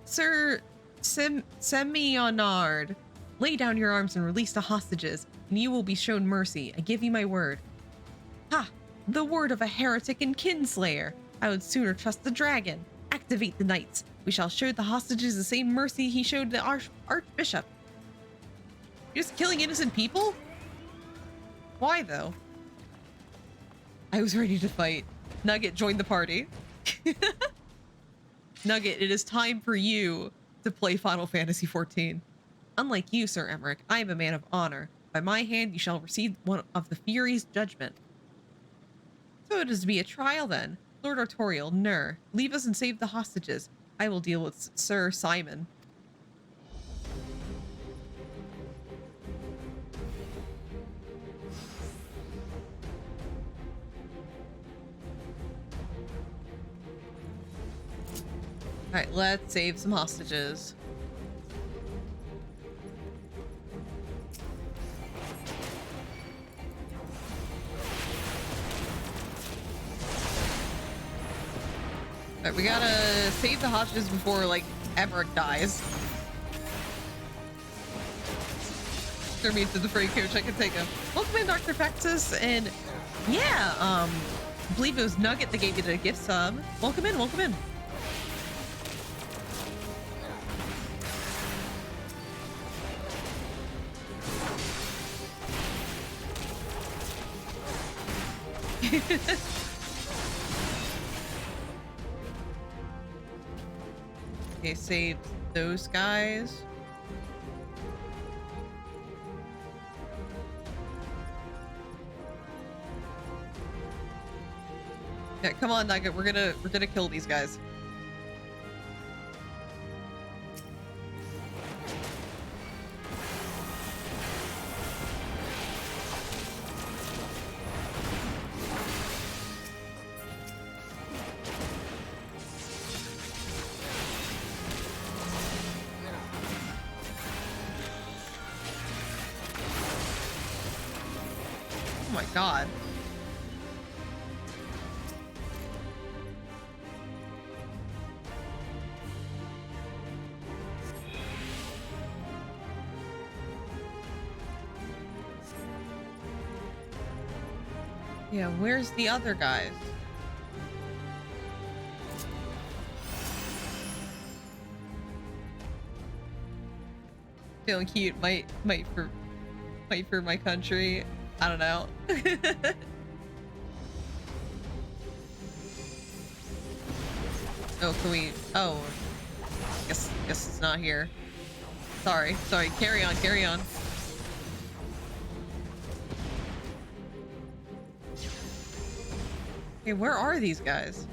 Sir Semionard, lay down your arms and release the hostages, and you will be shown mercy. I give you my word. Ha! The word of a heretic and kinslayer. I would sooner trust the dragon. Activate the knights. We shall show the hostages the same mercy he showed the archbishop. You're just killing innocent people? Why, though? I was ready to fight. Nugget, join the party. Nugget, it is time for you to play Final Fantasy XIV. Unlike you, Sir Emmerich, I am a man of honor. By my hand, you shall receive one of the Fury's judgment. So it is to be a trial, then. Lord Artorial, Nur, leave us and save the hostages. I will deal with Sir Simon. Alright, let's save some hostages. Alright, we gotta save the hostages before, like, Emmerich dies. Throw me into the freight coach, I can take him. Welcome in, Dr. Fexus, and yeah, I believe it was Nugget that gave you the gift sub. Welcome in, welcome in. Okay, save those guys. Yeah, come on, Nugget. We're gonna kill these guys. Oh my god. Yeah, where's the other guys? Feeling cute, might for my country. I don't know. Oh, can we? Oh, guess it's not here. Sorry. Carry on. Okay, where are these guys?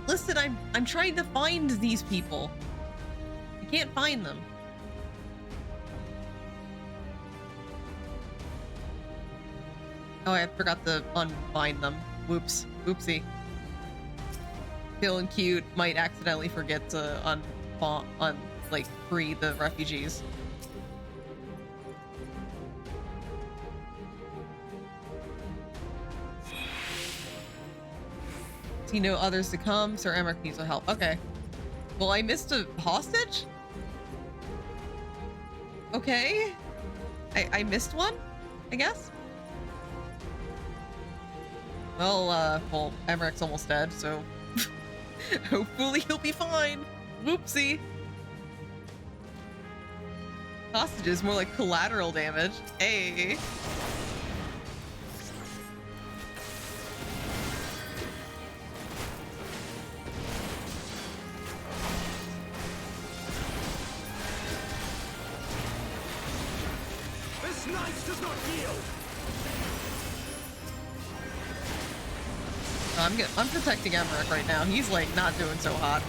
Listen, I'm trying to find these people. I can't find them. Oh, I forgot to unbind them. Whoops. Oopsie. Feeling cute, might accidentally forget to like free the refugees. See no others to come. Sir Emmerich needs help. Okay. Well, I missed a hostage? Okay. I missed one, I guess. Well, Emmerich's almost dead, so hopefully he'll be fine. Whoopsie. Hostages, more like collateral damage. Hey. This knife does not yield. I'm protecting Emmerich right now. He's like not doing so hot.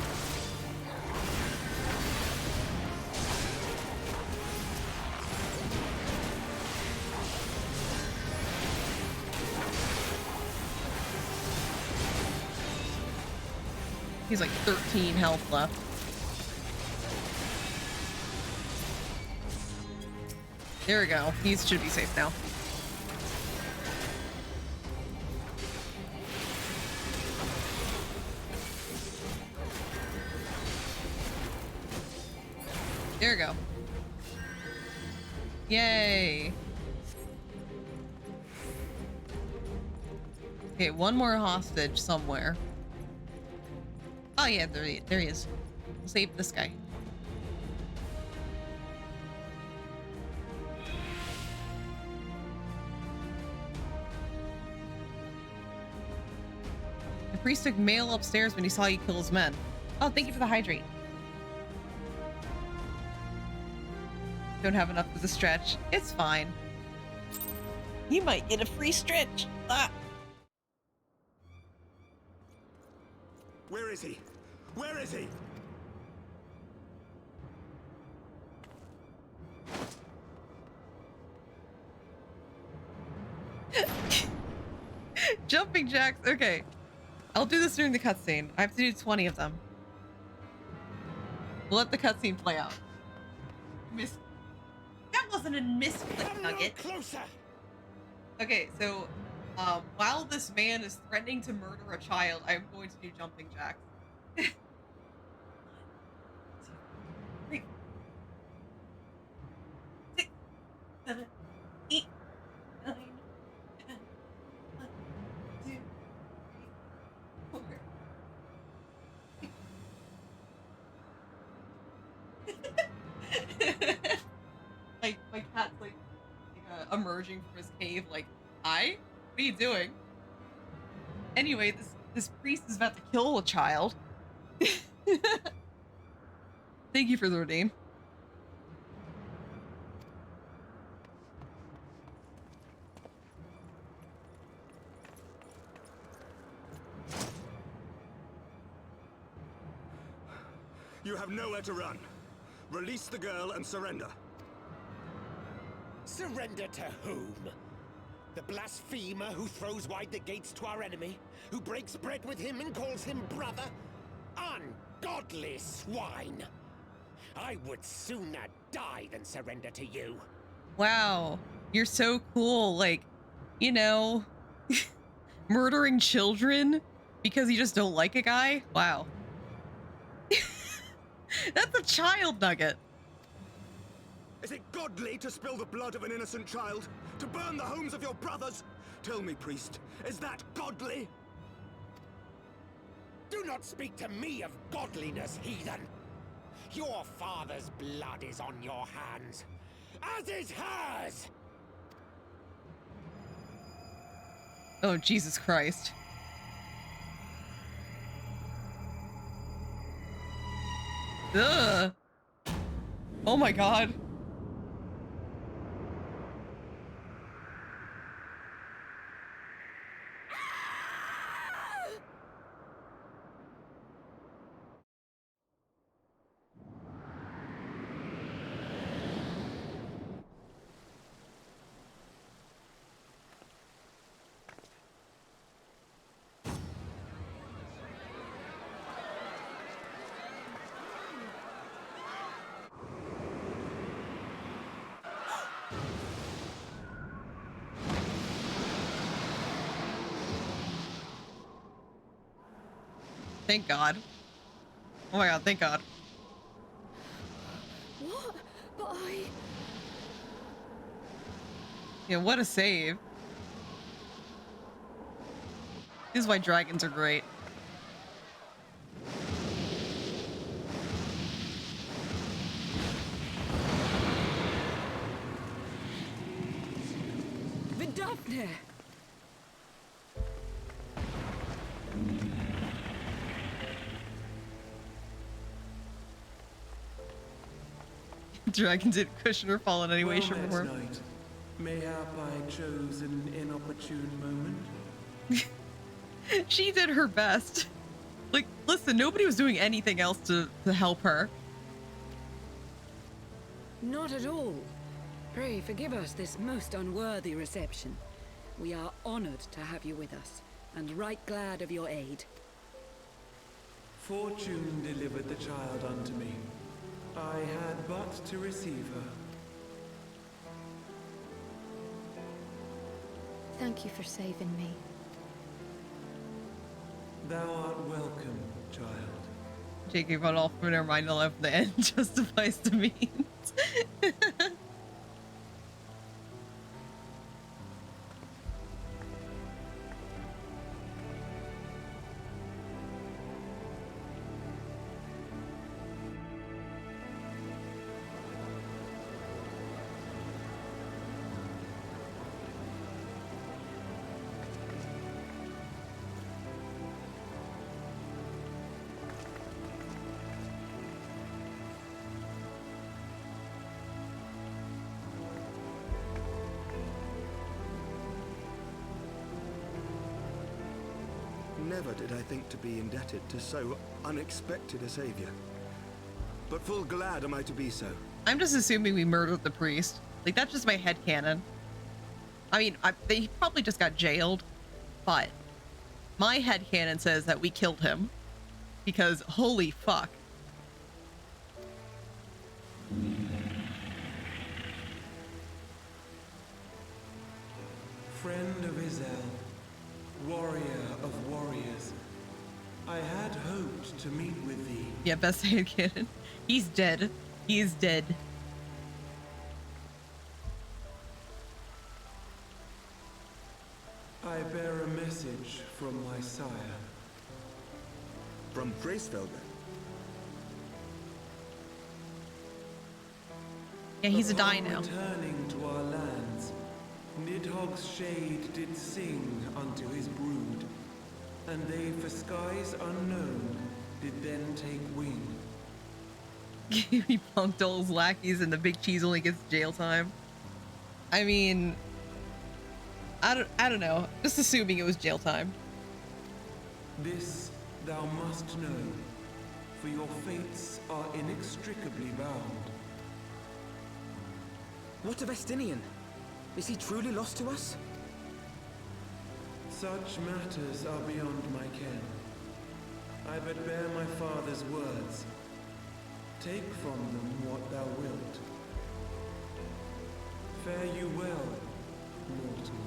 He's like 13 health left. There we go. He should be safe now. There we go. Yay. Okay, one more hostage somewhere. Oh yeah, there he is. We'll save this guy. The priest took mail upstairs when he saw you kill his men. Oh, thank you for the hydrate. Don't have enough for the stretch. It's fine. You might get a free stretch. Ah. Where is he? Where is he? Jumping jacks. Okay. I'll do this during the cutscene. I have to do 20 of them. We'll let the cutscene play out. That wasn't a misclick nugget. Closer. Okay, so while this man is threatening to murder a child, I'm going to do jumping jacks. 1, 2, 3, 6, 7, 8, 9, 10, 1, 2, 3, 4. My cat's like emerging from his cave, like, hi? What are you doing? Anyway, this priest is about to kill a child. Thank you for the redeem. You have nowhere to run. Release the girl and surrender. Surrender to whom? The blasphemer who throws wide the gates to our enemy? Who breaks bread with him and calls him brother? Ungodly swine! I would sooner die than surrender to you. Wow, you're so cool. Like, you know, murdering children because you just don't like a guy? Wow. That's a child nugget. Is it godly to spill the blood of an innocent child? To burn the homes of your brothers? Tell me, priest, is that godly? Do not speak to me of godliness, heathen! Your father's blood is on your hands, as is hers! Oh, Jesus Christ. Ugh. Oh my God. Thank God. Oh my God, thank God. But Yeah, what a save. This is why dragons are great. Vidofne! Dragon didn't cushion or fall in any way, shape, or form. Night. Mayhap I chose an inopportune moment. She did her best. Like, listen, nobody was doing anything else to help her. Not at all. Pray forgive us this most unworthy reception. We are honored to have you with us, and right glad of your aid. Fortune delivered the child unto me. I had but to receive her. thank you for saving me. Thou art welcome, child. J.K. Rudolph from our mind left the end justifies the means. Never did I think to be indebted to so unexpected a savior. But full glad am I to be so. I'm just assuming we murdered the priest. Like, that's just my headcanon. I mean, they probably just got jailed, but my headcanon says that we killed him. Because, holy fuck. Friend of Izel, warrior of warriors, I had hoped to meet with thee. Yeah, best headcanon. He's dead. He is dead. I bear a message from my sire. From Gracefelder? Yeah, he's a Upon dino. Returning to our lands, Nidhogg's shade did sing unto his brood, and they for skies unknown did then take wing. He punked all his lackeys and the big cheese only gets jail time. I mean, I don't know. Just assuming it was jail time. This thou must know, for your fates are inextricably bound. What of Estinian? Is he truly lost to us? Such matters are beyond my ken. I but bear my father's words. Take from them what thou wilt. Fare you well, mortals.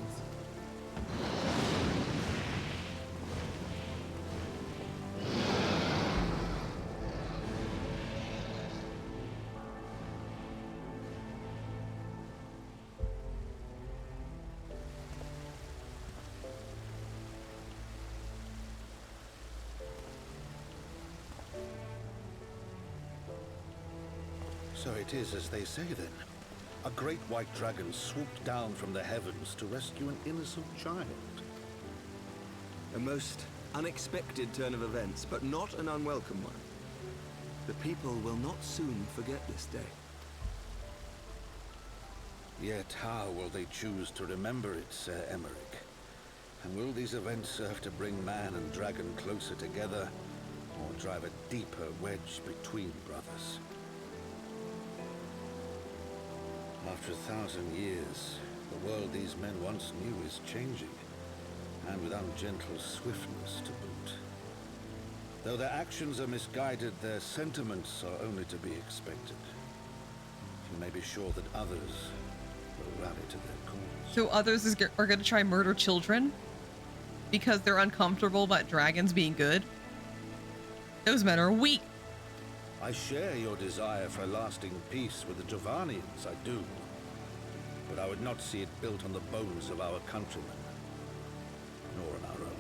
So it is as they say then. A great white dragon swooped down from the heavens to rescue an innocent child. A most unexpected turn of events, but not an unwelcome one. The people will not soon forget this day. Yet how will they choose to remember it, Sir Emmerich? And will these events serve to bring man and dragon closer together, or drive a deeper wedge between brothers? After 1,000 years, the world these men once knew is changing, and with ungentle swiftness to boot. Though their actions are misguided, their sentiments are only to be expected. You may be sure that others will rally to their cause. So others are going to try murder children because they're uncomfortable about dragons being good. Those men are weak. I share your desire for lasting peace with the Jovanians, I do. But I would not see it built on the bones of our countrymen, nor on our own.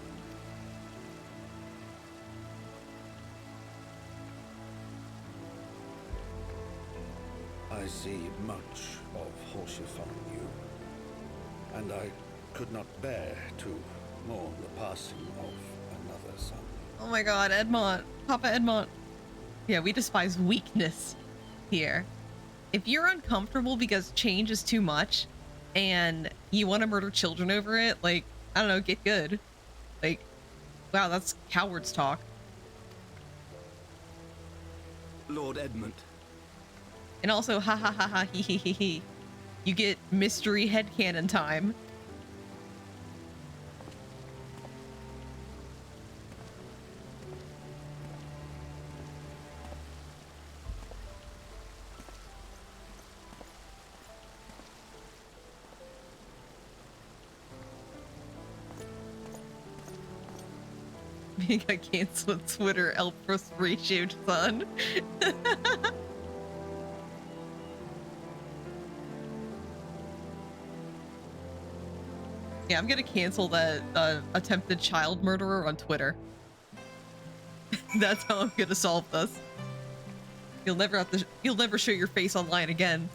I see much of Horshiff on you, and I could not bear to mourn the passing of another son. Oh my god, Edmont. Papa Edmont. Yeah, we despise weakness here. If you're uncomfortable because change is too much and you want to murder children over it, like, I don't know, get good. Like, wow, that's coward's talk. Lord Edmund. And also, ha ha ha ha, he he he he. You get mystery headcanon time. He got canceled on Twitter, El Frustration Son. Yeah, I'm gonna cancel that attempted child murderer on Twitter. That's how I'm gonna solve this. You'll never show your face online again.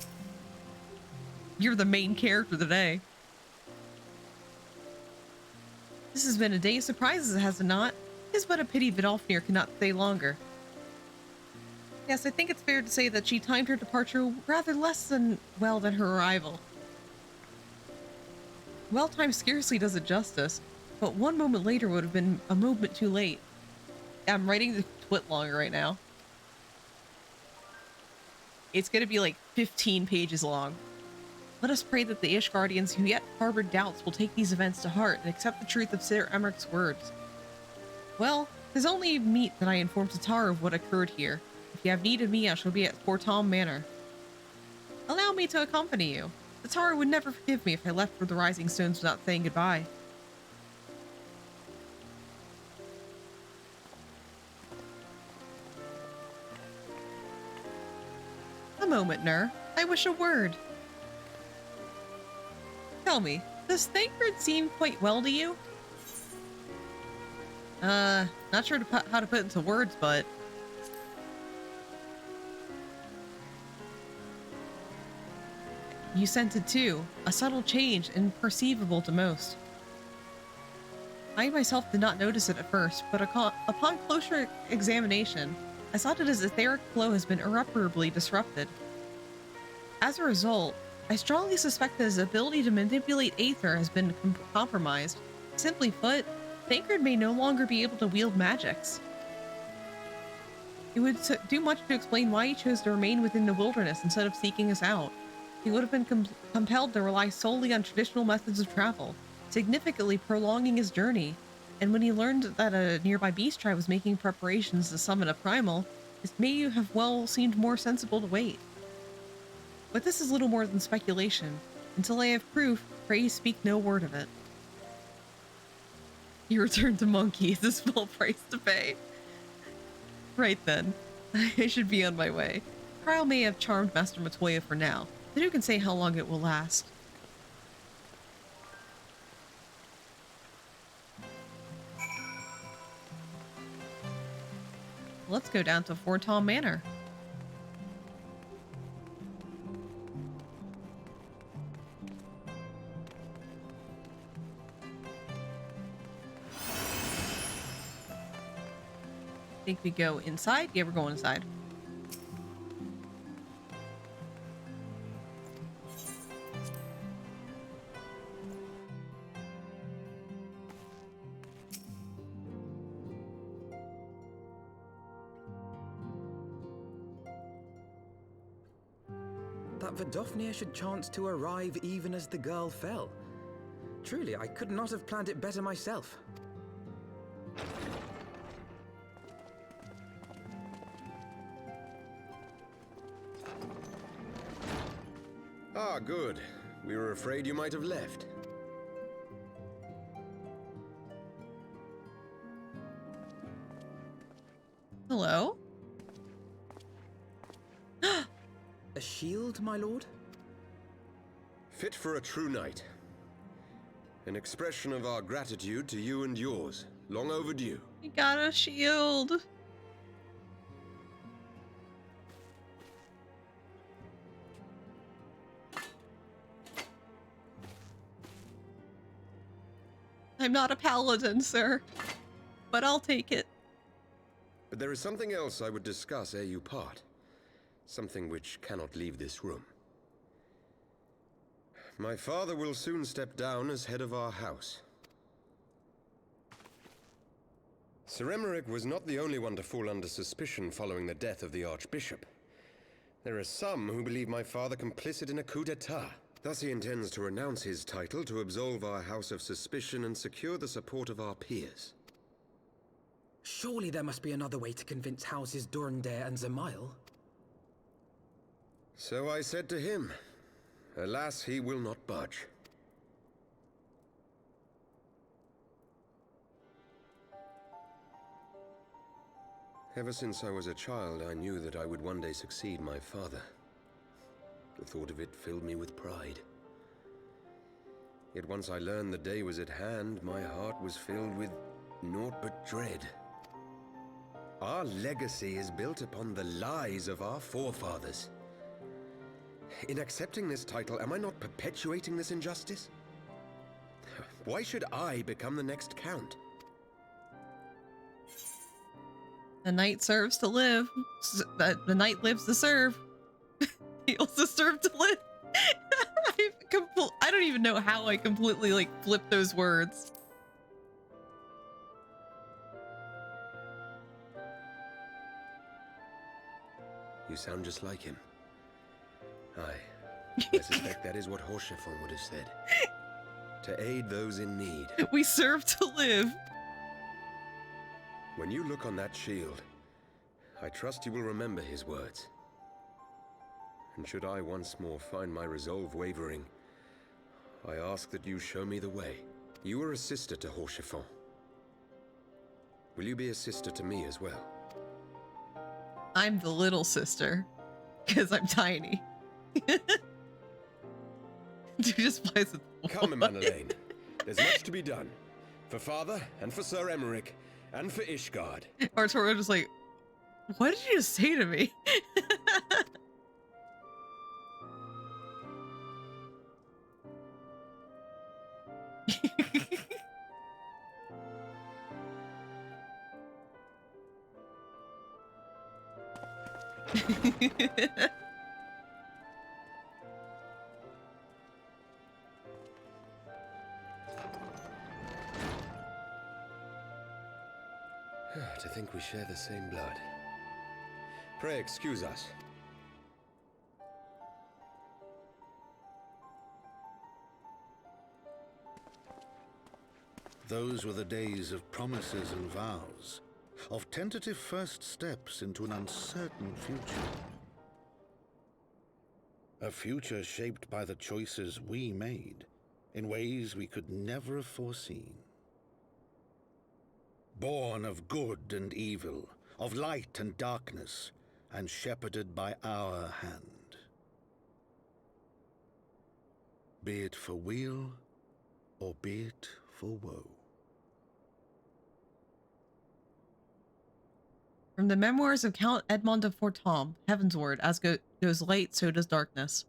You're the main character today. This has been a day of surprises, has it not? It is but a pity Vidalfnir cannot stay longer. Yes, I think it's fair to say that she timed her departure rather less than well than her arrival. Well timed scarcely does it justice, but one moment later would have been a moment too late. I'm writing the twit longer right now. It's gonna be like 15 pages long. Let us pray that the Ishgardians who yet harbored doubts will take these events to heart and accept the truth of Sir Emmerich's words. Well, 'tis only meet that I inform Tatar of what occurred here. If you have need of me, I shall be at Portom Manor. Allow me to accompany you. Tatar would never forgive me if I left for the Rising Stones without saying goodbye. A moment, Nur. I wish a word. Tell me, does Thancred seem quite well to you? Not sure how to put it into words, but... You scented too, a subtle change and perceivable to most. I myself did not notice it at first, but upon closer examination, I saw that his etheric flow has been irreparably disrupted. As a result, I strongly suspect that his ability to manipulate aether has been compromised. Simply put, Thancred may no longer be able to wield magics. It would do much to explain why he chose to remain within the wilderness instead of seeking us out. He would have been compelled to rely solely on traditional methods of travel, significantly prolonging his journey. And when he learned that a nearby beast tribe was making preparations to summon a primal, it may have well seemed more sensible to wait. But this is little more than speculation. Until I have proof, pray speak no word of it. You return to Monkey is a small price to pay. Right then, I should be on my way. Trial may have charmed Master Matoya for now, but who can say how long it will last? Let's go down to Portom Manor. Think we go inside? Yeah, we're going inside. That Vidalfnir should chance to arrive even as the girl fell. Truly, I could not have planned it better myself. Ah, good. We were afraid you might have left. Hello? shield, my lord? Fit for a true knight. An expression of our gratitude to you and yours. Long overdue. We got a shield. I'm not a paladin, sir, but I'll take it. But there is something else I would discuss ere you part. Something which cannot leave this room. My father will soon step down as head of our house. Sir Emmerich was not the only one to fall under suspicion following the death of the Archbishop. There are some who believe my father complicit in a coup d'etat. Thus he intends to renounce his title to absolve our house of suspicion and secure the support of our peers. Surely there must be another way to convince houses Durandare and Zemail. So I said to him. Alas, he will not budge. Ever since I was a child, I knew that I would one day succeed my father. The thought of it filled me with pride. Yet once I learned the day was at hand, my heart was filled with naught but dread. Our legacy is built upon the lies of our forefathers. In accepting this title, am I not perpetuating this injustice? Why should I become the next count? The knight serves to live. The knight lives to serve. He also served to live. I don't even know how I completely like flipped those words. You sound just like him. I suspect that is what Horschiffon would have said. To aid those in need. We serve to live. When you look on that shield, I trust you will remember his words. And should I once more find my resolve wavering, I ask that you show me the way. You are a sister to Horschiffon. Will you be a sister to me as well? I'm the little sister, because I'm tiny. Dude just flies at the Come, Manelaine. There's much to be done. For father, and for Sir Emmerich, and for Ishgard. Arturo just like, what did you just say to me? To think we share the same blood. Pray excuse us. Those were the days of promises and vows, of tentative first steps into an uncertain future. A future shaped by the choices we made, in ways we could never have foreseen. Born of good and evil, of light and darkness, and shepherded by our hand. Be it for weal, or be it for woe. From the memoirs of Count Edmond de Fortom, Heavensward, as goes light, so does darkness.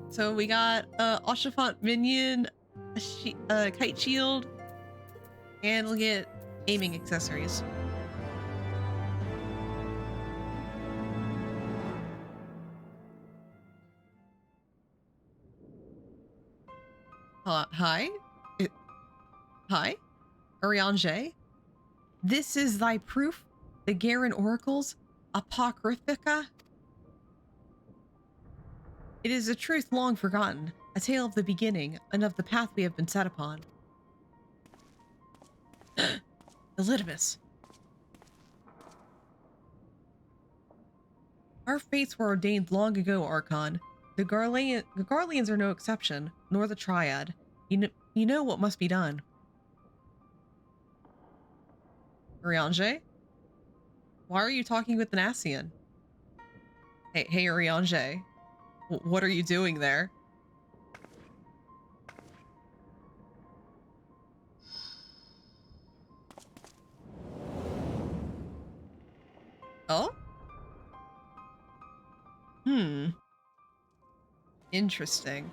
So we got Oshafont minion, a kite shield, and we'll get aiming accessories. Hi? Hi? Urianger? This is thy proof? The Garen Oracles? Apocryphica? It is a truth long forgotten, a tale of the beginning, and of the path we have been set upon. The Litibus. Our fates were ordained long ago, Archon. The Garleans are no exception, nor the Triad. You know what must be done. Urianger? Why are you talking with an Ascian? Hey, Urianger. What are you doing there? Oh? Interesting.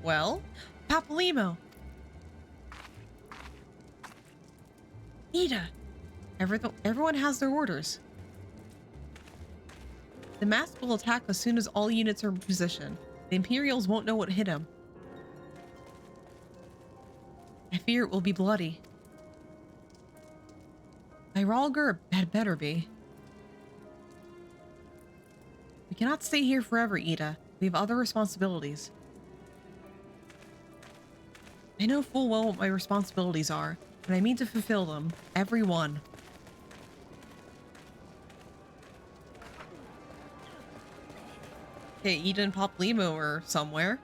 Well, Papalymo. Ida. Everyone has their orders. The mask will attack as soon as all units are in position. The Imperials won't know what hit him. I fear it will be bloody. Iralgar had better be. We cannot stay here forever, Ida. We have other responsibilities. I know full well what my responsibilities are, and I mean to fulfill them. Every one. Okay, Ida and Papalymo are somewhere.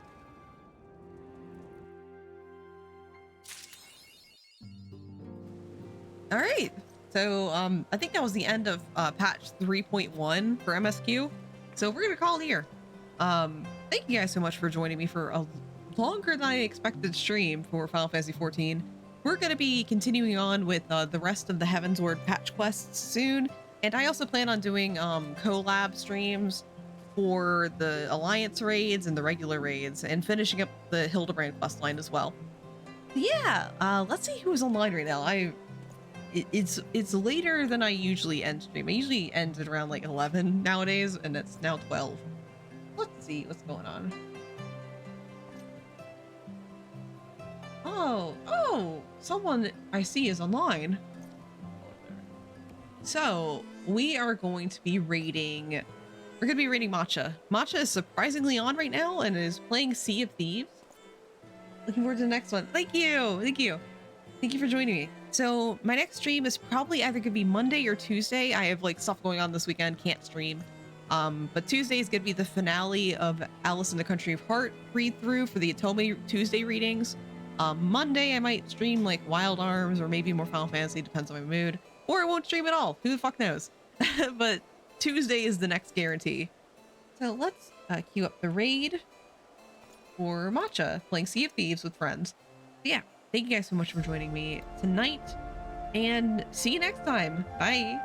Alright. So, I think that was the end of patch 3.1 for MSQ. So we're gonna call it here. Thank you guys so much for joining me for a longer than I expected stream for Final Fantasy XIV. We're going to be continuing on with the rest of the Heavensward patch quests soon, and I also plan on doing collab streams for the Alliance raids and the regular raids, and finishing up the Hildebrand quest line as well. Yeah, let's see who's online right now. It's later than I usually end stream. I usually end at around like 11 nowadays, and it's now 12. Let's see what's going on. Oh, someone I see is online. So we are going to be raiding, Matcha. Matcha is surprisingly on right now and is playing Sea of Thieves. Looking forward to the next one. Thank you for joining me. So my next stream is probably either gonna be Monday or Tuesday. I have like stuff going on this weekend, can't stream. But Tuesday is gonna be the finale of Alice in the Country of Heart read through for the Atome Tuesday readings. Monday I might stream like Wild Arms or maybe more Final Fantasy, depends on my mood, or I won't stream at all, who the fuck knows. But Tuesday is the next guarantee. So let's queue up the raid for Matcha playing Sea of Thieves with friends. Yeah, thank you guys so much for joining me tonight, and see you next time. Bye.